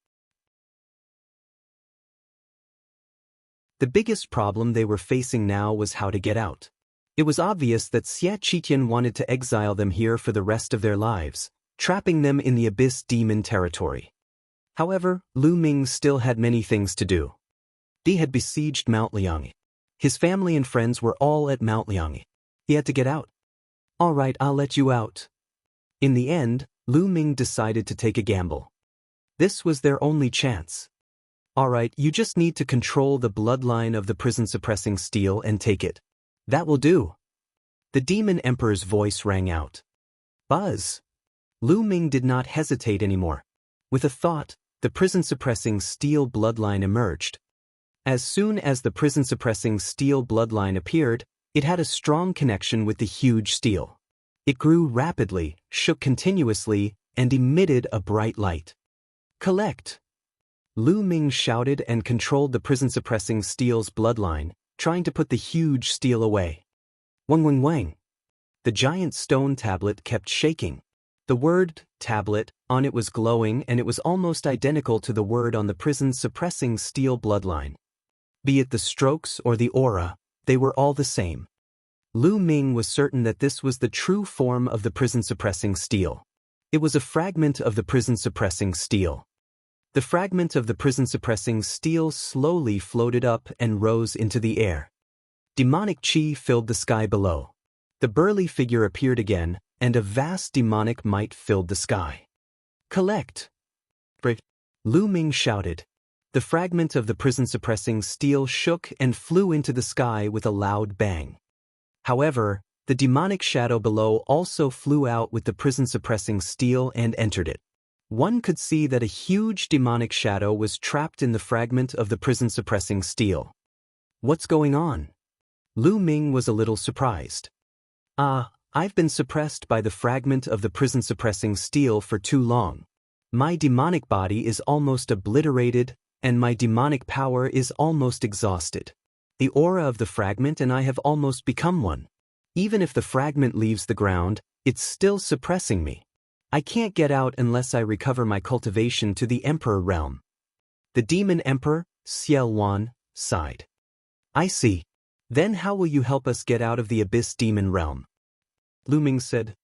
The biggest problem they were facing now was how to get out. It was obvious that Xia Qiqian wanted to exile them here for the rest of their lives, trapping them in the abyss demon territory. However, Lu Ming still had many things to do. He had besieged Mount Liang. His family and friends were all at Mount Liang. He had to get out. All right, I'll let you out. In the end, Lu Ming decided to take a gamble. This was their only chance. All right, you just need to control the bloodline of the prison-suppressing steel and take it. That will do. The demon emperor's voice rang out. Buzz. Lu Ming did not hesitate anymore. With a thought, the prison-suppressing steel bloodline emerged. As soon as the prison-suppressing steel bloodline appeared, it had a strong connection with the huge steel. It grew rapidly, shook continuously, and emitted a bright light. Collect. Lu Ming shouted and controlled the prison-suppressing steel's bloodline, trying to put the huge steel away. Wang Wang Wang. The giant stone tablet kept shaking. The word, tablet, on it was glowing, and it was almost identical to the word on the prison-suppressing steel bloodline. Be it the strokes or the aura, they were all the same. Lu Ming was certain that this was the true form of the prison-suppressing steel. It was a fragment of the prison-suppressing steel. The fragment of the prison-suppressing steel slowly floated up and rose into the air. Demonic chi filled the sky below. The burly figure appeared again, and a vast demonic might filled the sky. Collect! Lu Ming shouted. The fragment of the prison-suppressing steel shook and flew into the sky with a loud bang. However, the demonic shadow below also flew out with the prison-suppressing steel and entered it. One could see that a huge demonic shadow was trapped in the fragment of the prison-suppressing steel. What's going on? Lu Ming was a little surprised. I've been suppressed by the fragment of the prison-suppressing steel for too long. My demonic body is almost obliterated, and my demonic power is almost exhausted. The aura of the fragment and I have almost become one. Even if the fragment leaves the ground, it's still suppressing me. I can't get out unless I recover my cultivation to the Emperor realm. The Demon Emperor, Xiaoluan, sighed. I see. Then how will you help us get out of the Abyss Demon realm? Lu Ming said.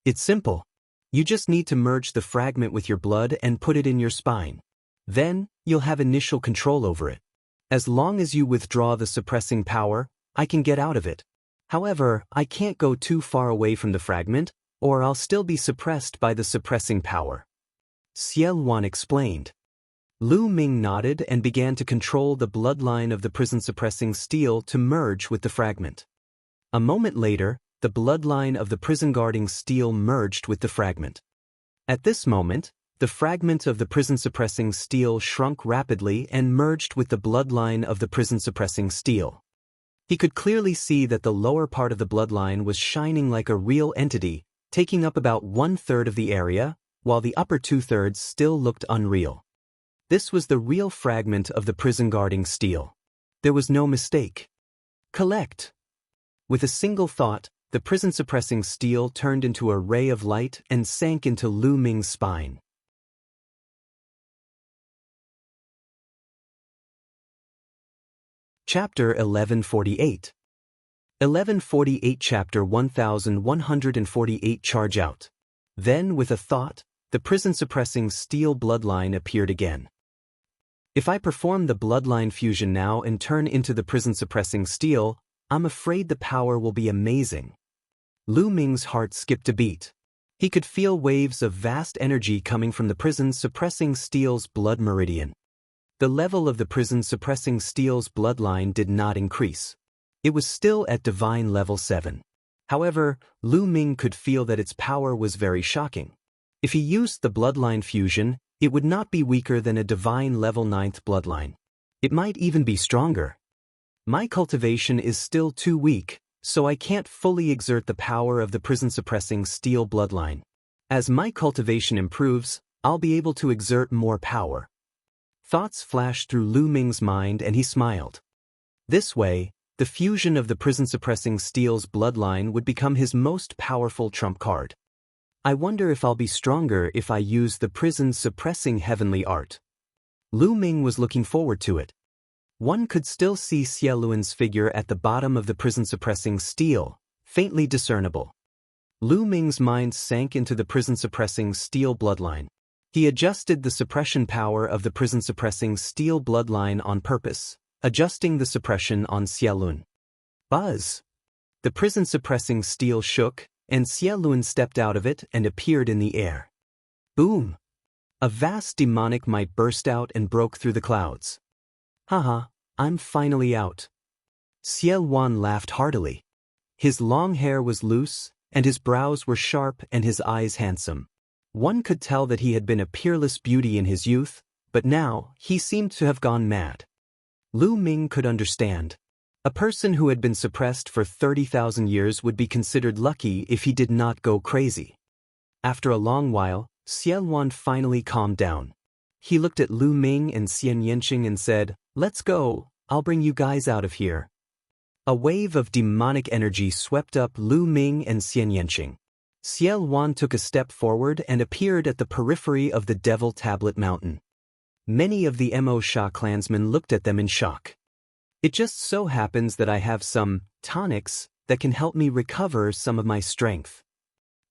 It's simple. You just need to merge the fragment with your blood and put it in your spine. Then, you'll have initial control over it. As long as you withdraw the suppressing power, I can get out of it. However, I can't go too far away from the fragment, or I'll still be suppressed by the suppressing power. Xiaoluan explained. Lu Ming nodded and began to control the bloodline of the prison-suppressing steel to merge with the fragment. A moment later, the bloodline of the prison-guarding steel merged with the fragment. At this moment, the fragment of the prison-suppressing steel shrunk rapidly and merged with the bloodline of the prison-suppressing steel. He could clearly see that the lower part of the bloodline was shining like a real entity, taking up about 1/3 of the area, while the upper 2/3 still looked unreal. This was the real fragment of the prison-guarding steel. There was no mistake. Collect! With a single thought, the prison-suppressing steel turned into a ray of light and sank into Lu Ming's spine. Chapter 1148. 1148 Chapter 1148 Charge out. Then, with a thought, the prison-suppressing steel bloodline appeared again. If I perform the bloodline fusion now and turn into the prison-suppressing steel, I'm afraid the power will be amazing. Lu Ming's heart skipped a beat. He could feel waves of vast energy coming from the prison-suppressing steel's blood meridian. The level of the prison-suppressing steel's bloodline did not increase. It was still at divine level 7. However, Lu Ming could feel that its power was very shocking. If he used the bloodline fusion, it would not be weaker than a divine level 9th bloodline. It might even be stronger. My cultivation is still too weak, so I can't fully exert the power of the prison-suppressing steel bloodline. As my cultivation improves, I'll be able to exert more power. Thoughts flashed through Lu Ming's mind and he smiled. This way, the fusion of the prison-suppressing steel's bloodline would become his most powerful trump card. I wonder if I'll be stronger if I use the prison-suppressing heavenly art. Lu Ming was looking forward to it. One could still see Xiaoluan's figure at the bottom of the prison-suppressing steel, faintly discernible. Lu Ming's mind sank into the prison-suppressing steel bloodline. He adjusted the suppression power of the prison-suppressing steel bloodline on purpose, adjusting the suppression on Xiaoluan. Buzz! The prison-suppressing steel shook, and Xiaoluan stepped out of it and appeared in the air. Boom! A vast demonic might burst out and broke through the clouds. Haha, I'm finally out. Xiaoluan laughed heartily. His long hair was loose, and his brows were sharp and his eyes handsome. One could tell that he had been a peerless beauty in his youth, but now he seemed to have gone mad. Lu Ming could understand. A person who had been suppressed for 30,000 years would be considered lucky if he did not go crazy. After a long while, Xiaoluan finally calmed down. He looked at Lu Ming and Xianxia and said, "Let's go, I'll bring you guys out of here." A wave of demonic energy swept up Lu Ming and Xianxia. Xiao Wan took a step forward and appeared at the periphery of the Devil Tablet Mountain. Many of the Mo Sha clansmen looked at them in shock. "It just so happens that I have some tonics that can help me recover some of my strength."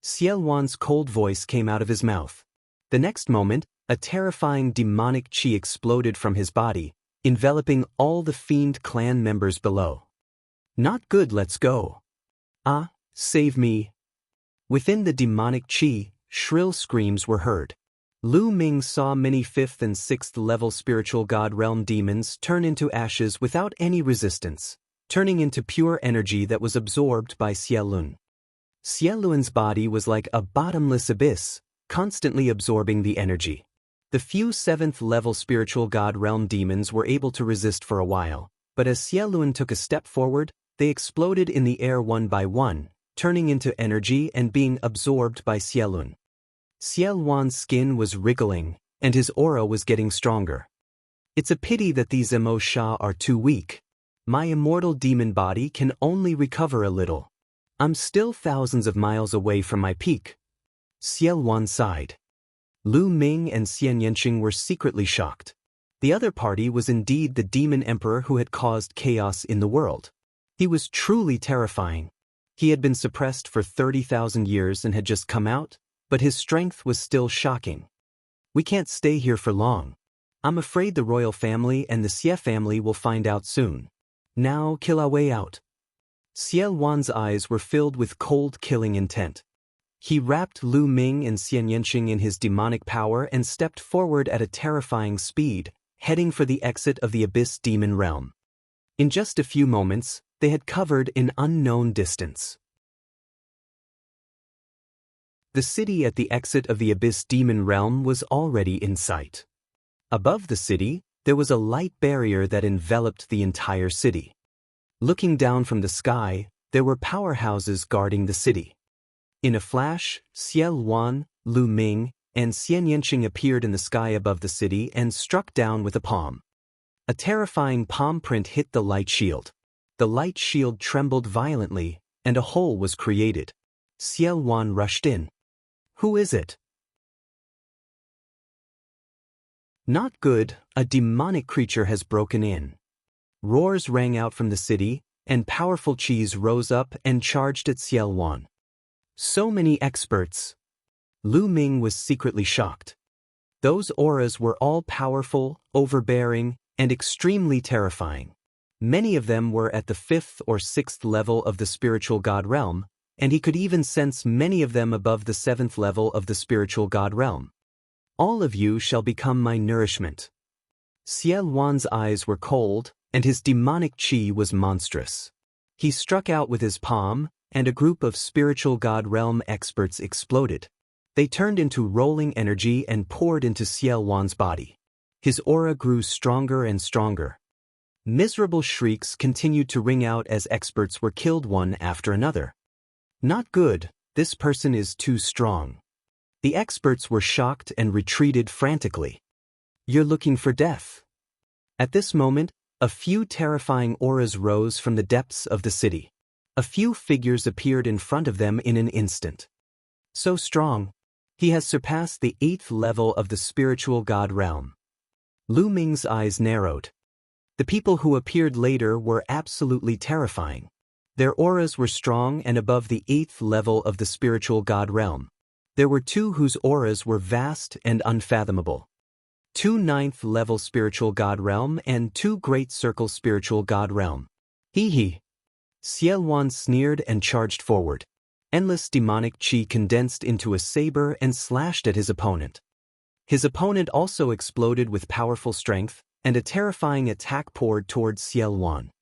Xiao Wan's cold voice came out of his mouth. The next moment, a terrifying demonic chi exploded from his body, enveloping all the fiend clan members below. "Not good, let's go. Ah, save me." Within the demonic chi, shrill screams were heard. Lu Ming saw many 5th and 6th level spiritual god realm demons turn into ashes without any resistance, turning into pure energy that was absorbed by Xiaolun. Xiaolun's body was like a bottomless abyss, constantly absorbing the energy. The few 7th level spiritual god realm demons were able to resist for a while, but as Xiaolun took a step forward, they exploded in the air one by one, turning into energy and being absorbed by Xiaolun. Xiao Wan's skin was wriggling, and his aura was getting stronger. "It's a pity that these Mo Sha are too weak. My immortal demon body can only recover a little. I'm still thousands of miles away from my peak." Xiao Wan sighed. Lu Ming and Xianxia were secretly shocked. The other party was indeed the demon emperor who had caused chaos in the world. He was truly terrifying. He had been suppressed for 30,000 years and had just come out, but his strength was still shocking. "We can't stay here for long. I'm afraid the royal family and the Xie family will find out soon. Now kill our way out." Xiao Wan's eyes were filled with cold killing intent. He wrapped Lu Ming and Xianxia in his demonic power and stepped forward at a terrifying speed, heading for the exit of the Abyss Demon Realm. In just a few moments, they had covered an unknown distance. The city at the exit of the Abyss Demon Realm was already in sight. Above the city, there was a light barrier that enveloped the entire city. Looking down from the sky, there were powerhouses guarding the city. In a flash, Xiao Wan, Lu Ming, and Xianxia appeared in the sky above the city and struck down with a palm. A terrifying palm print hit the light shield. The light shield trembled violently, and a hole was created. Xiao Wan rushed in. "Who is it?" "Not good, a demonic creature has broken in." Roars rang out from the city, and powerful chis rose up and charged at Xiao Wan. So many experts. Lu Ming was secretly shocked. Those auras were all powerful, overbearing, and extremely terrifying. Many of them were at the 5th or 6th level of the spiritual god realm, and he could even sense many of them above the 7th level of the spiritual god realm. "All of you shall become my nourishment." Xiao Wan's eyes were cold, and his demonic chi was monstrous. He struck out with his palm, and a group of spiritual god realm experts exploded. They turned into rolling energy and poured into Xiao Wan's body. His aura grew stronger and stronger. Miserable shrieks continued to ring out as experts were killed one after another. "Not good, this person is too strong." The experts were shocked and retreated frantically. "You're looking for death." At this moment, a few terrifying auras rose from the depths of the city. A few figures appeared in front of them in an instant. "So strong. He has surpassed the 8th level of the spiritual god realm." Lu Ming's eyes narrowed. The people who appeared later were absolutely terrifying. Their auras were strong and above the 8th level of the spiritual god realm. There were two whose auras were vast and unfathomable. 2 9th level spiritual god realm and 2 great circle spiritual god realm. Hee. Xiao Wan sneered and charged forward. Endless demonic chi condensed into a saber and slashed at his opponent. His opponent also exploded with powerful strength, and a terrifying attack poured towards Xiao Wan.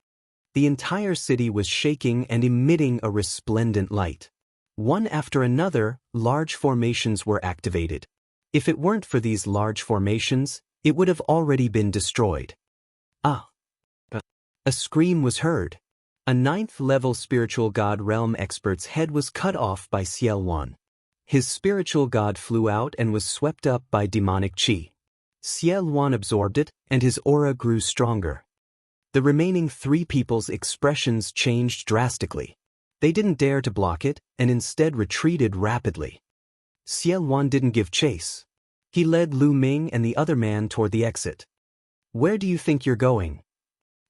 The entire city was shaking and emitting a resplendent light. One after another, large formations were activated. If it weren't for these large formations, it would have already been destroyed. "Ah!" A scream was heard. A 9th level spiritual god realm expert's head was cut off by Xiao Wan. His spiritual god flew out and was swept up by demonic chi. Xie Luan absorbed it, and his aura grew stronger. The remaining 3 people's expressions changed drastically. They didn't dare to block it, and instead retreated rapidly. Xie Luan didn't give chase. He led Lu Ming and the other man toward the exit. "Where do you think you're going?"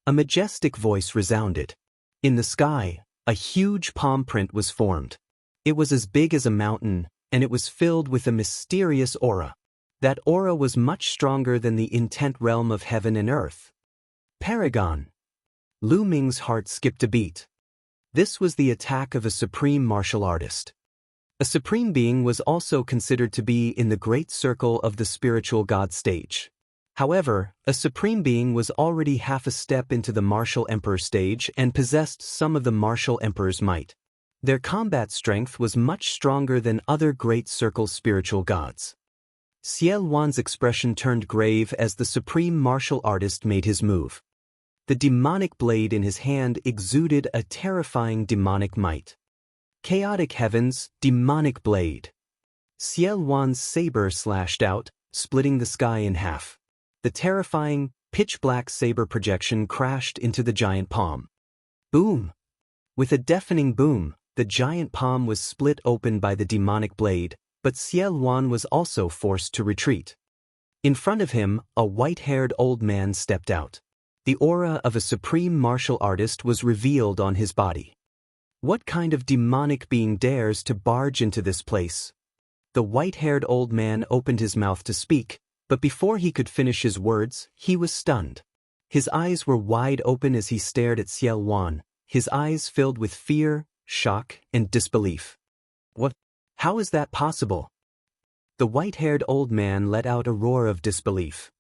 A majestic voice resounded. In the sky, a huge palm print was formed. It was as big as a mountain, and it was filled with a mysterious aura. That aura was much stronger than the intent realm of heaven and earth. Paragon. Lu Ming's heart skipped a beat. This was the attack of a supreme martial artist. A supreme being was also considered to be in the great circle of the spiritual god stage. However, a supreme being was already half a step into the martial emperor stage and possessed some of the martial emperor's might. Their combat strength was much stronger than other great circle spiritual gods. Xie Luan's expression turned grave as the supreme martial artist made his move. The demonic blade in his hand exuded a terrifying demonic might. Chaotic heavens, demonic blade. Xie Luan's saber slashed out, splitting the sky in half. The terrifying, pitch-black saber projection crashed into the giant palm. Boom! With a deafening boom, the giant palm was split open by the demonic blade, but Xie Luan was also forced to retreat. In front of him, a white-haired old man stepped out. The aura of a supreme martial artist was revealed on his body. What kind of demonic being dares to barge into this place? The white-haired old man opened his mouth to speak, but before he could finish his words, he was stunned. His eyes were wide open as he stared at Xie Luan, his eyes filled with fear, shock, and disbelief. What? How is that possible? The white-haired old man let out a roar of disbelief.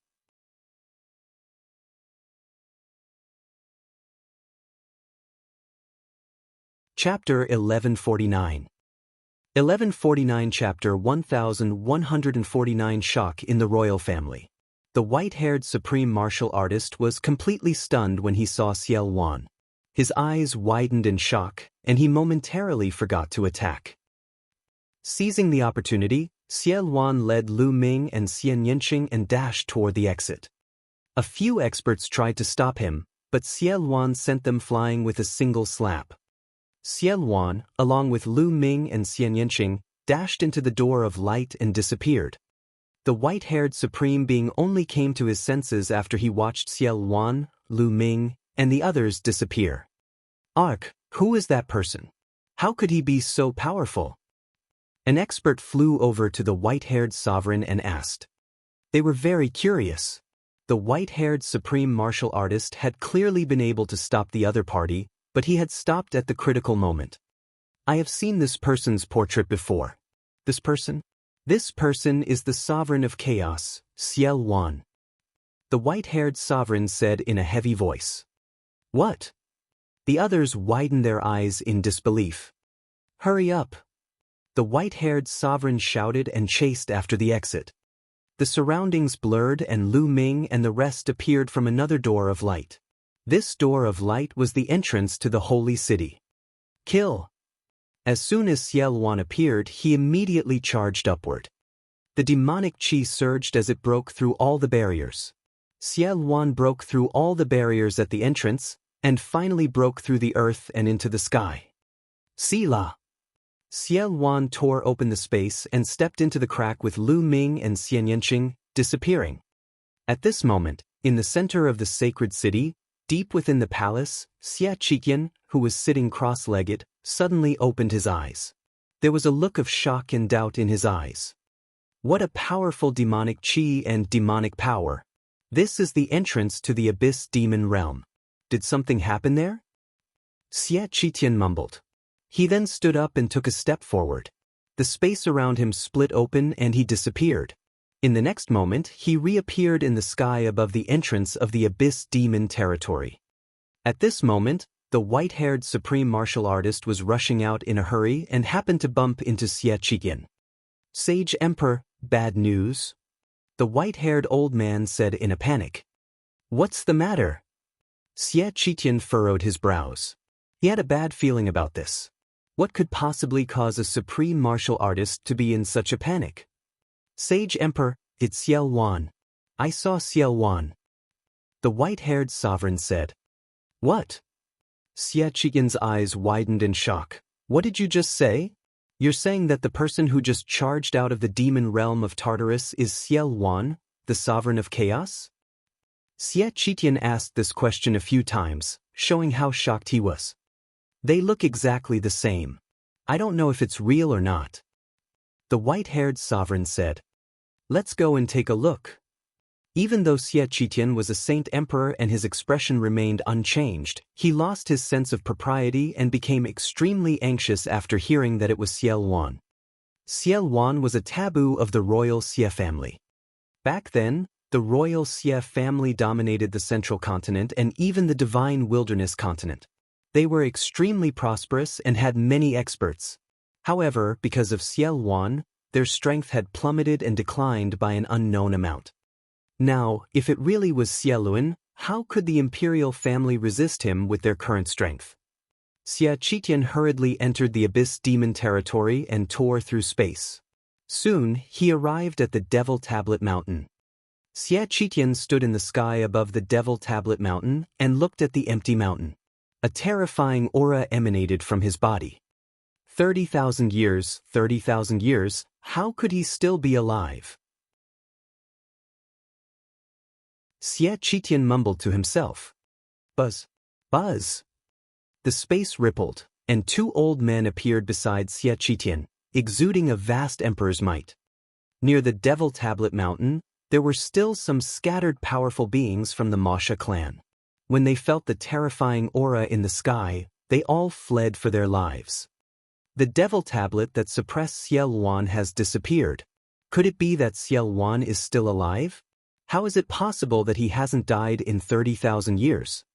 Chapter 1149. 1149 Chapter 1149 Shock in the royal family. The white-haired supreme martial artist was completely stunned when he saw Xie Luan. His eyes widened in shock, and he momentarily forgot to attack. Seizing the opportunity, Xie Luan led Lu Ming and Xianxia and dashed toward the exit. A few experts tried to stop him, but Xie Luan sent them flying with a single slap. Xie Luan, along with Lu Ming and Xianxia, dashed into the door of light and disappeared. The white-haired supreme being only came to his senses after he watched Xie Luan, Lu Ming, and the others disappear. Ark, who is that person? How could he be so powerful? An expert flew over to the white-haired sovereign and asked. They were very curious. The white-haired supreme martial artist had clearly been able to stop the other party, but he had stopped at the critical moment. I have seen this person's portrait before. This person? This person is the sovereign of chaos, Xie Luan. The white-haired sovereign said in a heavy voice. What? The others widened their eyes in disbelief. Hurry up! The white-haired sovereign shouted and chased after the exit. The surroundings blurred and Lu Ming and the rest appeared from another door of light. This door of light was the entrance to the holy city. Kill! As soon as Xie Luan appeared, he immediately charged upward. The demonic qi surged as it broke through all the barriers. Xie Luan broke through all the barriers at the entrance, and finally broke through the earth and into the sky. Sila! Xie Luan tore open the space and stepped into the crack with Lu Ming and Xianxia, disappearing. At this moment, in the center of the sacred city, deep within the palace, Xie Qian, who was sitting cross-legged, suddenly opened his eyes. There was a look of shock and doubt in his eyes. What a powerful demonic qi and demonic power. This is the entrance to the abyss demon realm. Did something happen there? Xie Qian mumbled. He then stood up and took a step forward. The space around him split open and he disappeared. In the next moment, he reappeared in the sky above the entrance of the abyss demon territory. At this moment, the white-haired supreme martial artist was rushing out in a hurry and happened to bump into Xie Qian. Sage Emperor, bad news? The white-haired old man said in a panic. What's the matter? Xie Qian furrowed his brows. He had a bad feeling about this. What could possibly cause a supreme martial artist to be in such a panic? Sage Emperor, it's Xie Luan. I saw Xiao Wan. The white-haired sovereign said. What? Xia Qian's eyes widened in shock. What did you just say? You're saying that the person who just charged out of the demon realm of Tartarus is Xiao Wan, the sovereign of chaos? Xia Qian asked this question a few times, showing how shocked he was. They look exactly the same. I don't know if it's real or not. The white-haired sovereign said. Let's go and take a look. Even though Xia Qian was a saint emperor and his expression remained unchanged, he lost his sense of propriety and became extremely anxious after hearing that it was Xiao Wan. Xiao Wan was a taboo of the royal Xia family. Back then, the royal Xia family dominated the central continent and even the divine wilderness continent. They were extremely prosperous and had many experts. However, because of Xiao Wan, their strength had plummeted and declined by an unknown amount. Now, if it really was Xia Luan, how could the imperial family resist him with their current strength? Xia Qian hurriedly entered the abyss demon territory and tore through space. Soon, he arrived at the Devil Tablet Mountain. Xia Qian stood in the sky above the Devil Tablet Mountain and looked at the empty mountain. A terrifying aura emanated from his body. 30,000 years, how could he still be alive? Xia Qian mumbled to himself. Buzz. Buzz. The space rippled, and two old men appeared beside Xia Qian, exuding a vast emperor's might. Near the Devil Tablet Mountain, there were still some scattered powerful beings from the Masha clan. When they felt the terrifying aura in the sky, they all fled for their lives. The Devil Tablet that suppressed Xiao Wan has disappeared. Could it be that Xiao Wan is still alive? How is it possible that he hasn't died in 30,000 years?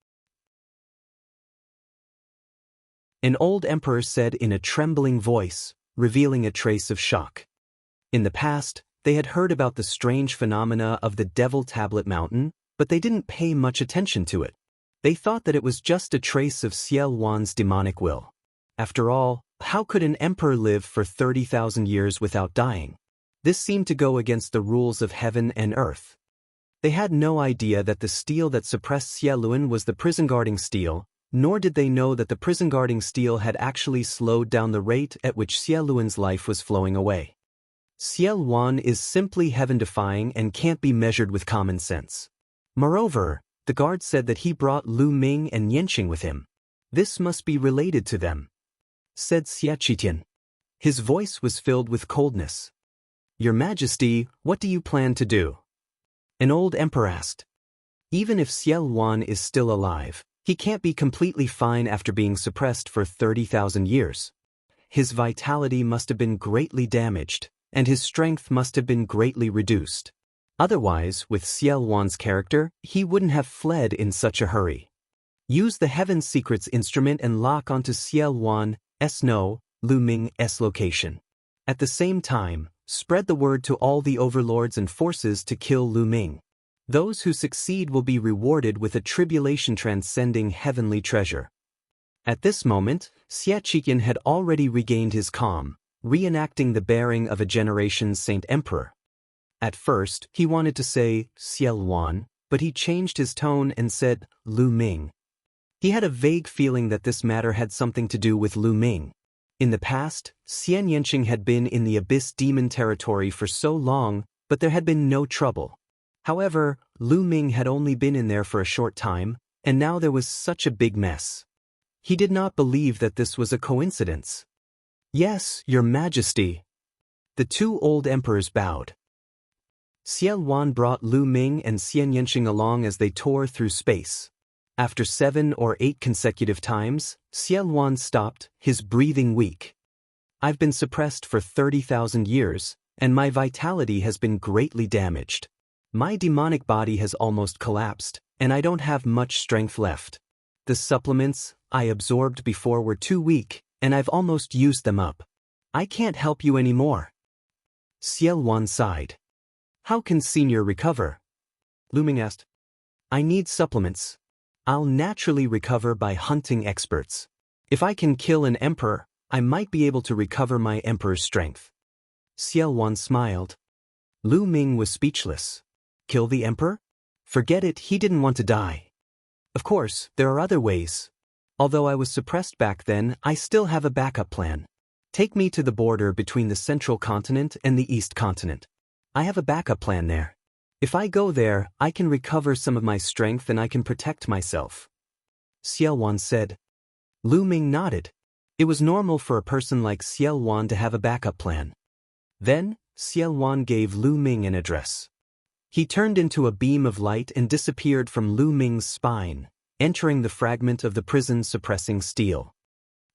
An old emperor said in a trembling voice, revealing a trace of shock. In the past, they had heard about the strange phenomena of the Devil Tablet Mountain, but they didn't pay much attention to it. They thought that it was just a trace of Xiao Wan's demonic will. After all, how could an emperor live for 30,000 years without dying? This seemed to go against the rules of heaven and earth. They had no idea that the steel that suppressed Xia Luan was the prison-guarding steel, nor did they know that the prison-guarding steel had actually slowed down the rate at which Xia Luan's life was flowing away. Xiao Wan is simply heaven-defying and can't be measured with common sense. Moreover, the guard said that he brought Lu Ming and Yanqing with him. This must be related to them, said Xia Qian. His voice was filled with coldness. Your Majesty, what do you plan to do? An old emperor asked. Even if Xiao Wan is still alive, he can't be completely fine after being suppressed for 30,000 years. His vitality must have been greatly damaged, and his strength must have been greatly reduced. Otherwise, with Xiao Wan's character, he wouldn't have fled in such a hurry. Use the Heaven Secrets instrument and lock onto Xiao Wan's Lu Ming's location. At the same time, spread the word to all the overlords and forces to kill Lu Ming. Those who succeed will be rewarded with a tribulation transcending heavenly treasure. At this moment, Xia Qian had already regained his calm, reenacting the bearing of a generation's saint emperor. At first, he wanted to say Xiao Wan, but he changed his tone and said Lu Ming. He had a vague feeling that this matter had something to do with Lu Ming. In the past, Xianxia had been in the abyss demon territory for so long, but there had been no trouble. However, Lu Ming had only been in there for a short time, and now there was such a big mess. He did not believe that this was a coincidence. Yes, Your Majesty. The two old emperors bowed. Xiao Wan brought Lu Ming and Xianxia along as they tore through space. After 7 or 8 consecutive times, Xiao Wan stopped, his breathing weak. I've been suppressed for 30,000 years, and my vitality has been greatly damaged. My demonic body has almost collapsed, and I don't have much strength left. The supplements I absorbed before were too weak, and I've almost used them up. I can't help you anymore. Xiao Wan sighed. How can Senior recover? Lu Ming asked. I need supplements. I'll naturally recover by hunting experts. If I can kill an emperor, I might be able to recover my emperor's strength. Xiao Wan smiled. Lu Ming was speechless. Kill the emperor? Forget it, he didn't want to die. Of course, there are other ways. Although I was suppressed back then, I still have a backup plan. Take me to the border between the central continent and the east continent. I have a backup plan there. If I go there, I can recover some of my strength and I can protect myself. Xiaowan said. Lu Ming nodded. It was normal for a person like Xiaowan to have a backup plan. Then, Xiaowan gave Lu Ming an address. He turned into a beam of light and disappeared from Lu Ming's spine, entering the fragment of the prison suppressing steel.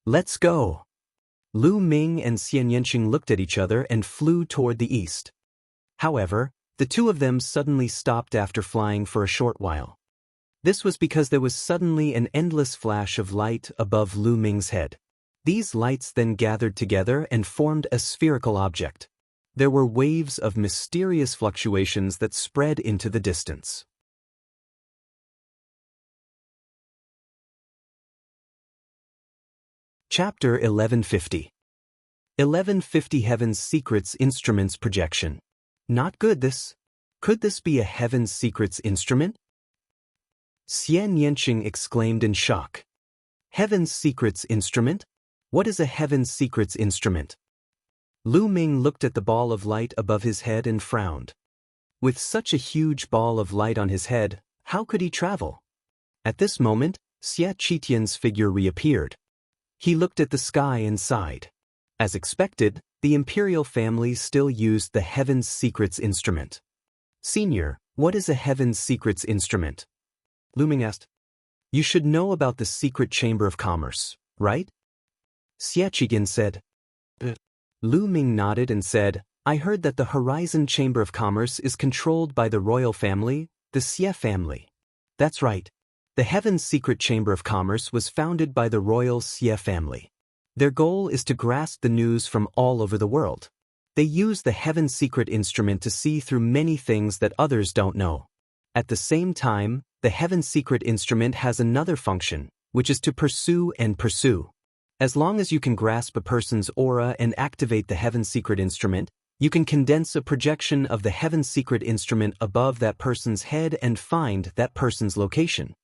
Let's go! Lu Ming and Xianxia looked at each other and flew toward the east. However, the two of them suddenly stopped after flying for a short while. This was because there was suddenly an endless flash of light above Lu Ming's head. These lights then gathered together and formed a spherical object. There were waves of mysterious fluctuations that spread into the distance. Chapter 1150. 1150 Heaven's Secrets Instruments Projection. Not good this. Could this be a Heaven's Secrets instrument? Xianxia exclaimed in shock. Heaven's Secrets instrument? What is a Heaven's Secrets instrument? Lu Ming looked at the ball of light above his head and frowned. With such a huge ball of light on his head, how could he travel? At this moment, Xia Qitian's figure reappeared. He looked at the sky and sighed. As expected, the imperial family still used the Heaven's Secrets instrument. Senior, what is a Heaven's Secrets instrument? Lu Ming asked. You should know about the secret chamber of commerce, right? Xia Qitian said. Lu Ming nodded and said, I heard that the Horizon Chamber of Commerce is controlled by the royal family, the Xie family. That's right. The Heaven's Secret Chamber of Commerce was founded by the royal Xie family. Their goal is to grasp the news from all over the world. They use the Heaven's Secret instrument to see through many things that others don't know. At the same time, the Heaven's Secret instrument has another function, which is to pursue and pursue. As long as you can grasp a person's aura and activate the Heaven's Secret instrument, you can condense a projection of the Heaven's Secret instrument above that person's head and find that person's location.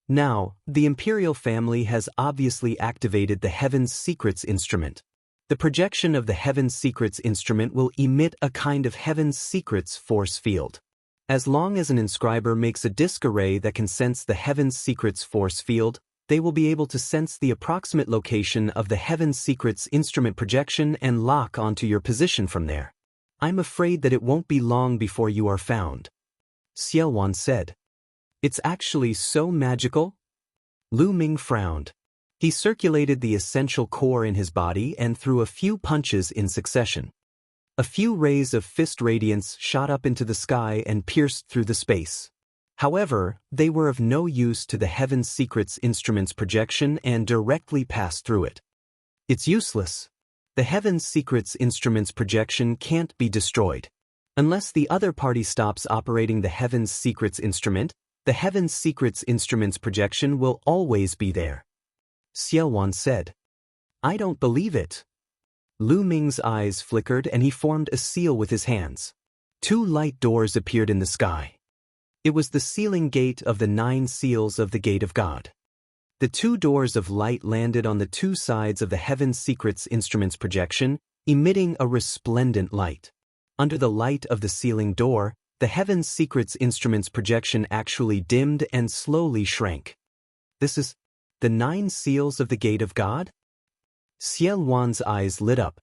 Now, the imperial family has obviously activated the Heaven's Secrets instrument. The projection of the Heaven's Secrets instrument will emit a kind of Heaven's Secrets force field. As long as an inscriber makes a disk array that can sense the Heaven's Secrets force field, they will be able to sense the approximate location of the Heaven's Secrets instrument projection and lock onto your position from there. I'm afraid that it won't be long before you are found. Xiaowan said. It's actually so magical? Lu Ming frowned. He circulated the essential core in his body and threw a few punches in succession. A few rays of fist radiance shot up into the sky and pierced through the space. However, they were of no use to the Heaven's Secrets instrument's projection and directly passed through it. It's useless. The Heaven's Secrets instrument's projection can't be destroyed. Unless the other party stops operating the Heaven's Secrets instrument, the Heaven's Secrets instrument's projection will always be there. Xiaowan said. I don't believe it. Lu Ming's eyes flickered and he formed a seal with his hands. 2 light doors appeared in the sky. It was the sealing gate of the 9 seals of the Gate of God. The 2 doors of light landed on the 2 sides of the Heaven's Secrets instrument's projection, emitting a resplendent light. Under the light of the sealing door, the Heaven's Secrets instrument's projection actually dimmed and slowly shrank. This is the 9 seals of the Gate of God? Xiaowan's eyes lit up.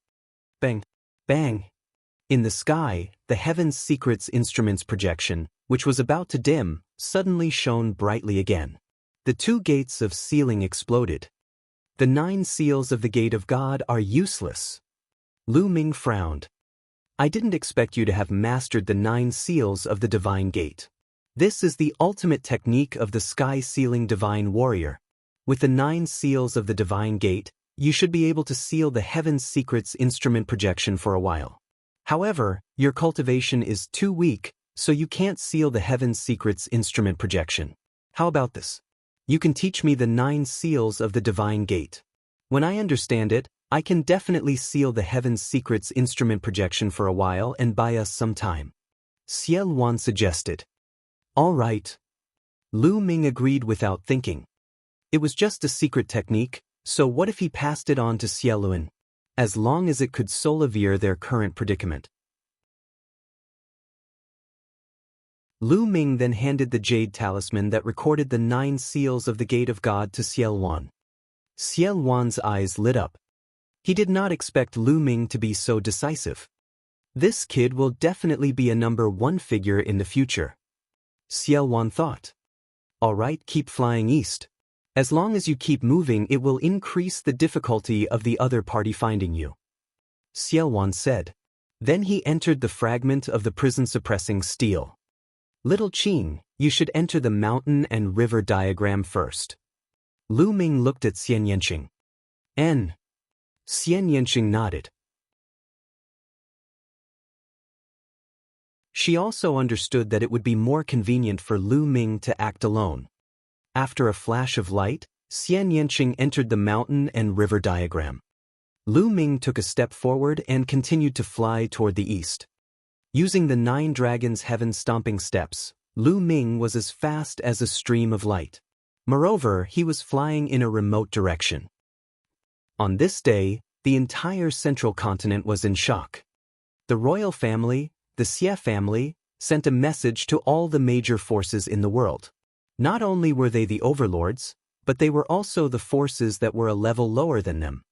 Bang! Bang! In the sky, the Heaven's Secrets instrument's projection, which was about to dim, suddenly shone brightly again. The 2 gates of sealing exploded. The 9 seals of the Gate of God are useless. Lu Ming frowned. I didn't expect you to have mastered the 9 seals of the Divine Gate. This is the ultimate technique of the sky-sealing divine warrior. With the 9 seals of the Divine Gate, you should be able to seal the Heaven's Secrets instrument projection for a while. However, your cultivation is too weak, so you can't seal the Heaven's Secrets instrument projection. How about this? You can teach me the 9 seals of the Divine Gate. When I understand it, I can definitely seal the Heaven's Secrets instrument projection for a while and buy us some time. Xie Luan suggested. All right. Lu Ming agreed without thinking. It was just a secret technique, so what if he passed it on to Xie Luan? As long as it could solvier their current predicament. Lu Ming then handed the jade talisman that recorded the 9 seals of the Gate of God to Xie Luan. Xie Luan's eyes lit up. He did not expect Lu Ming to be so decisive. This kid will definitely be a number 1 figure in the future. Xie Luan thought. All right, keep flying east. As long as you keep moving, it will increase the difficulty of the other party finding you. Xie Luan said. Then he entered the fragment of the prison-suppressing steel. Little Qing, you should enter the mountain and river diagram first. Lu Ming looked at Xianxia. Xianxia nodded. She also understood that it would be more convenient for Lu Ming to act alone. After a flash of light, Xianxia entered the mountain and river diagram. Lu Ming took a step forward and continued to fly toward the east. Using the 9 dragons' heaven-stomping steps, Lu Ming was as fast as a stream of light. Moreover, he was flying in a remote direction. On this day, the entire central continent was in shock. The royal family, the Xie family, sent a message to all the major forces in the world. Not only were they the overlords, but they were also the forces that were a level lower than them.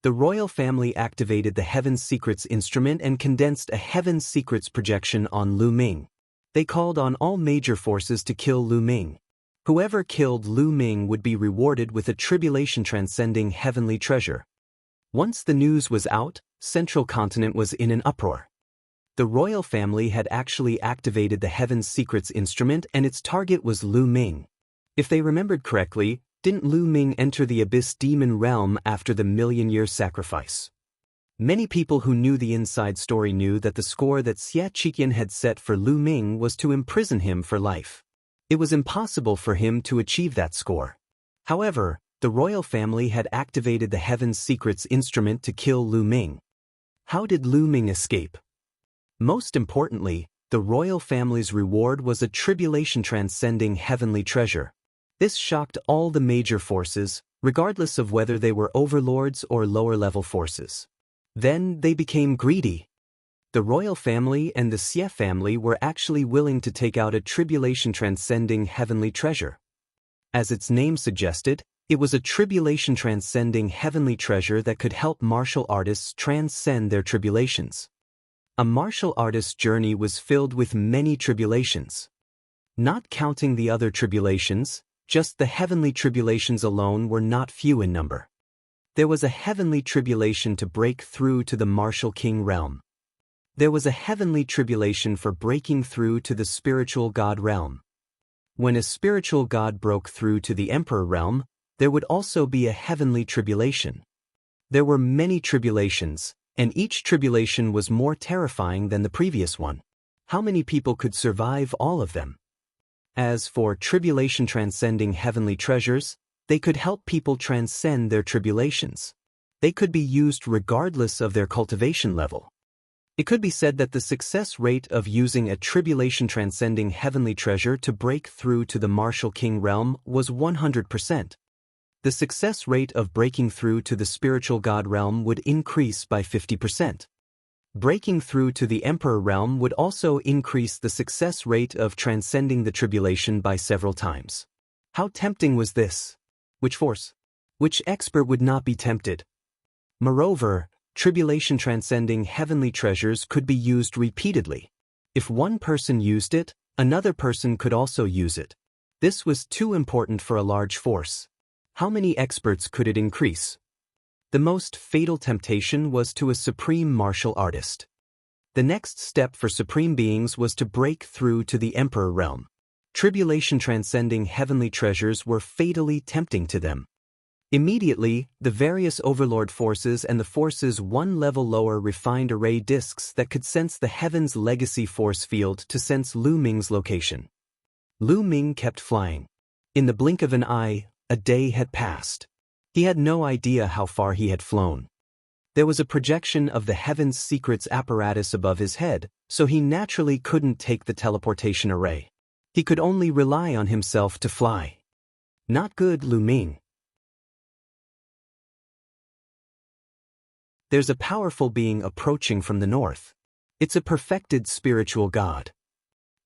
The royal family activated the Heaven's Secrets instrument and condensed a Heaven's Secrets projection on Lu Ming. They called on all major forces to kill Lu Ming. Whoever killed Lu Ming would be rewarded with a tribulation-transcending heavenly treasure. Once the news was out, Central Continent was in an uproar. The royal family had actually activated the Heaven's Secrets instrument and its target was Lu Ming. If they remembered correctly, didn't Lu Ming enter the Abyss Demon realm after the million-year sacrifice? Many people who knew the inside story knew that the score that Xie Qian had set for Lu Ming was to imprison him for life. It was impossible for him to achieve that score. However, the royal family had activated the Heaven's Secrets instrument to kill Lu Ming. How did Lu Ming escape? Most importantly, the royal family's reward was a tribulation-transcending heavenly treasure. This shocked all the major forces, regardless of whether they were overlords or lower-level forces. Then they became greedy. The royal family and the Xie family were actually willing to take out a tribulation-transcending heavenly treasure. As its name suggested, it was a tribulation-transcending heavenly treasure that could help martial artists transcend their tribulations. A martial artist's journey was filled with many tribulations. Not counting the other tribulations, just the heavenly tribulations alone were not few in number. There was a heavenly tribulation to break through to the martial king realm. There was a heavenly tribulation for breaking through to the spiritual god realm. When a spiritual god broke through to the emperor realm, there would also be a heavenly tribulation. There were many tribulations, and each tribulation was more terrifying than the previous one. How many people could survive all of them? As for tribulation-transcending heavenly treasures, they could help people transcend their tribulations. They could be used regardless of their cultivation level. It could be said that the success rate of using a tribulation-transcending heavenly treasure to break through to the martial king realm was 100%. The success rate of breaking through to the spiritual god realm would increase by 50%. Breaking through to the emperor realm would also increase the success rate of transcending the tribulation by several times. How tempting was this? Which force? Which expert would not be tempted? Moreover, tribulation-transcending heavenly treasures could be used repeatedly. If one person used it, another person could also use it. This was too important for a large force. How many experts could it increase? The most fatal temptation was to a supreme martial artist. The next step for supreme beings was to break through to the emperor realm. Tribulation-transcending heavenly treasures were fatally tempting to them. Immediately, the various overlord forces and the forces one level lower refined array discs that could sense the heaven's legacy force field to sense Lu Ming's location. Lu Ming kept flying. In the blink of an eye, a day had passed. He had no idea how far he had flown. There was a projection of the Heaven's Secrets apparatus above his head, so he naturally couldn't take the teleportation array. He could only rely on himself to fly. Not good, Lu Ming. There's a powerful being approaching from the north. It's a perfected spiritual god.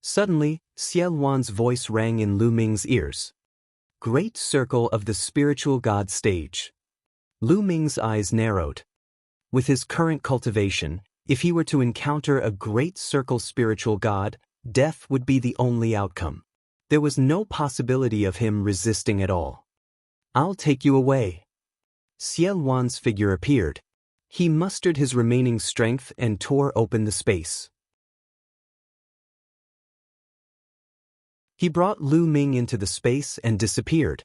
Suddenly, Xiao Wan's voice rang in Lu Ming's ears. Great circle of the spiritual god stage. Lu Ming's eyes narrowed. With his current cultivation, if he were to encounter a great circle spiritual god, death would be the only outcome. There was no possibility of him resisting at all. I'll take you away. Xiao Wan's figure appeared. He mustered his remaining strength and tore open the space. He brought Lu Ming into the space and disappeared.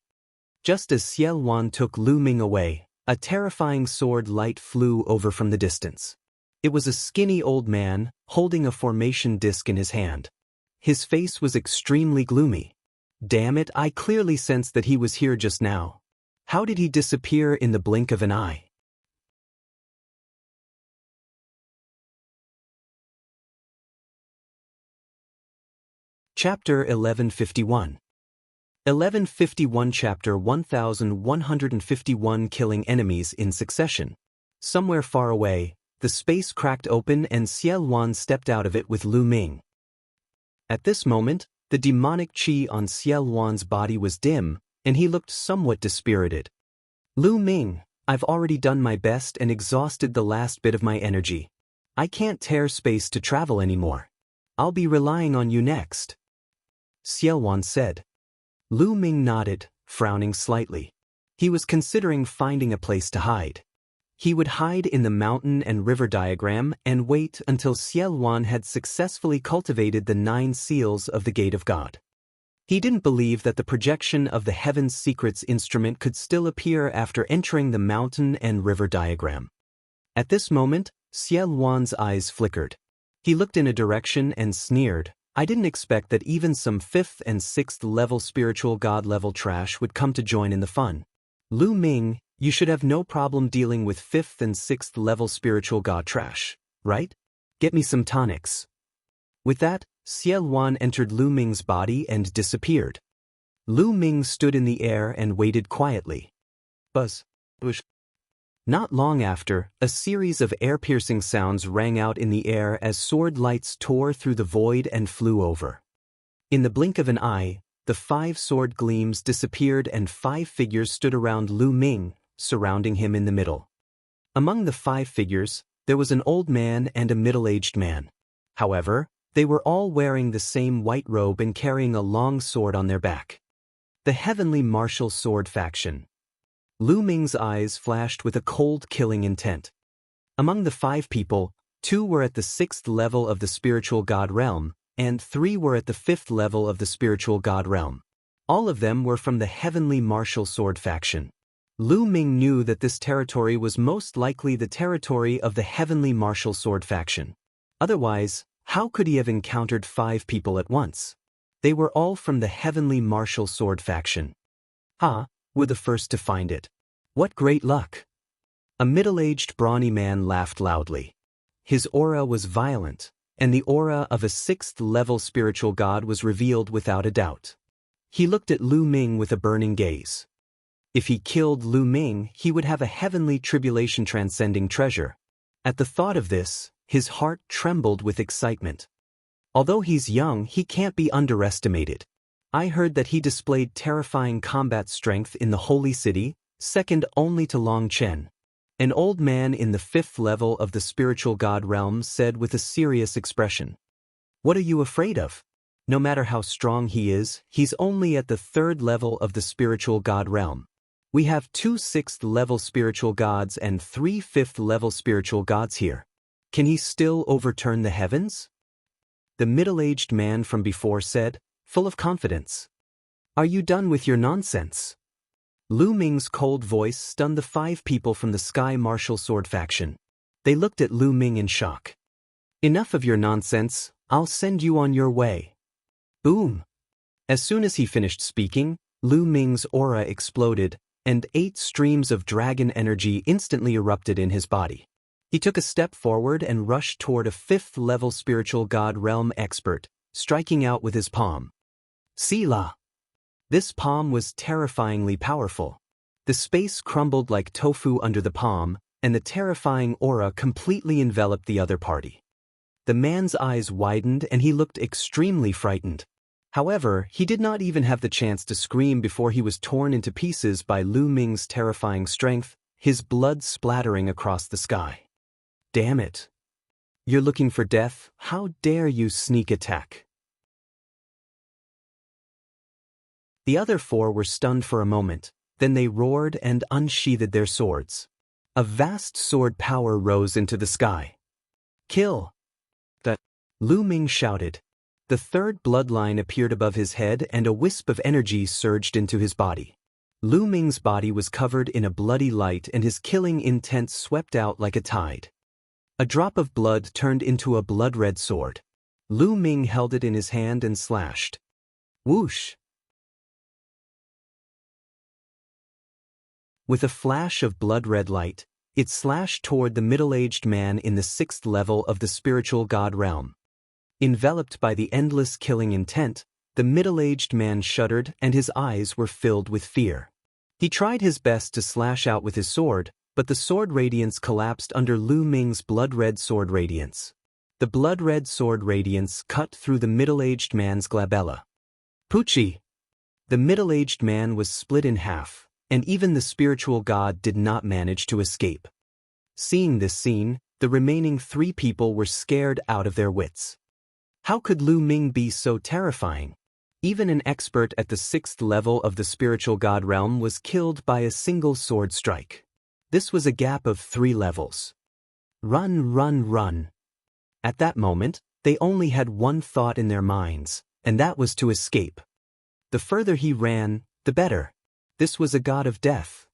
Just as Xiao Wan took Lu Ming away, a terrifying sword light flew over from the distance. It was a skinny old man, holding a formation disc in his hand. His face was extremely gloomy. Damn it, I clearly sensed that he was here just now. How did he disappear in the blink of an eye? Chapter 1151. 1151 Chapter 1151 Killing enemies in succession. Somewhere far away, the space cracked open and Xiao Wan stepped out of it with Lu Ming. At this moment, the demonic qi on Xiao Wan's body was dim, and he looked somewhat dispirited. Lu Ming, I've already done my best and exhausted the last bit of my energy. I can't tear space to travel anymore. I'll be relying on you next. Xiao Wan said. Lu Ming nodded, frowning slightly. He was considering finding a place to hide. He would hide in the mountain and river diagram and wait until Xiao Wan had successfully cultivated the 9 seals of the Gate of God. He didn't believe that the projection of the Heaven's Secrets instrument could still appear after entering the mountain and river diagram. At this moment, Xiao Wan's eyes flickered. He looked in a direction and sneered. I didn't expect that even some 5th and 6th level spiritual god level trash would come to join in the fun. Lu Ming, you should have no problem dealing with 5th and 6th level spiritual god trash, right? Get me some tonics. With that, Xiao Wan entered Lu Ming's body and disappeared. Lu Ming stood in the air and waited quietly. Buzz. Bush. Not long after, a series of air-piercing sounds rang out in the air as sword lights tore through the void and flew over. In the blink of an eye, the 5 sword gleams disappeared and 5 figures stood around Lu Ming, surrounding him in the middle. Among the 5 figures, there was an old man and a middle-aged man. However, they were all wearing the same white robe and carrying a long sword on their back. The Heavenly Martial Sword Faction. Lu Ming's eyes flashed with a cold killing intent. Among the 5 people, 2 were at the 6th level of the spiritual god realm, and 3 were at the 5th level of the spiritual god realm. All of them were from the Heavenly Martial Sword Faction. Lu Ming knew that this territory was most likely the territory of the Heavenly Martial Sword Faction. Otherwise, how could he have encountered 5 people at once? They were all from the Heavenly Martial Sword Faction. We're the first to find it. What great luck! A middle-aged brawny man laughed loudly. His aura was violent, and the aura of a 6th-level spiritual god was revealed without a doubt. He looked at Lu Ming with a burning gaze. If he killed Lu Ming, he would have a heavenly tribulation transcending treasure. At the thought of this, his heart trembled with excitement. Although he's young, he can't be underestimated. I heard that he displayed terrifying combat strength in the Holy City, second only to Long Chen. An old man in the 5th level of the spiritual god realm said with a serious expression. What are you afraid of? No matter how strong he is, he's only at the 3rd level of the spiritual god realm. We have 2 6th level spiritual gods and 3 5th level spiritual gods here. Can he still overturn the heavens? The middle-aged man from before said, full of confidence. Are you done with your nonsense? Lu Ming's cold voice stunned the 5 people from the Sky Martial Sword Faction. They looked at Lu Ming in shock. Enough of your nonsense, I'll send you on your way. Boom! As soon as he finished speaking, Lu Ming's aura exploded, and 8 streams of dragon energy instantly erupted in his body. He took a step forward and rushed toward a 5th-level spiritual god realm expert, striking out with his palm. Sila! This palm was terrifyingly powerful. The space crumbled like tofu under the palm, and the terrifying aura completely enveloped the other party. The man's eyes widened and he looked extremely frightened. However, he did not even have the chance to scream before he was torn into pieces by Lu Ming's terrifying strength, his blood splattering across the sky. Damn it! You're looking for death? How dare you sneak attack? The other 4 were stunned for a moment, then they roared and unsheathed their swords. A vast sword power rose into the sky. Kill! Lu Ming shouted. The 3rd bloodline appeared above his head and a wisp of energy surged into his body. Lu Ming's body was covered in a bloody light and his killing intent swept out like a tide. A drop of blood turned into a blood-red sword. Lu Ming held it in his hand and slashed. Whoosh! With a flash of blood-red light, it slashed toward the middle-aged man in the 6th level of the spiritual god realm. Enveloped by the endless killing intent, the middle-aged man shuddered and his eyes were filled with fear. He tried his best to slash out with his sword, but the sword radiance collapsed under Lu Ming's blood-red sword radiance. The blood-red sword radiance cut through the middle-aged man's glabella. Poochie! The middle-aged man was split in half, and even the spiritual god did not manage to escape. Seeing this scene, the remaining 3 people were scared out of their wits. How could Lu Ming be so terrifying? Even an expert at the 6th level of the spiritual god realm was killed by a single sword strike. This was a gap of 3 levels. Run, run, run. At that moment, they only had one thought in their minds, and that was to escape. The further he ran, the better. This was a god of death.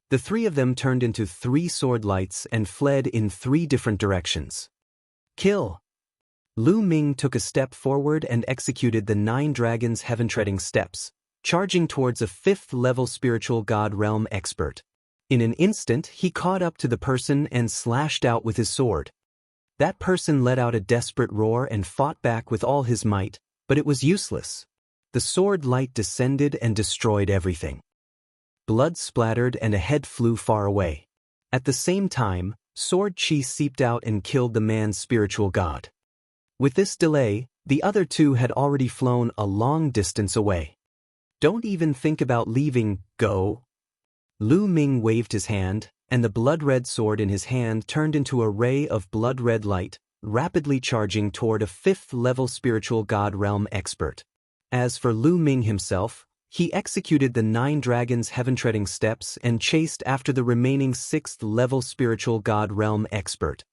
The 3 of them turned into 3 sword lights and fled in 3 different directions. Kill! Lu Ming took a step forward and executed the 9 dragons' heaven-treading steps, charging towards a 5th-level spiritual god realm expert. In an instant, he caught up to the person and slashed out with his sword. That person let out a desperate roar and fought back with all his might, but it was useless. The sword light descended and destroyed everything. Blood splattered and a head flew far away. At the same time, sword chi seeped out and killed the man's spiritual god. With this delay, the other 2 had already flown a long distance away. Don't even think about leaving, go. Lu Ming waved his hand, and the blood-red sword in his hand turned into a ray of blood-red light, rapidly charging toward a 5th-level spiritual god realm expert. As for Lu Ming himself, he executed the 9 dragons' heaven-treading steps and chased after the remaining 6th-level spiritual god realm expert.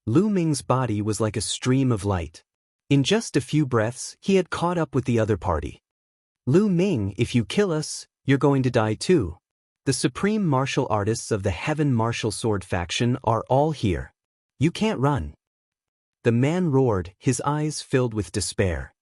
Lu Ming's body was like a stream of light. In just a few breaths, he had caught up with the other party. Lu Ming, if you kill us, you're going to die too. The supreme martial artists of the Heaven Martial Sword faction are all here. You can't run. The man roared, his eyes filled with despair.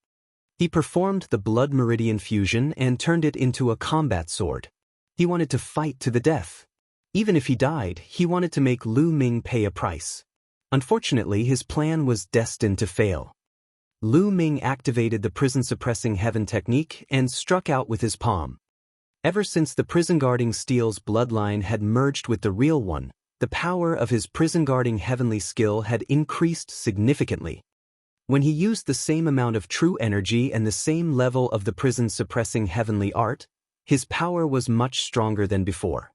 He performed the blood meridian fusion and turned it into a combat sword. He wanted to fight to the death. Even if he died, he wanted to make Lu Ming pay a price. Unfortunately, his plan was destined to fail. Lu Ming activated the prison-suppressing heaven technique and struck out with his palm. Ever since the prison-guarding steel's bloodline had merged with the real one, the power of his prison-guarding heavenly skill had increased significantly. When he used the same amount of true energy and the same level of the prison-suppressing heavenly art, his power was much stronger than before.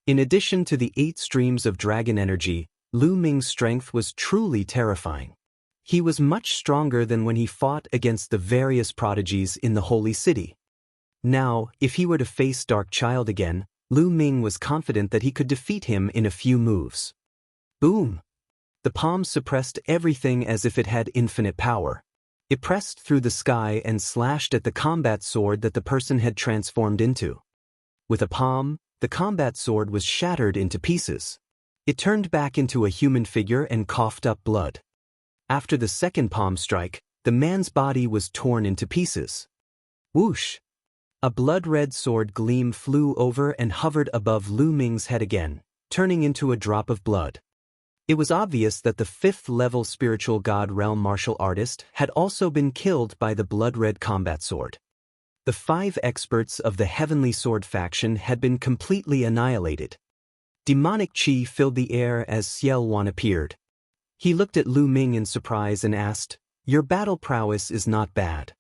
In addition to the 8 streams of dragon energy, Lu Ming's strength was truly terrifying. He was much stronger than when he fought against the various prodigies in the Holy City. Now, if he were to face Dark Child again, Lu Ming was confident that he could defeat him in a few moves. Boom! The palm suppressed everything as if it had infinite power. It pressed through the sky and slashed at the combat sword that the person had transformed into. With a palm, the combat sword was shattered into pieces. It turned back into a human figure and coughed up blood. After the second palm strike, the man's body was torn into pieces. Whoosh! A blood-red sword gleam flew over and hovered above Lu Ming's head again, turning into a drop of blood. It was obvious that the 5th-level spiritual god realm martial artist had also been killed by the blood-red combat sword. The 5 experts of the Heavenly Sword faction had been completely annihilated. Demonic chi filled the air as Xiaowan appeared. He looked at Lu Ming in surprise and asked, "Your battle prowess is not bad."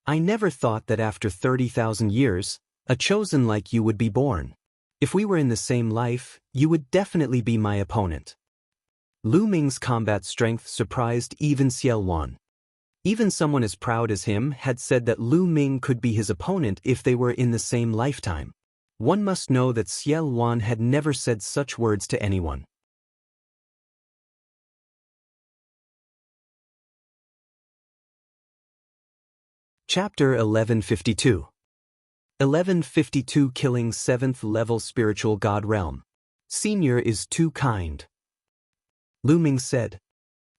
"I never thought that after 30,000 years, a chosen like you would be born. If we were in the same life, you would definitely be my opponent." Lu Ming's combat strength surprised even Xiaowan. Even someone as proud as him had said that Lu Ming could be his opponent if they were in the same lifetime. One must know that Xiaowan had never said such words to anyone. Chapter 1152. 1152 Killing 7th-level spiritual god realm. Senior is too kind. Lu Ming said,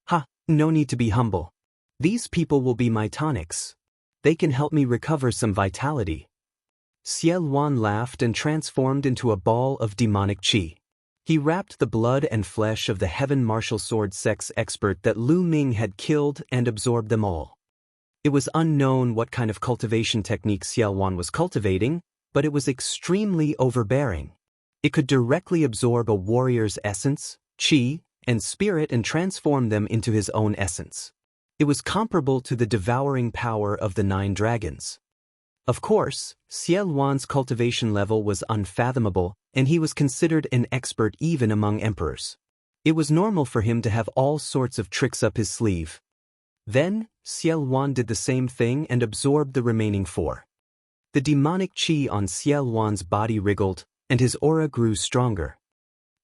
"Ha, no need to be humble. These people will be my tonics. They can help me recover some vitality." Xiaowan laughed and transformed into a ball of demonic chi. He wrapped the blood and flesh of the Heaven Martial Sword sex expert that Lu Ming had killed and absorbed them all. It was unknown what kind of cultivation technique Xiaowan was cultivating, but it was extremely overbearing. It could directly absorb a warrior's essence, chi, and spirit and transform them into his own essence. It was comparable to the devouring power of the 9 dragons. Of course, Xiaowan's cultivation level was unfathomable, and he was considered an expert even among emperors. It was normal for him to have all sorts of tricks up his sleeve. Then, Xiaowan did the same thing and absorbed the remaining 4. The demonic chi on Xiaowan's body wriggled, and his aura grew stronger.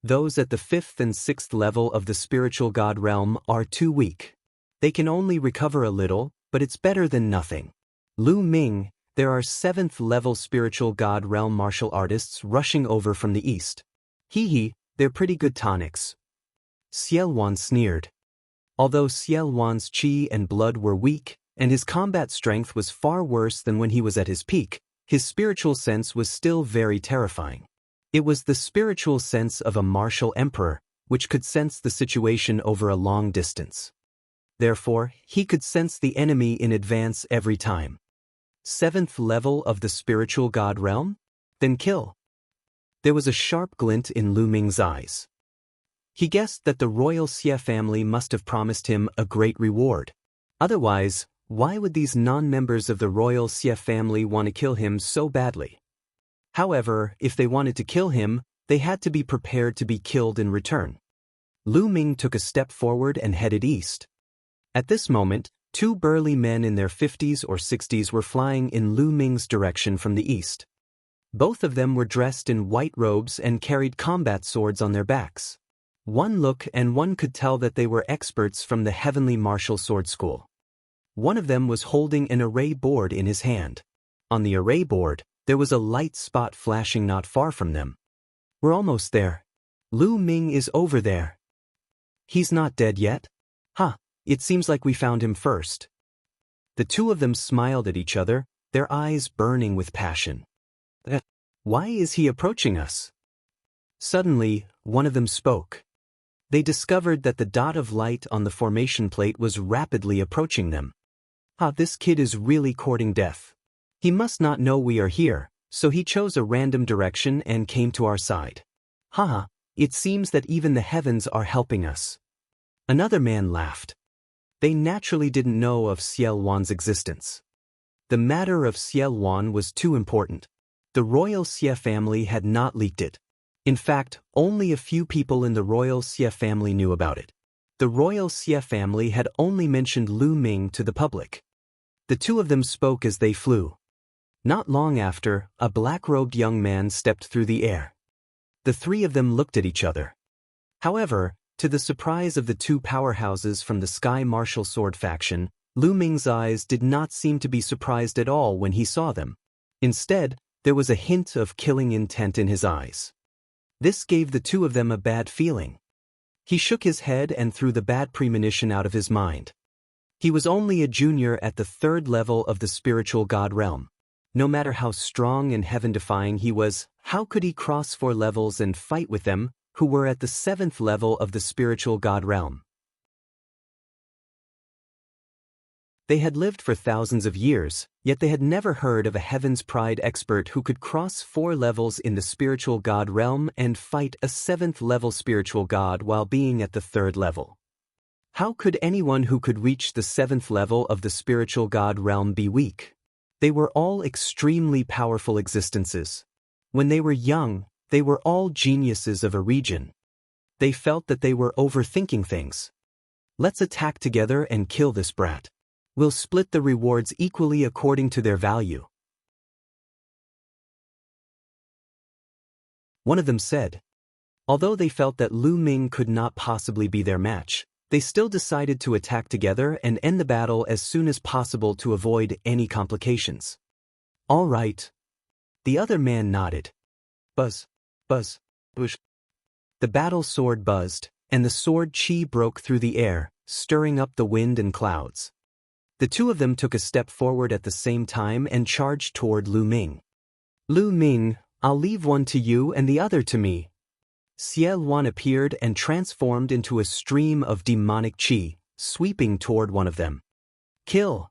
Those at the 5th and 6th level of the spiritual god realm are too weak. They can only recover a little, but it's better than nothing. Lu Ming, there are 7th-level spiritual god realm martial artists rushing over from the east. Hee, they're pretty good tonics. Xiaowan sneered. Although Xiaowan's chi and blood were weak, and his combat strength was far worse than when he was at his peak, his spiritual sense was still very terrifying. It was the spiritual sense of a martial emperor, which could sense the situation over a long distance. Therefore, he could sense the enemy in advance every time. 7th level of the spiritual god realm? Then kill. There was a sharp glint in Lu Ming's eyes. He guessed that the royal Xia family must have promised him a great reward. Otherwise, why would these non-members of the royal Xia family want to kill him so badly? However, if they wanted to kill him, they had to be prepared to be killed in return. Lu Ming took a step forward and headed east. At this moment, 2 burly men in their 50s or 60s were flying in Lu Ming's direction from the east. Both of them were dressed in white robes and carried combat swords on their backs. One look and one could tell that they were experts from the Heavenly Martial Sword School. One of them was holding an array board in his hand. On the array board, there was a light spot flashing not far from them. "We're almost there. Lu Ming is over there. He's not dead yet? Huh, it seems like we found him first." The 2 of them smiled at each other, their eyes burning with passion. "Why is he approaching us?" Suddenly, one of them spoke. They discovered that the dot of light on the formation plate was rapidly approaching them. This kid is really courting death. He must not know we are here, so he chose a random direction and came to our side. It seems that even the heavens are helping us." Another man laughed. They naturally didn't know of Xiaowan's existence. The matter of Xiaowan was too important. The royal Xia family had not leaked it. In fact, only a few people in the royal Xia family knew about it. The royal Xia family had only mentioned Lu Ming to the public. The 2 of them spoke as they flew. Not long after, a black-robed young man stepped through the air. The 3 of them looked at each other. However, to the surprise of the 2 powerhouses from the Sky Martial Sword faction, Lu Ming's eyes did not seem to be surprised at all when he saw them. Instead, there was a hint of killing intent in his eyes. This gave the 2 of them a bad feeling. He shook his head and threw the bad premonition out of his mind. He was only a junior at the 3rd level of the spiritual god realm. No matter how strong and heaven-defying he was, how could he cross 4 levels and fight with them, who were at the 7th level of the spiritual god realm? They had lived for thousands of years, yet they had never heard of a Heaven's Pride expert who could cross 4 levels in the spiritual god realm and fight a 7th level spiritual god while being at the 3rd level. How could anyone who could reach the 7th level of the spiritual god realm be weak? They were all extremely powerful existences. When they were young, they were all geniuses of a region. They felt that they were overthinking things. Let's attack together and kill this brat. We'll split the rewards equally according to their value. One of them said. Although they felt that Lu Ming could not possibly be their match, they still decided to attack together and end the battle as soon as possible to avoid any complications. All right. The other man nodded. Buzz, buzz, bush. The battle sword buzzed, and the sword chi broke through the air, stirring up the wind and clouds. The two of them took a step forward at the same time and charged toward Lu Ming. Lu Ming, I'll leave one to you and the other to me. Xianxia appeared and transformed into a stream of demonic qi, sweeping toward one of them. Kill!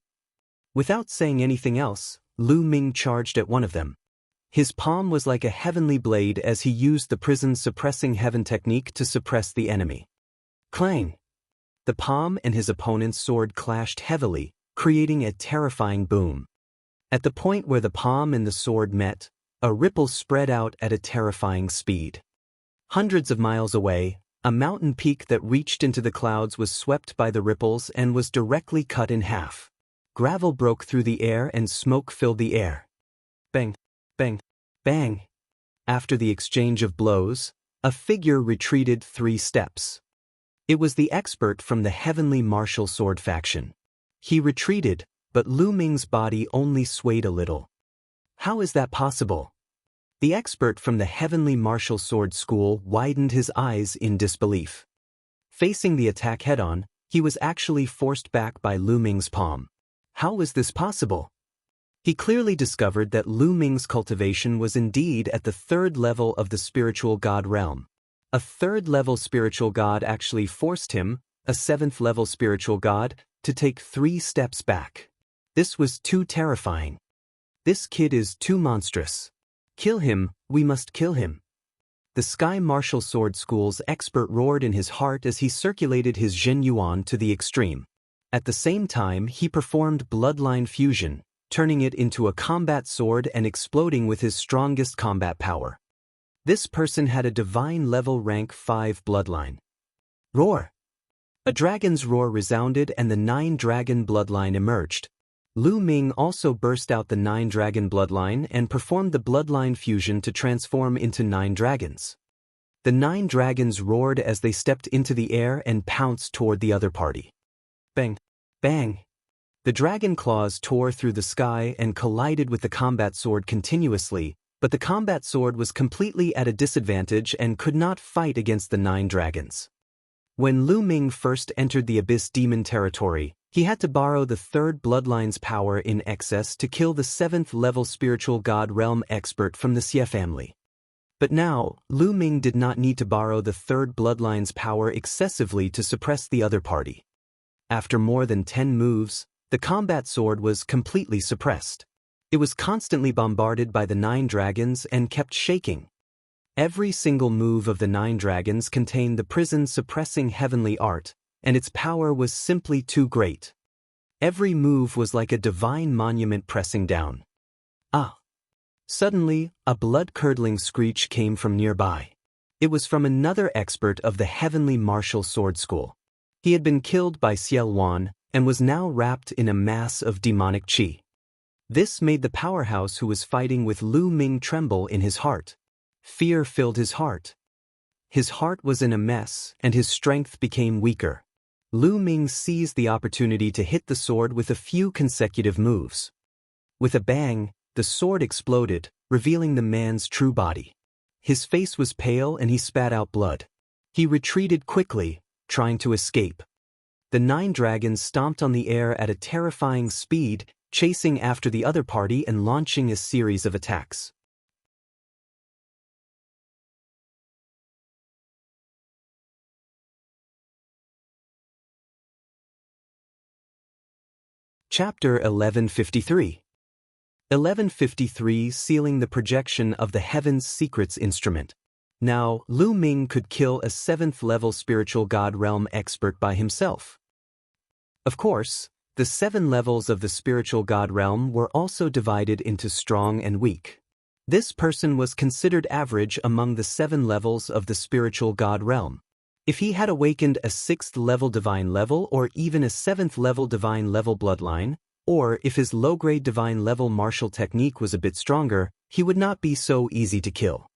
Without saying anything else, Lu Ming charged at one of them. His palm was like a heavenly blade as he used the prison's suppressing heaven technique to suppress the enemy. Clang! The palm and his opponent's sword clashed heavily, creating a terrifying boom. At the point where the palm and the sword met, a ripple spread out at a terrifying speed. Hundreds of miles away, a mountain peak that reached into the clouds was swept by the ripples and was directly cut in half. Gravel broke through the air and smoke filled the air. Bang, bang, bang. After the exchange of blows, a figure retreated 3 steps. It was the expert from the heavenly martial sword faction. He retreated, but Lu Ming's body only swayed a little. How is that possible? The expert from the heavenly martial sword school widened his eyes in disbelief. Facing the attack head-on, he was actually forced back by Lu Ming's palm. How was this possible? He clearly discovered that Lu Ming's cultivation was indeed at the 3rd level of the spiritual god realm. A 3rd level spiritual god actually forced him, a 7th level spiritual god, to take 3 steps back. This was too terrifying. This kid is too monstrous. Kill him, we must kill him. The Sky Martial Sword School's expert roared in his heart as he circulated his Zhen Yuan to the extreme. At the same time, he performed bloodline fusion, turning it into a combat sword and exploding with his strongest combat power. This person had a divine level rank 5 bloodline. Roar! A dragon's roar resounded and the 9-dragon bloodline emerged. Lu Ming also burst out the 9-dragon bloodline and performed the bloodline fusion to transform into 9 dragons. The 9 dragons roared as they stepped into the air and pounced toward the other party. Bang! Bang! The dragon claws tore through the sky and collided with the combat sword continuously, but the combat sword was completely at a disadvantage and could not fight against the 9 dragons. When Lu Ming first entered the Abyss Demon territory, he had to borrow the 3rd bloodline's power in excess to kill the 7th level spiritual god realm expert from the Xie family. But now, Lu Ming did not need to borrow the 3rd bloodline's power excessively to suppress the other party. After more than 10 moves, the combat sword was completely suppressed. It was constantly bombarded by the 9 dragons and kept shaking. Every single move of the 9 dragons contained the prison's suppressing heavenly art, and its power was simply too great. Every move was like a divine monument pressing down. Ah! Suddenly, a blood-curdling screech came from nearby. It was from another expert of the heavenly martial sword school. He had been killed by Xianxia and was now wrapped in a mass of demonic qi. This made the powerhouse who was fighting with Lu Ming tremble in his heart. Fear filled his heart. His heart was in a mess, and his strength became weaker. Lu Ming seized the opportunity to hit the sword with a few consecutive moves. With a bang, the sword exploded, revealing the man's true body. His face was pale and he spat out blood. He retreated quickly, trying to escape. The 9 dragons stomped on the air at a terrifying speed, chasing after the other party and launching a series of attacks. Chapter 1153. 1153 Sealing the Projection of the Heaven's Secrets Instrument. Now, Lu Ming could kill a 7th-level spiritual god realm expert by himself. Of course, the 7 levels of the spiritual god realm were also divided into strong and weak. This person was considered average among the 7 levels of the spiritual god realm. If he had awakened a 6th-level divine level or even a 7th-level divine level bloodline, or if his low-grade divine level martial technique was a bit stronger, he would not be so easy to kill.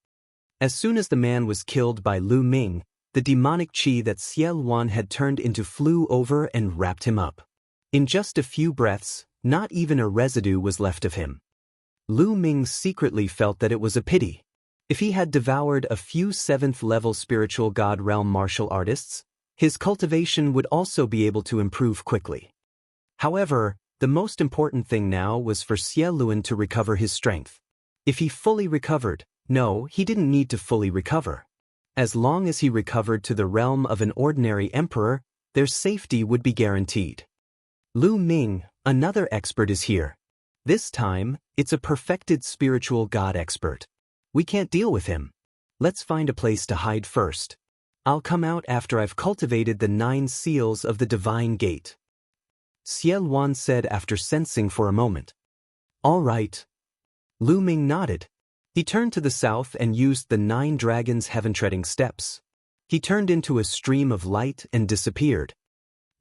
As soon as the man was killed by Lu Ming, the demonic qi that Xie Luan had turned into flew over and wrapped him up. In just a few breaths, not even a residue was left of him. Lu Ming secretly felt that it was a pity. If he had devoured a few 7th-level spiritual god realm martial artists, his cultivation would also be able to improve quickly. However, the most important thing now was for Xie Luan to recover his strength. If he fully recovered, no, he didn't need to fully recover. As long as he recovered to the realm of an ordinary emperor, their safety would be guaranteed. Lu Ming, another expert, is here. This time, it's a perfected spiritual god expert. We can't deal with him. Let's find a place to hide first. I'll come out after I've cultivated the 9 seals of the divine gate. Xie Luan said after sensing for a moment. All right. Lu Ming nodded. He turned to the south and used the 9 dragons' heaven-treading steps. He turned into a stream of light and disappeared.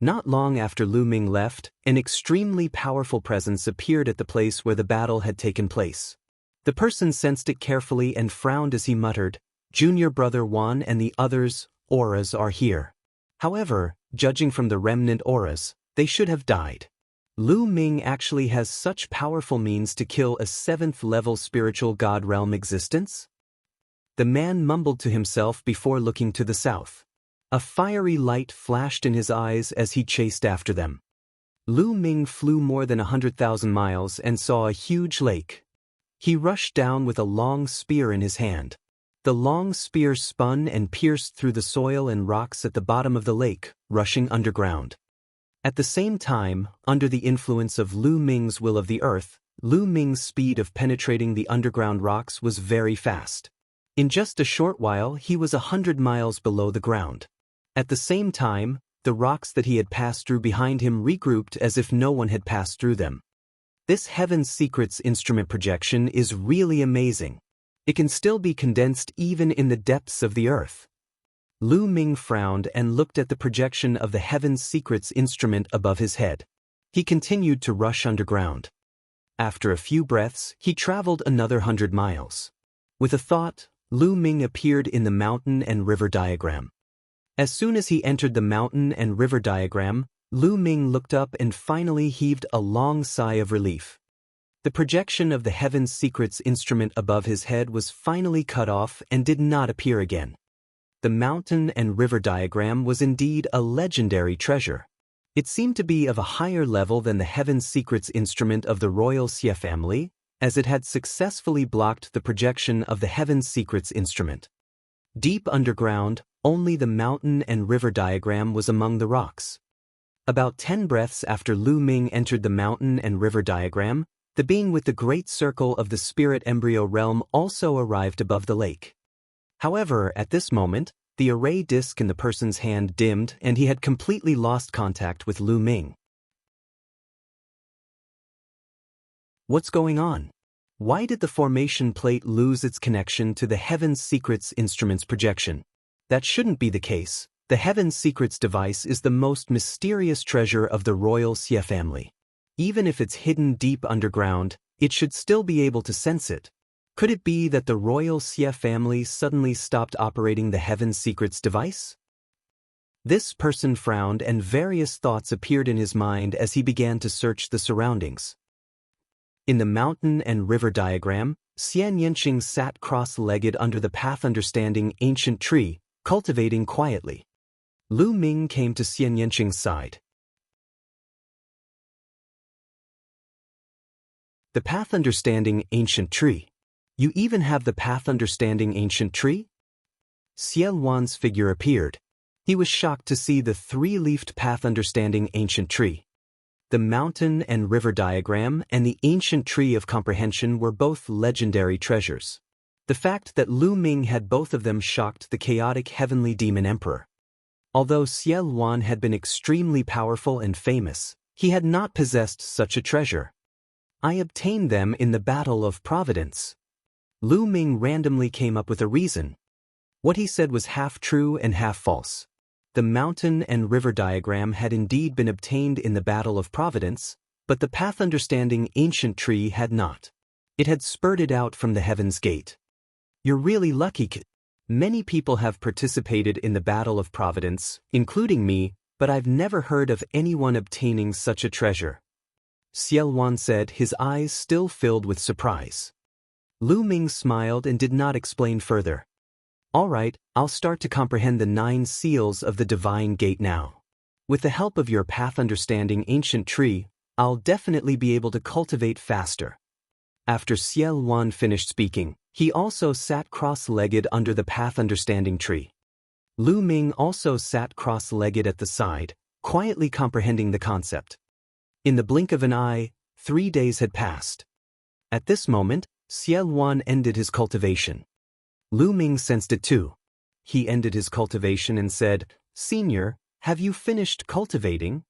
Not long after Lu Ming left, an extremely powerful presence appeared at the place where the battle had taken place. The person sensed it carefully and frowned as he muttered, "Junior brother Wan and the others, auras are here." However, judging from the remnant auras, they should have died. Lu Ming actually has such powerful means to kill a 7th-level spiritual god realm existence? The man mumbled to himself before looking to the south. A fiery light flashed in his eyes as he chased after them. Lu Ming flew more than 100,000 miles and saw a huge lake. He rushed down with a long spear in his hand. The long spear spun and pierced through the soil and rocks at the bottom of the lake, rushing underground. At the same time, under the influence of Lu Ming's will of the earth, Lu Ming's speed of penetrating the underground rocks was very fast. In just a short while he was 100 miles below the ground. At the same time, the rocks that he had passed through behind him regrouped as if no one had passed through them. This Heaven's Secrets instrument projection is really amazing. It can still be condensed even in the depths of the earth. Lu Ming frowned and looked at the projection of the Heaven's Secrets instrument above his head. He continued to rush underground. After a few breaths, he traveled another 100 miles. With a thought, Lu Ming appeared in the mountain and river diagram. As soon as he entered the mountain and river diagram, Lu Ming looked up and finally heaved a long sigh of relief. The projection of the Heaven's Secrets instrument above his head was finally cut off and did not appear again. The mountain and river diagram was indeed a legendary treasure. It seemed to be of a higher level than the Heaven's Secrets instrument of the royal Xie family, as it had successfully blocked the projection of the Heaven's Secrets instrument. Deep underground, only the mountain and river diagram was among the rocks. About 10 breaths after Lu Ming entered the mountain and river diagram, the being with the great circle of the spirit embryo realm also arrived above the lake. However, at this moment, the array disk in the person's hand dimmed and he had completely lost contact with Lu Ming. What's going on? Why did the formation plate lose its connection to the Heaven's Secrets instrument's projection? That shouldn't be the case. The Heaven's Secrets device is the most mysterious treasure of the royal Xie family. Even if it's hidden deep underground, it should still be able to sense it. Could it be that the royal Xie family suddenly stopped operating the Heaven's Secrets device? This person frowned and various thoughts appeared in his mind as he began to search the surroundings. In the mountain and river diagram, Xianxia sat cross-legged under the path-understanding ancient tree, cultivating quietly. Lu Ming came to Xianxia's side. The path understanding ancient tree. You even have the path understanding ancient tree? Xie Wan's figure appeared. He was shocked to see the three-leafed path understanding ancient tree. The mountain and river diagram and the ancient tree of comprehension were both legendary treasures. The fact that Lu Ming had both of them shocked the chaotic heavenly demon emperor. Although Xie Wan had been extremely powerful and famous, he had not possessed such a treasure. I obtained them in the Battle of Providence. Lu Ming randomly came up with a reason. What he said was half true and half false. The mountain and river diagram had indeed been obtained in the Battle of Providence, but the path understanding ancient tree had not. It had spurted out from the Heaven's Gate. You're really lucky, kid. Many people have participated in the Battle of Providence, including me, but I've never heard of anyone obtaining such a treasure. Xie Wan said, his eyes still filled with surprise. Lu Ming smiled and did not explain further. All right, I'll start to comprehend the 9 seals of the Divine Gate now. With the help of your path understanding ancient tree, I'll definitely be able to cultivate faster. After Xie Wan finished speaking, he also sat cross-legged under the path understanding tree. Lu Ming also sat cross-legged at the side, quietly comprehending the concept. In the blink of an eye, 3 days had passed. At this moment, Xie Wan ended his cultivation. Lu Ming sensed it too. He ended his cultivation and said, "Senior, have you finished cultivating?"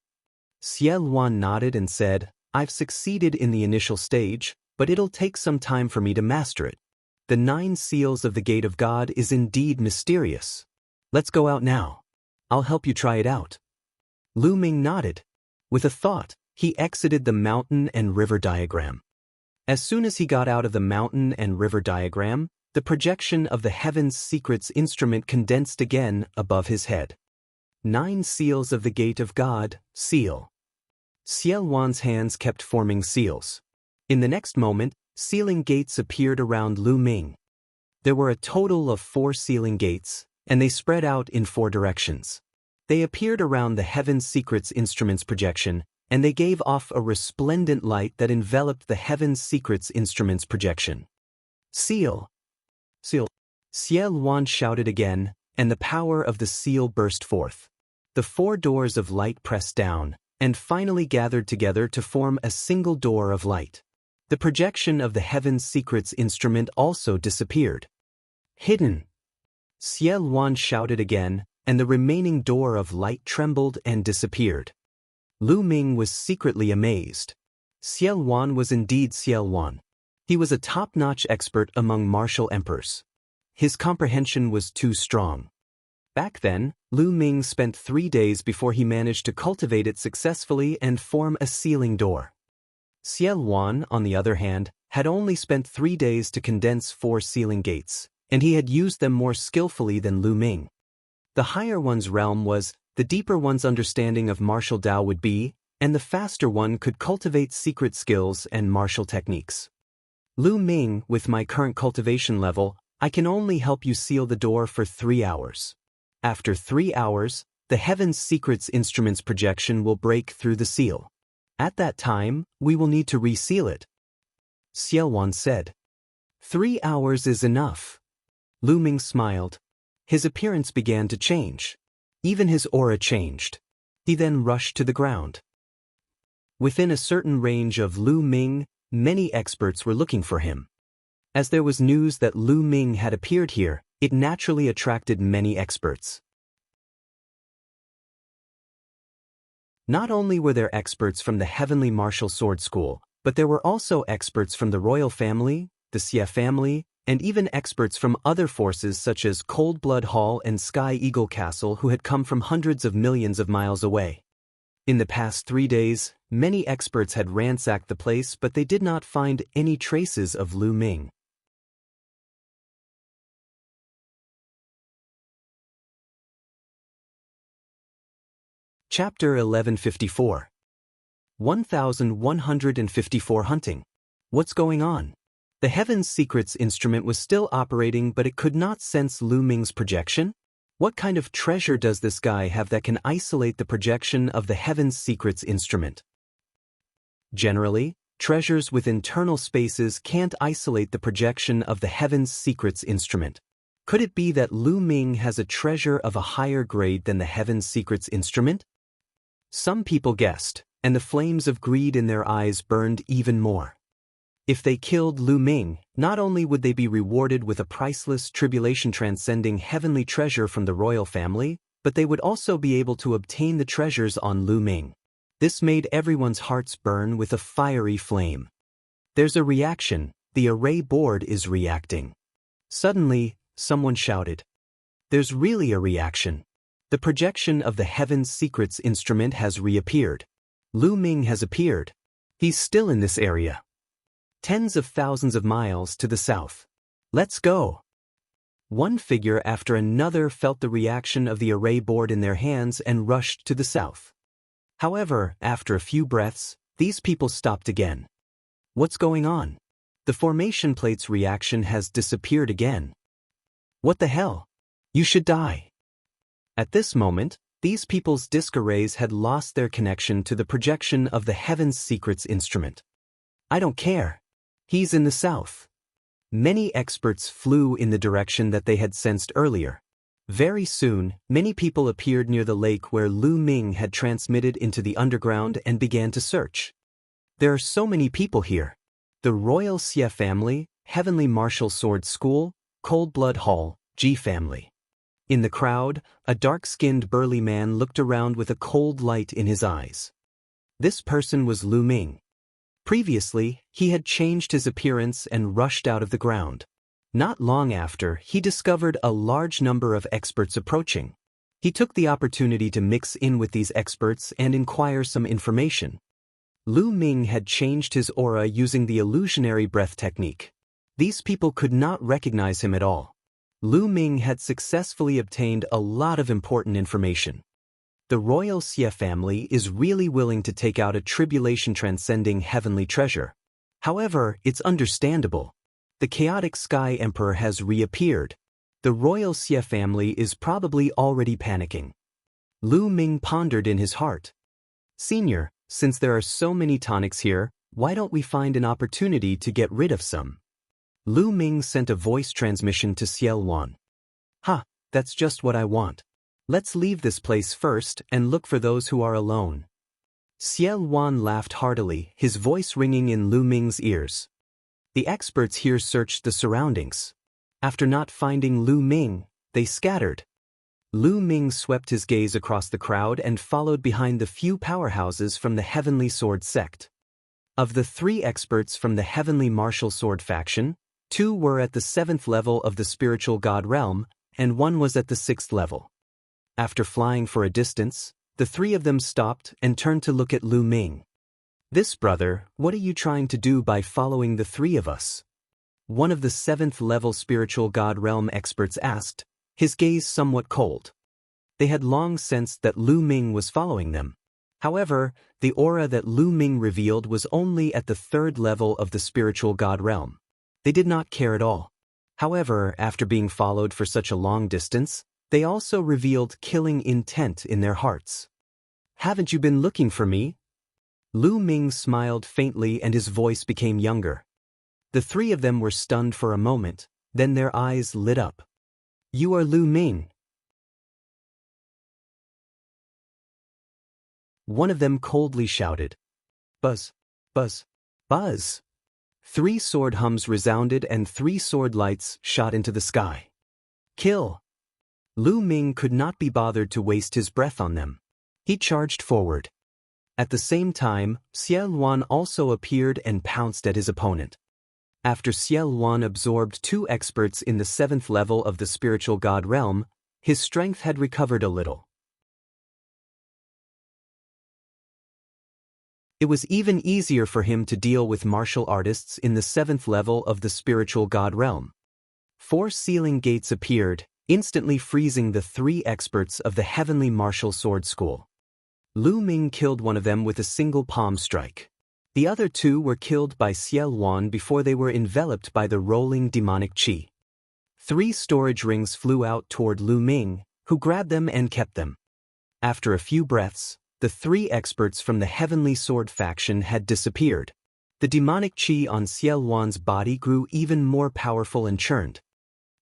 Xie Wan nodded and said, "I've succeeded in the initial stage, but it'll take some time for me to master it. The 9 seals of the Gate of God is indeed mysterious. Let's go out now. I'll help you try it out." Lu Ming nodded. With a thought, he exited the mountain and river diagram. As soon as he got out of the mountain and river diagram, the projection of the Heaven's Secrets instrument condensed again above his head. 9 seals of the Gate of God, seal. Xie Wan's hands kept forming seals. In the next moment, sealing gates appeared around Lu Ming. There were a total of 4 sealing gates, and they spread out in 4 directions. They appeared around the Heaven's Secrets instrument's projection, and they gave off a resplendent light that enveloped the Heaven's Secrets instrument's projection. Seal. Seal. Xie Wan shouted again, and the power of the seal burst forth. The 4 doors of light pressed down, and finally gathered together to form a single door of light. The projection of the Heaven's Secrets instrument also disappeared. Hidden. Xie Wan shouted again, and the remaining door of light trembled and disappeared. Lu Ming was secretly amazed. Xie Wan was indeed Xie Wan. He was a top-notch expert among martial emperors. His comprehension was too strong. Back then, Lu Ming spent 3 days before he managed to cultivate it successfully and form a sealing door. Xie Wan, on the other hand, had only spent 3 days to condense 4 sealing gates, and he had used them more skillfully than Lu Ming. The higher one's realm was, the deeper one's understanding of martial Tao would be, and the faster one could cultivate secret skills and martial techniques. Lu Ming, with my current cultivation level, I can only help you seal the door for 3 hours. After 3 hours, the Heaven's Secrets instrument's projection will break through the seal. At that time, we will need to reseal it. Xie Wan said. 3 hours is enough. Lu Ming smiled. His appearance began to change. Even his aura changed. He then rushed to the ground. Within a certain range of Lu Ming, many experts were looking for him. As there was news that Lu Ming had appeared here, it naturally attracted many experts. Not only were there experts from the Heavenly Martial Sword School, but there were also experts from the royal family, the Xie family, and even experts from other forces such as Cold Blood Hall and Sky Eagle Castle who had come from hundreds of millions of miles away. In the past 3 days, many experts had ransacked the place, but they did not find any traces of Lu Ming. Chapter 1154. 1154 Hunting. What's going on? The Heaven's Secrets instrument was still operating, but it could not sense Lu Ming's projection? What kind of treasure does this guy have that can isolate the projection of the Heaven's Secrets instrument? Generally, treasures with internal spaces can't isolate the projection of the Heaven's Secrets instrument. Could it be that Lu Ming has a treasure of a higher grade than the Heaven's Secrets instrument? Some people guessed, and the flames of greed in their eyes burned even more. If they killed Lu Ming, not only would they be rewarded with a priceless tribulation-transcending heavenly treasure from the royal family, but they would also be able to obtain the treasures on Lu Ming. This made everyone's hearts burn with a fiery flame. There's a reaction, the array board is reacting. Suddenly, someone shouted. There's really a reaction. The projection of the Heaven's Secrets instrument has reappeared. Lu Ming has appeared. He's still in this area. Tens of thousands of miles to the south. Let's go. One figure after another felt the reaction of the array board in their hands and rushed to the south. However, after a few breaths, these people stopped again. What's going on? The formation plate's reaction has disappeared again. What the hell? You should die. At this moment, these people's disc arrays had lost their connection to the projection of the Heaven's Secrets instrument. I don't care. He's in the south. Many experts flew in the direction that they had sensed earlier. Very soon, many people appeared near the lake where Lu Ming had transmitted into the underground and began to search. There are so many people here. The Royal Xia family, Heavenly Martial Sword School, Cold Blood Hall, Ji family. In the crowd, a dark-skinned burly man looked around with a cold light in his eyes. This person was Lu Ming. Previously, he had changed his appearance and rushed out of the ground. Not long after, he discovered a large number of experts approaching. He took the opportunity to mix in with these experts and inquire some information. Lu Ming had changed his aura using the illusionary breath technique. These people could not recognize him at all. Lu Ming had successfully obtained a lot of important information. The Royal Xia family is really willing to take out a tribulation-transcending heavenly treasure. However, it's understandable. The chaotic Sky Emperor has reappeared. The Royal Xia family is probably already panicking. Lu Ming pondered in his heart. Senior, since there are so many tonics here, why don't we find an opportunity to get rid of some? Lu Ming sent a voice transmission to Xiel Wan. That's just what I want. Let's leave this place first and look for those who are alone. Xiel Wan laughed heartily, his voice ringing in Lu Ming's ears. The experts here searched the surroundings. After not finding Lu Ming, they scattered. Lu Ming swept his gaze across the crowd and followed behind the few powerhouses from the Heavenly Sword sect. Of the 3 experts from the Heavenly Martial Sword faction, 2 were at the 7th level of the spiritual god realm, and 1 was at the 6th level. After flying for a distance, the 3 of them stopped and turned to look at Lu Ming. This brother, what are you trying to do by following the 3 of us? One of the 7th level spiritual god realm experts asked, his gaze somewhat cold. They had long sensed that Lu Ming was following them. However, the aura that Lu Ming revealed was only at the 3rd level of the spiritual god realm. They did not care at all. However, after being followed for such a long distance, they also revealed killing intent in their hearts. Haven't you been looking for me? Lu Ming smiled faintly and his voice became younger. The 3 of them were stunned for a moment, then their eyes lit up. You are Lu Ming. One of them coldly shouted. Buzz, buzz, buzz. 3 sword hums resounded and 3 sword lights shot into the sky. Kill. Lu Ming could not be bothered to waste his breath on them. He charged forward. At the same time, Xiel Wan also appeared and pounced at his opponent. After Xiel Wan absorbed 2 experts in the 7th level of the spiritual god realm, his strength had recovered a little. It was even easier for him to deal with martial artists in the 7th level of the spiritual god realm. 4 sealing gates appeared, instantly freezing the 3 experts of the Heavenly Martial Sword School. Lu Ming killed one of them with a single palm strike. The other 2 were killed by Xiel Wan before they were enveloped by the rolling demonic qi. 3 storage rings flew out toward Lu Ming, who grabbed them and kept them. After a few breaths, the 3 experts from the Heavenly Sword faction had disappeared. The demonic qi on Xiao Luan's body grew even more powerful and churned.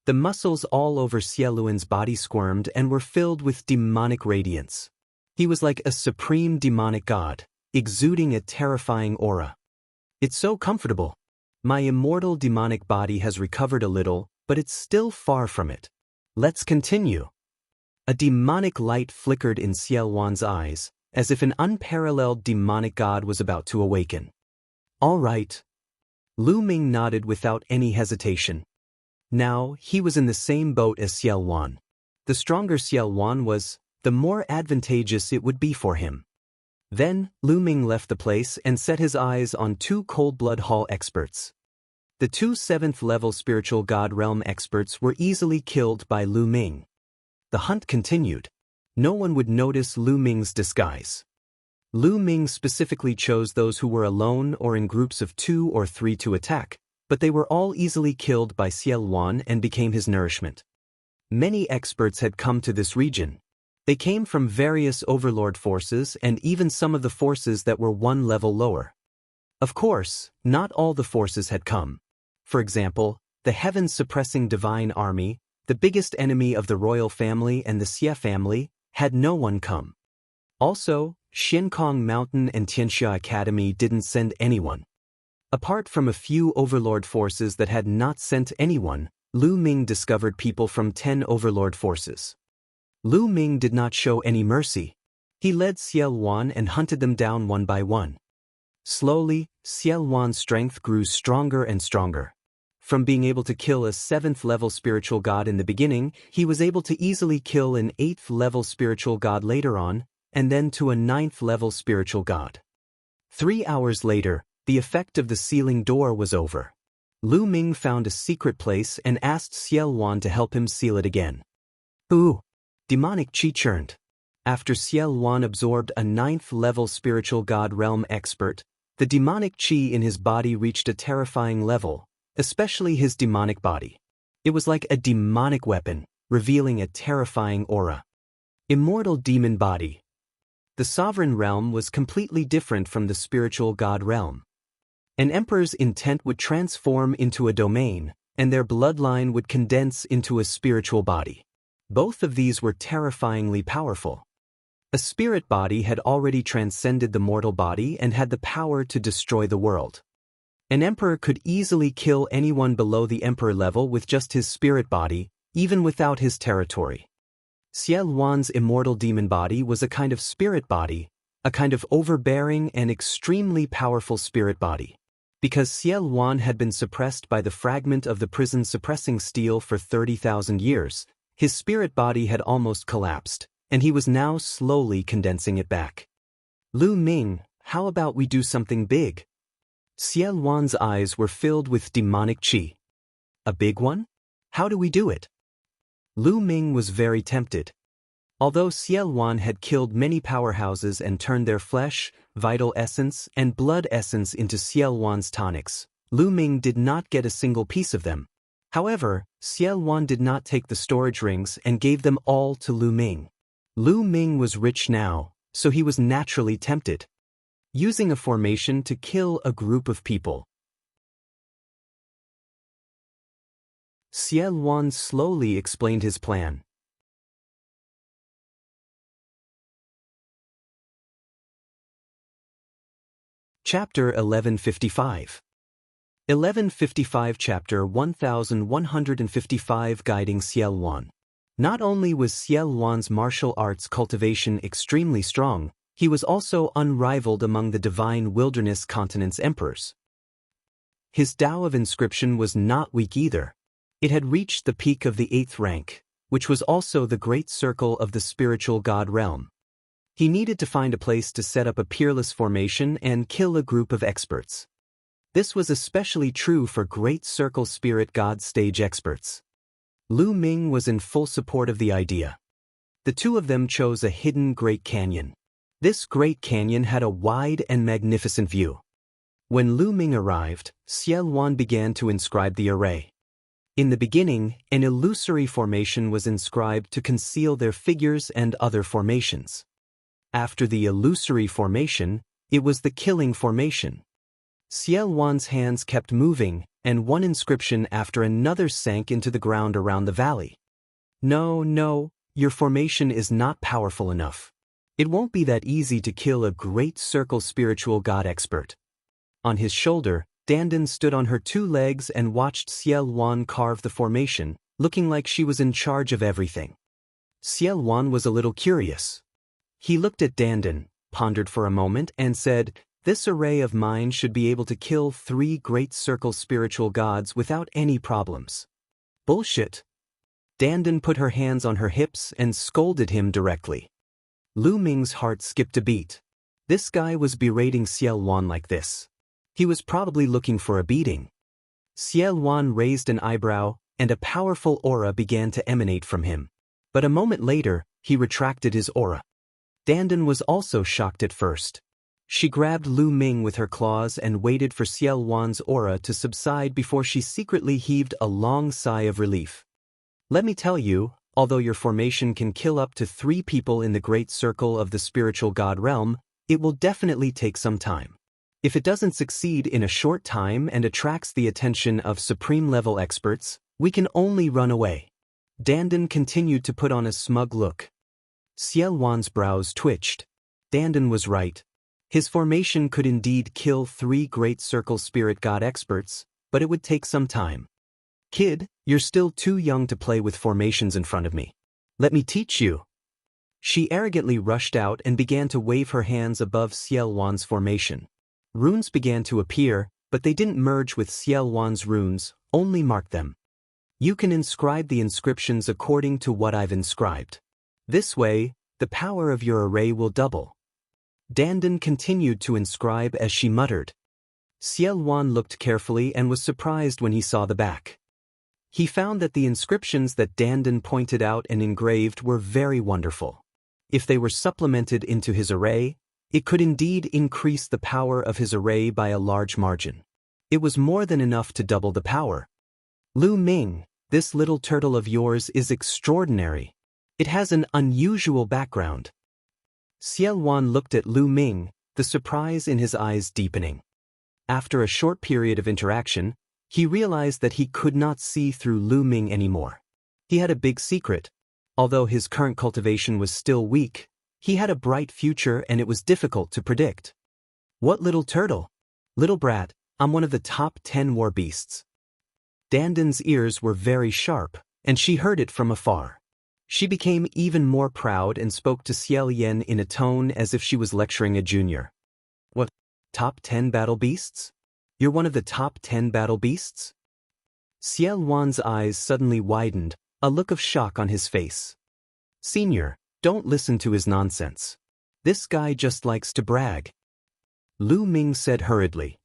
The muscles all over Xiao Luan's body squirmed and were filled with demonic radiance. He was like a supreme demonic god, exuding a terrifying aura. It's so comfortable. My immortal demonic body has recovered a little, but it's still far from it. Let's continue. A demonic light flickered in Xiao Luan's eyes, as if an unparalleled demonic god was about to awaken. All right. Lu Ming nodded without any hesitation. Now, he was in the same boat as Xiao Luan. The stronger Xiao Luan was, the more advantageous it would be for him. Then, Lu Ming left the place and set his eyes on two Cold Blood Hall experts. The two 7th-level spiritual god realm experts were easily killed by Lu Ming. The hunt continued. No one would notice Lu Ming's disguise. Lu Ming specifically chose those who were alone or in groups of 2 or 3 to attack, but they were all easily killed by Xiao Luan and became his nourishment. Many experts had come to this region. They came from various overlord forces and even some of the forces that were 1 level lower. Of course, not all the forces had come. For example, the heaven-suppressing divine army, the biggest enemy of the royal family and the Xie family, had no one come. Also, Xiankong Mountain and Tianxia Academy didn't send anyone. Apart from a few overlord forces that had not sent anyone, Lu Ming discovered people from 10 overlord forces. Lu Ming did not show any mercy. He led Xiao Luan and hunted them down one by one. Slowly, Xiao Luan's strength grew stronger and stronger. From being able to kill a 7th-level spiritual god in the beginning, he was able to easily kill an 8th-level spiritual god later on, and then to a 9th-level spiritual god. 3 hours later, the effect of the sealing door was over. Lu Ming found a secret place and asked Xiao Luan to help him seal it again. Ooh! Demonic qi churned. After Xiao Luan absorbed a 9th-level spiritual god realm expert, the demonic qi in his body reached a terrifying level, especially his demonic body. It was like a demonic weapon, revealing a terrifying aura. Immortal demon body. The sovereign realm was completely different from the spiritual god realm. An emperor's intent would transform into a domain, and their bloodline would condense into a spiritual body. Both of these were terrifyingly powerful. A spirit body had already transcended the mortal body and had the power to destroy the world. An emperor could easily kill anyone below the emperor level with just his spirit body, even without his territory. Xiao Luan's immortal demon body was a kind of spirit body, a kind of overbearing and extremely powerful spirit body. Because Xiao Luan had been suppressed by the fragment of the prison suppressing steel for 30,000 years, his spirit body had almost collapsed, and he was now slowly condensing it back. Lu Ming, how about we do something big? Xiao Luan's eyes were filled with demonic qi. A big one? How do we do it? Lu Ming was very tempted. Although Xiao Luan had killed many powerhouses and turned their flesh, vital essence, and blood essence into Xiao Luan's tonics, Lu Ming did not get a single piece of them. However, Xiao Luan did not take the storage rings and gave them all to Lu Ming. Lu Ming was rich now, so he was naturally tempted. Using a formation to kill a group of people. Xiao Luan slowly explained his plan. Chapter 1155. 1155 Chapter 1155 Guiding Xiao Luan. Not only was Xiao Luan's martial arts cultivation extremely strong, he was also unrivaled among the divine wilderness continent's emperors. His Tao of inscription was not weak either. It had reached the peak of the 8th rank, which was also the great circle of the spiritual god realm. He needed to find a place to set up a peerless formation and kill a group of experts. This was especially true for Great Circle Spirit God stage experts. Lu Ming was in full support of the idea. The two of them chose a hidden Great Canyon. This Great Canyon had a wide and magnificent view. When Lu Ming arrived, Xiao Luan began to inscribe the array. In the beginning, an illusory formation was inscribed to conceal their figures and other formations. After the illusory formation, it was the killing formation. Xiao Wan's hands kept moving, and one inscription after another sank into the ground around the valley. No, your formation is not powerful enough. It won't be that easy to kill a great circle spiritual god expert. On his shoulder, Dandan stood on her two legs and watched Xiao Wan carve the formation, looking like she was in charge of everything. Xiao Wan was a little curious. He looked at Dandan, pondered for a moment, and said, "This array of mine should be able to kill 3 great circle spiritual gods without any problems." Bullshit. Dandan put her hands on her hips and scolded him directly. Lu Ming's heart skipped a beat. This guy was berating Xiao Wan like this. He was probably looking for a beating. Xiao Wan raised an eyebrow, and a powerful aura began to emanate from him. But a moment later, he retracted his aura. Dandan was also shocked at first. She grabbed Lu Ming with her claws and waited for Xiao Wan's aura to subside before she secretly heaved a long sigh of relief. "Let me tell you, although your formation can kill up to 3 people in the great circle of the spiritual god realm, it will definitely take some time. If it doesn't succeed in a short time and attracts the attention of supreme-level experts, we can only run away." Dandan continued to put on a smug look. Xiao Wan's brows twitched. Dandan was right. His formation could indeed kill 3 great circle spirit god experts, but it would take some time. "Kid, you're still too young to play with formations in front of me. Let me teach you." She arrogantly rushed out and began to wave her hands above Xiao Wan's formation. Runes began to appear, but they didn't merge with Xiao Wan's runes, only marked them. "You can inscribe the inscriptions according to what I've inscribed. This way, the power of your array will double." Dandan continued to inscribe as she muttered. Xiao Wan looked carefully and was surprised when he saw the back. He found that the inscriptions that Dandan pointed out and engraved were very wonderful. If they were supplemented into his array, it could indeed increase the power of his array by a large margin. It was more than enough to double the power. "Lu Ming, this little turtle of yours is extraordinary. It has an unusual background." Xiao Wan looked at Lu Ming, the surprise in his eyes deepening. After a short period of interaction, he realized that he could not see through Lu Ming anymore. He had a big secret. Although his current cultivation was still weak, he had a bright future and it was difficult to predict. "What little turtle? Little brat, I'm one of the top 10 war beasts." Dandan's ears were very sharp, and she heard it from afar. She became even more proud and spoke to Xiao Yan in a tone as if she was lecturing a junior. "What? Top 10 battle beasts? You're one of the top 10 battle beasts?" Xiao Wan's eyes suddenly widened, a look of shock on his face. "Senior, don't listen to his nonsense. This guy just likes to brag," Lu Ming said hurriedly.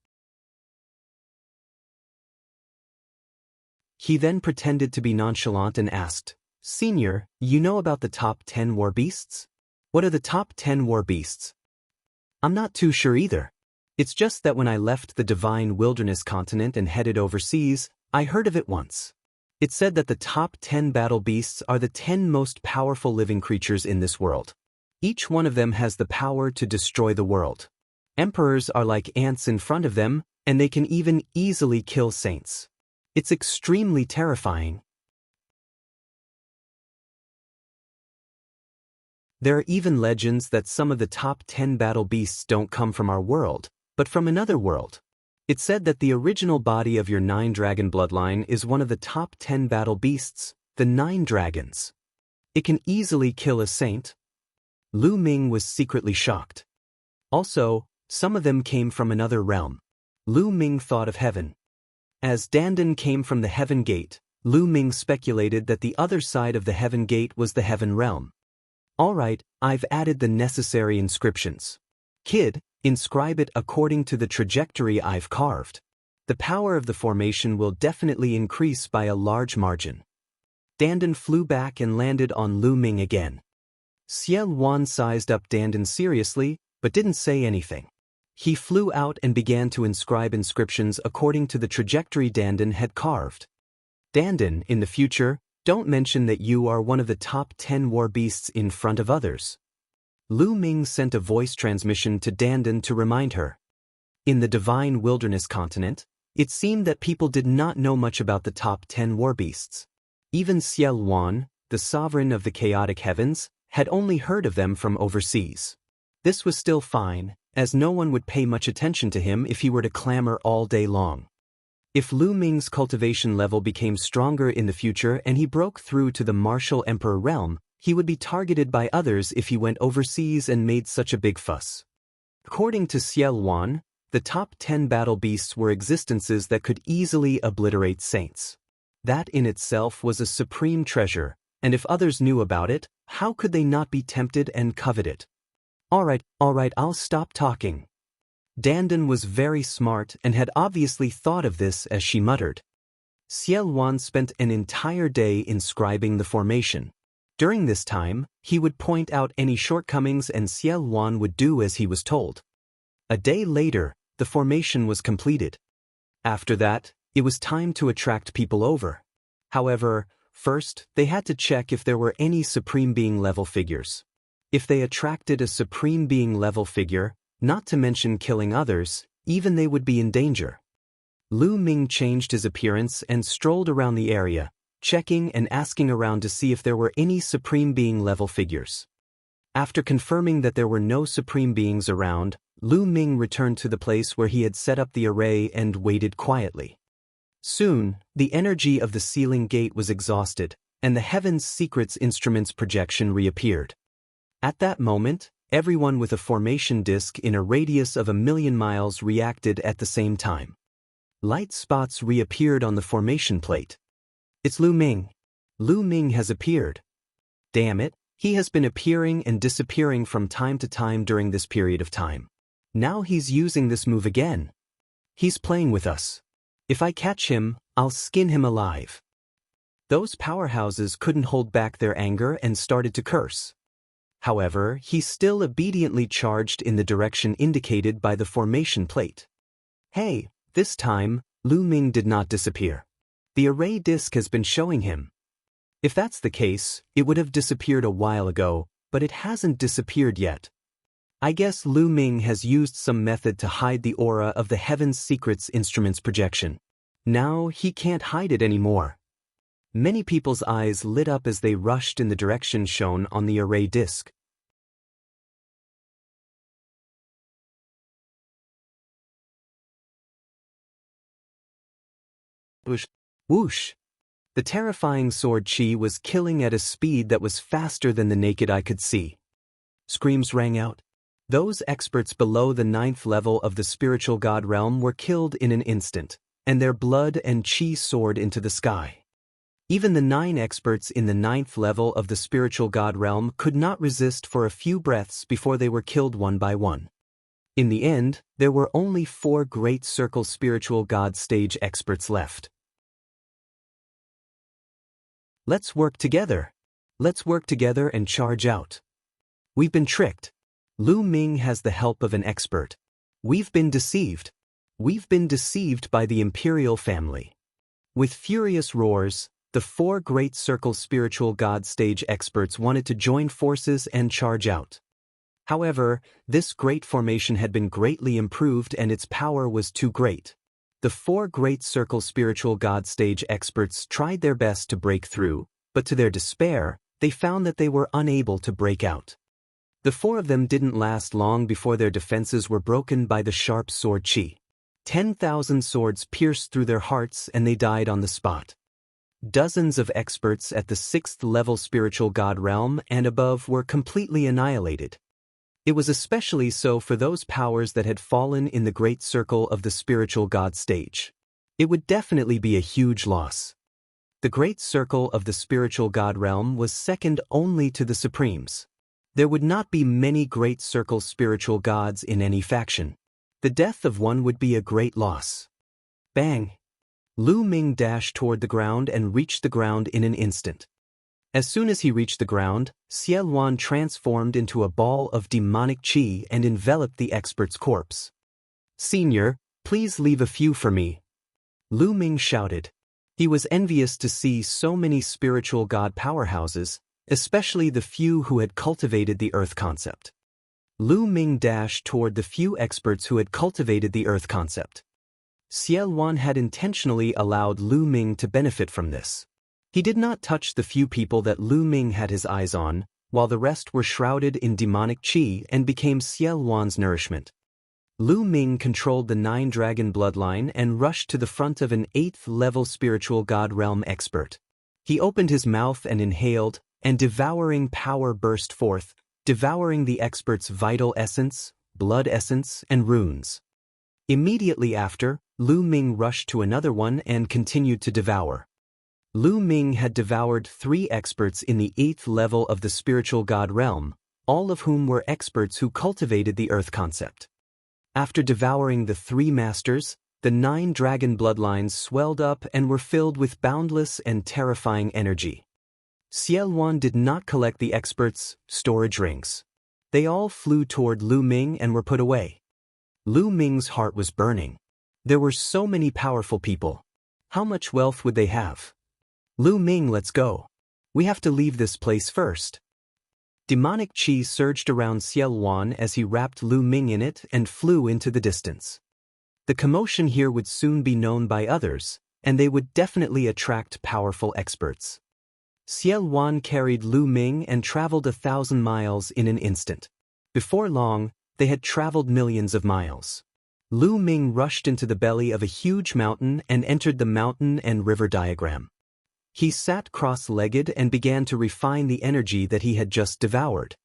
He then pretended to be nonchalant and asked, "Senior, you know about the top 10 war beasts? What are the top 10 war beasts?" "I'm not too sure either. It's just that when I left the Divine Wilderness continent and headed overseas, I heard of it once. It said that the top 10 battle beasts are the 10 most powerful living creatures in this world. Each one of them has the power to destroy the world. Emperors are like ants in front of them, and they can even easily kill saints. It's extremely terrifying. There are even legends that some of the top 10 battle beasts don't come from our world, but from another world. It said that the original body of your 9-dragon bloodline is one of the top 10 battle beasts, the 9 dragons. It can easily kill a saint." Lu Ming was secretly shocked. Also, some of them came from another realm. Lu Ming thought of heaven. As Dandan came from the heaven gate, Lu Ming speculated that the other side of the heaven gate was the heaven realm. "Alright, I've added the necessary inscriptions. Kid, inscribe it according to the trajectory I've carved. The power of the formation will definitely increase by a large margin." Dandan flew back and landed on Lu Ming again. Xiao Wan sized up Dandan seriously, but didn't say anything. He flew out and began to inscribe inscriptions according to the trajectory Dandan had carved. "Dandan, in the future, don't mention that you are one of the top 10 war beasts in front of others." Lu Ming sent a voice transmission to Dandan to remind her. In the divine wilderness continent, it seemed that people did not know much about the top 10 war beasts. Even Xie Luan, the sovereign of the chaotic heavens, had only heard of them from overseas. This was still fine, as no one would pay much attention to him if he were to clamor all day long. If Lu Ming's cultivation level became stronger in the future and he broke through to the martial emperor realm, he would be targeted by others if he went overseas and made such a big fuss. According to Xie Luan, the top 10 battle beasts were existences that could easily obliterate saints. That in itself was a supreme treasure, and if others knew about it, how could they not be tempted and covet it? All right, I'll stop talking. Dandan was very smart and had obviously thought of this as she muttered. Xie Luan spent an entire day inscribing the formation. During this time, he would point out any shortcomings and Xie Luan would do as he was told. A day later, the formation was completed. After that, it was time to attract people over. However, first, they had to check if there were any Supreme Being level figures. If they attracted a Supreme Being level figure, not to mention killing others, even they would be in danger. Lu Ming changed his appearance and strolled around the area, checking and asking around to see if there were any Supreme Being level figures. After confirming that there were no Supreme Beings around, Lu Ming returned to the place where he had set up the array and waited quietly. Soon, the energy of the sealing gate was exhausted, and the Heaven's Secrets Instruments projection reappeared. At that moment, everyone with a formation disk in a radius of 1,000,000 miles reacted at the same time. Light spots reappeared on the formation plate. It's Lu Ming. Lu Ming has appeared. Damn it, he has been appearing and disappearing from time to time during this period of time. Now he's using this move again. He's playing with us. If I catch him, I'll skin him alive. Those powerhouses couldn't hold back their anger and started to curse. However, he still obediently charged in the direction indicated by the formation plate. Hey, this time, Lu Ming did not disappear. The array disk has been showing him. If that's the case, it would have disappeared a while ago, but it hasn't disappeared yet. I guess Lu Ming has used some method to hide the aura of the Heaven's Secrets Instruments projection. Now he can't hide it anymore. Many people's eyes lit up as they rushed in the direction shown on the array disk. Whoosh! The terrifying sword chi was killing at a speed that was faster than the naked eye could see. Screams rang out. Those experts below the 9th level of the spiritual god realm were killed in an instant, and their blood and chi soared into the sky. Even the 9 experts in the 9th level of the spiritual god realm could not resist for a few breaths before they were killed one by one. In the end, there were only 4 Great Circle spiritual god stage experts left. Let's work together. Let's work together and charge out. We've been tricked. Lu Ming has the help of an expert. We've been deceived. We've been deceived by the imperial family. With furious roars, the 4 Great Circle spiritual god stage experts wanted to join forces and charge out. However, this great formation had been greatly improved and its power was too great. The 4 Great Circle spiritual god stage experts tried their best to break through, but to their despair, they found that they were unable to break out. The 4 of them didn't last long before their defenses were broken by the sharp sword chi. 10,000 swords pierced through their hearts and they died on the spot. Dozens of experts at the 6th level spiritual god realm and above were completely annihilated. It was especially so for those powers that had fallen in the Great Circle of the spiritual god stage. It would definitely be a huge loss. The Great Circle of the spiritual god realm was second only to the Supremes. There would not be many Great Circle spiritual gods in any faction. The death of one would be a great loss. Bang! Lu Ming dashed toward the ground and reached the ground in an instant. As soon as he reached the ground, Xie Luan transformed into a ball of demonic chi and enveloped the expert's corpse. "Senior, please leave a few for me," Lu Ming shouted. He was envious to see so many spiritual god powerhouses, especially the few who had cultivated the earth concept. Lu Ming dashed toward the few experts who had cultivated the Earth concept. Xiaoluan had intentionally allowed Lu Ming to benefit from this. He did not touch the few people that Lu Ming had his eyes on, while the rest were shrouded in demonic qi and became Xiaoluan's nourishment. Lu Ming controlled the 9-dragon bloodline and rushed to the front of an 8th-level spiritual god realm expert. He opened his mouth and inhaled, and devouring power burst forth, devouring the expert's vital essence, blood essence, and runes. Immediately after, Lu Ming rushed to another one and continued to devour. Lu Ming had devoured 3 experts in the 8th level of the spiritual god realm, all of whom were experts who cultivated the Earth concept. After devouring the 3 masters, the 9 dragon bloodlines swelled up and were filled with boundless and terrifying energy. Xiaoluan did not collect the experts' storage rings. They all flew toward Lu Ming and were put away. Lu Ming's heart was burning. There were so many powerful people. How much wealth would they have? Lu Ming, let's go. We have to leave this place first. Demonic qi surged around Xiaoluan as he wrapped Lu Ming in it and flew into the distance. The commotion here would soon be known by others, and they would definitely attract powerful experts. Xiaoluan carried Lu Ming and traveled 1,000 miles in an instant. Before long, they had traveled millions of miles. Lu Ming rushed into the belly of a huge mountain and entered the mountain and river diagram. He sat cross-legged and began to refine the energy that he had just devoured.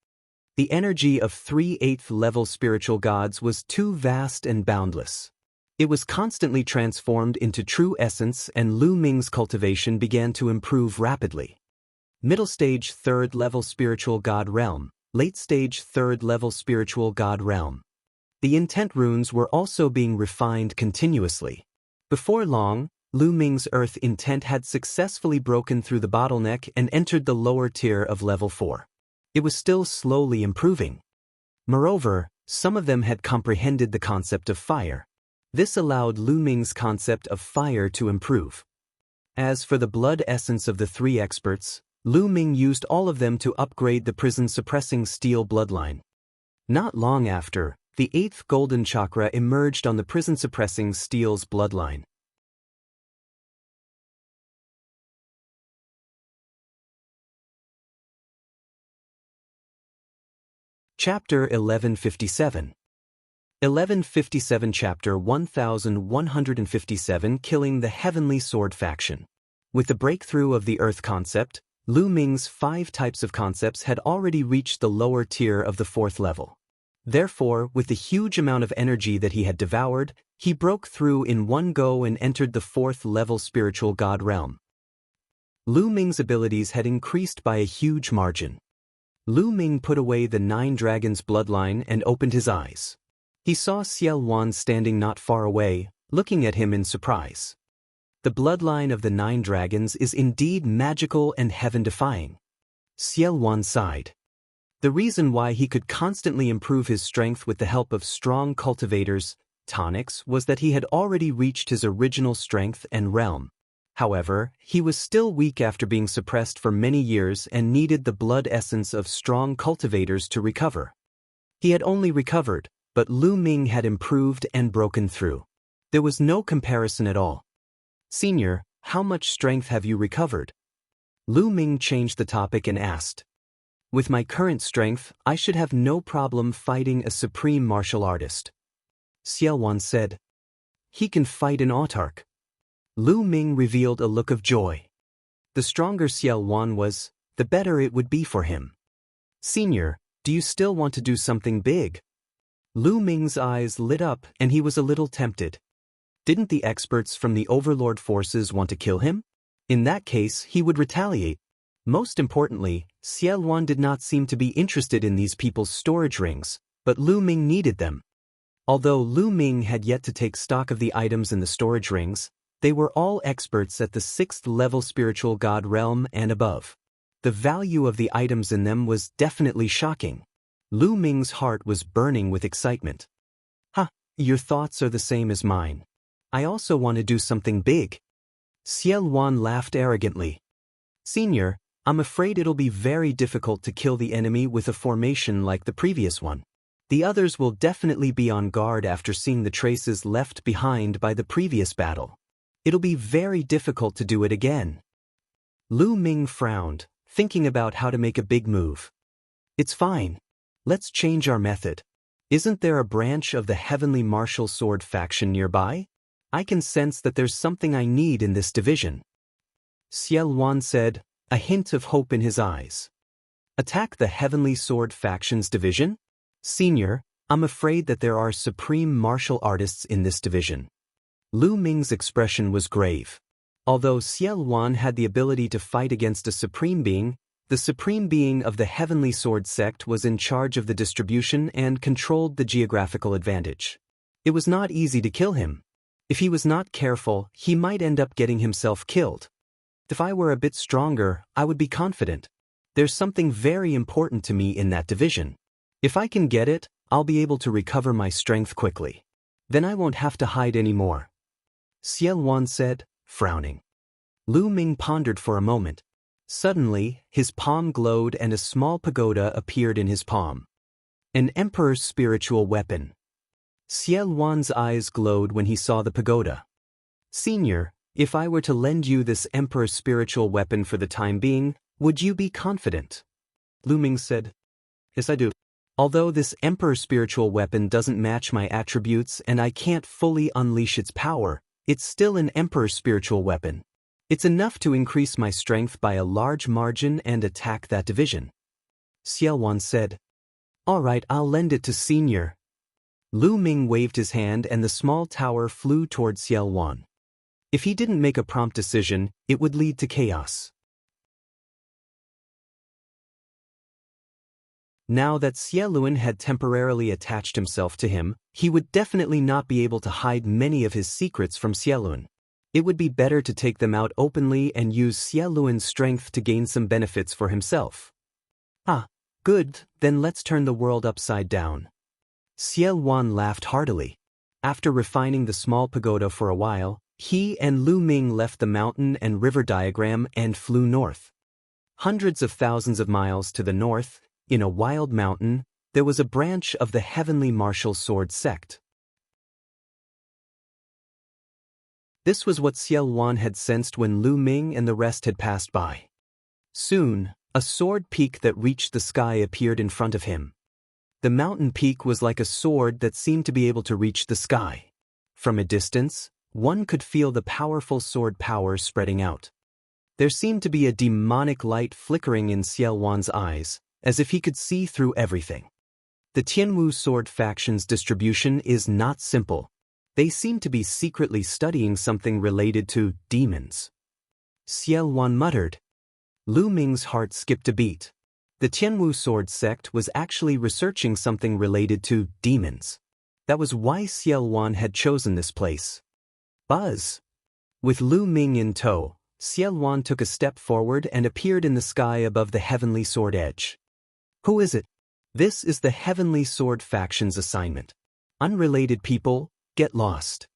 The energy of 3 8th-level spiritual gods was too vast and boundless. It was constantly transformed into true essence, and Lu Ming's cultivation began to improve rapidly. Middle stage 3rd-level spiritual god realm, late stage 3rd-level spiritual god realm. The intent runes were also being refined continuously. Before long, Lu Ming's earth intent had successfully broken through the bottleneck and entered the lower tier of level 4. It was still slowly improving. Moreover, some of them had comprehended the concept of fire. This allowed Lu Ming's concept of fire to improve. As for the blood essence of the 3 experts, Lu Ming used all of them to upgrade the prison-suppressing steel bloodline. Not long after, the 8th golden chakra emerged on the prison-suppressing steel's bloodline. Chapter 1157. 1157 Chapter 1157 Killing the Heavenly Sword Faction. With the breakthrough of the Earth concept, Lu Ming's 5 types of concepts had already reached the lower tier of the 4th level. Therefore, with the huge amount of energy that he had devoured, he broke through in one go and entered the 4th level spiritual god realm. Lu Ming's abilities had increased by a huge margin. Lu Ming put away the 9 dragons bloodline and opened his eyes. He saw Xiaoluan standing not far away, looking at him in surprise. The bloodline of the 9 dragons is indeed magical and heaven-defying. Xiaoluan sighed. The reason why he could constantly improve his strength with the help of strong cultivators, tonics, was that he had already reached his original strength and realm. However, he was still weak after being suppressed for many years and needed the blood essence of strong cultivators to recover. He had only recovered, but Lu Ming had improved and broken through. There was no comparison at all. "Senior, how much strength have you recovered?" Lu Ming changed the topic and asked. "With my current strength, I should have no problem fighting a supreme martial artist." Xiaoluan said. "He can fight an autarch." Lu Ming revealed a look of joy. The stronger Xiaoluan was, the better it would be for him. "Senior, do you still want to do something big?" Lu Ming's eyes lit up and he was a little tempted. Didn't the experts from the Overlord forces want to kill him? In that case, he would retaliate. Most importantly, Xiaoluan did not seem to be interested in these people's storage rings, but Lu Ming needed them. Although Lu Ming had yet to take stock of the items in the storage rings, they were all experts at the 6th level spiritual god realm and above. The value of the items in them was definitely shocking. Lu Ming's heart was burning with excitement. "Ha, your thoughts are the same as mine. I also want to do something big." Xiaoluan laughed arrogantly. "Senior, I'm afraid it'll be very difficult to kill the enemy with a formation like the previous one. The others will definitely be on guard after seeing the traces left behind by the previous battle. It'll be very difficult to do it again. Lu Ming frowned, thinking about how to make a big move. It's fine. Let's change our method. Isn't there a branch of the Heavenly Martial Sword faction nearby? I can sense that there's something I need in this division. Xiao Wan said, a hint of hope in his eyes. Attack the Heavenly Sword faction's division? Senior, I'm afraid that there are supreme martial artists in this division. Lu Ming's expression was grave. Although Xiao Wan had the ability to fight against a supreme being, the supreme being of the Heavenly Sword sect was in charge of the distribution and controlled the geographical advantage. It was not easy to kill him. If he was not careful, he might end up getting himself killed. If I were a bit stronger, I would be confident. There's something very important to me in that division. If I can get it, I'll be able to recover my strength quickly. Then I won't have to hide anymore. Xiao Wan said, frowning. Lu Ming pondered for a moment. Suddenly, his palm glowed and a small pagoda appeared in his palm. An emperor's spiritual weapon. Xiao Wan's eyes glowed when he saw the pagoda. Senior, if I were to lend you this emperor's spiritual weapon for the time being, would you be confident? Lu Ming said. Yes, I do. Although this emperor's spiritual weapon doesn't match my attributes and I can't fully unleash its power, it's still an emperor's spiritual weapon. It's enough to increase my strength by a large margin and attack that division. Xiao Wan said. All right, I'll lend it to Senior. Lu Ming waved his hand and the small tower flew toward Xiao Wan. If he didn't make a prompt decision, it would lead to chaos. Now that Xie Luan had temporarily attached himself to him, he would definitely not be able to hide many of his secrets from Xie Luan. It would be better to take them out openly and use Xie Luan's strength to gain some benefits for himself. Ah, good, then let's turn the world upside down. Xie Wan laughed heartily. After refining the small pagoda for a while, he and Lu Ming left the mountain and river diagram and flew north. Hundreds of thousands of miles to the north, in a wild mountain, there was a branch of the Heavenly Martial Sword sect. This was what Xiao Wan had sensed when Lu Ming and the rest had passed by. Soon, a sword peak that reached the sky appeared in front of him. The mountain peak was like a sword that seemed to be able to reach the sky. From a distance, one could feel the powerful sword power spreading out. There seemed to be a demonic light flickering in Xiao Wan's eyes, as if he could see through everything. The Tianwu sword faction's distribution is not simple. They seem to be secretly studying something related to demons. Xiao Wan muttered. Lu Ming's heart skipped a beat. The Tianwu sword sect was actually researching something related to demons. That was why Xiao Wan had chosen this place. Buzz! With Lu Ming in tow, Xiao Wan took a step forward and appeared in the sky above the Heavenly Sword edge. Who is it? This is the Heavenly Sword faction's assignment. Unrelated people, get lost.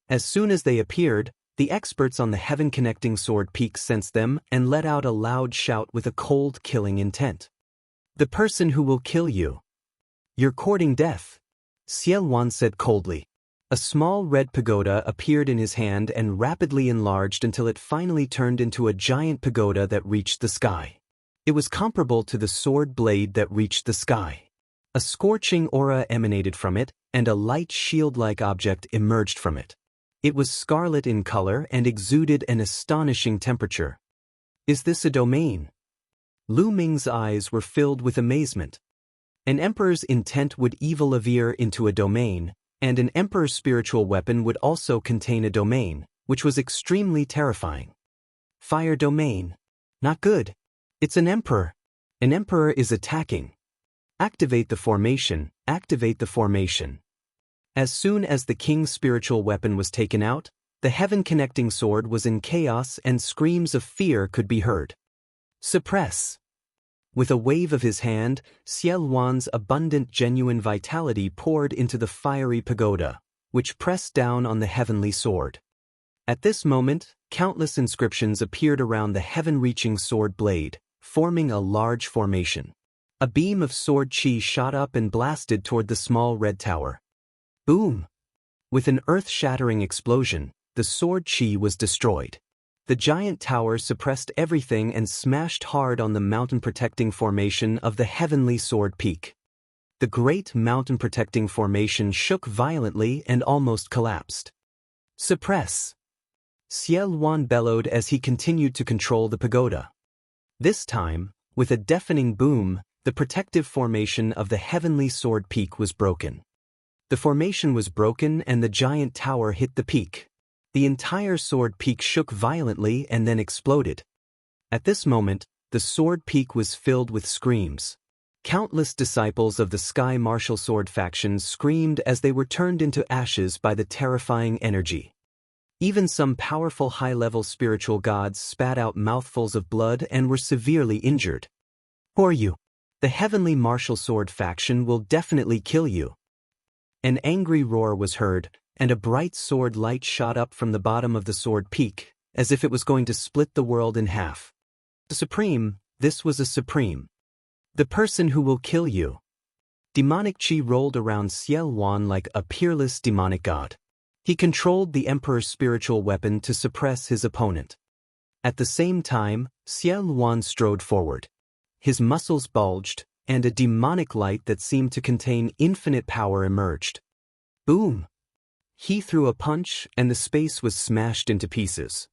As soon as they appeared, the experts on the heaven-connecting sword peak sensed them and let out a loud shout with a cold, killing intent. The person who will kill you. You're courting death, Xiao Wan said coldly. A small red pagoda appeared in his hand and rapidly enlarged until it finally turned into a giant pagoda that reached the sky. It was comparable to the sword blade that reached the sky. A scorching aura emanated from it, and a light shield-like object emerged from it. It was scarlet in color and exuded an astonishing temperature. Is this a domain? Lu Ming's eyes were filled with amazement. An emperor's intent would evil-veer into a domain, and an emperor's spiritual weapon would also contain a domain, which was extremely terrifying. Fire domain. Not good. It's an emperor. An emperor is attacking. Activate the formation, activate the formation. As soon as the king's spiritual weapon was taken out, the heaven-connecting sword was in chaos and screams of fear could be heard. Suppress. With a wave of his hand, Xiao Wan's abundant genuine vitality poured into the fiery pagoda, which pressed down on the heavenly sword. At this moment, countless inscriptions appeared around the heaven-reaching sword blade, forming a large formation. A beam of sword chi shot up and blasted toward the small red tower. Boom! With an earth-shattering explosion, the sword chi was destroyed. The giant tower suppressed everything and smashed hard on the mountain-protecting formation of the heavenly sword peak. The great mountain-protecting formation shook violently and almost collapsed. Suppress! Xiel Wan bellowed as he continued to control the pagoda. This time, with a deafening boom, the protective formation of the heavenly sword peak was broken. The formation was broken and the giant tower hit the peak. The entire sword peak shook violently and then exploded. At this moment, the sword peak was filled with screams. Countless disciples of the Sky Martial Sword faction screamed as they were turned into ashes by the terrifying energy. Even some powerful high-level spiritual gods spat out mouthfuls of blood and were severely injured. Who are you? The Heavenly Martial Sword faction will definitely kill you. An angry roar was heard, and a bright sword light shot up from the bottom of the sword peak, as if it was going to split the world in half. The Supreme, this was a Supreme. The person who will kill you. Demonic chi rolled around Xiel Wan like a peerless demonic god. He controlled the Emperor's spiritual weapon to suppress his opponent. At the same time, Xiel Wan strode forward. His muscles bulged, and a demonic light that seemed to contain infinite power emerged. Boom! He threw a punch, and the space was smashed into pieces.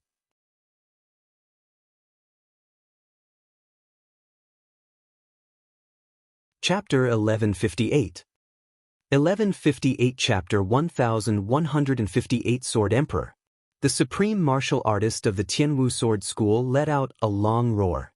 Chapter 1158. 1158 Chapter 1158 Sword Emperor. The supreme martial artist of the Tianwu Sword School let out a long roar.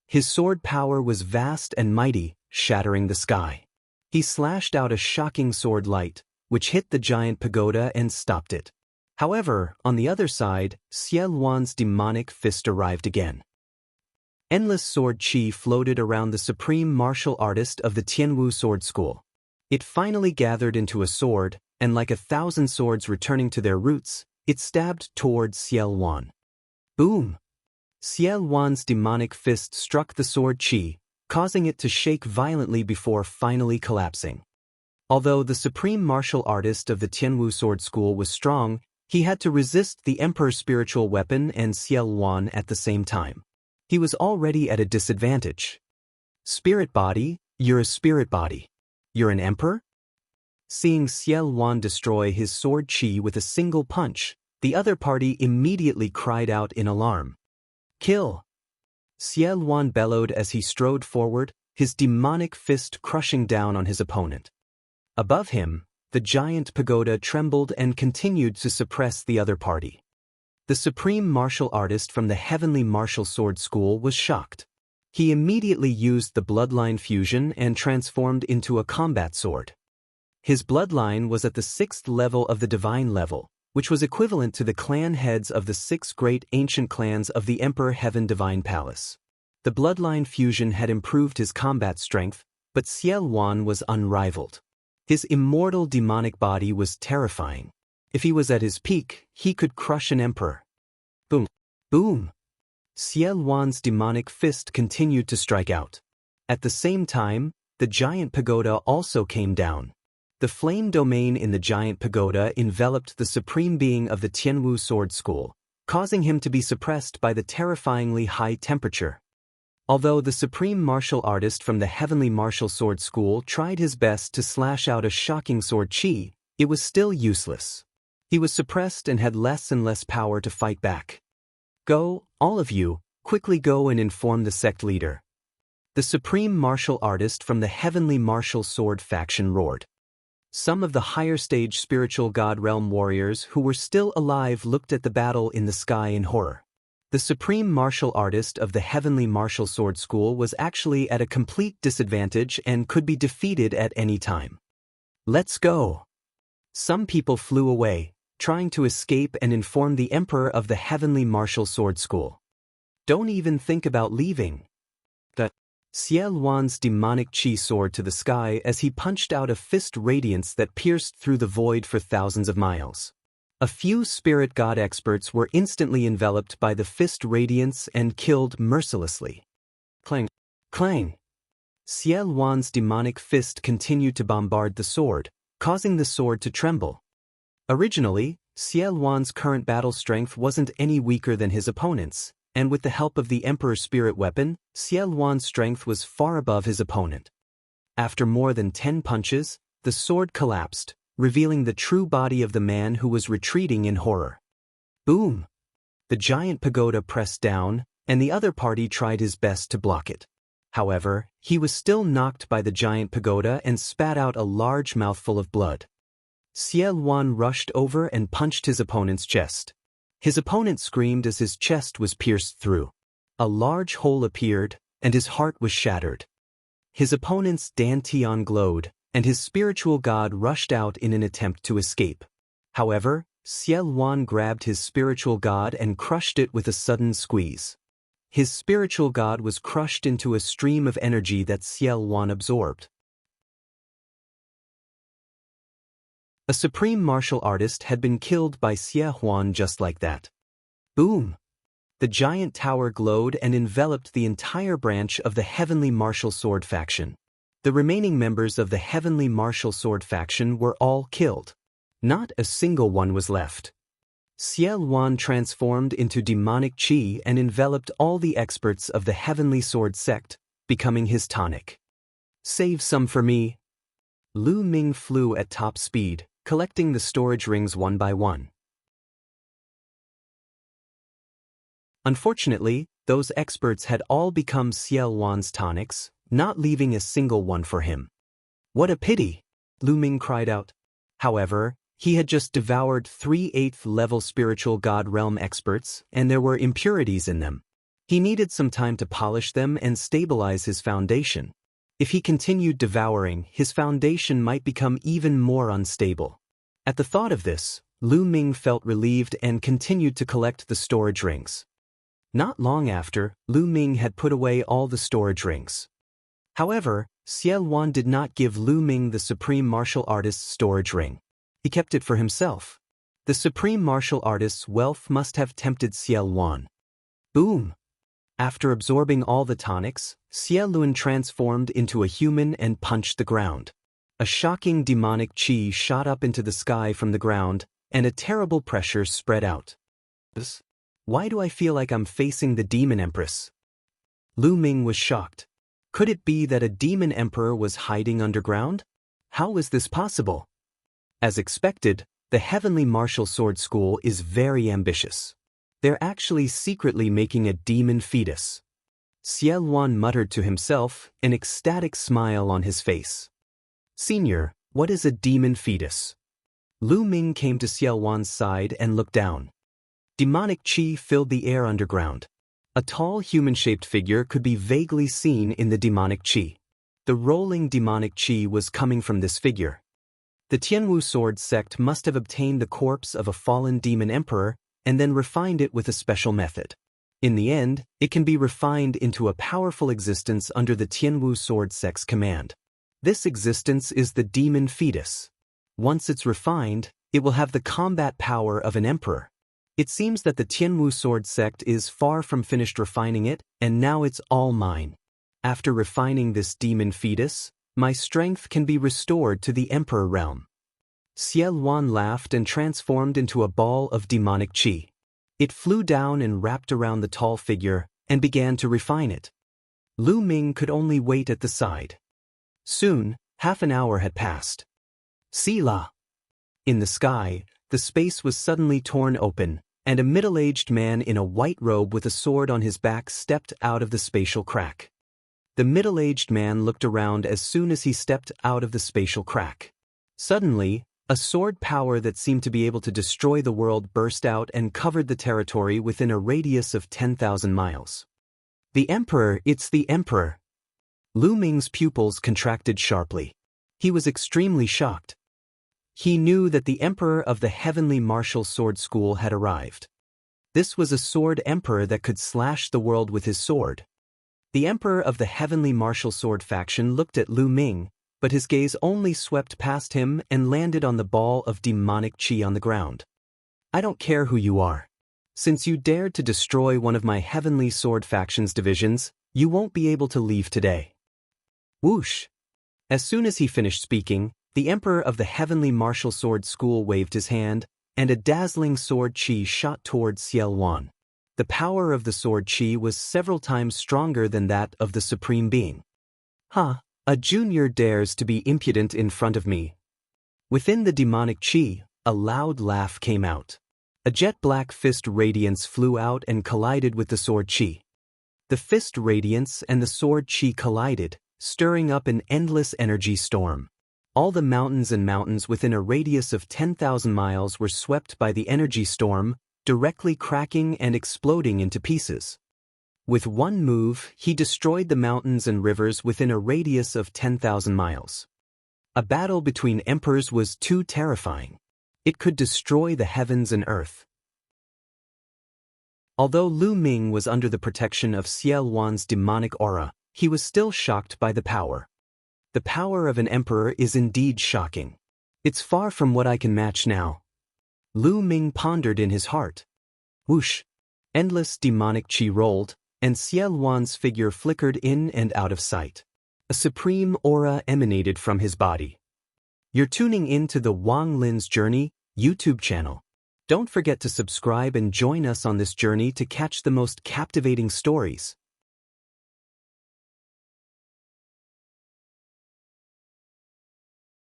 His sword power was vast and mighty, shattering the sky. He slashed out a shocking sword light, which hit the giant pagoda and stopped it. However, on the other side, Xiel Wan's demonic fist arrived again. Endless sword chi floated around the supreme martial artist of the Tianwu Sword School. It finally gathered into a sword, and like 1,000 swords returning to their roots, it stabbed towards Xiel Wan. Boom! Xiel Wan's demonic fist struck the sword chi, causing it to shake violently before finally collapsing. Although the supreme martial artist of the Tianwu Sword School was strong, he had to resist the Emperor's spiritual weapon and Xiel Wan at the same time. He was already at a disadvantage. Spirit body, you're a spirit body. You're an emperor? Seeing Xiel Wan destroy his sword chi with a single punch, the other party immediately cried out in alarm. Kill! Xiel Wan bellowed as he strode forward, his demonic fist crushing down on his opponent. Above him, the giant pagoda trembled and continued to suppress the other party. The supreme martial artist from the Heavenly Martial Sword School was shocked. He immediately used the bloodline fusion and transformed into a combat sword. His bloodline was at the 6th level of the divine level, which was equivalent to the clan heads of the 6 great ancient clans of the Emperor Heaven Divine Palace. The bloodline fusion had improved his combat strength, but Xiel Wan was unrivaled. His immortal demonic body was terrifying. If he was at his peak, he could crush an emperor. Boom! Boom! Xiel Wan's demonic fist continued to strike out. At the same time, the giant pagoda also came down. The flame domain in the giant pagoda enveloped the supreme being of the Tianwu Sword School, causing him to be suppressed by the terrifyingly high temperature. Although the supreme martial artist from the Heavenly Martial Sword School tried his best to slash out a shocking sword chi, it was still useless. He was suppressed and had less and less power to fight back. Go, all of you, quickly go and inform the sect leader. The supreme martial artist from the Heavenly Martial Sword faction roared. Some of the higher stage spiritual god realm warriors who were still alive looked at the battle in the sky in horror. The supreme martial artist of the Heavenly Martial Sword School was actually at a complete disadvantage and could be defeated at any time. Let's go! Some people flew away, trying to escape and inform the Emperor of the Heavenly Martial Sword School. Don't even think about leaving. Xiel Wan's demonic chi soared to the sky as he punched out a fist radiance that pierced through the void for thousands of miles. A few spirit god experts were instantly enveloped by the fist radiance and killed mercilessly. Clang! Clang! Xie Luan's demonic fist continued to bombard the sword, causing the sword to tremble. Originally, Xie Luan's current battle strength wasn't any weaker than his opponent's, and with the help of the Emperor's spirit weapon, Xie Luan's strength was far above his opponent. After more than 10 punches, the sword collapsed, revealing the true body of the man who was retreating in horror. Boom! The giant pagoda pressed down, and the other party tried his best to block it. However, he was still knocked by the giant pagoda and spat out a large mouthful of blood. Xie Luan rushed over and punched his opponent's chest. His opponent screamed as his chest was pierced through. A large hole appeared, and his heart was shattered. His opponent's dantian glowed, and his spiritual god rushed out in an attempt to escape. However, Xie Luan grabbed his spiritual god and crushed it with a sudden squeeze. His spiritual god was crushed into a stream of energy that Xie Luan absorbed. A supreme martial artist had been killed by Xie Luan just like that. Boom! The giant tower glowed and enveloped the entire branch of the Heavenly Martial Sword faction. The remaining members of the Heavenly Martial Sword faction were all killed. Not a single one was left. Xie Luan transformed into demonic qi and enveloped all the experts of the Heavenly Sword sect, becoming his tonic. Save some for me. Lu Ming flew at top speed, collecting the storage rings one by one. Unfortunately, those experts had all become Xie Luan's tonics, not leaving a single one for him. What a pity! Lu Ming cried out. However, he had just devoured 3 8th-level spiritual god realm experts, and there were impurities in them. He needed some time to polish them and stabilize his foundation. If he continued devouring, his foundation might become even more unstable. At the thought of this, Lu Ming felt relieved and continued to collect the storage rings. Not long after, Lu Ming had put away all the storage rings. However, Xie Luan did not give Lu Ming the Supreme Martial Artist's storage ring. He kept it for himself. The Supreme Martial Artist's wealth must have tempted Xie Luan. Boom! After absorbing all the tonics, Xie Luan transformed into a human and punched the ground. A shocking demonic qi shot up into the sky from the ground, and a terrible pressure spread out. Why do I feel like I'm facing the Demon Empress? Lu Ming was shocked. Could it be that a demon emperor was hiding underground? How was this possible? As expected, the Heavenly Martial Sword School is very ambitious. They're actually secretly making a demon fetus. Xie Luan muttered to himself, an ecstatic smile on his face. Senior, what is a demon fetus? Lu Ming came to Xie Luan's side and looked down. Demonic qi filled the air underground. A tall human-shaped figure could be vaguely seen in the demonic qi. The rolling demonic qi was coming from this figure. The Tianwu sword sect must have obtained the corpse of a fallen demon emperor and then refined it with a special method. In the end, it can be refined into a powerful existence under the Tianwu sword sect's command. This existence is the demon fetus. Once it's refined, it will have the combat power of an emperor. It seems that the Tianwu sword sect is far from finished refining it, and now it's all mine. After refining this demon fetus, my strength can be restored to the emperor realm. Xie Luan laughed and transformed into a ball of demonic qi. It flew down and wrapped around the tall figure and began to refine it. Lu Ming could only wait at the side. Soon, half an hour had passed. Sila! In the sky, the space was suddenly torn open, and a middle-aged man in a white robe with a sword on his back stepped out of the spatial crack. The middle-aged man looked around as soon as he stepped out of the spatial crack. Suddenly, a sword power that seemed to be able to destroy the world burst out and covered the territory within a radius of 10,000 miles. The Emperor, it's the Emperor! Lu Ming's pupils contracted sharply. He was extremely shocked. He knew that the Emperor of the Heavenly Martial Sword School had arrived. This was a sword emperor that could slash the world with his sword. The Emperor of the Heavenly Martial Sword faction looked at Lu Ming, but his gaze only swept past him and landed on the ball of demonic qi on the ground. I don't care who you are. Since you dared to destroy one of my Heavenly Sword faction's divisions, you won't be able to leave today. Whoosh! As soon as he finished speaking, the emperor of the heavenly martial sword school waved his hand, and a dazzling sword chi shot toward Xiaoluan. The power of the sword chi was several times stronger than that of the supreme being. Ha! A junior dares to be impudent in front of me. Within the demonic chi, a loud laugh came out. A jet-black fist radiance flew out and collided with the sword chi. The fist radiance and the sword chi collided, stirring up an endless energy storm. All the mountains and mountains within a radius of 10,000 miles were swept by the energy storm, directly cracking and exploding into pieces. With one move, he destroyed the mountains and rivers within a radius of 10,000 miles. A battle between emperors was too terrifying. It could destroy the heavens and earth. Although Lu Ming was under the protection of Xiaoluan's demonic aura, he was still shocked by the power. The power of an emperor is indeed shocking. It's far from what I can match now. Lu Ming pondered in his heart. Whoosh! Endless demonic chi rolled, and Xiaoluan's figure flickered in and out of sight. A supreme aura emanated from his body. You're tuning in to the Wang Lin's Journey YouTube channel. Don't forget to subscribe and join us on this journey to catch the most captivating stories.